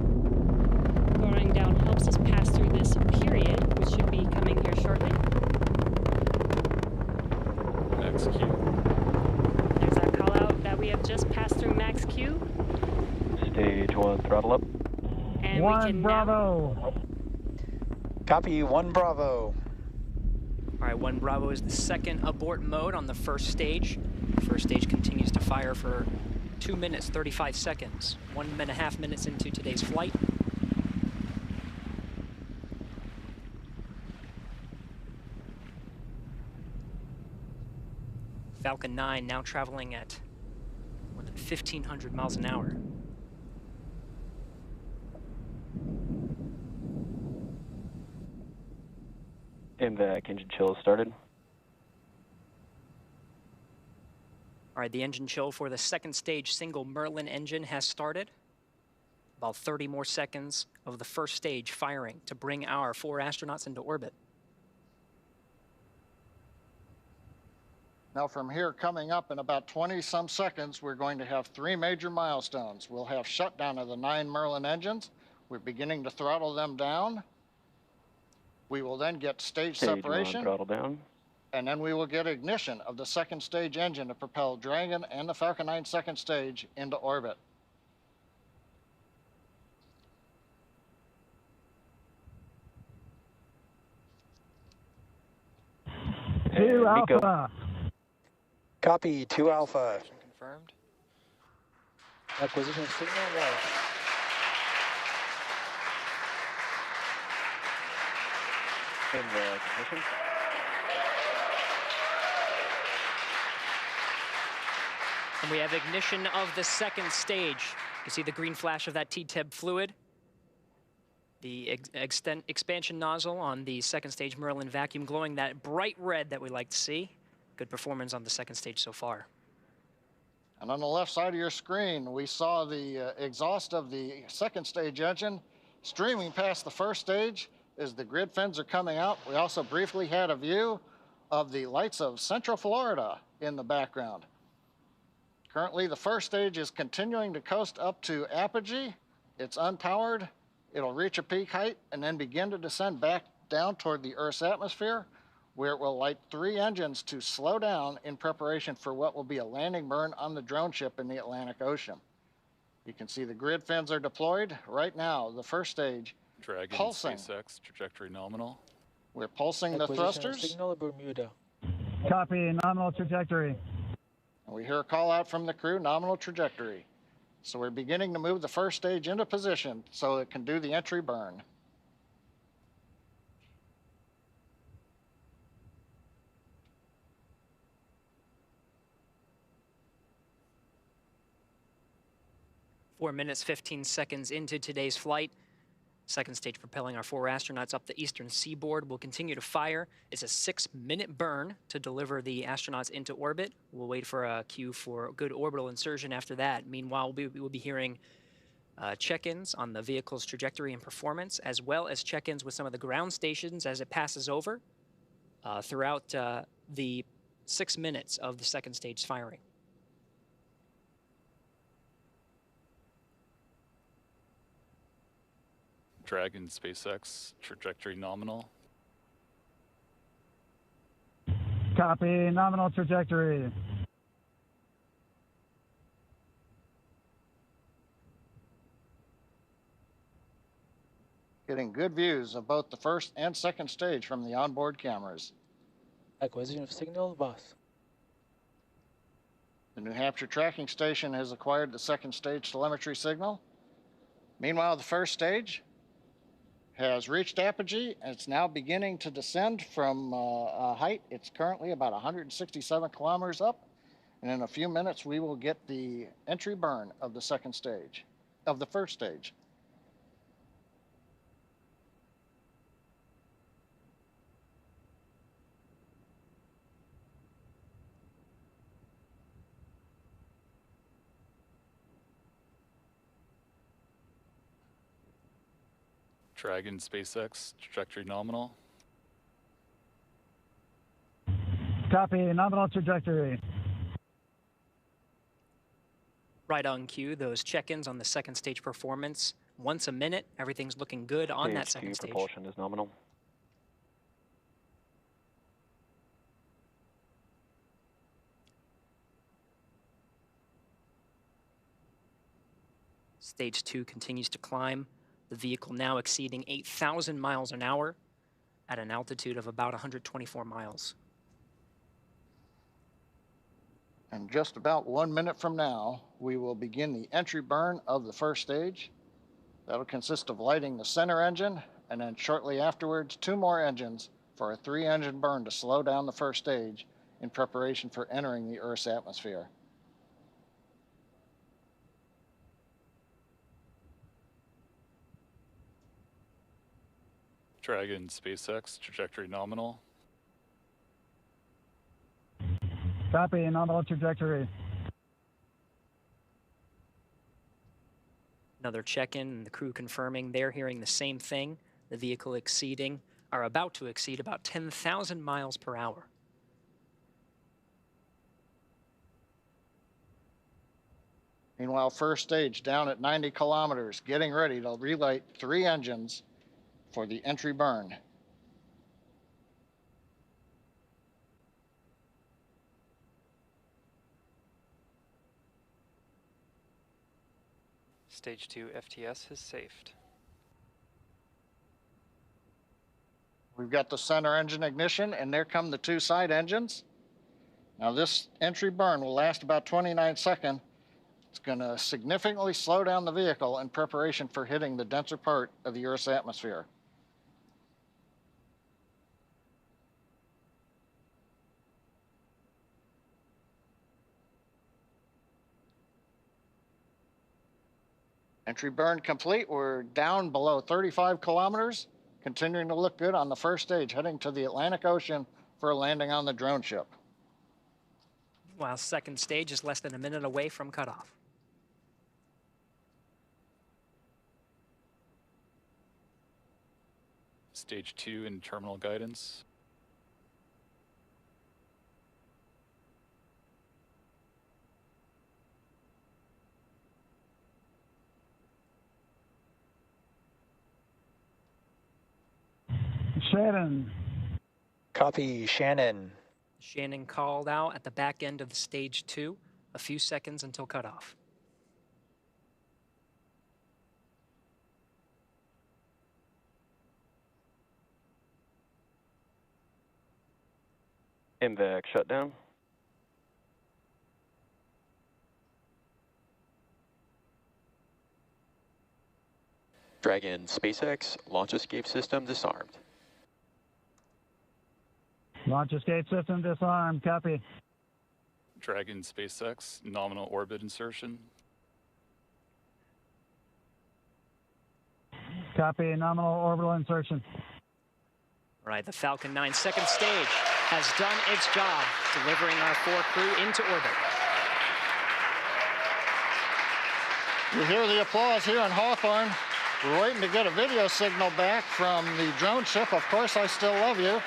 down helps us pass through this period, which should be coming here shortly. Max Q. There's that call out that we have just passed through max Q. Stage 1 throttle up. And 1 we can Bravo. Copy, 1 Bravo. All right, 1 Bravo is the second abort mode on the first stage. The first stage continues to fire for 2 minutes, 35 seconds. 1.5 minutes into today's flight. Falcon 9 now traveling at more than 1,500 miles an hour. MVAC engine chill has started. All right, the engine chill for the second stage single Merlin engine has started. About 30 more seconds of the first stage firing to bring our 4 astronauts into orbit. Now from here, coming up in about 20-some seconds, we're going to have 3 major milestones. We'll have shutdown of the 9 Merlin engines. We're beginning to throttle them down. We will then get stage separation. Throttle down. And then we will get ignition of the second stage engine to propel Dragon and the Falcon 9 second stage into orbit. 2 and Miko. Alpha. Copy, 2 Alpha. Confirmed. Acquisition of signal, yes. In the ignition. And we have ignition of the second stage. You see the green flash of that T-TEB fluid. The expansion nozzle on the second stage Merlin vacuum glowing that bright red that we like to see. Good performance on the second stage so far. And on the left side of your screen, we saw the exhaust of the second stage engine streaming past the first stage as the grid fins are coming out. We also briefly had a view of the lights of Central Florida in the background. Currently, the first stage is continuing to coast up to apogee. It's unpowered. It'll reach a peak height and then begin to descend back down toward the Earth's atmosphere, where it will light 3 engines to slow down in preparation for what will be a landing burn on the drone ship in the Atlantic Ocean. You can see the grid fins are deployed right now. The first stage Dragon, pulsing. SpaceX, trajectory nominal. We're pulsing the thrusters. Signal of Bermuda. Copy, nominal trajectory. And we hear a call out from the crew, nominal trajectory. So we're beginning to move the first stage into position so it can do the entry burn. Four minutes, 15 seconds into today's flight. Second stage propelling our 4 astronauts up the eastern seaboard. We'll continue to fire. It's a 6-minute burn to deliver the astronauts into orbit. We'll wait for a cue for good orbital insertion after that. Meanwhile, we'll be hearing check-ins on the vehicle's trajectory and performance, as well as check-ins with some of the ground stations as it passes over throughout the 6 minutes of the second stage firing. Dragon, SpaceX, trajectory nominal. Copy, nominal trajectory. Getting good views of both the first and second stage from the onboard cameras. Acquisition of signal, boss. The New Hampshire tracking station has acquired the second stage telemetry signal. Meanwhile, the first stage has reached apogee, and it's now beginning to descend from a height. It's currently about 167 kilometers up, and in a few minutes we will get the entry burn of the second stage, of the first stage. Dragon, SpaceX, trajectory nominal. Copy, nominal trajectory. Right on cue, those check-ins on the second stage performance. Once a minute, everything's looking good on that second stage. Propulsion is nominal. Stage 2 continues to climb. The vehicle now exceeding 8,000 miles an hour at an altitude of about 124 miles. And just about 1 minute from now, we will begin the entry burn of the first stage. That'll consist of lighting the center engine, and then shortly afterwards, 2 more engines for a 3-engine burn to slow down the first stage in preparation for entering the Earth's atmosphere. Dragon, SpaceX, trajectory nominal. Copy, nominal trajectory. Another check-in, and the crew confirming they're hearing the same thing. The vehicle exceeding, or about to exceed, about 10,000 miles per hour. Meanwhile, first stage down at 90 kilometers, getting ready to relight 3 engines for the entry burn. Stage 2 FTS has safed. We've got the center engine ignition, and there come the two side engines. Now this entry burn will last about 29 seconds. It's going to significantly slow down the vehicle in preparation for hitting the denser part of the Earth's atmosphere. Entry burn complete. We're down below 35 kilometers, continuing to look good on the first stage, heading to the Atlantic Ocean for a landing on the drone ship. While second stage is less than a minute away from cutoff. Stage 2 in terminal guidance. Shannon. Copy, Shannon. Shannon called out at the back end of stage 2, a few seconds until cutoff. MVAC shutdown. Dragon SpaceX launch escape system disarmed. Launch escape system disarmed. Copy. Dragon SpaceX nominal orbit insertion. Copy. Nominal orbital insertion. All right, the Falcon 9 second stage has done its job, delivering our 4 crew into orbit. You hear the applause here in Hawthorne. We're waiting to get a video signal back from the drone ship. Of course, I still love you.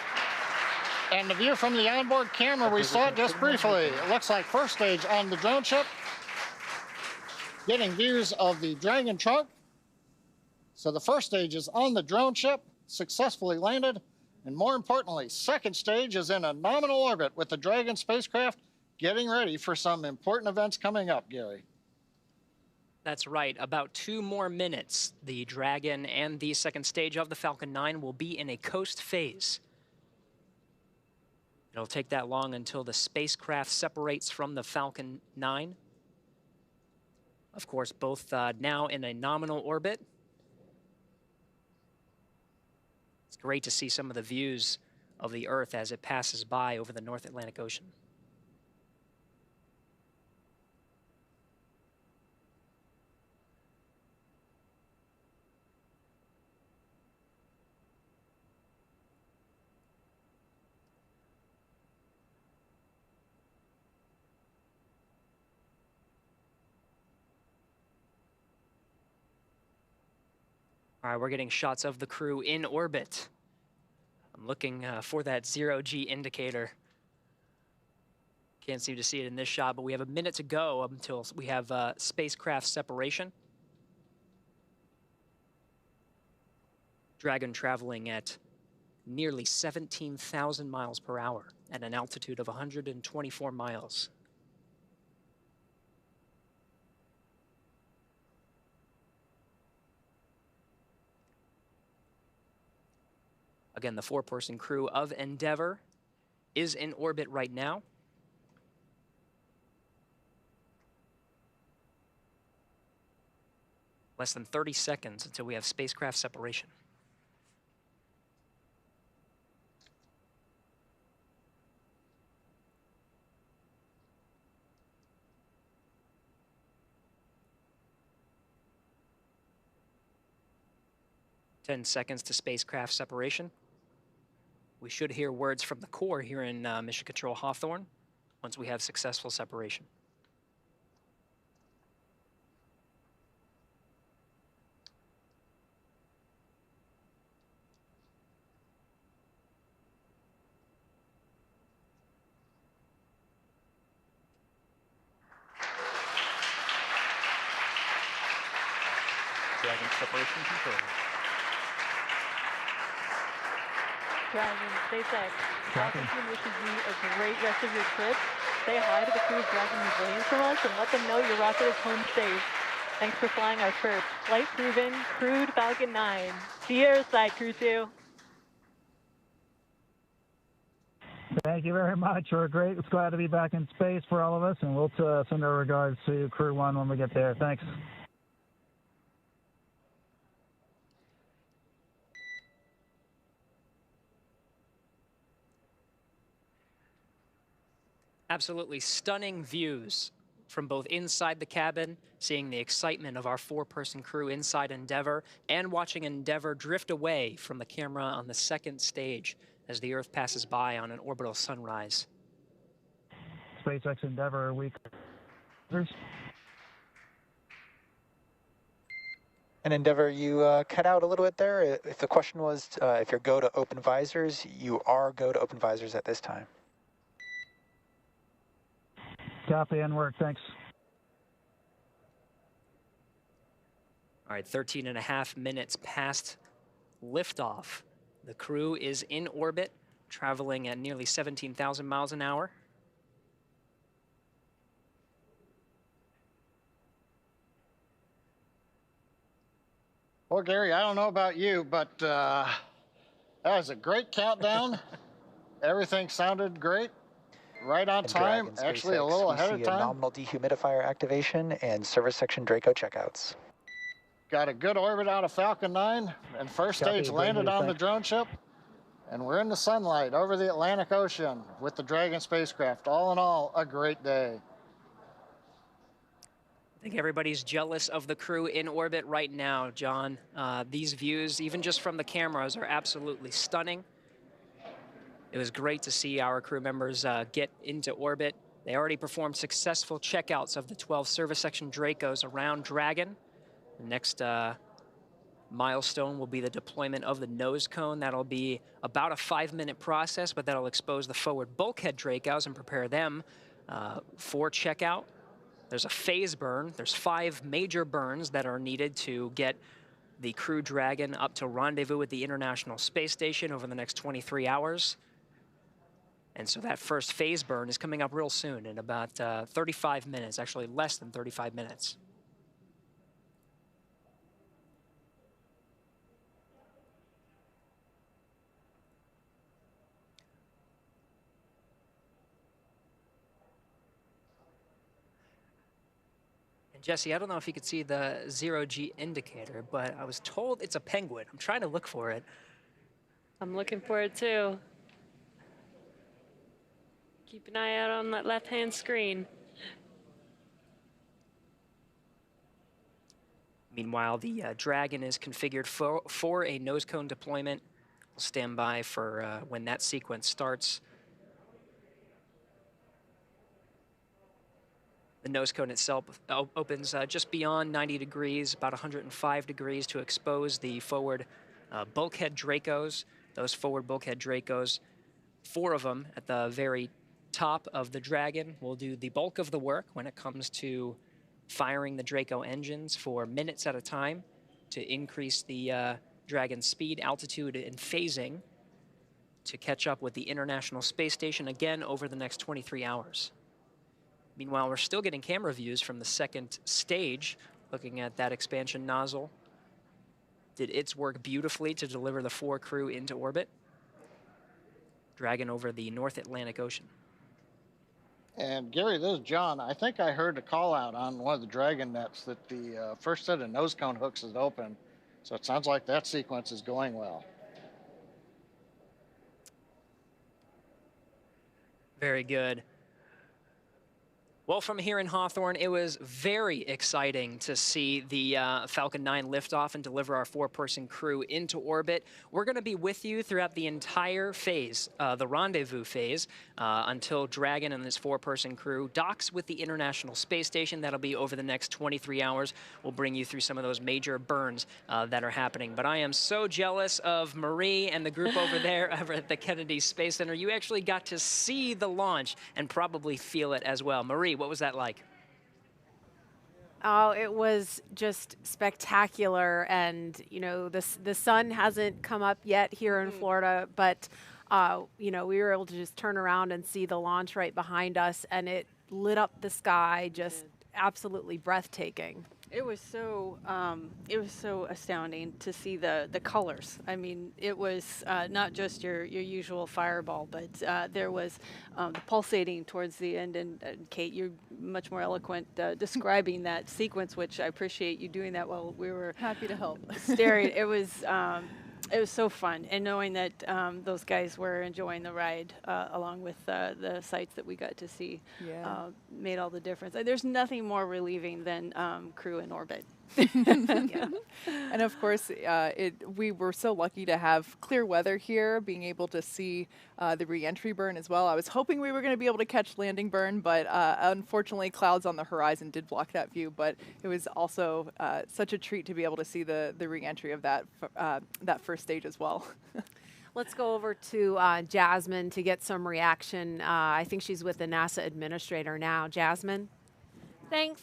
And the view from the onboard camera, we saw it just briefly. It looks like first stage on the drone ship. Getting views of the Dragon trunk. So the first stage is on the drone ship, successfully landed. And more importantly, second stage is in a nominal orbit with the Dragon spacecraft getting ready for some important events coming up, Gary. That's right. About 2 more minutes. The Dragon and the second stage of the Falcon 9 will be in a coast phase. It'll take that long until the spacecraft separates from the Falcon 9. Of course, both now in a nominal orbit. It's great to see some of the views of the Earth as it passes by over the North Atlantic Ocean. All right, we're getting shots of the crew in orbit. I'm looking for that 0G indicator. Can't seem to see it in this shot, but we have a minute to go until we have spacecraft separation. Dragon traveling at nearly 17,000 miles per hour at an altitude of 124 miles. Again, the 4-person crew of Endeavour is in orbit right now. Less than 30 seconds until we have spacecraft separation. Ten seconds to spacecraft separation. We should hear words from the core here in Mission Control Hawthorne once we have successful separation. Dragon separation control. Dragon, SpaceX, Falcon team wishes you a great rest of your trip. Say hi to the crew of Dragon Resilience from us and let them know your rocket is home safe. Thanks for flying our first flight-proven, crewed Falcon 9. See you airside, Crew 2. Thank you very much. We're great. It's glad to be back in space for all of us, and we'll send our regards to Crew 1 when we get there. Thanks. Absolutely stunning views from both inside the cabin, seeing the excitement of our 4-person crew inside Endeavour, and watching Endeavour drift away from the camera on the second stage as the Earth passes by on an orbital sunrise. SpaceX Endeavour week. And Endeavour, you cut out a little bit there. If the question was if you're go to open visors, you are go to open visors at this time. Copy and work. Thanks. All right, 13.5 minutes past liftoff. The crew is in orbit, traveling at nearly 17,000 miles an hour. Well, Gary, I don't know about you, but that was a great countdown. Everything sounded great. Right on time, Dragon, actually a SpaceX, little we ahead see of time. a nominal dehumidifier activation and service section Draco checkouts. Got a good orbit out of Falcon 9, and first Copy, stage great landed news, on the thanks. drone ship. And we're in the sunlight over the Atlantic Ocean with the Dragon spacecraft. All in all, a great day. I think everybody's jealous of the crew in orbit right now, John. These views, even just from the cameras, are absolutely stunning. It was great to see our crew members get into orbit. They already performed successful checkouts of the 12 service section Dracos around Dragon. The next milestone will be the deployment of the nose cone. That'll be about a 5-minute process, but that'll expose the forward bulkhead Dracos and prepare them for checkout. There's a phase burn. There's 5 major burns that are needed to get the Crew Dragon up to rendezvous with the International Space Station over the next 23 hours. And so that first phase burn is coming up real soon in about 35 minutes, actually less than 35 minutes. And Jesse, I don't know if you could see the 0G indicator, but I was told it's a penguin. I'm trying to look for it. I'm looking for it too. Keep an eye out on that left-hand screen. Meanwhile, the Dragon is configured for a nose cone deployment. We'll stand by for when that sequence starts. The nose cone itself opens just beyond 90 degrees, about 105 degrees, to expose the forward bulkhead Dracos. Those forward bulkhead Dracos, 4 of them at the very top of the Dragon, will do the bulk of the work when it comes to firing the Draco engines for minutes at a time to increase the Dragon's speed, altitude, and phasing to catch up with the International Space Station again over the next 23 hours. Meanwhile, we're still getting camera views from the second stage, looking at that expansion nozzle. Did its work beautifully to deliver the 4 crew into orbit. Dragon over the North Atlantic Ocean. And Gary, this is John. I think I heard a call out on one of the Dragon nets that the first set of nose cone hooks is open. So it sounds like that sequence is going well. Very good. Well, from here in Hawthorne, it was very exciting to see the Falcon 9 liftoff and deliver our 4-person crew into orbit. We're going to be with you throughout the entire phase, the rendezvous phase, until Dragon and this 4-person crew docks with the International Space Station. That'll be over the next 23 hours. We'll bring you through some of those major burns that are happening. But I am so jealous of Marie and the group over there over at the Kennedy Space Center. You actually got to see the launch and probably feel it as well. Marie, what was that like? Oh, it was just spectacular. And, you know, the sun hasn't come up yet here in Florida, but, you know, we were able to just turn around and see the launch right behind us, and it lit up the sky, just absolutely breathtaking. It was so astounding to see the colors. I mean, it was not just your usual fireball, but there was the pulsating towards the end. And Kate, you're much more eloquent describing that sequence, which I appreciate you doing that while we were happy to help. staring. It was so fun, and knowing that those guys were enjoying the ride along with the sights that we got to see made all the difference. There's nothing more relieving than crew in orbit. Yeah. And of course, we were so lucky to have clear weather here, being able to see the re-entry burn as well. I was hoping we were going to be able to catch landing burn, but unfortunately clouds on the horizon did block that view. But it was also such a treat to be able to see the re-entry of that first stage as well. Let's go over to Jasmine to get some reaction. I think she's with the NASA administrator now. Jasmine? Thanks.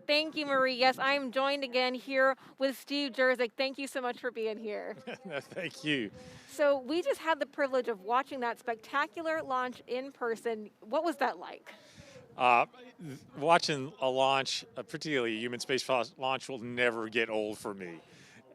Thank you, Marie. Yes, I am joined again here with Steve Jerzik. Thank you so much for being here. Thank you. So we just had the privilege of watching that spectacular launch in person. What was that like? Watching a launch, particularly a human space launch, will never get old for me.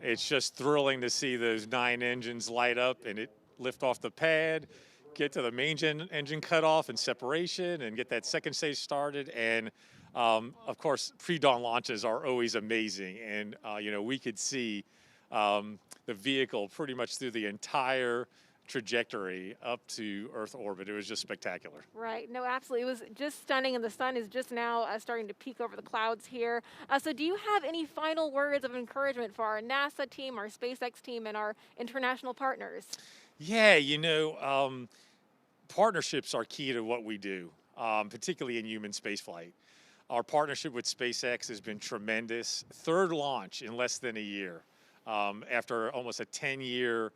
It's just thrilling to see those 9 engines light up and it lift off the pad, get to the main engine cutoff and separation, and get that second stage started. And of course, pre-dawn launches are always amazing, and we could see the vehicle pretty much through the entire trajectory up to Earth orbit. It was just spectacular. Right. No, absolutely. It was just stunning, and the sun is just now starting to peek over the clouds here. So do you have any final words of encouragement for our NASA team, our SpaceX team, and our international partners? Yeah, partnerships are key to what we do, particularly in human spaceflight. Our partnership with SpaceX has been tremendous. 3rd launch in less than a year, after almost a 10-year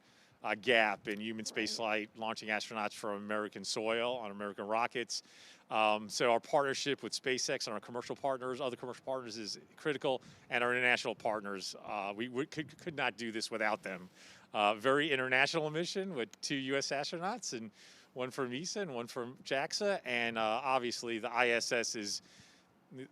gap in human spaceflight, launching astronauts from American soil on American rockets. So our partnership with SpaceX and our commercial partners, other commercial partners, is critical, and our international partners. We could not do this without them. Very international mission with 2 U.S. astronauts, and one from ESA and one from JAXA, and obviously the ISS is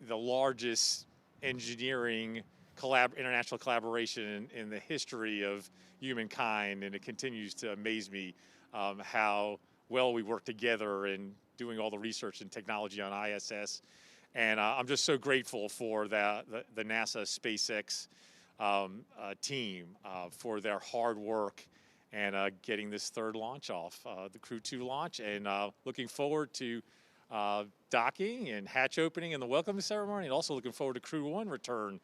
the largest engineering international collaboration in the history of humankind, and it continues to amaze me how well we work together in doing all the research and technology on ISS. And I'm just so grateful for the NASA SpaceX team for their hard work and getting this 3rd launch off, the Crew 2 launch, and looking forward to docking and hatch opening and the welcome ceremony, and also looking forward to Crew 1 return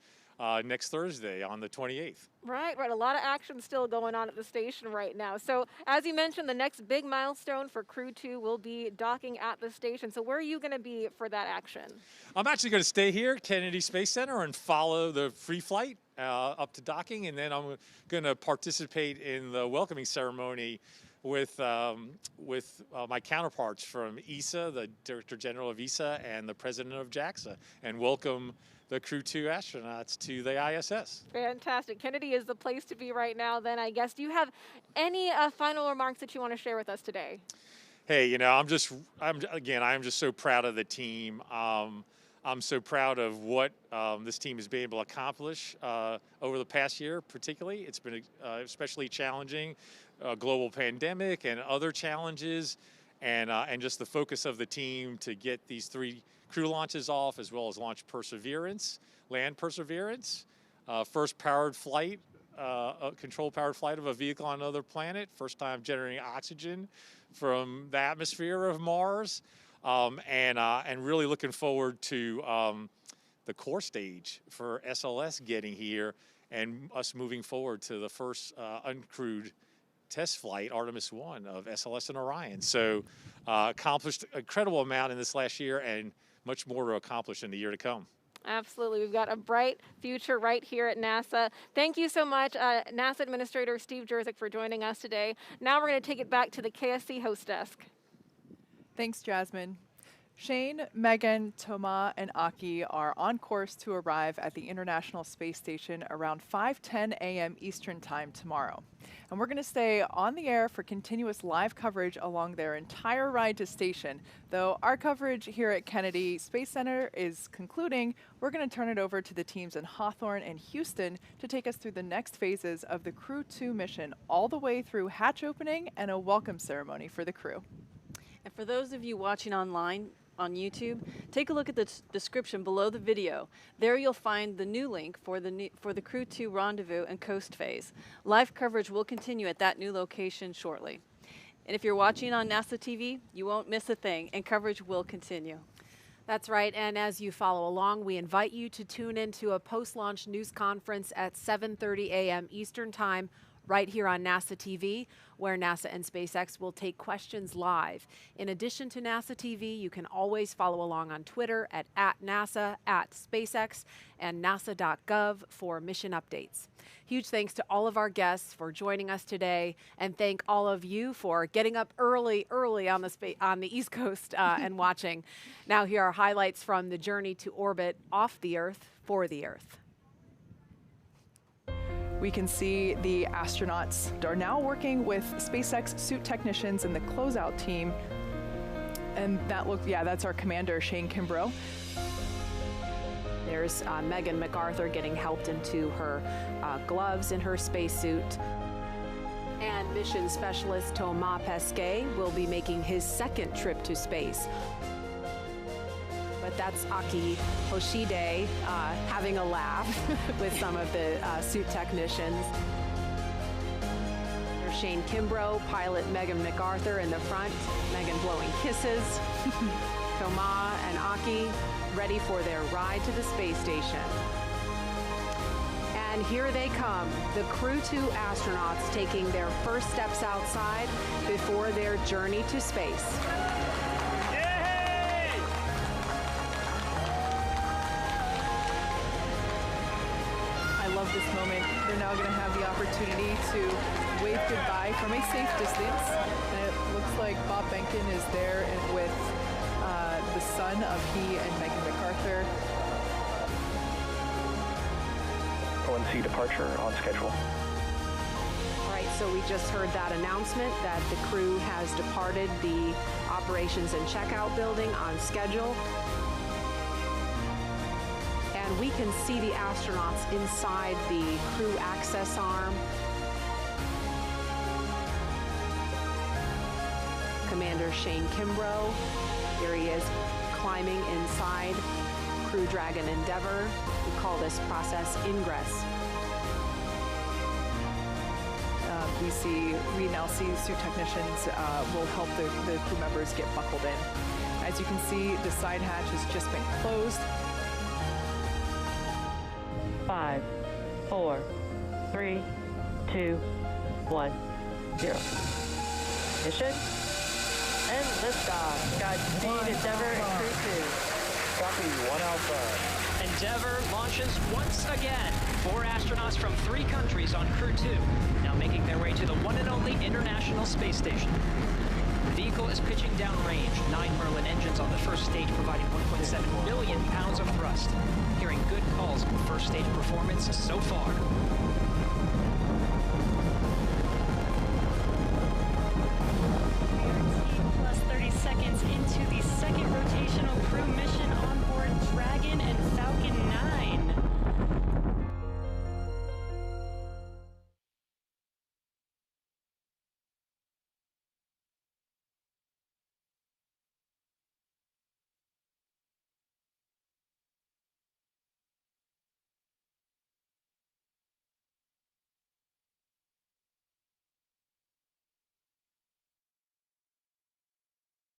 next Thursday on the 28th. Right. A lot of action still going on at the station right now. So as you mentioned, the next big milestone for Crew 2 will be docking at the station. So where are you going to be for that action? I'm actually going to stay here at Kennedy Space Center and follow the free flight up to docking, and then I'm going to participate in the welcoming ceremony with my counterparts from ESA, the Director General of ESA, and the President of JAXA, and welcome the Crew 2 astronauts to the ISS. Fantastic. Kennedy is the place to be right now then, I guess. Do you have any final remarks that you want to share with us today? Hey, I'm just so proud of the team. I'm so proud of what this team has been able to accomplish over the past year, particularly. It's been especially challenging, global pandemic and other challenges, and just the focus of the team to get these 3 crew launches off, as well as launch Perseverance, land Perseverance, first powered flight, controlled powered flight of a vehicle on another planet, first time generating oxygen from the atmosphere of Mars, and really looking forward to the core stage for SLS getting here and us moving forward to the first uncrewed test flight, Artemis 1 of SLS and Orion. So accomplished an incredible amount in this last year, and much more to accomplish in the year to come. Absolutely. We've got a bright future right here at NASA. Thank you so much, NASA Administrator Steve Jerzik, for joining us today. Now we're going to take it back to the KSC host desk. Thanks, Jasmine. Shane, Megan, Thomas, and Aki are on course to arrive at the International Space Station around 5:10 a.m. Eastern Time tomorrow. And we're going to stay on the air for continuous live coverage along their entire ride to station. Though our coverage here at Kennedy Space Center is concluding, we're going to turn it over to the teams in Hawthorne and Houston to take us through the next phases of the Crew 2 mission, all the way through hatch opening and a welcome ceremony for the crew. And for those of you watching online on YouTube, take a look at the description below the video. There you'll find the new link for the Crew 2 rendezvous and coast phase. Live coverage will continue at that new location shortly. And if you're watching on NASA TV, you won't miss a thing, and coverage will continue. That's right, and as you follow along, we invite you to tune into a post-launch news conference at 7:30 a.m. Eastern Time, right here on NASA TV, where NASA and SpaceX will take questions live. In addition to NASA TV, you can always follow along on Twitter at @NASA, @SpaceX, and nasa.gov for mission updates. Huge thanks to all of our guests for joining us today, and thank all of you for getting up early on the East Coast and watching. Now here are highlights from the journey to orbit off the Earth for the Earth. We can see the astronauts are now working with SpaceX suit technicians and the closeout team. And that's our commander, Shane Kimbrough. There's Megan MacArthur getting helped into her gloves in her spacesuit. And mission specialist Thomas Pesquet will be making his second trip to space. But that's Aki Hoshide having a laugh with some of the suit technicians. There's Shane Kimbrough, pilot Megan MacArthur in the front, Megan blowing kisses. Thomas and Aki ready for their ride to the space station. And here they come, the Crew 2 astronauts taking their first steps outside before their journey to space. This moment, they're now going to have the opportunity to wave goodbye from a safe distance. And it looks like Bob Behnken is there with the son of he and Megan MacArthur. ONC departure on schedule. All right, so we just heard that announcement that the crew has departed the operations and checkout building on schedule. And we can see the astronauts inside the crew access arm. Commander Shane Kimbrough, here he is climbing inside Crew Dragon Endeavour. We call this process ingress. We now see suit technicians will help the crew members get buckled in. As you can see, the side hatch has just been closed. 5, 4, 3, 2, 1, 0. Mission and liftoff. Godspeed, Endeavour and Crew 2. Copy, 1 Alpha. Endeavour launches once again. 4 astronauts from 3 countries on Crew 2, now making their way to the one and only International Space Station. The vehicle is pitching down range, 9 Merlin engines on the first stage providing 1.7 billion pounds of thrust. Hearing good calls for first stage performance so far.